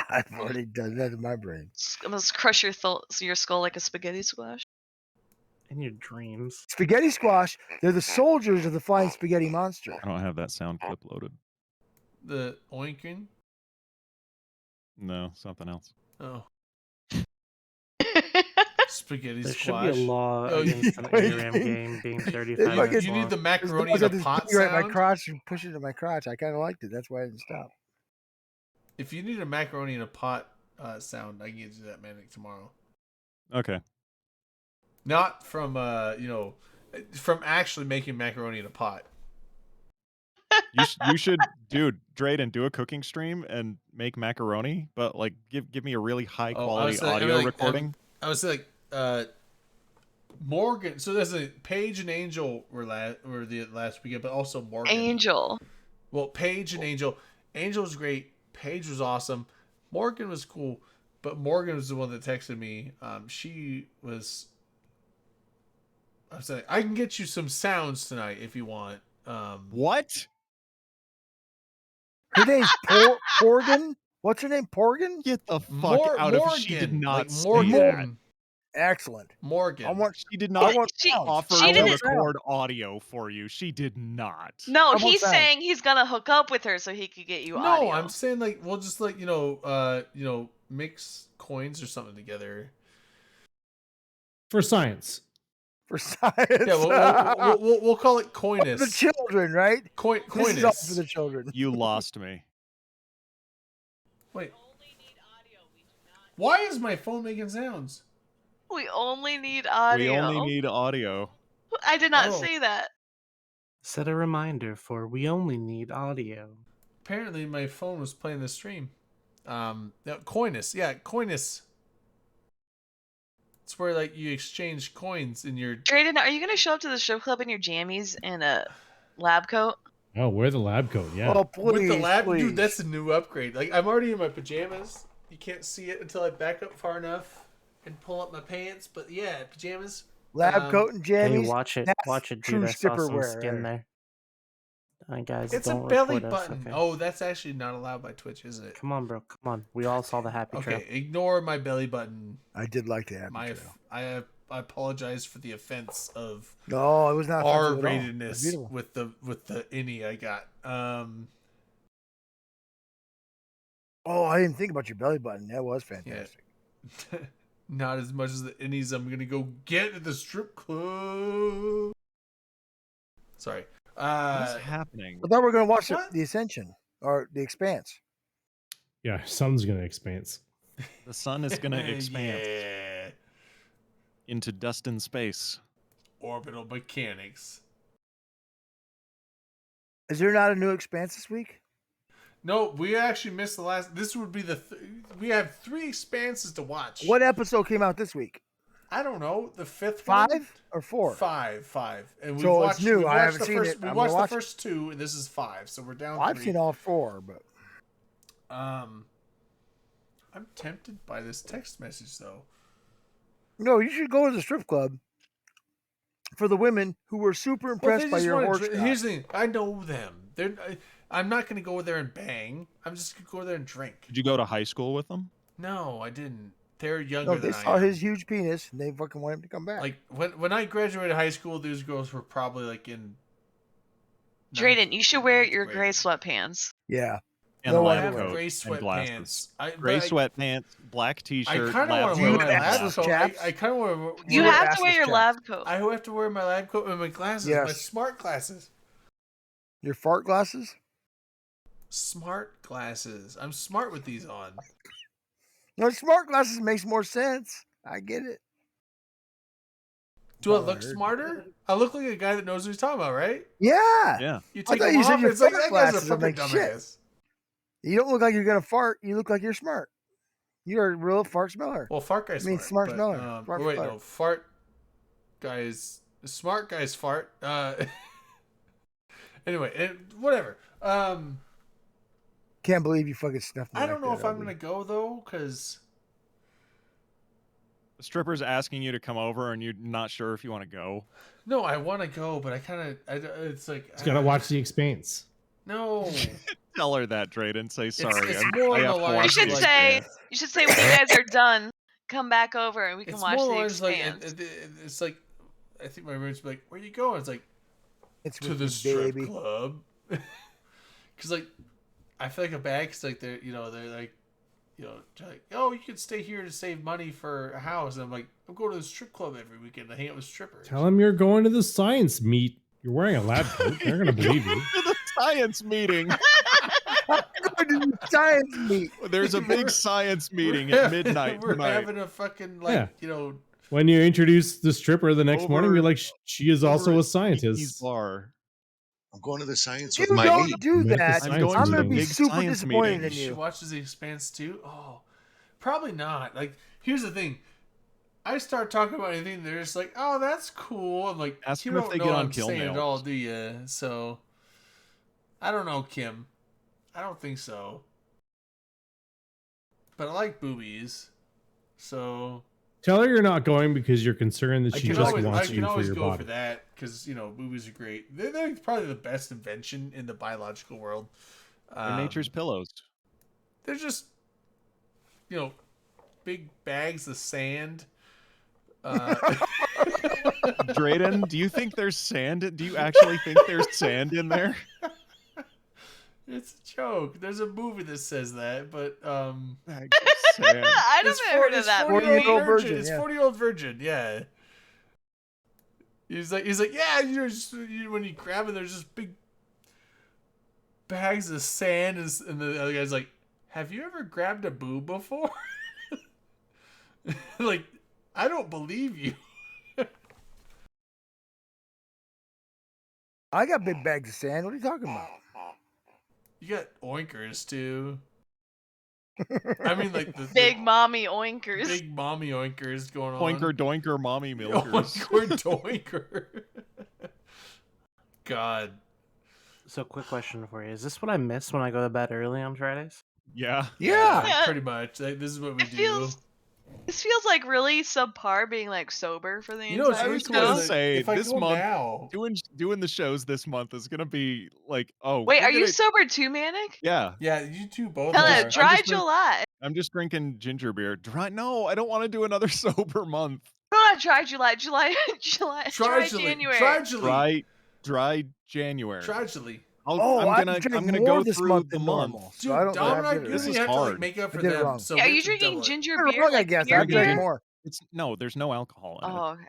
I've already done that in my brain. I'm gonna crush your skull like a spaghetti squash. In your dreams. Spaghetti squash, they're the soldiers of the flying spaghetti monster. I don't have that sound clip loaded. The oinking? No, something else. Oh. Spaghetti There should squash. be a law Oh, against an you- ARAM game being They 35 fucking- minutes You need long. the macaroni There's in no a pot finger at my sound. crotch and push it to my crotch. I kind of liked it. That's why I didn't stop. If you need a macaroni in a pot sound, I can get you that manic tomorrow. Okay. Not from from actually making macaroni in a pot. You should, dude, Drayden, do a cooking stream and make macaroni, but like give me a really high Oh, I quality was saying- I mean, audio like, recording. I was like, Morgan. So there's a Paige and Angel were the last weekend, but also Morgan. Angel. Well, Paige and Angel. Angel was great. Paige was awesome. Morgan was cool, but Morgan was the one that texted me. She was. I was like, I can get you some sounds tonight if you want. What? Her name's Porgan. What's her name? Porgan? Get the fuck out of She did Morgan, not like say Morgan. that. Excellent. Morgan. I want. She did I not want She- sound. offer she to didn't- record audio for you. She did not. No, I want he's that. saying he's gonna hook up with her so he could get you No, audio. I'm saying like we'll just like mix coins or something together. For science. For science. Yeah, we'll call it For coinus. the children, right? Coinus. This is all for the children. You lost me. Wait. Why is my phone making sounds? We only need audio. We only need audio. I did not Oh. say that. Set a reminder for we only need audio. Apparently, my phone was playing the stream. Coinus. Yeah, coinus. It's where like you exchange coins in your. Drayden, are you gonna show up to the strip club in your jammies and a lab coat? Oh, wear the lab coat. Yeah. Oh, please, with the lab, please. dude. That's a new upgrade. Like I'm already in my pajamas. You can't see it until I back up far enough and pull up my pants. But yeah, pajamas. lab coat and jammies. Hey, watch it, that's dude. true I saw some stripperware. skin there. Guys, It's a don't belly report us, button. okay? Oh, that's actually not allowed by Twitch, is it? Come on, bro. Come on. We all saw the happy Okay, trail. ignore my belly button. I did like the happy My, trail. I apologize for the offense of No, it was not offensive at all. It was R-ratedness beautiful. with the innie I got. Oh, I didn't think about your belly button. That was fantastic. Not as much as the innies I'm gonna go get at the strip club. Sorry. What's happening? I thought we were going to watch What? the Ascension or the Expanse. Yeah, sun's gonna expanse. The sun is going to expand Yeah. into dust and space. Orbital mechanics. Is there not a new Expanse this week? No, we actually missed the last. This would be we have 3 expanses to watch. What episode came out this week? I don't know. The 5th one? 5 or 4? 5. And we've So it's watched, new. we've I watched haven't the seen first, it. We I'm watched gonna the watch it. first 2, and this is 5. So we're down Well, I've 3. seen all 4, but I'm tempted by this text message, though. no, you should go to the strip club for the women who were super impressed by your horse. Here's the thing. I know them. I'm not going to go there and bang. I'm just going to go there and drink. Did you go to high school with them? No, I didn't. They're younger No, they than I saw am. his huge penis and they fucking want him to come back. Like when I graduated high school, these girls were probably like in. Drayden, you should wear your grade. gray sweatpants. yeah. And No lab I have underwear. coat gray and glasses. sweatpants. Gray sweatpants, black I t-shirt, kind of lab want to Do wear you my coat, have lab assless coat. chaps? I kind of want to. You wear have to wear assless your chaps. lab coat. I have to wear my lab coat and my glasses. My Yes. smart glasses. Your fart glasses? Smart glasses. I'm smart with these on. No, smart glasses makes more sense. I get it. Do I Oh, I look heard. smarter? I look like a guy that knows what he's talking about, right? Yeah. Yeah. You I take thought them you said off, your it's like fart that guy's a glasses don't fucking make shit. dumbass. You don't look like you're gonna fart. You look like you're smart. You're a real fart smeller. Well, fart guy's I mean, smart. smart but, smeller. Smart wait, smeller. no, fart guys. Smart guys fart. Anyway, whatever. Can't believe you fucking snuffed me. I don't like know that, if I'm Albie. gonna go though, because The stripper's asking you to come over and you're not sure if you want to go. no, I want to go, but I kind of. It's like He's gotta watch the Expanse. No, Tell her that, Drayden. Say sorry. it's I more have on to the line watch You should like the say, Expanse. you should say when you guys are done, come back over and we can it's watch more the lines like Expanse. it's like I think my roommate's be like, "Where you going?" It's like It's to with the you, strip baby. club, because like I feel like a bag. Cause like they're like oh, you could stay here to save money for a house. And I'm like, I'm going to the strip club every weekend to hang out with strippers. Tell him you're going to the science meet. You're wearing a lab coat. They're gonna believe you. To the science meeting. Going to the science meet. There's a big science meeting at midnight We're tonight. having a fucking like Yeah. When you introduce the stripper the next morning, Over- you're like, she is also over a at Kiki's scientist. bar. I'm going to the science If with you my don't eight. do Make the that, science I'm going gonna meeting. be Big super science disappointed meeting. in She you. watches The Expanse too. Oh, probably not. Like, here's the thing. I start talking about anything, they're just like, "Oh, that's cool." I'm like, Ask "You them if don't they know get what on I'm Kill saying at Nails. all, do you?" So, I don't know, Kim. I don't think so. But I like boobies, so Tell her you're not going because you're concerned that I she can just always, wants I you can for always your go body. for that because boobies are great. They're probably the best invention in the biological world. They're nature's pillows. They're just, big bags of sand. Drayden, do you think there's sand? Do you actually think there's sand in there? It's a joke. There's a movie that says that, but Bags of sand. I it's haven't heard of that 40-year-old movie. virgin, It's yeah. 40-year-old virgin. Yeah. He's like, yeah. When you grab it, there's just big bags of sand, and the other guy's like, "Have you ever grabbed a boob before?" Like, I don't believe you. I got big bags of sand. What are you talking about? You got oinkers too. I mean, like the Big mommy oinkers. big mommy oinkers going on. Oinker doinker mommy milkers. Oinker doinker. God. So, quick question for you: is this what I miss when I go to bed early on Fridays? Yeah. Yeah. Yeah. Pretty much. Like, this is what we It do. This feels like really subpar being like sober for the You know, it's entire really was cool. gonna show. is that say, if I this go month- now, Doing the shows this month is gonna be like, oh Wait, we're are you gonna- sober too, Manic? Yeah, yeah, you two both Hello, are. dry just gonna- July. I'm just drinking ginger beer. No, I don't want to do another sober month. Dry July, dry Tragically, January. Dry January. Tragically. Oh, I'm I gonna drank gonna more go this through month the than month. normal. Dude, So I don't Dom and I know. This usually is have to like hard. make up I for did it them. wrong. So Yeah, we are you have to drinking double it. ginger You're beer? wrong, I guess. beer I drank beer? more. No, there's no alcohol in it. Oh, okay.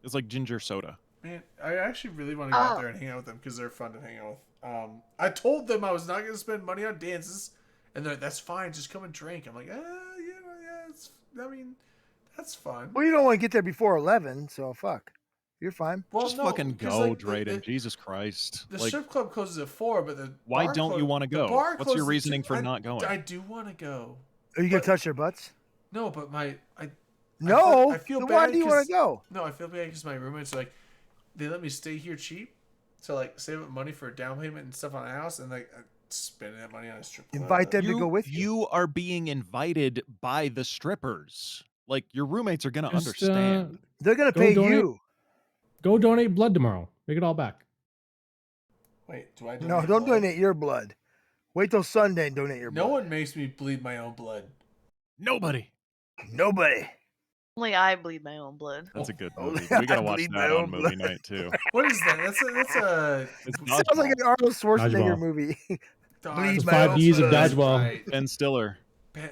It's like ginger soda. Man, I actually really want to go out there and hang out with them because they're fun to hang out with. I told them I was not going to spend money on dances, and they're like, that's fine, just come and drink. I'm like, that's fun. Well, you don't want to get there before 11, so fuck. You're fine. Well, Just no, fucking 'cause, go, like, Drayden. Jesus Christ. The Like, strip club closes at 4, but the why bar don't you want to the go? bar What's your closes at reasoning 2. for not going? I do want to go. Are you going to touch their butts? No, but No. I feel Then bad. why do you want 'cause- to go? No, I feel bad because my roommates are like, they let me stay here cheap to like save up money for a down payment and stuff on a house, and like spending that money on a strip club. Invite them to go with you. You are being invited by the strippers. Like, your roommates are going to Just, understand. They're going to Go pay donate- you. Go donate blood tomorrow. Make it all back. Wait, do I? No, donate don't blood? donate your blood. Wait till Sunday and donate your No blood. one makes me bleed my own blood. Nobody. Nobody. Only I bleed my own blood. That's a good Oh, movie. I We got to watch bleed my that on own movie blood. night, too. What is that? That's a It's Sounds like an Arnold Schwarzenegger Dodgeball. movie. Dodgeball. It's my 5 own Ds of blood. dodgeball. Right. Ben Stiller.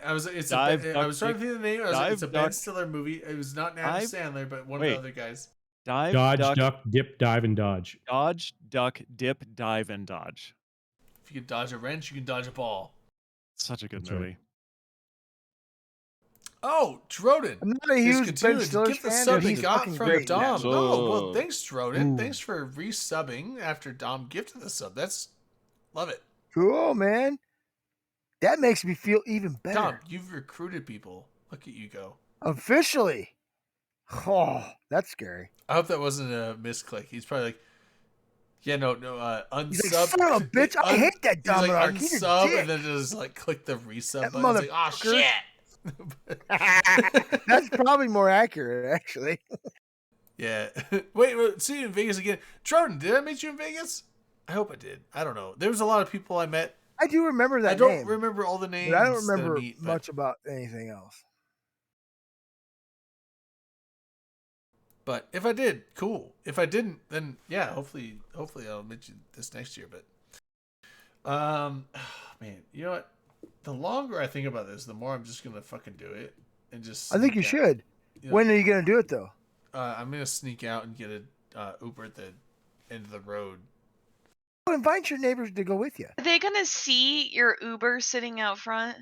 I was. It's Dive, I duck, was trying to think of the name. I was like, it's a dive, Ben duck. Stiller movie. It was not Adam Dive. Sandler, but one of Wait. the other guys. Dive, Dodge, duck, dip, dive, and dodge. Dodge, duck, dip, dive, and dodge. If you can dodge a wrench, you can dodge a ball. Such a good That's right. movie. Oh, Droden. I'm not a huge Ben Discontinued. Stiller Get the fan, sub but they he's got fucking from great. Dom. So- Oh, well, thanks, Droden. Ooh. Thanks for resubbing after Dom gifted the sub. That's love it. Cool, man. That makes me feel even better. Dom, you've recruited people. Look at you go. Officially. Oh, that's scary. I hope that wasn't a misclick. He's probably like, yeah, no, unsub. He's like, son of a bitch, I hate that He's like, Dominic. He's a unsub, dick. and then just like click the resub That button. It's like, oh motherfucker. shit. That's probably more accurate, actually. Yeah. Wait, see you in Vegas again. Jordan, did I meet you in Vegas? I hope I did. I don't know. There was a lot of people I met. I do remember that I don't name, remember all the names. but I don't that remember meet, but- much about anything else. But if I did, cool. If I didn't, then yeah, hopefully I'll meet you this next year. But man, you know what? The longer I think about this, the more I'm just gonna fucking do it and just. I think you sneak out. should. You know, When are you going to do it, though? I'm gonna sneak out and get a Uber at the end of the road. Oh, invite your neighbors to go with you. Are they gonna see your Uber sitting out front?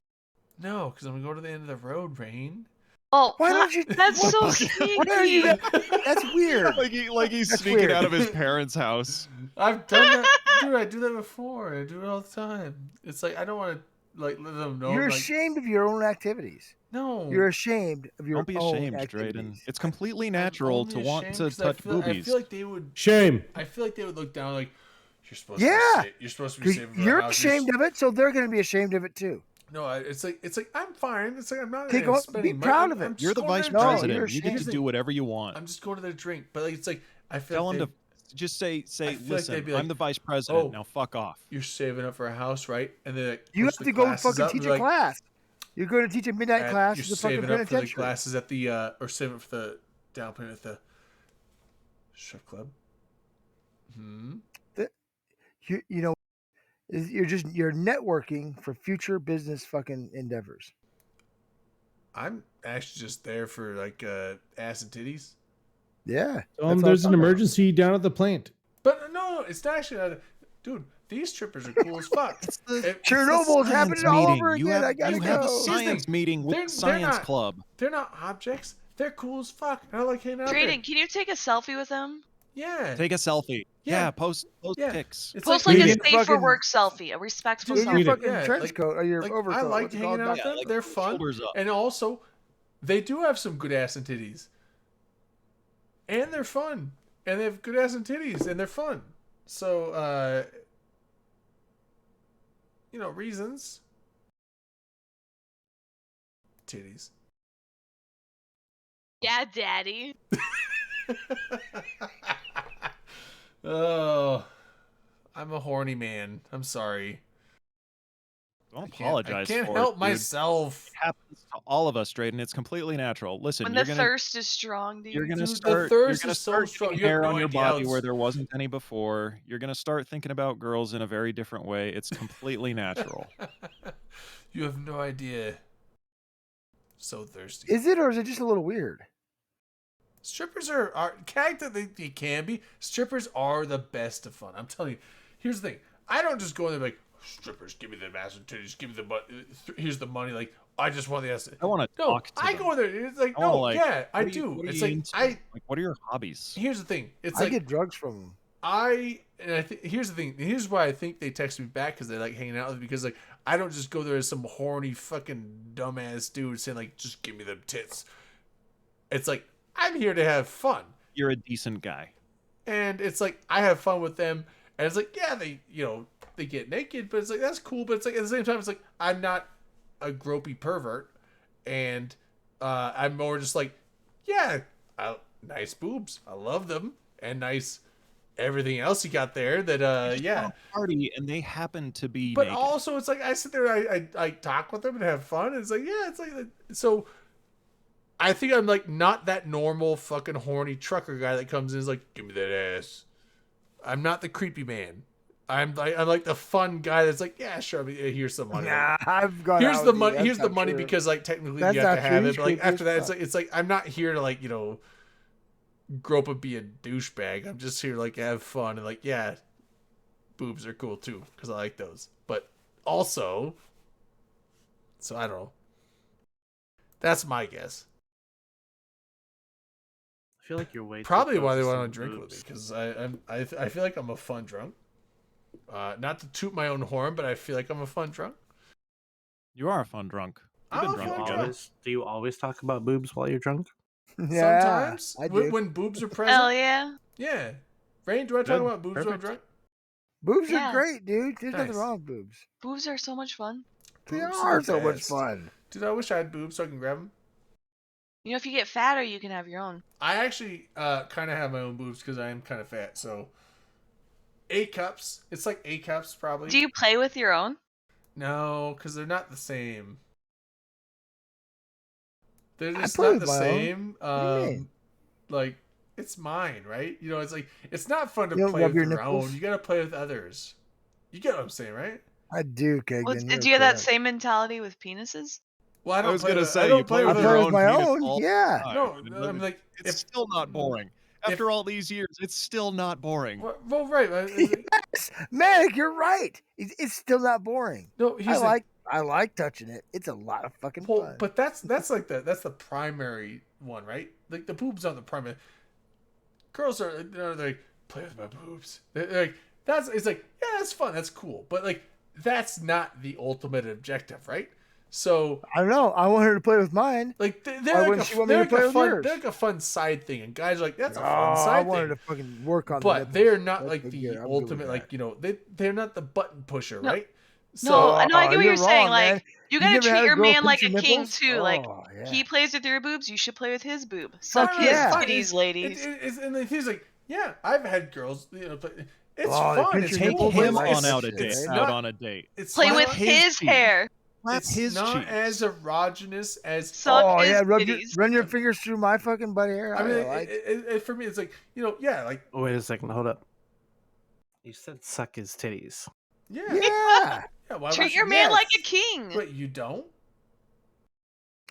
No, because I'm gonna go to the end of the road, Rain. Oh, Why don't you? That's so Why are you? sneaky. That's weird. Like he's That's sneaking weird. out of his parents' house. I've done that, dude. I do that before. I do it all the time. It's like I don't want to like let them know. You're like, ashamed of your own activities. No, You're ashamed of your Don't be own ashamed, Drayden. activities. It's completely I'm natural only to want ashamed to 'cause touch I boobies. feel like they would. Shame. I feel like they would look down like you're supposed. Yeah, to be you're supposed to be 'Cause saving. you're ashamed of it, so they're going to be ashamed of it too. No, it's like I'm fine. It's like I'm not. Take gonna on- spend be money. proud of it. I'm just You're the going vice there to drink. No, you're president. You get Here's to the do thing. whatever you want. I'm just going to the drink, but like, it's like I feel Tell like him they- to just say, feel like listen, they'd be like, I'm the vice president. "Oh, now fuck off. you're saving up for a house, right? And then like, You push have the to go classes fucking up and teach be a like, class. You're going to teach a midnight class You're at the fucking saving up for the penitentiary. classes at the or saving up for the down payment at the strip club. You know, you're networking for future business fucking endeavors. I'm actually just there for like ass and titties. Yeah. There's an emergency down at the plant. But no, it's not actually not. Dude, these strippers are cool as fuck. Chernobyl is happening all over You again. have, I gotta you have a go. science meeting with They're- the they're science not- club. They're not objects. They're cool as fuck. I like hanging out there. Drayden, can you take a selfie with them? Yeah. Take a selfie. Yeah. Yeah, post Yeah. pics. It's Post like you a need to safe for fucking- work selfie, a respectful In your Read it. selfie. fucking trench like- coat or your like, overcoat. I like what's it hanging called? out with Yeah, them. like They're fun. shoulders up. And also, they do have some good ass and titties. And they're fun. And they have good ass and titties. And they're fun. So, reasons. Titties. Yeah, daddy. Oh, I'm a horny man. I'm sorry. Don't I apologize can't for help it, dude. myself. It happens to all of us, Drayden. It's completely natural. Listen, When you're the gonna thirst is strong, dude. you're gonna Dude, the start thirst you're gonna is so start strong. getting You have hair no on your idea how body where it's- there wasn't any before. You're gonna start thinking about girls in a very different way. It's completely natural. You have no idea. So thirsty. Is it or is it just a little weird? Strippers are cag that they can be. Strippers are the best of fun. I'm telling you. Here's the thing. I don't just go in there like, strippers, give me the massive titties, give me the here's the money. Like, I just want the ass. I want to No, talk to I them. go in there. It's like, I wanna, no, like, yeah, I what are you- do. what are It's you like into? I. Like, what are your hobbies? Here's the thing. It's I like get drugs from them. here's the thing. Here's why I think they text me back, because they like hanging out with me, because like I don't just go there as some horny fucking dumbass dude saying like, just give me them tits. It's like, I'm here to have fun. You're a decent guy. And it's like, I have fun with them. And it's like, yeah, they get naked, but it's like, that's cool. But it's like, at the same time, it's like, I'm not a gropey pervert. And I'm more just like, yeah, nice boobs. I love them. And nice everything else you got there that, Just yeah. want to party, and they happen to be But naked. also, it's like, I sit there, I talk with them and have fun. And it's like, yeah, it's like, so I think I'm like not that normal fucking horny trucker guy that comes in and is like, give me that ass. I'm not the creepy man. I'm like the fun guy that's like, yeah, sure, here's some money. Nah, I've got. Here's the money. Here's the money because like technically That's you have not to have true. it. But like He's after that, creepy as it's like I'm not here to like grope and be a douchebag. I'm just here to like have fun and like, yeah, boobs are cool too because I like those. But also, so I don't know. That's my guess. I feel like you're way too Probably why they focused want on to drink with me boobs. because I feel like I'm a fun drunk. Not to toot my own horn, but I feel like I'm a fun drunk. You are a fun drunk. We've I'm been a drunk fun together. drunk. Do you always talk about boobs while you're drunk? Yeah, Sometimes I do. when boobs are present. Hell yeah. Yeah. Rain, do I talk Good. about boobs when I'm Perfect. drunk? Boobs Yeah. are great, dude. There's nothing Nice. wrong with boobs. Boobs are so much fun. They Boobs are the so much best. fun. Dude, I wish I had boobs so I can grab them. You know, if you get fatter, you can have your own. I actually kind of have my own boobs because I am kind of fat. So, A cups. It's like A cups probably. Do you play with your own? No, because they're not the same. They're I just play not with the my own. same. What do you mean? Like, it's mine, right? You know, it's like, it's not fun to You don't play rub with your your own. nipples? You got to play with others. You get what I'm saying, right? I do, Kagan. Well, you're do you have that correct. same mentality with penises? Well, I don't was play gonna with, say, I don't you play play I with with play your with own my penis own. all the Yeah. time. No, And I'm like, it's if, still not boring. After all these years, it's still not boring. well, right. Yes, Manic, you're right. It's still not boring. No, here's the I like touching it. It's a lot of fucking well, fun. but that's like that's the primary one, right? Like the boobs aren't the primary. Girls are they're like, play with my boobs. They're like it's like, yeah, that's fun, that's cool, but like that's not the ultimate objective, right? So I don't know. I want her to play with mine. like Why they're like wouldn't she want me they're to like play a with fun yours? they're like a fun side thing, and guys are like, that's a Oh, fun I side want her thing. to fucking work on the But nipples. they're not That's like good the gear. I'm good with ultimate, like, that. you know, they're not the button pusher, No. right? No, I know. I get what you're you're saying. wrong, Like, man. you You gotta never treat had a your girl man like pinch a your king nipples? too. Like, Oh, yeah. he plays with your boobs, you should play with his boob. Suck No, his yeah. fine. titties, ladies. And then he's like, yeah, I've had girls, you know, but it's Oh, they fun. pinch It's your Take nipples cool. and him like on that out a shit, date. eh? not- Out on a date. It's Play not, with his his cheeks. hair. Slap it's his not cheeks. as erogenous as. Suck Oh his yeah, titties. run your fingers through my fucking butt hair. I mean, like. for me, it's like, you know, yeah, like, Oh, wait a second. Hold up. You said suck his titties. yeah, Yeah, why Treat would your you- man like a yes. king. Wait, you don't?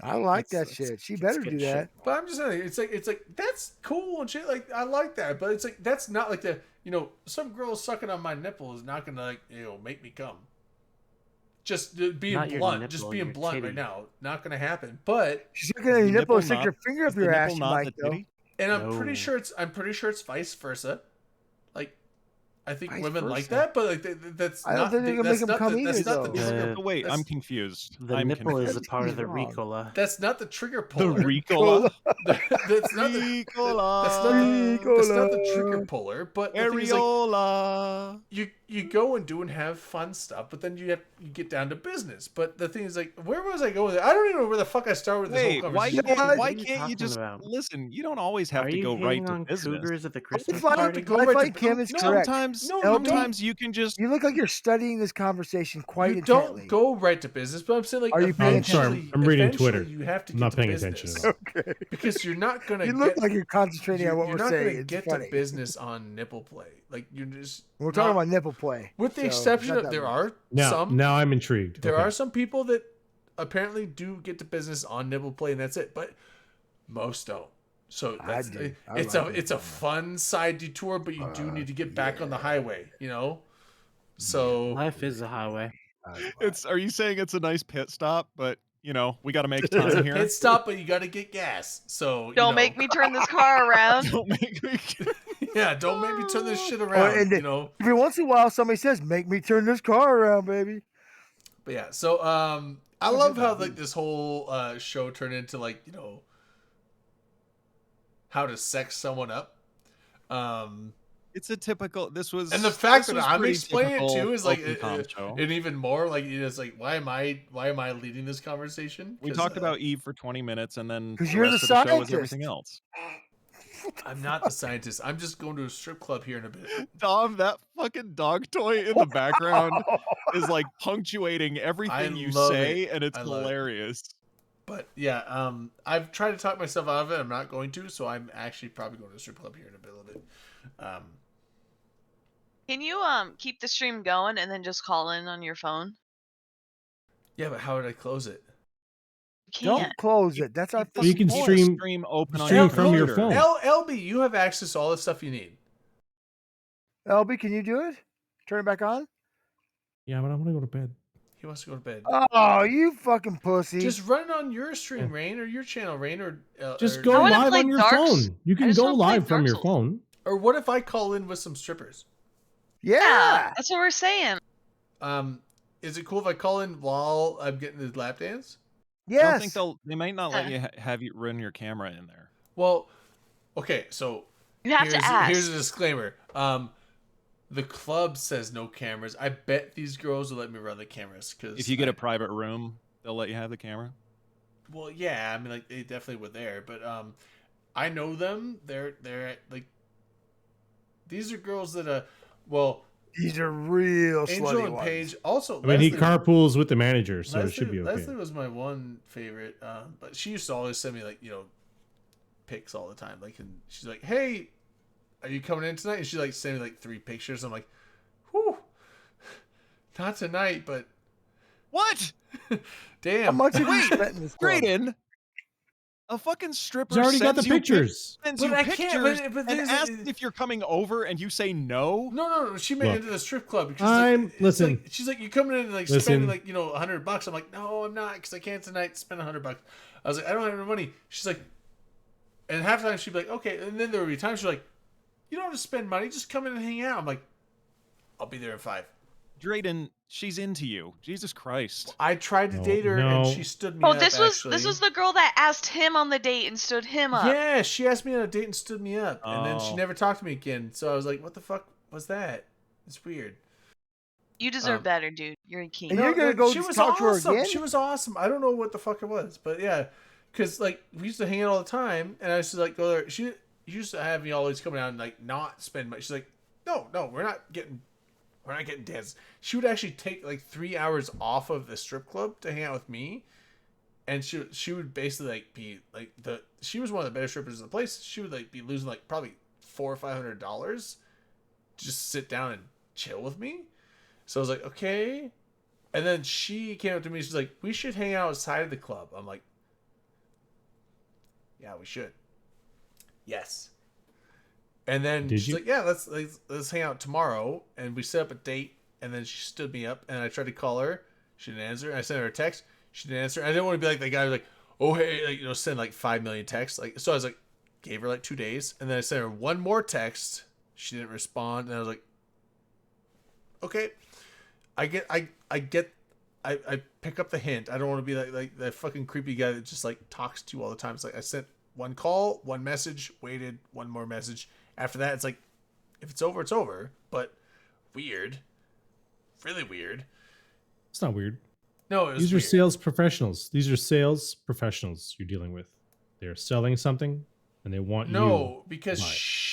I like that That's shit. She better good do shit. that. But I'm just saying, it's like that's cool and shit. Like I like that, but it's like that's not like the, you know, some girl sucking on my nipple is not gonna, like, you know, make me come. Just being Not your blunt, nipple, just being your blunt titty. right now, not gonna happen. But She's looking at your The nipple, nipple stick not- your finger Is up the your nipple ass, not Mike. the Though. titty? and I'm pretty No. sure it's vice versa. Like, I think Vice women like versa? that, but like that's I don't not think they the, can that's make 'em not come the, that's either, not the though. trigger. Oh, wait, that's- I'm confused. The I'm nipple is a confused. part of the He's wrong. Ricola. That's not the trigger The puller. Ricola. that's not the Ricola. that's not the trigger puller. But the thing is, like, Areola. you go and do and have fun stuff, but then you get down to business. But the thing is, like, where was I going with it? I don't even know where the fuck I started with this Wait, whole why conversation. can't, What why are you can't you talking just about? listen? You don't always have Are to you go right hating to on business. cougars at the I Christmas find, party? go I right find to Kim is correct. Sometimes, No, you sometimes you can just. You look like you're studying this conversation quite You intently. don't go right to business, but I'm saying, like, Are you paying I'm sorry, eventually, I'm reading eventually Twitter. You have to I'm get not to paying business. attention at all. Okay. Because you're not gonna You get. look like you're concentrating on what you're we're not saying. gonna It's get funny. to business on nipple play. Like, you're just. We're talking not- about nipple play. With the so exception not of that there much. are Now, some. now I'm intrigued. There Okay. are some people that apparently do get to business on nipple play, and that's it. But most don't. So I that's do. I it's like a it. it's a fun side detour, but you do need to get back on the highway, you know. So Life is a highway. Are you saying it's a nice pit stop, but we got to make it's time a here? pit stop, but you got to get gas. So Don't make me turn this car around. Don't make me. yeah, don't make me turn this shit Oh, around. and You know. every once in a while, somebody says, "Make me turn this car around, baby." But yeah, so I love how like this whole show turned into like how to sex someone up. It's a typical. This was And the fact this that was I'm pretty explaining it typical too is like Open Com show. and even more like it's like why am I leading this conversation? We talked about Eve for 20 minutes, and then 'Cause the you're rest the of the show was scientist. everything else. I'm not the scientist. I'm just going to a strip club here in a bit. Dom, that fucking dog toy in the background is like punctuating everything you love say, it. and it's I love it. hilarious. But yeah, I've tried to talk myself out of it. I'm not going to, so I'm actually probably going to a strip club here in a bit. Can you keep the stream going and then just call in on your phone? Yeah, but how would I close it? You Don't can't. close it. That's our Keep the- fucking You can keep the point. stream open on stream your from your computer. phone. LB, you have access to all the stuff you need. LB, can you do it? Turn it back on. Yeah, but I want to go to bed. He wants to go to bed. Oh, you fucking pussy! Just run it on your stream, Rain, or your channel, Rain, or Just or- go I wanna live play on your Dark phone. S- You I can just go wanna play live from Dark your Souls. phone. Or what if I call in with some strippers? Yeah. That's what we're saying. Is it cool if I call in while I'm getting the lap dance? I don't Yes. think they might not let you have you run your camera in there. Well, okay, so You have to ask. here's a disclaimer. The club says no cameras. I bet these girls will let me run the cameras because If you get a private room, they'll let you have the camera. Well, yeah, I mean, like they definitely were there, but I know them. They're like these are girls that well. These are real Angel slutty and ones. Paige. Also, I mean, he Leslie- carpools with the manager, so Leslie, it should be okay. Leslie was my one favorite, but she used to always send me like pics all the time. Like, and she's like, "Hey, are you coming in tonight?" And she like sent me like 3 pictures. I'm like, "Whew, not tonight, but What? damn." How much have you Wait, spent in this club? Graydon, a fucking stripper He's already got the sends you pictures. sends But you I can't- pictures but and there's- asks if you're coming over, and you say no. No. She made it Look, into the strip club. Because listen. she's like, you coming in and like Listen. spending like $100. I'm like, no, I'm not, because I can't tonight spend $100. I was like, I don't have any money. She's like, and half the time she'd be like, okay. And then there would be times she's like, you don't have to spend money, just come in and hang out. I'm like, I'll be there in 5. Drayden, she's into you. Jesus Christ. I tried to No, date her no. and she stood me Oh, up. this was actually. the girl that asked him on the date and stood him up. Yeah, she asked me on a date and stood me up, and then she Oh. never talked to me again. So I was like, what the fuck was that? It's weird. You deserve better, dude. You're a king. And you're gonna go she was talk to her awesome. again? She was awesome. I don't know what the fuck it was, but yeah, because like we used to hang out all the time, and I used to like go there. She used to have me always come out and like not spend much. She's like, no, we're not getting dances. She would actually take like 3 hours off of the strip club to hang out with me, and she would basically like be like she was one of the better strippers in the place. She would like be losing like probably $400 or $500 to just sit down and chill with me. So I was like, okay. And then she came up to me. She's like, we should hang out outside of the club. I'm like, yeah, we should. Yes. And then Did she's you? like, yeah, let's hang out tomorrow. And we set up a date. And then she stood me up. And I tried to call her. She didn't answer. I sent her a text. She didn't answer. I didn't want to be like the guy who's like, oh, hey, like, send like 5 million texts. Like, so I was like, gave her like 2 days. And then I sent her one more text. She didn't respond. And I was like, okay. I pick up the hint. I don't want to be like that fucking creepy guy that just like talks to you all the time. It's like I sent one call, one message, waited, one more message. After that, it's like if it's over, it's over. But weird, really weird. It's not weird. No, it was These are weird. sales professionals. These are sales professionals you're dealing with. They're selling something, and they want you. No, because to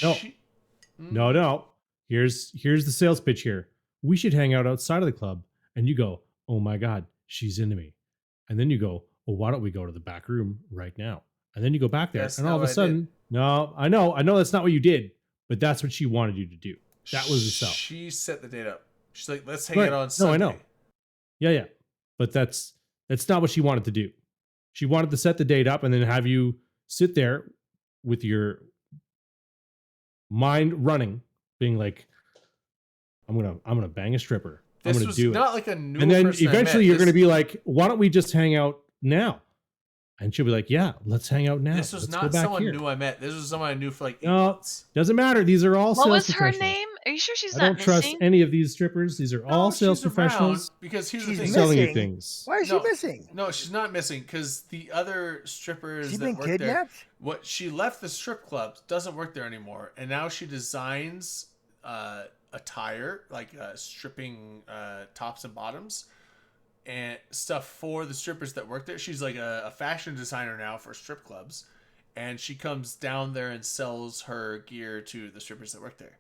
buy it. she. No. Here's the sales pitch here. We should hang out outside of the club. And you go, oh my God, she's into me. And then you go, well, why don't we go to the back room right now? And then you go back there, That's and all not of a what I sudden, no, I know that's not what you did, but that's what she wanted you to do. That was the sell. She set the date up. She's like, let's hang Right. out on No, Sunday. I know. Yeah. But that's not what she wanted to do. She wanted to set the date up and then have you sit there with your mind running, being like, I'm gonna bang a stripper. I'm This gonna was do it. not like a new And then person I eventually met. you're This- gonna be like, why don't we just hang out now? And she'll be like, yeah, let's hang out now. This was Let's go not back someone here. new I met. This was someone I knew for like 8 No, months. doesn't matter. These are all What sales was her professionals. name? Are you sure she's I not don't trust missing? any of these strippers. These are all No, sales she's around professionals because here's She's the thing. selling you missing? things. Why is No. she missing? No, she's not missing because the other strippers She that been work there, kidnapped? what she left the strip club, doesn't work there anymore, and now she designs attire like stripping tops and bottoms and stuff for the strippers that work there. She's like a fashion designer now for strip clubs, and she comes down there and sells her gear to the strippers that work there.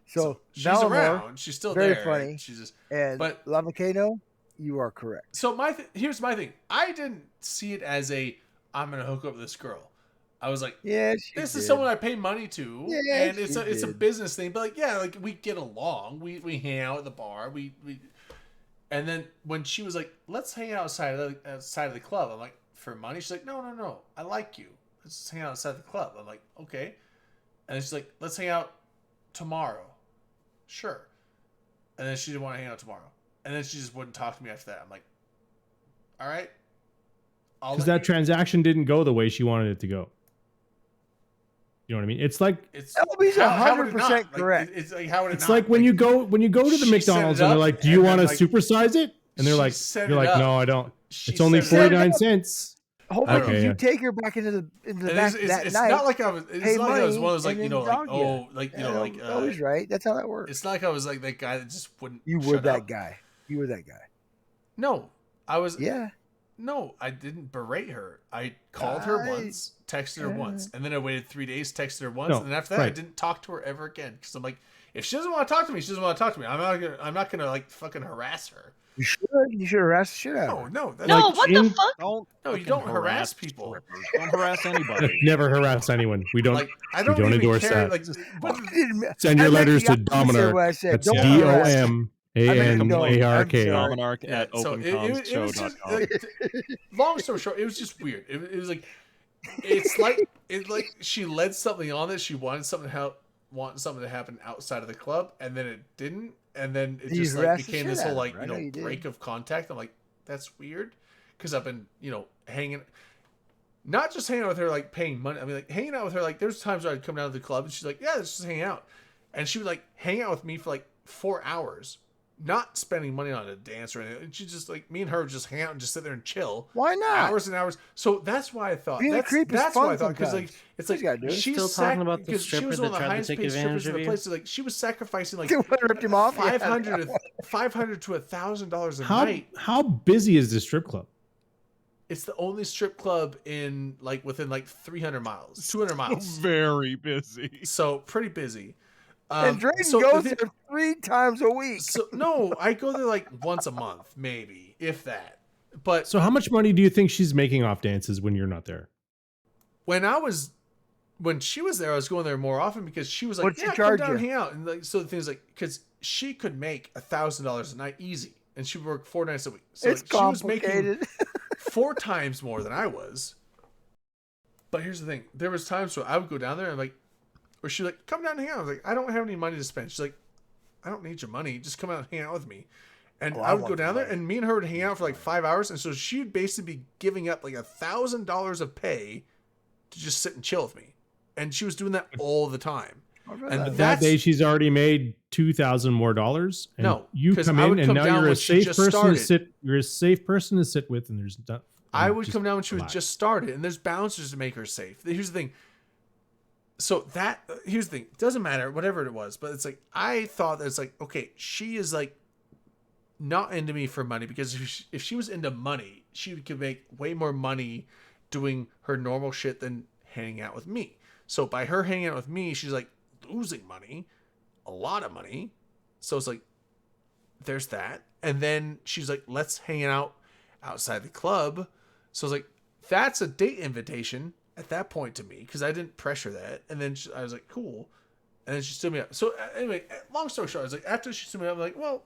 So, she's Valamore, around. She's still very there. funny. She's just And but Lavocano, you are correct. so here's my thing. I didn't see it as I'm gonna hook up with this girl. I was like, Yes, this is someone I pay money to, Yeah, and it's a business thing. But like, yeah, like we get along. We hang out at the bar. We and then when she was like, let's hang out outside of the club. I'm like, for money? She's like, no. I like you. Let's just hang out outside the club. I'm like, okay. And she's like, let's hang out tomorrow. Sure. And then she didn't want to hang out tomorrow. And then she just wouldn't talk to me after that. I'm like, all right. Because that transaction didn't go the way she wanted it to go. You know what I mean? It's like LB's how would it 100% not? Like, correct. it's like how would it it's not? like when you go to the she McDonald's set it and they're up, like, "Do you and want then, to like, supersize it?" And they're she like, set "You're it like, up. no, I don't. She It's only set it up. 49 cents." Hopefully, Okay, you yeah. take her back into the And back that it's night. not like I was. It's pay not like I was money, one of those like and you then know like dog you. oh like you know like Always right. That's how that works. It's not like I was like that guy that just wouldn't. You were shut that up. guy. You were that guy. No, I was. Yeah. No, I didn't berate her. I called her once, texted her once, and then I waited 3 days, texted her once, No, and then after that, I right. didn't talk to her ever again. Because I'm like, if she doesn't want to talk to me, she doesn't want to talk to me. I'm not gonna like fucking harass her. You should. You should harass the shit out of her. No, that's No, Like, what in- the fuck? Don't no, you fucking don't harass people. strippers. Don't harass anybody. Never harass anyone. We don't. Like I don't, don't even endorse care. that. Like, but, Send your I meant letters the to opposite Dominark. of what I said. That's Don't DOMANARK. I'm sorry. Dominark at so it was just, long story short, it was just weird. It was like it's like she led something on that she wanted something to happen outside of the club, and then it didn't, and then it You just like harassed the became shit this out whole of like her. I you know know you did. break of contact. I'm like, that's weird because I've been hanging. Not just hanging out with her, like paying money. I mean, like hanging out with her. Like there's times where I'd come down to the club and she's like, "Yeah, let's just hang out," and she would like hang out with me for like 4 hours, not spending money on a dance or anything. And she just like me and her would just hang out and just sit there and chill. Why not? Hours and hours. So that's why I thought Being a creep is that's fun why I thought because like sometimes. it's You like gotta do it. she's Still talking about the because she stripper was one that of the tried to highest take paid strippers advantage in of the you? place. So like she was sacrificing like The one ripped him off? Yeah. $500 to $1,000 a How night. how busy is this strip club? It's the only strip club in like within like 300 miles, 200 miles. Very busy. So pretty busy. And Drayden so goes the- there 3 times a week. So no, I go there like once a month, maybe, if that. But So how much money do you think she's making off dances when you're not there? when she was there, I was going there more often because she was like, What'd she "Yeah, come charge down and you? hang out." And like, so the thing is like, because she could make $1,000 a night easy, and she would work 4 nights a week. So It's like, she was making complicated. 4 times more than I was. But here's the thing: there was times where I would go down there and like, or she'd like, "Come down and hang out." I was like, "I don't have any money to spend." She's like, "I don't need your money. Just come out and hang out with me." And Oh, I I would go want the down there, money. and me and her would hang out for like 5 hours, and so she'd basically be giving up like $1,000 of pay to just sit and chill with me, and she was doing that all the time. And That that's day she's already made $2,000 more dollars. And No, you 'cause come I in would and come now down you're when a she safe just person started. to sit. You're a safe person to sit with, and there's not. I and would just come down when she was relax. just started, and there's bouncers to make her safe. Here's the thing. So here's the thing. It doesn't matter, whatever it was, but it's like I thought that it's like, okay, she is like not into me for money because if she was into money, she could make way more money doing her normal shit than hanging out with me. So by her hanging out with me, she's like losing money, a lot of money. So it's like there's that, and then she's like, let's hang out outside the club. So I was like, that's a date invitation at that point to me because I didn't pressure that. And then I was like, cool. And then she stood me up. So anyway, long story short, I was like, after she stood me up, I'm like, well,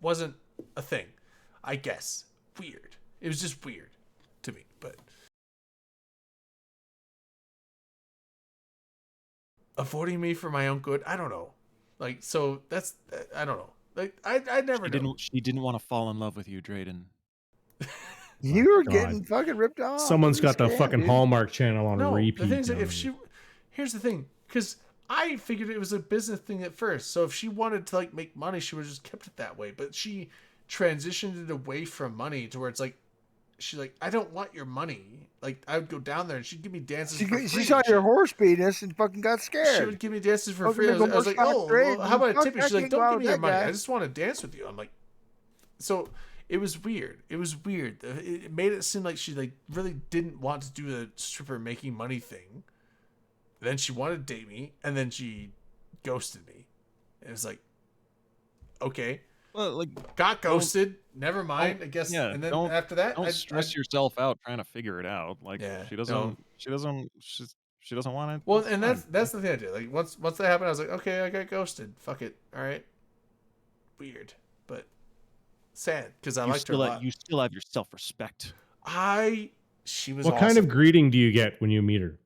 wasn't a thing, I guess. Weird. It was just weird to me, but avoiding me for my own good. I don't know. Like, so that's, I don't know. Like, I never know. She didn't want to fall in love with you, Drayden. You were God. getting fucking ripped off. Someone's got the Scam, fucking dude. Hallmark Channel on No, repeat. the thing is, that down if there. here's the thing, because I figured it was a business thing at first. So if she wanted to like make money, she would have just kept it that way. But she transitioned it away from money to where it's like, she's like, I don't want your money. Like, I would go down there and she'd give me dances for free. She saw and your shit. horse penis and fucking got She scared. would give me dances for Fucking free. I make was, a I was like, horse oh, trade, well, how about a fuck tip? that, She's like, can't go don't out give me with your that money. guy. I just want to dance with you. I'm like, so it was weird. It was weird. It made it seem like she like really didn't want to do the stripper making money thing. Then she wanted to date me, and then she ghosted me. It was like, okay, Well, like, got ghosted. Never mind. I guess. yeah, And then don't- after that, don't stress yourself out trying to figure it out. Like, Yeah, she doesn't want it. Well, and that's the thing I did. Like once that happened, I was like, okay, I got ghosted. Fuck it. All right. Weird, but sad because I liked her a lot. You still have your self-respect. She was. What kind of greeting do you get when you meet her?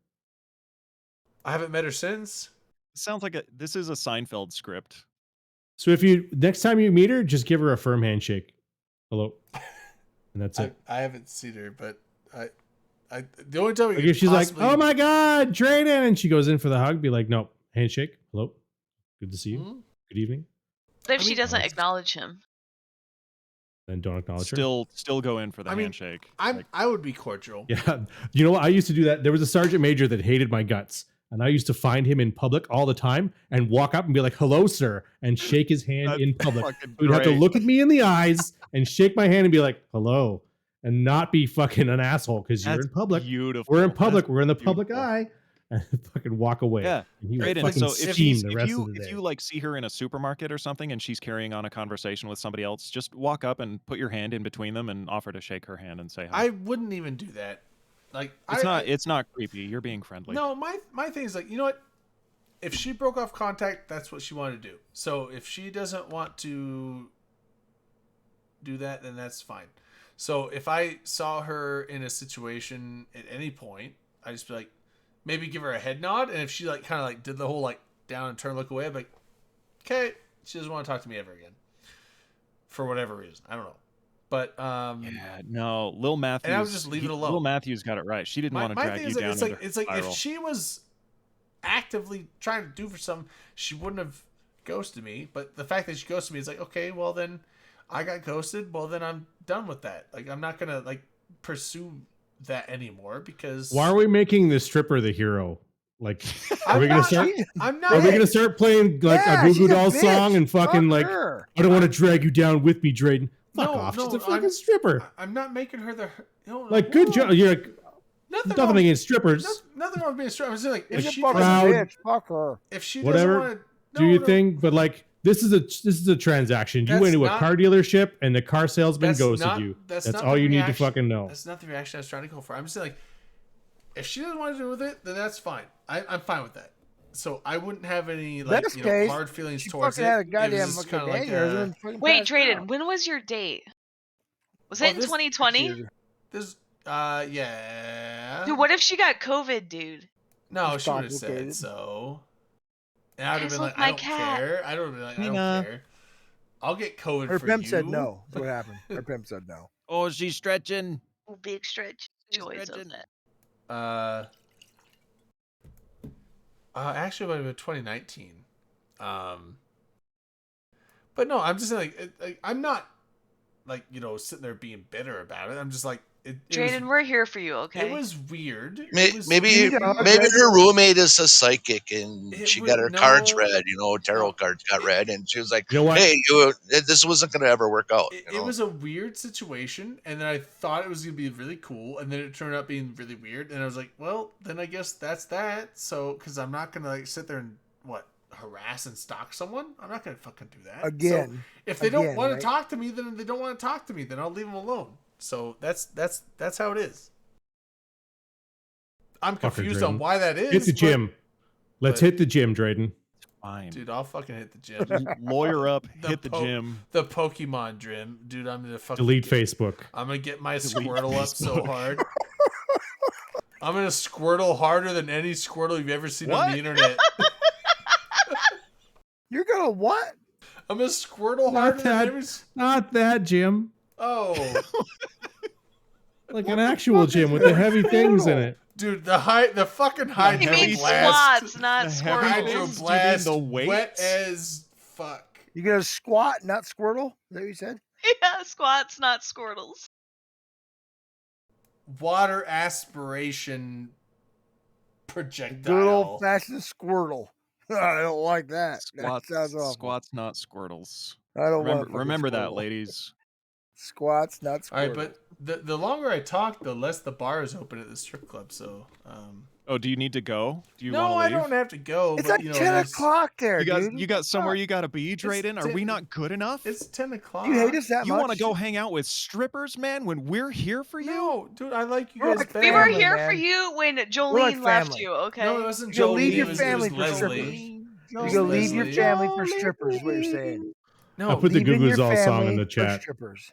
I haven't met her since. Sounds like this is a Seinfeld script. So if you next time you meet her, just give her a firm handshake. Hello, and that's it. I haven't seen her, but I the only time we Like could if she's possibly- like, "Oh my God, Drayden," and she goes in for the hug, be like, "No, handshake. Hello, good to see you. Mhm. Good evening." What if I she mean- doesn't acknowledge him? Then don't acknowledge her. Still go in for the I mean, handshake. I would be cordial. Yeah, you know what? I used to do that. There was a sergeant major that hated my guts, and I used to find him in public all the time and walk up and be like, "Hello, sir," and shake his hand That's in public. fucking He'd have to great. look at me in the eyes and shake my hand and be like, "Hello," and not be fucking an asshole because you're That's in public. Beautiful. We're in public. That's We're in the public beautiful. eye, and fucking walk away. Yeah, and he would Drayden, fucking so if steam you the rest of the if day. you like see her in a supermarket or something and she's carrying on a conversation with somebody else, just walk up and put your hand in between them and offer to shake her hand and say hi. I wouldn't even do that. Like It's not creepy. You're being friendly. No, my thing is like, you know what? If she broke off contact, that's what she wanted to do. So if she doesn't want to do that, then that's fine. So if I saw her in a situation at any point, I just be like, maybe give her a head nod, and if she like kind of like did the whole like down and turn look away, I'd be like, okay, she doesn't want to talk to me ever again, for whatever reason. I don't know, but Yeah, no, Lil Matthews. and I would just leave it alone. Lil Matthews got it right. She didn't want to my drag thing you is like, down. it's like if spiral. she was actively trying to do for something, she wouldn't have ghosted me. But the fact that she ghosted me is like, okay, well then I got ghosted. Well then I'm done with that. Like I'm not gonna like pursue that anymore because Why are we making the stripper the hero? Like, are I'm we gonna not- start? I'm not. Are we gonna start playing like Yeah, a Goo she's Goo a Dolls bitch. song and fucking Fuck like, her. I don't want to drag you down with me, Drayden. Fuck No, off. no, She's a fucking I'm- stripper. I'm not making her the no, Like, good job. You're like, Nothing, nothing wrong, against strippers. nothing wrong with being a stripper. I'm saying like She's if a she fucking proud- bitch. Fuck her. if she Whatever, doesn't want to Do your thing, but like, this is a transaction. You That's went to a not- car dealership and the car salesman That's ghosted not- you. that's That's not all the you need to reaction- fucking know. That's not the reaction I was trying to go for. I'm just saying, like, if she doesn't want to do with it, then that's fine. I'm fine with that. So I wouldn't have any like Best you know case, hard feelings She towards fucking it. had a It was goddamn just fucking kinda like, aneurysm and fucking Wait, passed Drayden, out. when was your date? Was Well, it in this- 2020? this yeah. Dude, what if she got COVID, dude? No, It's she would have said complicated. so. And I would have Piss been off like, my I don't cat. care. I would have been like, I don't Nina. care. I'll get COVID Her for pimp you. said no. That's what happened. Her pimp said no. Oh, she's stretching. Oh, big stretch. Joys of stretching. that. Actually, it would have been 2019. But no, I'm just saying, like, I'm not, like, you know, sitting there being bitter about it. I'm just like, it Drayden, was, we're here for you, okay? it was weird. May- It was Maybe You know, maybe Drayden- her roommate is a psychic and It she would- got her cards no. read. You know, tarot No. cards got read, and she was like, You know what? "Hey, this wasn't going to ever work out." It, you know? it was a weird situation, and then I thought it was gonna be really cool, and then it turned out being really weird, and I was like, well, then I guess that's that. So, because I'm not gonna like sit there and harass and stalk someone. I'm not gonna fucking do that So, Again. if they don't Again, want right? to talk to me, then they don't want to talk to me. Then I'll leave them alone. So that's how it is. I'm Fucker, confused on Drayden. why that is. Hit the but- gym. Let's but- hit the gym, Drayden. Fine. dude. I'll fucking hit the gym. Lawyer up, The hit the po- gym. The Pokemon gym, dude. I'm gonna fucking Delete Facebook. I'm gonna get my Delete Squirtle up so Facebook. hard. I'm gonna Squirtle harder than any Squirtle you've ever seen on What? the internet. a what? I'm a Squirtle Not harder than that. every. Not that, Jim. Oh, Like What an the actual fuck gym is with the a heavy things in Squirtle? it. dude, the fucking He hydro means blast. squats, not The heavy squirtles. Hydro things? Do you mean blast, the wet weights? as fuck. You gonna squat, not Squirtle? Is that what you said? Yeah, squats, not squirtles. Water aspiration Good projectile. old fashioned Squirtle. I don't like that. Squats, That sounds awful. squats, not squirtles. I don't Remember, want fucking remember that, Squirtle. ladies. Squats, not Squirtle. All right, but the longer I talk, the less the bar is open at the strip club. So, Oh, do you need to go? Do you no, want to I leave? don't have to go. it's but, like you know, 10 there's- o'clock there, dude. You got somewhere you got to be, Drayden? Are we 10 not good enough? It's 10 o'clock. You hate us that You much? want to go hang out with strippers, man, when we're here for you? No, dude, I like you We're guys like better. We were Family, here man. for you when Jolene like left family. you, okay? No, it wasn't You're gonna Jolene. leave your it was family it for was strippers. Leslie. You're It gonna was leave your Leslie. family for strippers, is what you're saying. No, I put the Leaving your Goo Goo Dolls song in family the for chat. strippers.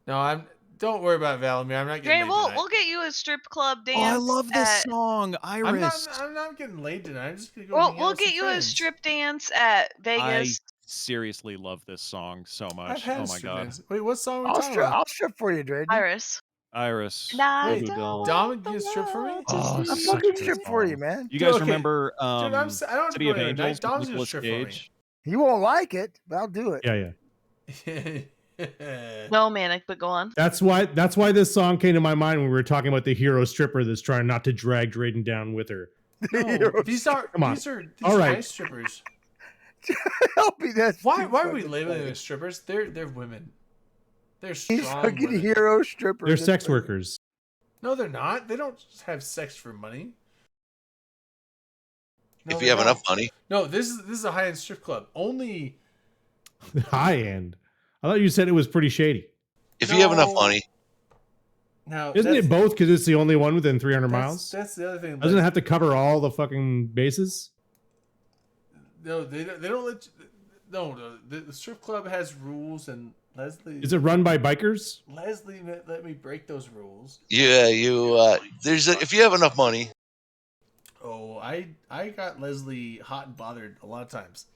no, don't worry about Valamir. I'm not getting Jane, laid we'll tonight. get you a strip club dance. Oh, I love this at, song, Iris. I'm not getting laid tonight. I'm just gonna go. We'll hang out we'll with get some you a friends. strip dance at I Vegas. seriously love this song so I've much. had Oh a my strip god. dance. Wait, what song are we I'll talking strip. about? I'll strip for you, Drayden. Iris. Iris. And I Wait, don't Dom, Dom can strip for me? Oh, I'll such a fucking good strip for you, song. man. You Dude, guys okay. remember Dude, I don't have to City go of there tonight. Angels with Dom's gonna Nicolas strip Cage? You won't like it, but I'll do it. Yeah, yeah. No, Manic, but go on. That's why this song came to my mind when we were talking about the hero stripper that's trying not to drag Drayden down with her. No, these are Come on. these are All right. nice strippers. Help me, that's Why too are we fucking labeling funny. them as strippers? They're women. They're These strong fucking women. hero strippers. They're That's sex funny. workers. No, they're not. They don't have sex for money. No, If they you have don't. enough money. No, this is a high end strip club. Only High end. I thought you said it was pretty shady. If you have enough No. money. now Isn't it both because it's the only one within 300 miles? That's the other thing. Doesn't it have to cover all the fucking bases? No, they don't let. No, the strip club has rules, and Leslie. Is it run by bikers? Leslie let me break those rules. Yeah, if you have enough money. Oh, I got Leslie hot and bothered a lot of times.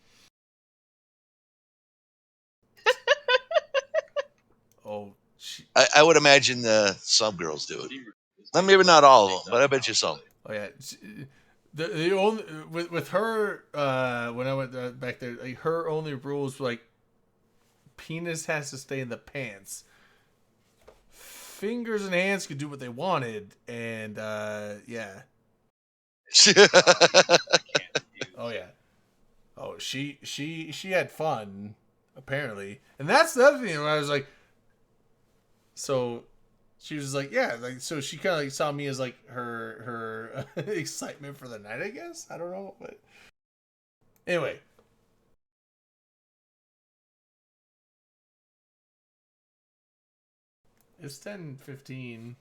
Oh, I would imagine some girls do it. Maybe not all of them, but I bet you some. oh yeah. The only with her when I went back there, like, her only rules were like penis has to stay in the pants. Fingers and hands could do what they wanted, and yeah. Oh yeah. Oh, she had fun apparently, and that's the other thing. Where I was like, so she was like, yeah, like so she kind of like saw me as like her excitement for the night. I guess I don't know, but anyway. It's 10:15.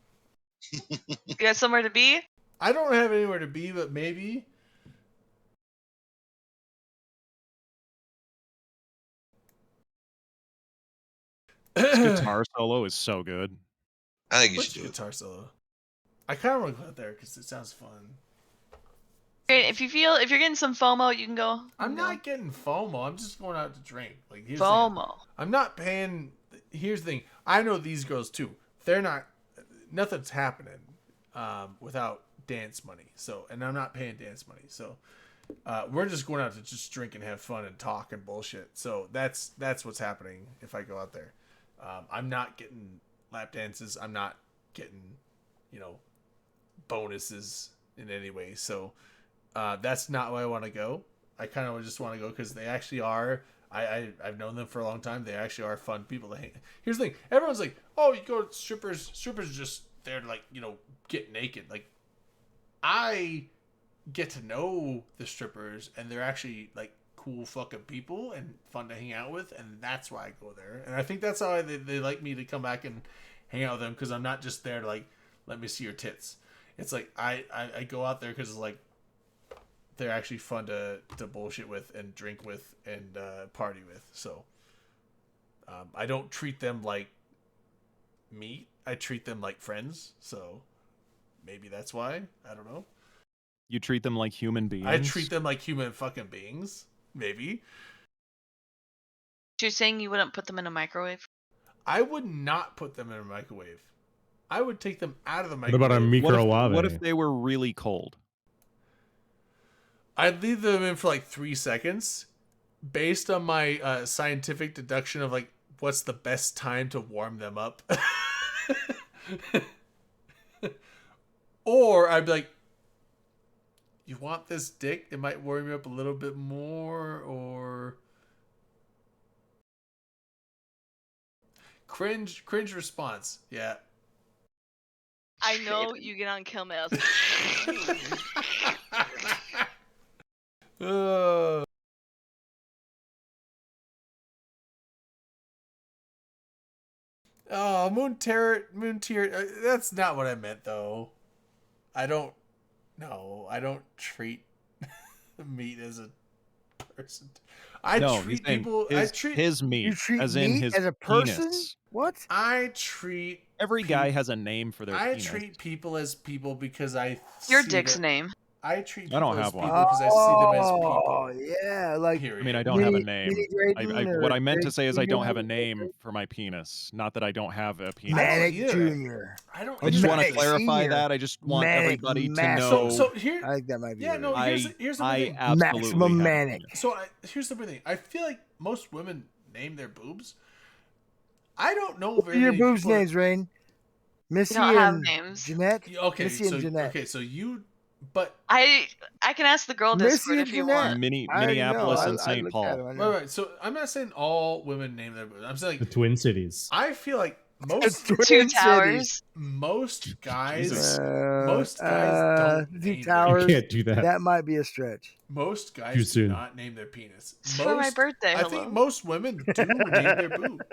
You got somewhere to be? I don't have anywhere to be, but maybe. This guitar solo is so good. I think you What's should do it. guitar solo? I kind of want to go out there because it sounds fun. Okay, if you're getting some FOMO, you can go. I'm not getting FOMO. I'm just going out to drink. Like here's FOMO. I'm not paying. Here's the thing. I know these girls too. They're not. Nothing's happening without dance money. So, and I'm not paying dance money. So, we're just going out to just drink and have fun and talk and bullshit. So that's what's happening if I go out there. I'm not getting lap dances. I'm not getting, bonuses in any way. So. That's not why I want to go. I kind of just want to go because they actually are. I've known them for a long time. They actually are fun people to hang. Here's the thing: everyone's like, "Oh, you go to strippers. Strippers are just there to get naked." Like, I get to know the strippers, and they're actually like cool fucking people and fun to hang out with, and that's why I go there. And I think that's how they like me to come back and hang out with them because I'm not just there to like let me see your tits. It's like I go out there because it's like. They're actually fun to bullshit with and drink with and party with. So I don't treat them like meat. I treat them like friends. So maybe that's why. I don't know. You treat them like human beings. I treat them like human fucking beings. Maybe. So you're saying you wouldn't put them in a microwave? I would not put them in a microwave. I would take them out of the What microwave. about a microwave? What if they were really cold? I'd leave them in for like 3 seconds, based on my scientific deduction of like what's the best time to warm them up. Or I'd be like, you want this dick? It might warm you up a little bit more, or cringe response. Yeah. I know you get on Kill Me. I was like, Oh, Moon Tier. That's not what I meant, though. I don't treat meat as a person. I No, he's treat saying people. his meat, You treat as in meat his as a person? penis. What? I treat. Every guy has a name for their I penis. treat people as people because I. your see dick's them- name. I treat people I don't as have one. people because I see them as Oh, people. yeah, like Period. I mean, I don't have a Mini- name. Mini Drayton What or I meant to Drake say is I don't have a Jr. name for my penis. Not that I don't have a penis. Manic either. Junior. I don't. I just want to Manic clarify Senior. that. I just want Manic everybody to Massive. know. So here. I think that might be. Yeah, it. no. Here's the I thing. absolutely Maximum have a Manic. penis. So here's the thing. I feel like most women name their boobs. I don't know What very are your many boobs' people. names, Rain? Missy don't have and names. Jeanette. Okay, Missy and Jeanette. so you, but I can ask the girl Missy Discord and if you Jeanette. want. Minneapolis and St. looked at Paul. them, I know. right. So I'm not saying all women name their boobs. I'm saying The Twin Cities. I feel like It's most Twin Two Cities. towers. most guys Jesus. most guys don't Two name their- You towers. can't do that. That might be a stretch. most guys Too do soon. not name their penis. It's for my birthday. I Hello. think most women do name their boobs.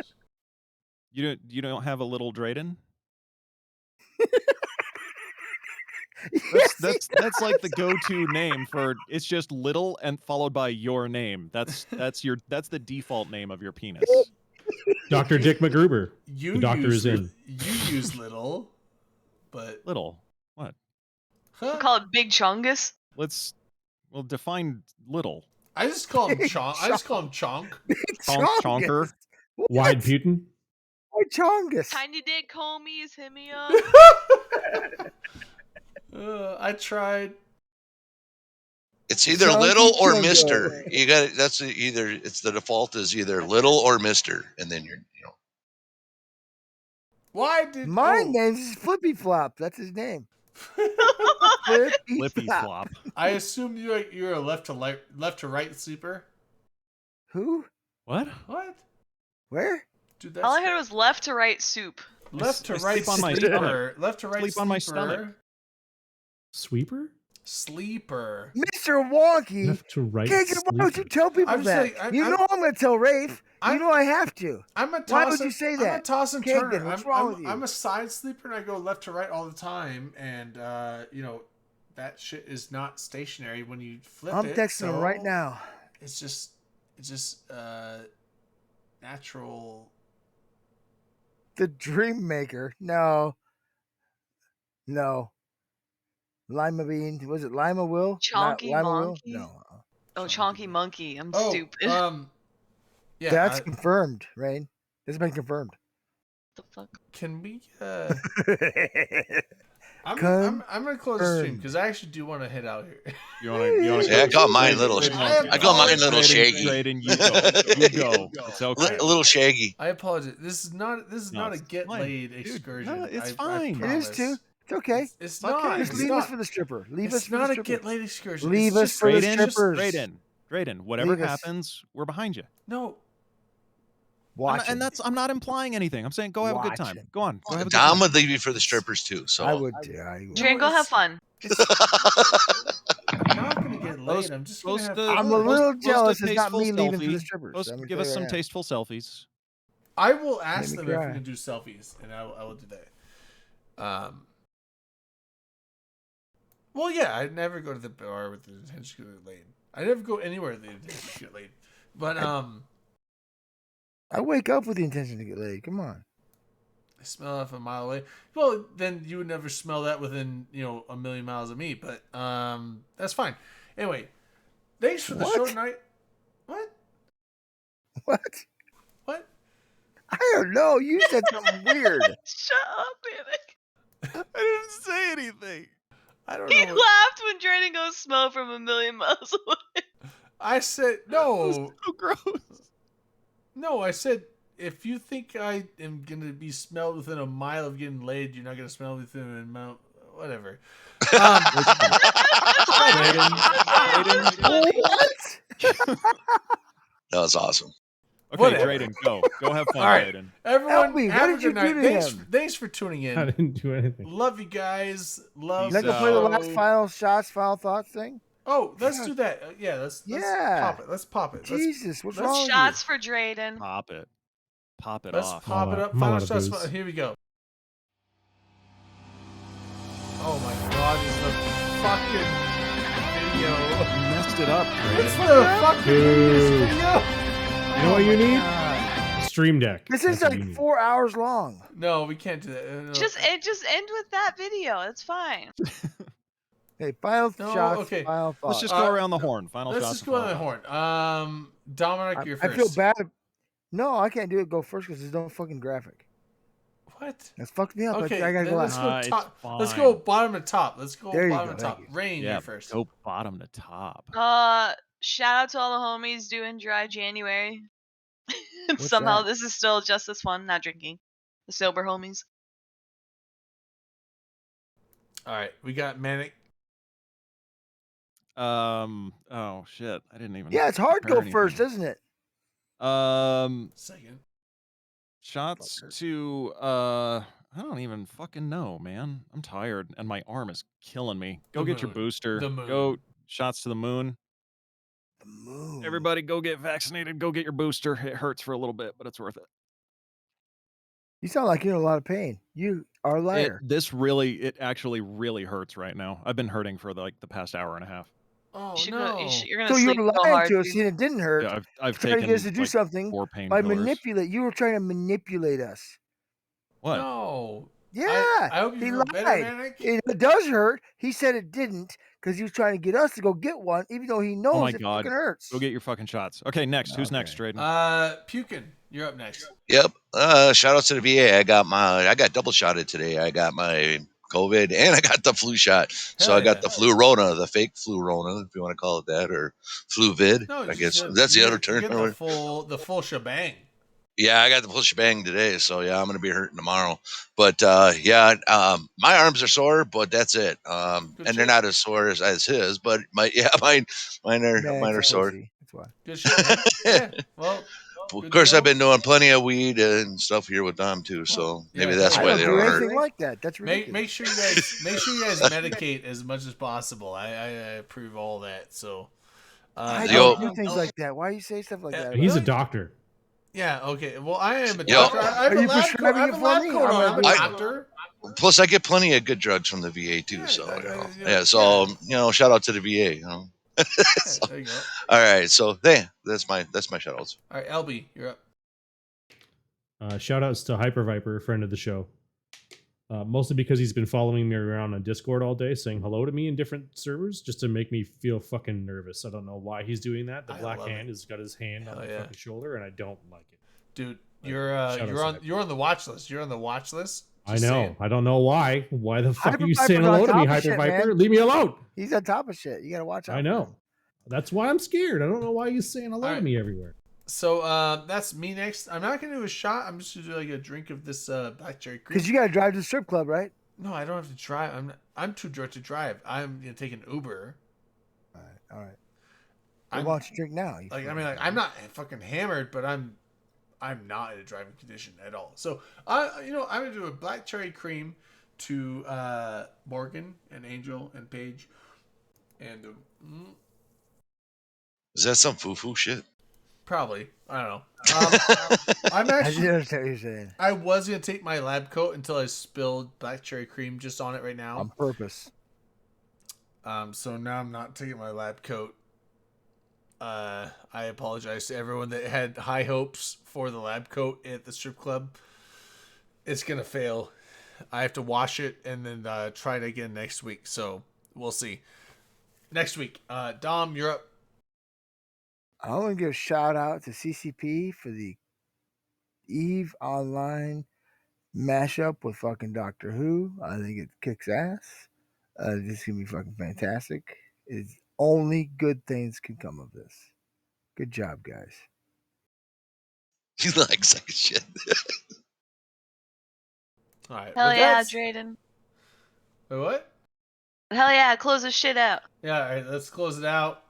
You don't have a little Drayden? Yes, That's like the go-to name for it's just little and followed by your name. That's the default name of your penis. Dr. Dick McGruber. You The doctor use, is in. You use little, but Little. What? huh? Call it Big Chongus. We'll define little. I just call him Chonk. I just call him Chonk. Chonker. Wide Putin. Why Chongus? Tiny dick homies, hit me up. I tried. It's either Chunky little or Chungo. Mister. You got that's either it's the default is either little or Mister, and then you're Why did My oh, name's Flippy Flop. That's his name. Flippy flop. I assume you're a left to right sleeper. Who? What? What? Where? Dude, All I that's heard was left to right soup. left to I right sleep on my sleeper. stomach. Left to right Sleep on my sleeper. stomach. Sweeper? Sleeper. Mr. Wonky. Left to right. Kagan, why don't you sleeper. tell people I'm that? saying, I'm- you I'm- know I'm going to tell Rafe. You know I have to. I'm a toss. Why would you say I'm a that? toss and Kagan, turn. what's wrong with you? I'm a side sleeper and I go left to right all the time, and that shit is not stationary when you flip I'm it. texting him right so now. It's just natural. The Dream Maker. No. Lima Bean. Was it Lima Will? Not Chonky Lima Will? Monkey? No. Oh, Chonky Monkey. I'm Oh, stupid. Yeah, That's confirmed, Rain. It's been confirmed. the fuck? can we? I'm gonna close the stream because I actually do want to head out here. You want to? Yeah, I call mine little. I call mine little Shaggy. Drayden, you go. It's okay. A little Shaggy. I apologize. This is not a it's get fine. laid excursion. no, it's I fine. It is promise. too. It's okay. It's Okay. not. Just It's leave not. us for the stripper. Leave us It's for not the a stripper. get laid excursion. Leave It's us just for the Drayden, strippers. Drayden, whatever Leave us. happens, we're behind you. No. Watch And I'm not implying anything. I'm saying go have a good Watch time. it. Go on. Go have a good Dom time. would leave you for the strippers too. So I would too. I would. Dran, go have it's- fun. I'm not gonna get laid. Post- I'm just gonna post have a- fun. I'm a Post- little post a jealous. It's not tasteful me leaving for selfie. the strippers. Post- I'm gonna give tell us you some right now. tasteful selfies. I will ask me them if cry. we can do selfies, and I will do that. Well, yeah, I'd never go to the bar with the intention to get laid. I never go anywhere with the intention to get laid. But I wake up with the intention to get laid. Come on. I smell it from a mile away. Well, then you would never smell that within a million miles of me. But that's fine. Anyway, thanks for the What? short night. What? What? I don't know. You said something weird. Shut up, Manic. I didn't say anything. I don't He know. laughed when Drayden goes smell from a million miles away. I said no. So gross. No, I said if you think I am gonna be smelled within a mile of getting laid, you're not gonna smell within a mile. Whatever. What? That was awesome. Okay, Whatever. Drayden, go have fun, All right. Drayden. Everyone, Help me, what have a did you good night. do to Thanks, him? thanks for tuning I in. didn't do anything. Love you guys. Love. Let's go play the last final shots, final thoughts thing. Oh, let's do that. Yeah, let's Yeah. pop it. Let's pop it. Let's, Jesus, what's let's wrong with Shots for Drayden. Pop it. Pop it let's off. pop it I'm up. all Final out of shots. booze. Here we go. Oh my God! It's the fucking video. You messed it up, It's Drayden. the fucking Dude. video. You know what you need? God. Stream Deck. This is That's what you like need. 4 hours long. No, we can't do that. No. Just end with that video. It's fine. Hey, final No, shots, okay. final thoughts. Let's just go around the horn. Final Let's shots. just and go on the final horn. Dominic, you're I first. feel bad. No, I can't do it. Go first because there's no fucking graphic. What? That's fucked me up. Okay, I gotta then go let's last. go It's top. Let's fine. go bottom to top. Let's go There you bottom go, to top. thank Rain, Yeah, you're first. go bottom to top. Shout out to all the homies doing dry January. What's Somehow that? this is still just as fun, not drinking. The sober homies. All right, we got Manic. Oh shit. I didn't even. Yeah, it's hard to prepare go first, anything. isn't it? Second. Shots Fucker. to I don't even fucking know, man. I'm tired and my arm is killing me. Go The get your moon. booster. The moon. Go shots to the moon. The moon. Everybody go get vaccinated. Go get your booster. It hurts for a little bit, but it's worth it. You sound like you're in a lot of pain. You are a liar. It actually really hurts right now. I've been hurting for like the past hour and a half. Oh You should no. go, you're gonna So sleep you're so lying hard. to us, dude. and it didn't hurt. Yeah, I've trying to taken get us to do like something 4 by painkillers. manipulate. You were trying to manipulate us. What? No. Yeah, I hope you he feel better, lied. Manic. It does hurt. He said it didn't because he was trying to get us to go get one, even though he knows Oh my it god. fucking hurts. Go get your fucking shots. Okay, next. Who's next, Okay. Drayden? Pukin, you're up next. Yep. Shout out to the VA. I got double shotted today. I got my COVID and I got the flu shot. So Hell I got yeah. the flu Rona, the fake flu Rona, if you want to call it that, or flu vid. No, I guess you that's the other get- you term. get the full shebang. Yeah, I got the full shebang today, so yeah, I'm gonna be hurting tomorrow. But my arms are sore, but that's it. And Good they're shit. not as sore as his, but mine Man's are a sore. pussy. That's why. Good shit, man. Yeah. Well, Of good course, to I've know. been doing plenty of weed and stuff here with Dom too, so maybe yeah, that's hell I why don't they do don't hurt. anything like that. That's ridiculous. make sure you guys medicate as much as possible. I approve all that. So I Yo. don't do things like that. Why you say stuff like that? He's a about doctor. yeah, okay. Well, I am a Yo. doctor. I have Are a you lab coat. prescribing I have it a for lab me? coat I'm on. gonna I'm a do it. doctor. Plus, I get plenty of good drugs from the VA too. Yeah, So yeah. yeah, so shout out to the VA. Yeah, So, there you go. all right, so that's my shout outs. All right, LB, you're up. Shout outs to Hyper Viper, friend of the show. Mostly because he's been following me around on Discord all day, saying hello to me in different servers, just to make me feel fucking nervous. I don't know why he's doing that. The I black love hand it. has got his hand on Hell my yeah. fucking shoulder, and I don't like it. Dude, Like, you're shout out to you're on the watch list. You're on the watch list. I Just know. saying. I don't know why. Why the fuck Hyper are you Viper's saying on hello to me, top of Hyper shit, Viper? man. Leave me alone. He's on top of shit. You gotta watch out. I for know. him. That's why I'm scared. I don't know why you're saying hello All to right. me everywhere. So that's me next. I'm not gonna do a shot. I'm just gonna do like a drink of this black cherry cream. Because you gotta drive to the strip club, right? No, I don't have to drive. I'm too drunk to drive. I'm gonna take an Uber. All right. Well, I'm- why don't you drink now? I'm not fucking hammered, but I'm not in a driving condition at all. So I'm gonna do a black cherry cream to Morgan and Angel and Paige, and Is that some foo shit? probably I don't know. I'm I actually didn't understand what you're saying. I was gonna take my lab coat until I spilled black cherry cream just on it right now. On purpose. So now I'm not taking my lab coat. I apologize to everyone that had high hopes for the lab coat at the strip club. It's gonna fail. I have to wash it and then try it again next week. So we'll see. Next week, Dom, you're up. I want to give a shout out to CCP for the Eve Online mashup with fucking Doctor Who. I think it kicks ass. This is gonna be fucking fantastic. It's only good things can come of this. Good job, guys. You like such shit. All right. Hell but yeah, that's- Drayden. Wait, what? Hell yeah, close this shit out. Yeah, all right, let's close it out.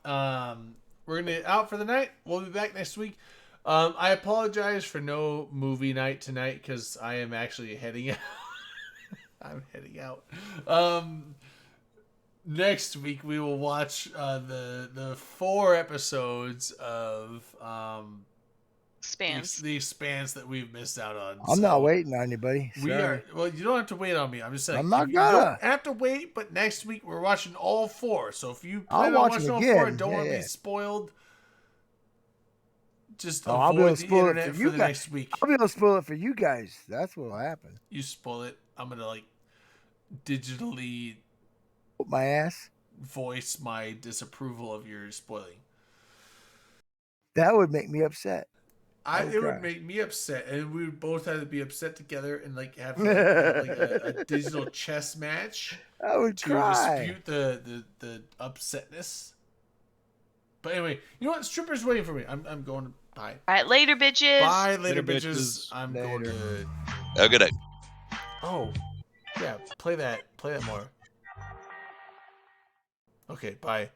We're gonna out for the night. We'll be back next week. I apologize for no movie night tonight because I am actually heading out. I'm heading out. Next week we will watch the 4 episodes of Spans. the Expanse that we've missed out on. I'm not So waiting on anybody. We Sorry. are. Well, you don't have to wait on me. I'm just saying. I'm not you gonna. don't have to wait, but next week we're watching all 4. So if you I'll plan on watch watching them all 4 and again, don't want to yeah. be spoiled, just I'll be able avoid to the spoil it internet for for you the guys. next week. I'll be able to spoil it for you guys. That's what'll happen. You spoil it. I'm gonna digitally Whoop my ass. voice my disapproval of your spoiling. That would make me upset. It would Okay. make me upset, and we would both have to be upset together and have a digital chess match I would to cry. dispute the upsetness. But anyway, you know what? Stripper's waiting for me. I'm going. Bye. All right, later, bitches. Bye, later, Later, bitches. bitches. I'm going Later. to. Have a good night. Oh, yeah. Play that more. Okay. Bye.